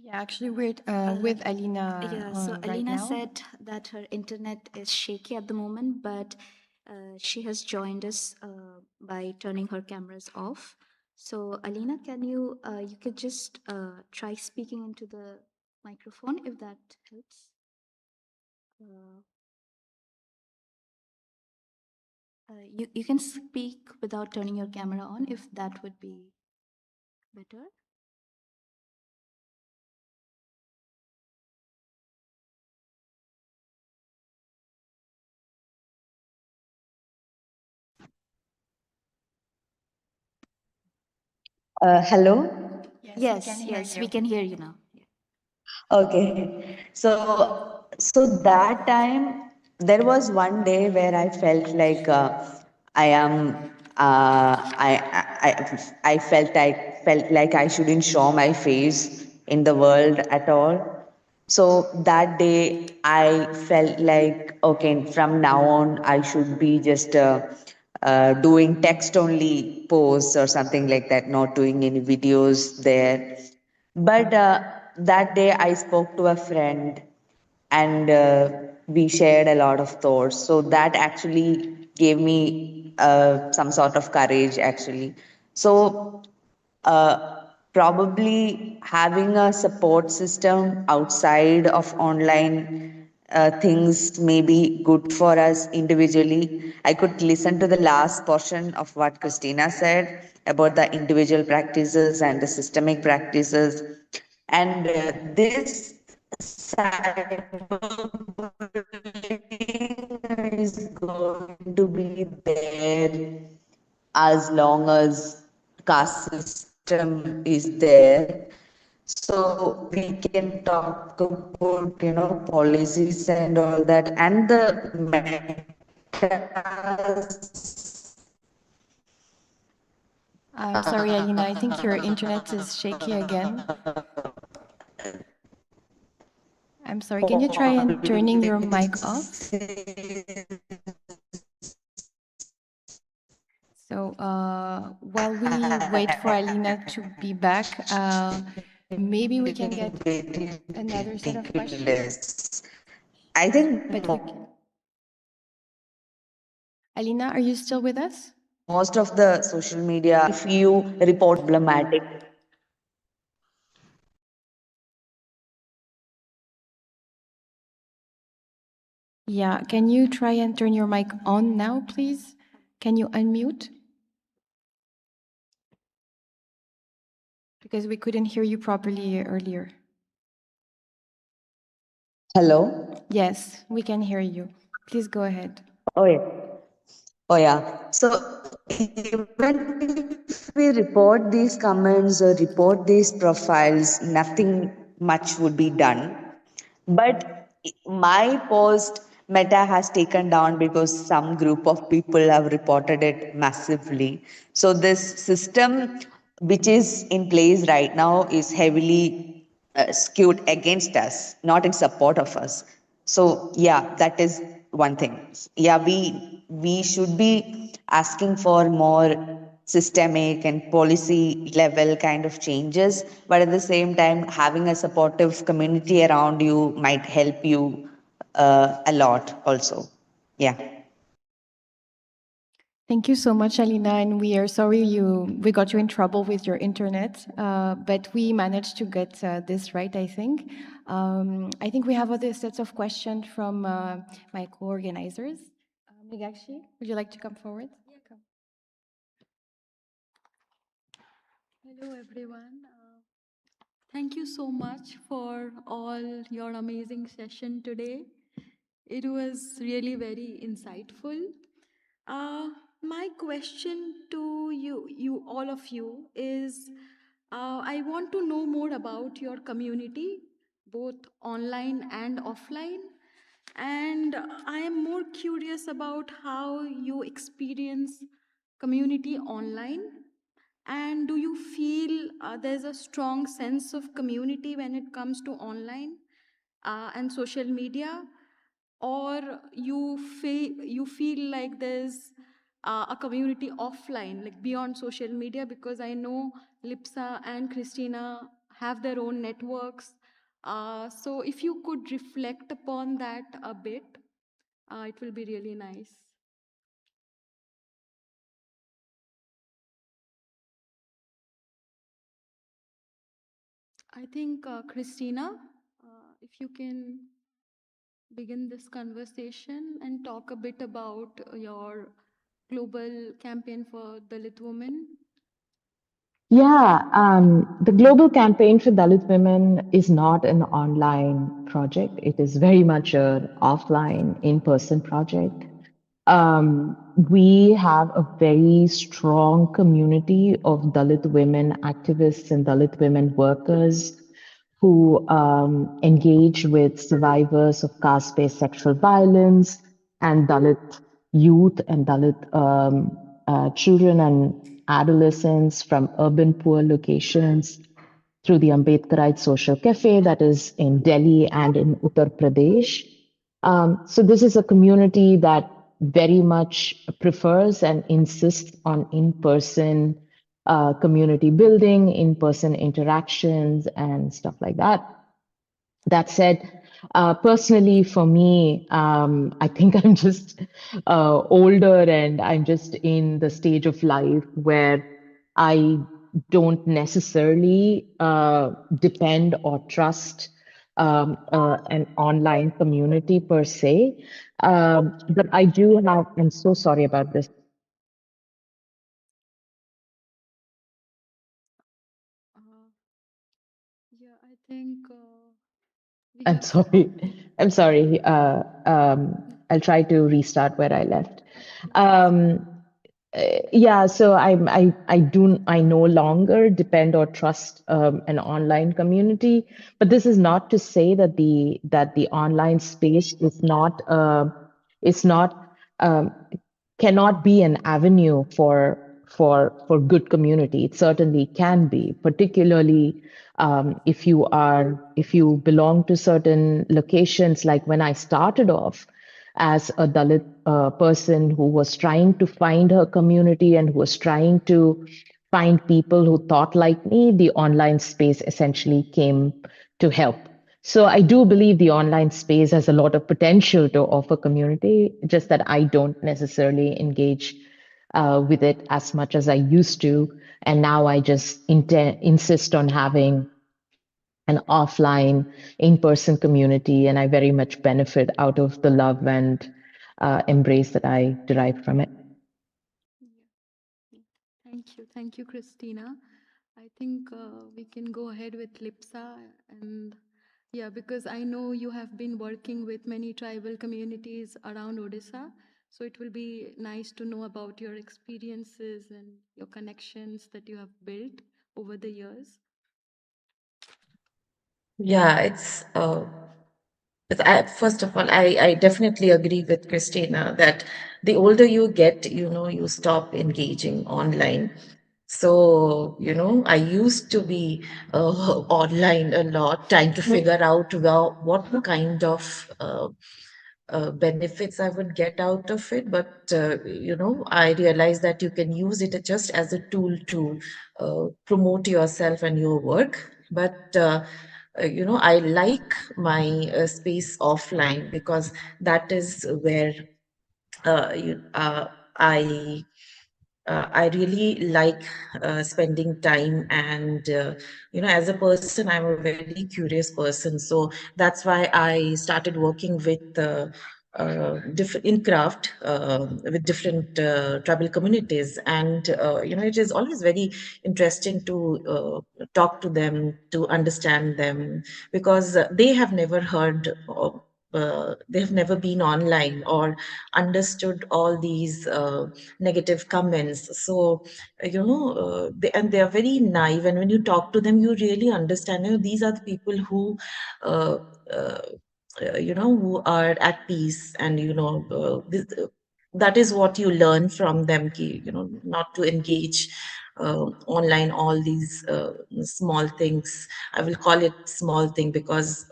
Yeah, actually, we're with Aleena. Yeah, so right Aleena now. said that her internet is shaky at the moment, but she has joined us by turning her cameras off. So Aleena, can you could just try speaking into the microphone if that helps. You can speak without turning your camera on if that would be better. Hello? Yes, we can hear you now. Okay. So that time, there was one day where I felt like I am, I felt like I shouldn't show my face in the world at all. So that day, I felt like, okay, from now on, I should be just doing text only posts or something like that, not doing any videos there. But that day, I spoke to a friend, and we shared a lot of thoughts. So that actually gave me some sort of courage, actually. So probably having a support system outside of online things may be good for us individually. I could listen to the last portion of what Christina said about the individual practices and the systemic practices. And this cyberbullying is going to be there as long as caste system is there. So we can talk about policies and all that, and the I'm sorry, Aleena. I think your internet is shaky again. I'm sorry. Can you try and turning your mic off? So while we wait for Aleena to be back, Maybe we can get another set of questions. ridiculous. I think But Aleena, are you still with us? most of the social media, if you report problematic, Yeah, can you try and turn your mic on now, please? Can you unmute? Because we couldn't hear you properly earlier. hello? Yes, we can hear you. Please go ahead. Oh, yeah. Oh, yeah. So even if we report these comments or report these profiles, nothing much would be done. But my post Meta has taken down because some group of people have reported it massively. So this system which is in place right now is heavily skewed against us, not in support of us. So yeah, that is one thing. Yeah, we should be asking for more systemic and policy level kind of changes, but at the same time having a supportive community around you might help you a lot also. Yeah. Thank you so much, Aleena, and we are sorry we got you in trouble with your internet, but we managed to get this right, I think. I think we have other sets of questions from my co-organizers. Migakshi, would you like to come forward? Yeah, come. Hello, everyone. Thank you so much for all your amazing session today. It was really very insightful. My question to you all of you is, I want to know more about your community, both online and offline. And I am more curious about how you experience community online. And do you feel there's a strong sense of community when it comes to online and social media? Or you feel like there's a community offline, like beyond social media? Because I know Lipsa and Christina have their own networks. So if you could reflect upon that a bit, it will be really nice. I think, Christina, if you can begin this conversation and talk a bit about your global campaign for Dalit women. Yeah, the Global Campaign for Dalit Women is not an online project. It is very much an offline, in-person project. We have a very strong community of Dalit women activists and Dalit women workers who engage with survivors of caste-based sexual violence and Dalit youth and Dalit children and adolescents from urban poor locations through the Ambedkarite Social Cafe that is in Delhi and in Uttar Pradesh. So this is a community that very much prefers and insists on in-person community building, in-person interactions, and stuff like that. That said, personally, for me, I think I'm just older and I'm just in the stage of life where I don't necessarily depend or trust an online community per se. But I do have, I'm so sorry about this. Yeah, I think we I'm have. sorry. I'm sorry. I'll try to restart where I left. Yeah, so I no longer depend or trust an online community, but this is not to say that the online space is not cannot be an avenue for good community. It certainly can be, particularly if you belong to certain locations. Like when I started off as a Dalit person who was trying to find her community and who was trying to find people who thought like me, the online space essentially came to help. So I do believe the online space has a lot of potential to offer community, just that I don't necessarily engage with it as much as I used to. And now I just insist on having an offline, in-person community, and I very much benefit out of the love and embrace that I derive from it. Thank you, Christina. I think we can go ahead with Lipsa, and yeah, because I know you have been working with many tribal communities around Odisha, so it will be nice to know about your experiences and your connections that you have built over the years. Yeah, first of all, I definitely agree with Christina that the older you get, you stop engaging online. So, I used to be online a lot, trying to figure out, well, what kind of benefits I would get out of it. But, I realized that you can use it just as a tool to promote yourself and your work. But, I like my space offline because that is where I I really like spending time, and as a person, I'm a very curious person. So that's why I started working with different in craft with different tribal communities, and it is always very interesting to talk to them, to understand them, because they have never heard. They have never been online or understood all these negative comments. So, and they are very naive. And when you talk to them, you really understand. These are the people who, uh, uh, who are at peace, and that is what you learn from them. Not to engage online all these small things. I will call it small thing because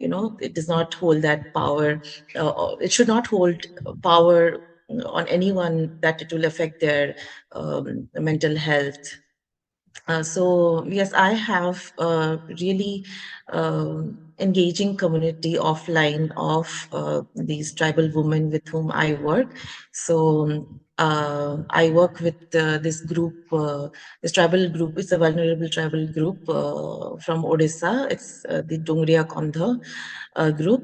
it does not hold that power. It should not hold power on anyone, that it will affect their mental health. So yes, I have really engaging community offline of these tribal women with whom I work. So I work with this group, this tribal group. It's a vulnerable tribal group from Odisha. It's the Dungriya Kondha group.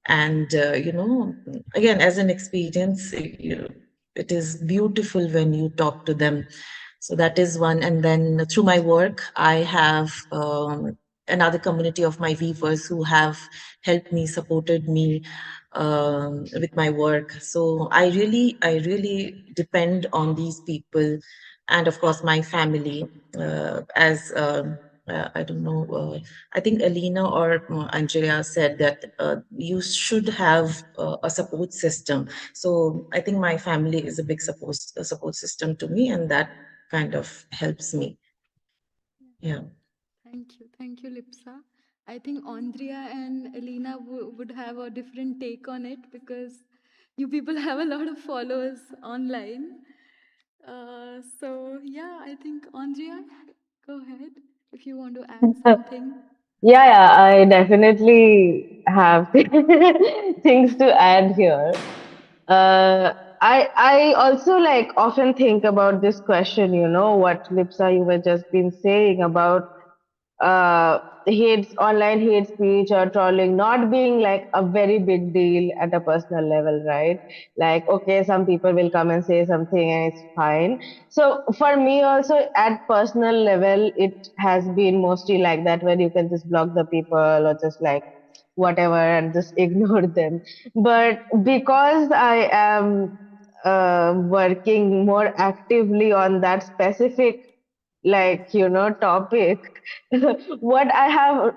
And again, as an experience, it is beautiful when you talk to them. So that is one. And then through my work, I have another community of my weavers who have helped me, supported me with my work. So I really depend on these people, and of course my family. As I don't know, I think Aleena or Andrea said that you should have a support system. So I think my family is a big support system to me, and that kind of helps me. Yeah. Thank you, Lipsa. I think Andrea and Aleena would have a different take on it because you people have a lot of followers online. So yeah, I think Andrea, go ahead if you want to add something. Yeah, I definitely have things to add here. I also like often think about this question, what Lipsa you were just been saying about online hate speech or trolling not being like a very big deal at a personal level, right? Like, okay, some people will come and say something and it's fine. So for me also at personal level, it has been mostly like that, where you can just block the people or just like whatever and just ignore them. But because I am working more actively on that specific topic, what I have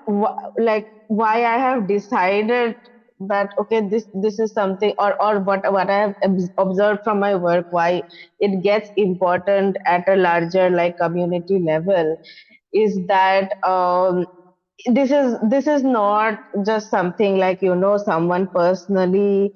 like why I have decided that okay, this is something, or what I have observed from my work, why it gets important at a larger like community level, is that this is not just something like someone personally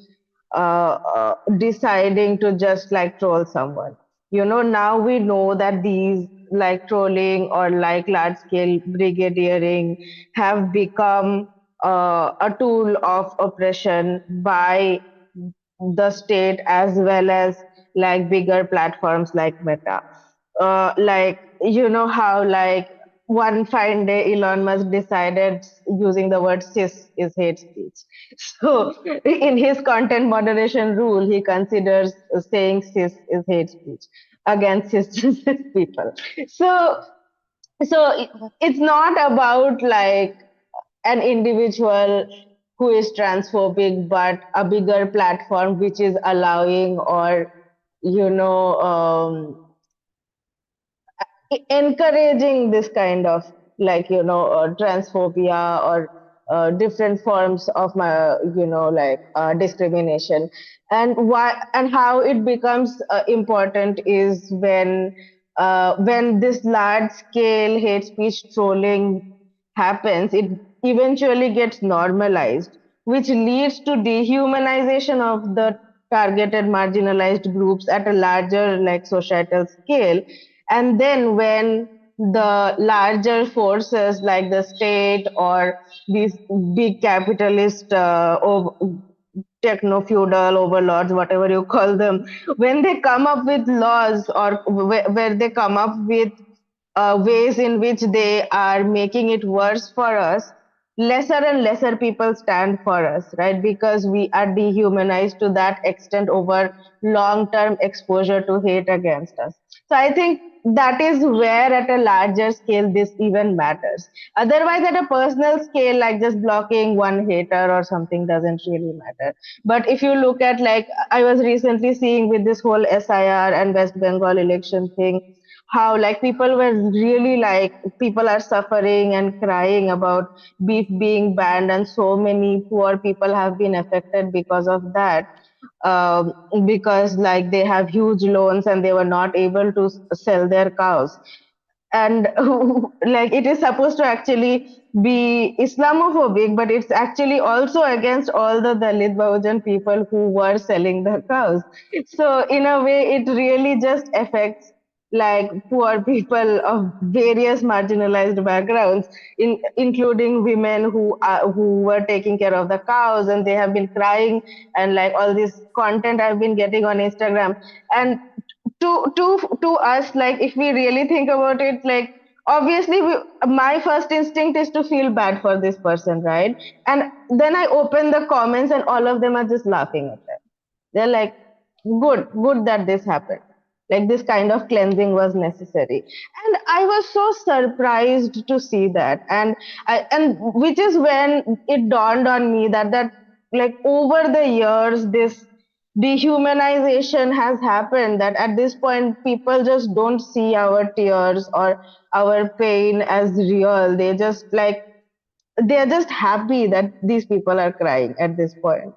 deciding to just like troll someone. Now we know that these like trolling or like large scale brigadiering have become a tool of oppression by the state as well as like bigger platforms like Meta. Like how like one fine day Elon Musk decided using the word cis is hate speech. So in his content moderation rule, he considers saying cis is hate speech against cisgender people. So it's not about like an individual who is transphobic, but a bigger platform which is allowing or you know um, encouraging this kind of like transphobia or different forms of my discrimination. And why and how it becomes important is when this large scale hate speech trolling happens, it eventually gets normalized, which leads to dehumanization of the targeted marginalized groups at a larger like societal scale. And then when the larger forces like the state or these big capitalist techno feudal overlords, whatever you call them, when they come up with laws or where they come up with ways in which they are making it worse for us, lesser and lesser people stand for us, right? Because we are dehumanized to that extent over long term exposure to hate against us. So I think that is where at a larger scale this even matters. Otherwise, at a personal scale, like just blocking one hater or something doesn't really matter. But if you look at, like, I was recently seeing with this whole SIR and West Bengal election thing, how like people were really like people are suffering and crying about beef being banned, and so many poor people have been affected because of that. Because like they have huge loans and they were not able to sell their cows, and like it is supposed to actually be Islamophobic, but it's actually also against all the Dalit Bahujan people who were selling the cows. So in a way, it really just affects like poor people of various marginalized backgrounds, including women who were taking care of the cows, and they have been crying, and like all this content I've been getting on Instagram. And to us, like if we really think about it, like obviously my first instinct is to feel bad for this person, right? And then I open the comments and all of them are just laughing at them. They're like, good that this happened, like this kind of cleansing was necessary. And I was so surprised to see that. And which is when it dawned on me that like over the years this dehumanization has happened, that at this point people just don't see our tears or our pain as real. They're just happy that these people are crying at this point.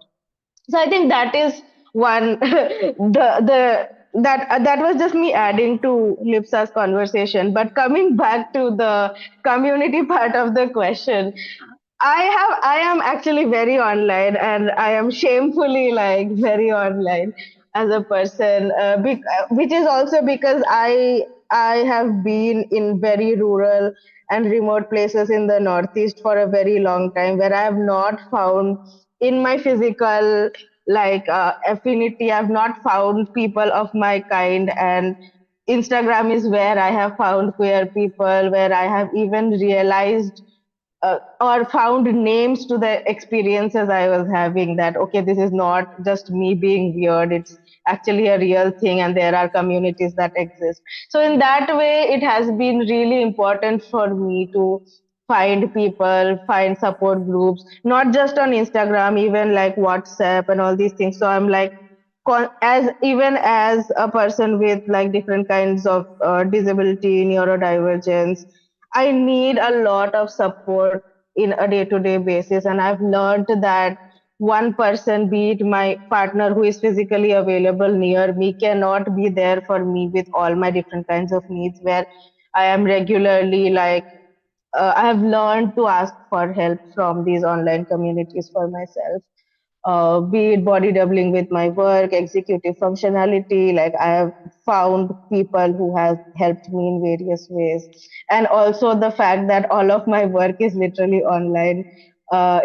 So I think that is one the that was just me adding to Lipsa's conversation. But coming back to the community part of the question, I am actually very online, and I am shamefully like very online as a person, which is also because I have been in very rural and remote places in the Northeast for a very long time, where I have not found in my physical affinity, I've not found people of my kind. And Instagram is where I have found queer people, where I have even realized or found names to the experiences I was having, that okay, this is not just me being weird, it's actually a real thing, and there are communities that exist. So in that way, it has been really important for me to find people, find support groups, not just on Instagram, even like WhatsApp and all these things. So I'm like, as even as a person with like different kinds of disability, neurodivergence, I need a lot of support in a day-to-day basis. And I've learned that one person, be it my partner who is physically available near me, cannot be there for me with all my different kinds of needs, where I am regularly I have learned to ask for help from these online communities for myself. be it body doubling with my work, executive functionality. Like I have found people who have helped me in various ways. And also the fact that all of my work is literally online,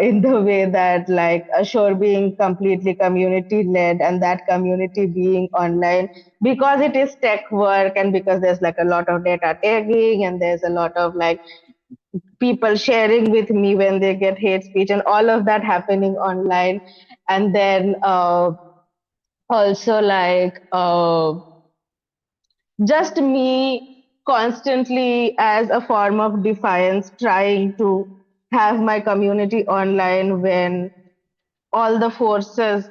in the way that like Shhor being completely community led and that community being online because it is tech work and because there's like a lot of data tagging and there's a lot of like people sharing with me when they get hate speech and all of that happening online. And then also like just me constantly as a form of defiance trying to have my community online when all the forces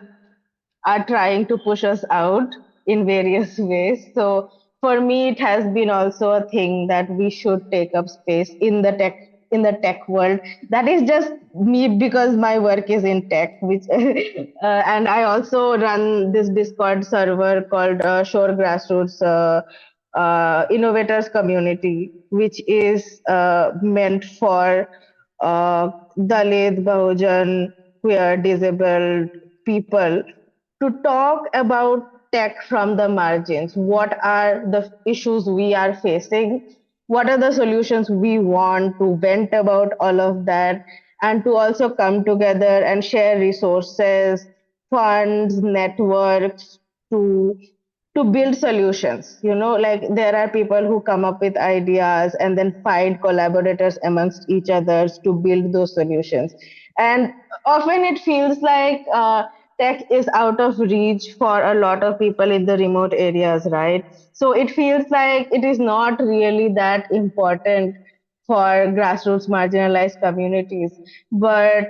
are trying to push us out in various ways. So for me, it has been also a thing that we should take up space in the tech world. That is just me because my work is in tech, which and I also run this Discord server called Shhor Grassroots Innovators Community, which is meant for Dalit, Bahujan, queer, disabled people to talk about tech from the margins. What are the issues we are facing? What are the solutions we want to vent about all of that and to also come together and share resources, funds, networks to build solutions. You know, like there are people who come up with ideas and then find collaborators amongst each others to build those solutions. And often it feels like tech is out of reach for a lot of people in the remote areas, right? So it feels like it is not really that important for grassroots marginalized communities. But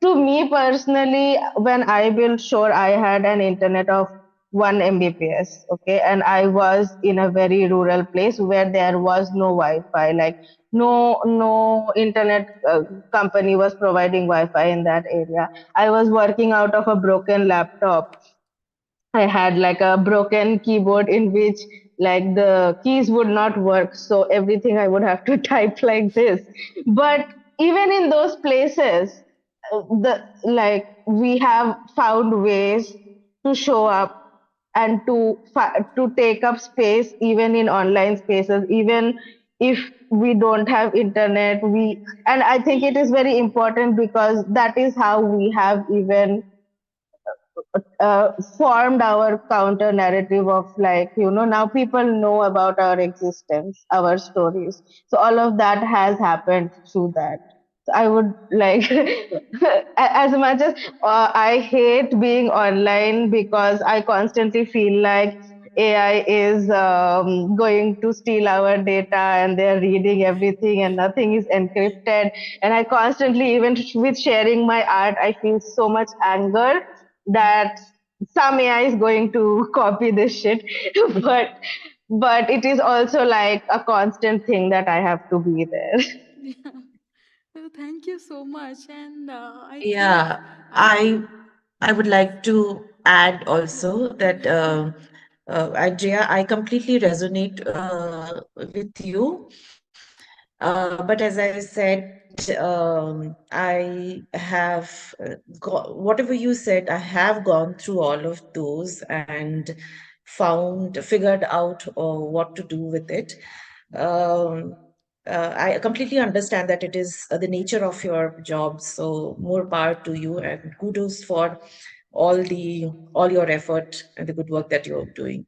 to me personally, when I built Shhor, I had an internet of 1 Mbps, okay, and I was in a very rural place where there was no Wi-Fi, like no internet company was providing Wi-Fi in that area. I was working out of a broken laptop. I had like a broken keyboard in which like the keys would not work. So everything I would have to type like this. But even in those places, the like we have found ways to show up and to take up space even in online spaces, even if we don't have internet. We and I think it is very important because that is how we have even formed our counter narrative of like, you know, now people know about our existence, our stories. So all of that has happened through that. So I would like, as much as I hate being online because I constantly feel like AI is going to steal our data and they're reading everything and nothing is encrypted. And I constantly, even with sharing my art, I feel so much anger that some AI is going to copy this shit, but it is also like a constant thing that I have to be there. Yeah. Thank you so much. And I think Yeah, I I would like to add also that Andrea, I completely resonate with you. But as I said, I have whatever you said, I have gone through all of those and figured out what to do with it. Um, I completely understand that it is the nature of your job. So more power to you, and kudos for all your effort and the good work that you're doing.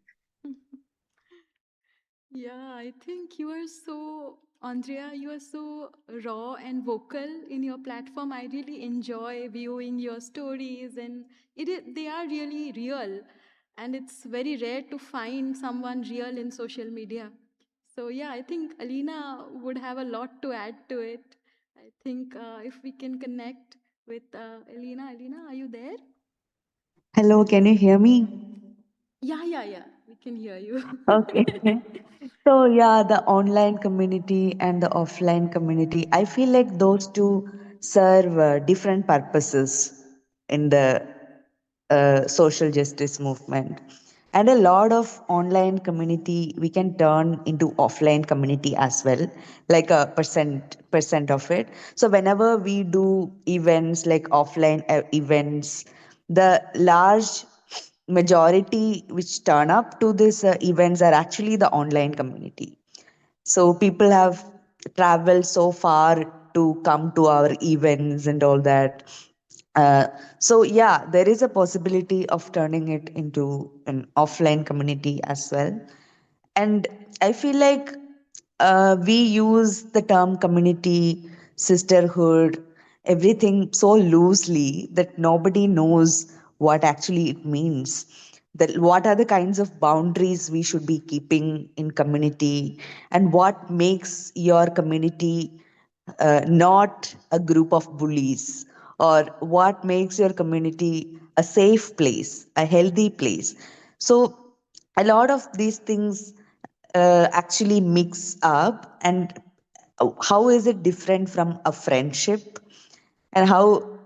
Yeah, I think you are so, Andrea, you are so raw and vocal in your platform. I really enjoy viewing your stories, and they are really real. And it's very rare to find someone real in social media. So, yeah, I think Aleena would have a lot to add to it. I think if we can connect with Aleena. Aleena, are you there? Hello, can you hear me? Yeah, yeah, yeah. We can hear you. Okay. So, yeah, the online community and the offline community, I feel like those two serve different purposes in the social justice movement. And a lot of online community we can turn into offline community as well, like a percent of it. So whenever we do events like offline events, the large majority which turn up to these events are actually the online community. So people have traveled so far to come to our events and all that. So yeah, there is a possibility of turning it into an offline community as well. And I feel like we use the term community, sisterhood, everything so loosely that nobody knows what actually it means. That what are the kinds of boundaries we should be keeping in community, and what makes your community not a group of bullies, or what makes your community a safe place, a healthy place. So a lot of these things actually mix up. And how is it different from a friendship, and how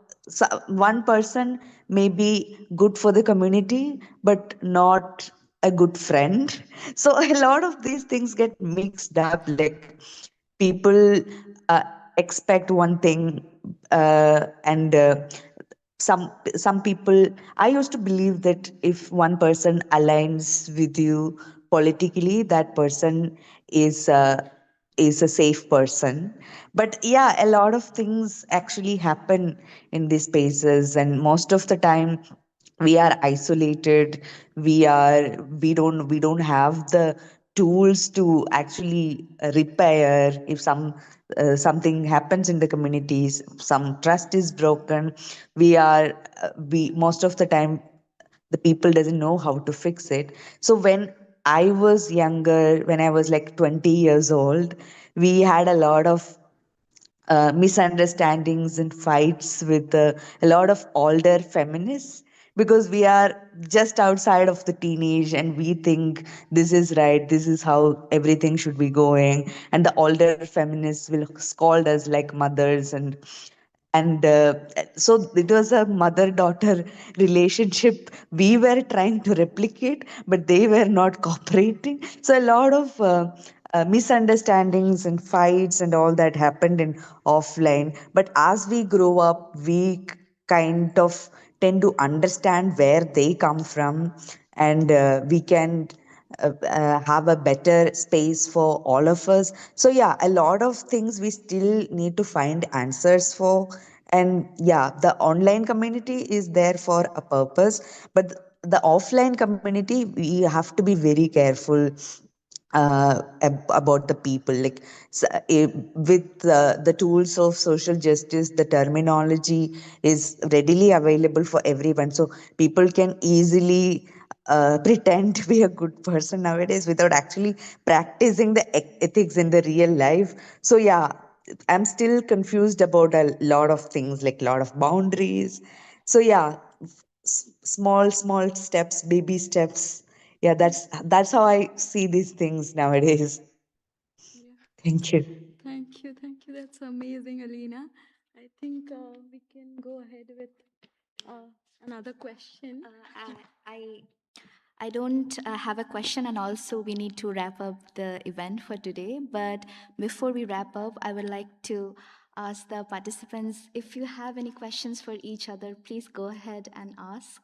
one person may be good for the community but not a good friend. So a lot of these things get mixed up, like people uh, expect one thing, and some people, I used to believe that if one person aligns with you politically, that person is is a safe person. But yeah, a lot of things actually happen in these spaces, and most of the time we are isolated. We don't have the tools to actually repair if something happens in the communities, some trust is broken. We most of the time the people doesn't know how to fix it. So when I was younger, when I was like 20 years old, we had a lot of misunderstandings and fights with a lot of older feminists, because we are just outside of the teenage and we think this is right, this is how everything should be going, and the older feminists will scold us like mothers. And so it was a mother daughter relationship we were trying to replicate, but they were not cooperating. So a lot of misunderstandings and fights and all that happened in offline. But as we grow up, we kind of tend to understand where they come from, and we can have a better space for all of us. So yeah, a lot of things we still need to find answers for. And yeah, the online community is there for a purpose, but the offline community, we have to be very careful about the people. Like with the tools of social justice, the terminology is readily available for everyone, so people can easily pretend to be a good person nowadays without actually practicing the ethics in the real life. So yeah, I'm still confused about a lot of things, like a lot of boundaries. So yeah, small steps, baby steps. Yeah, that's how I see these things nowadays. Yeah. Thank you. Thank you. Thank you. That's amazing, Aleena. I think we can go ahead with another question. I don't have a question, and also we need to wrap up the event for today. But before we wrap up, I would like to ask the participants, if you have any questions for each other, please go ahead and ask.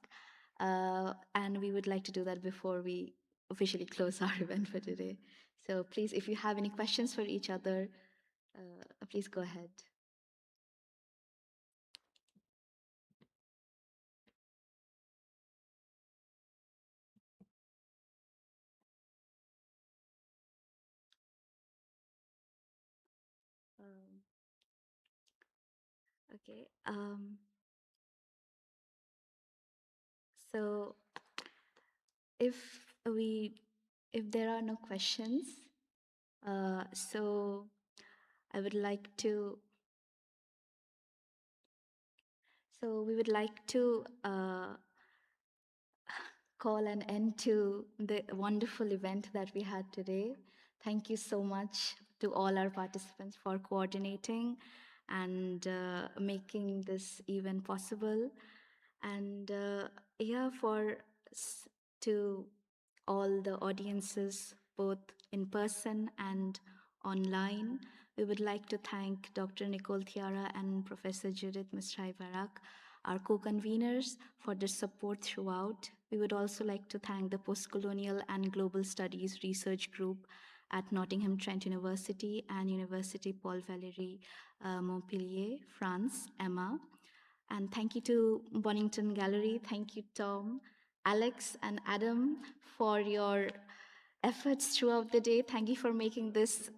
And we would like to do that before we officially close our event for today. So please, if you have any questions for each other, please go ahead. Okay. So if we, if there are no questions, so I would like to, so we would like to call an end to the wonderful event that we had today. Thank you so much to all our participants for coordinating and making this event possible. And yeah, to all the audiences, both in person and online, we would like to thank Dr. Nicole Thiara and Professor Judith Mishrai Barak our co-conveners for their support throughout. We would also like to thank the Postcolonial and Global Studies Research Group at Nottingham Trent University and University Paul Valéry Montpellier, France, Emma. And thank you to Bonington Gallery. Thank you, Tom, Alex, and Adam for your efforts throughout the day. Thank you for making this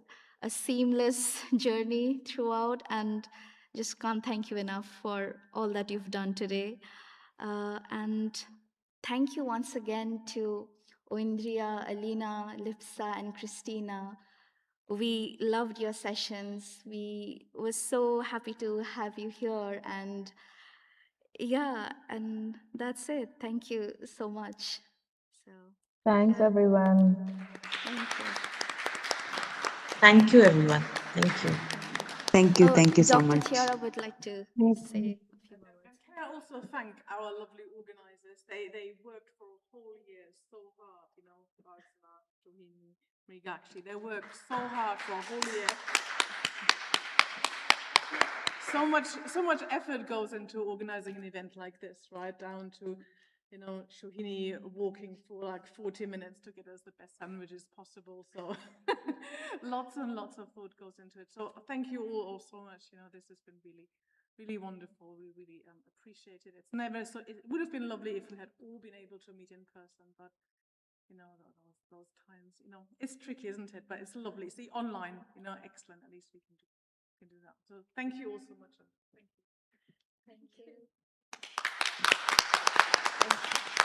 a seamless journey throughout, and just can't thank you enough for all that you've done today. And thank you once again to Aindriya, Aleena, Lipsa, and Christina. We loved your sessions. We were so happy to have you here, and yeah, and that's it. Thank you so much. So Thanks, yeah, everyone. thank you. Thank you, everyone. Thank you. Thank you so Dr. much. Tiara would like to say a few more words. And can I also thank our lovely organizers? They worked for a whole year so hard, Barsana, Rohini, Mrigakshi. They worked so hard for a whole year. So much effort goes into organizing an event like this, right? Down to, Shohini walking for like 40 minutes to get us the best sandwiches possible. So lots and lots of thought goes into it. So thank you all so much. This has been really, really wonderful. We really appreciate it. It's never so. It would have been lovely if we had all been able to meet in person, but those times, it's tricky, isn't it? But it's lovely. See, online, excellent. At least we can do that. So thank you all so much. Thank you. Thank you. Thank you.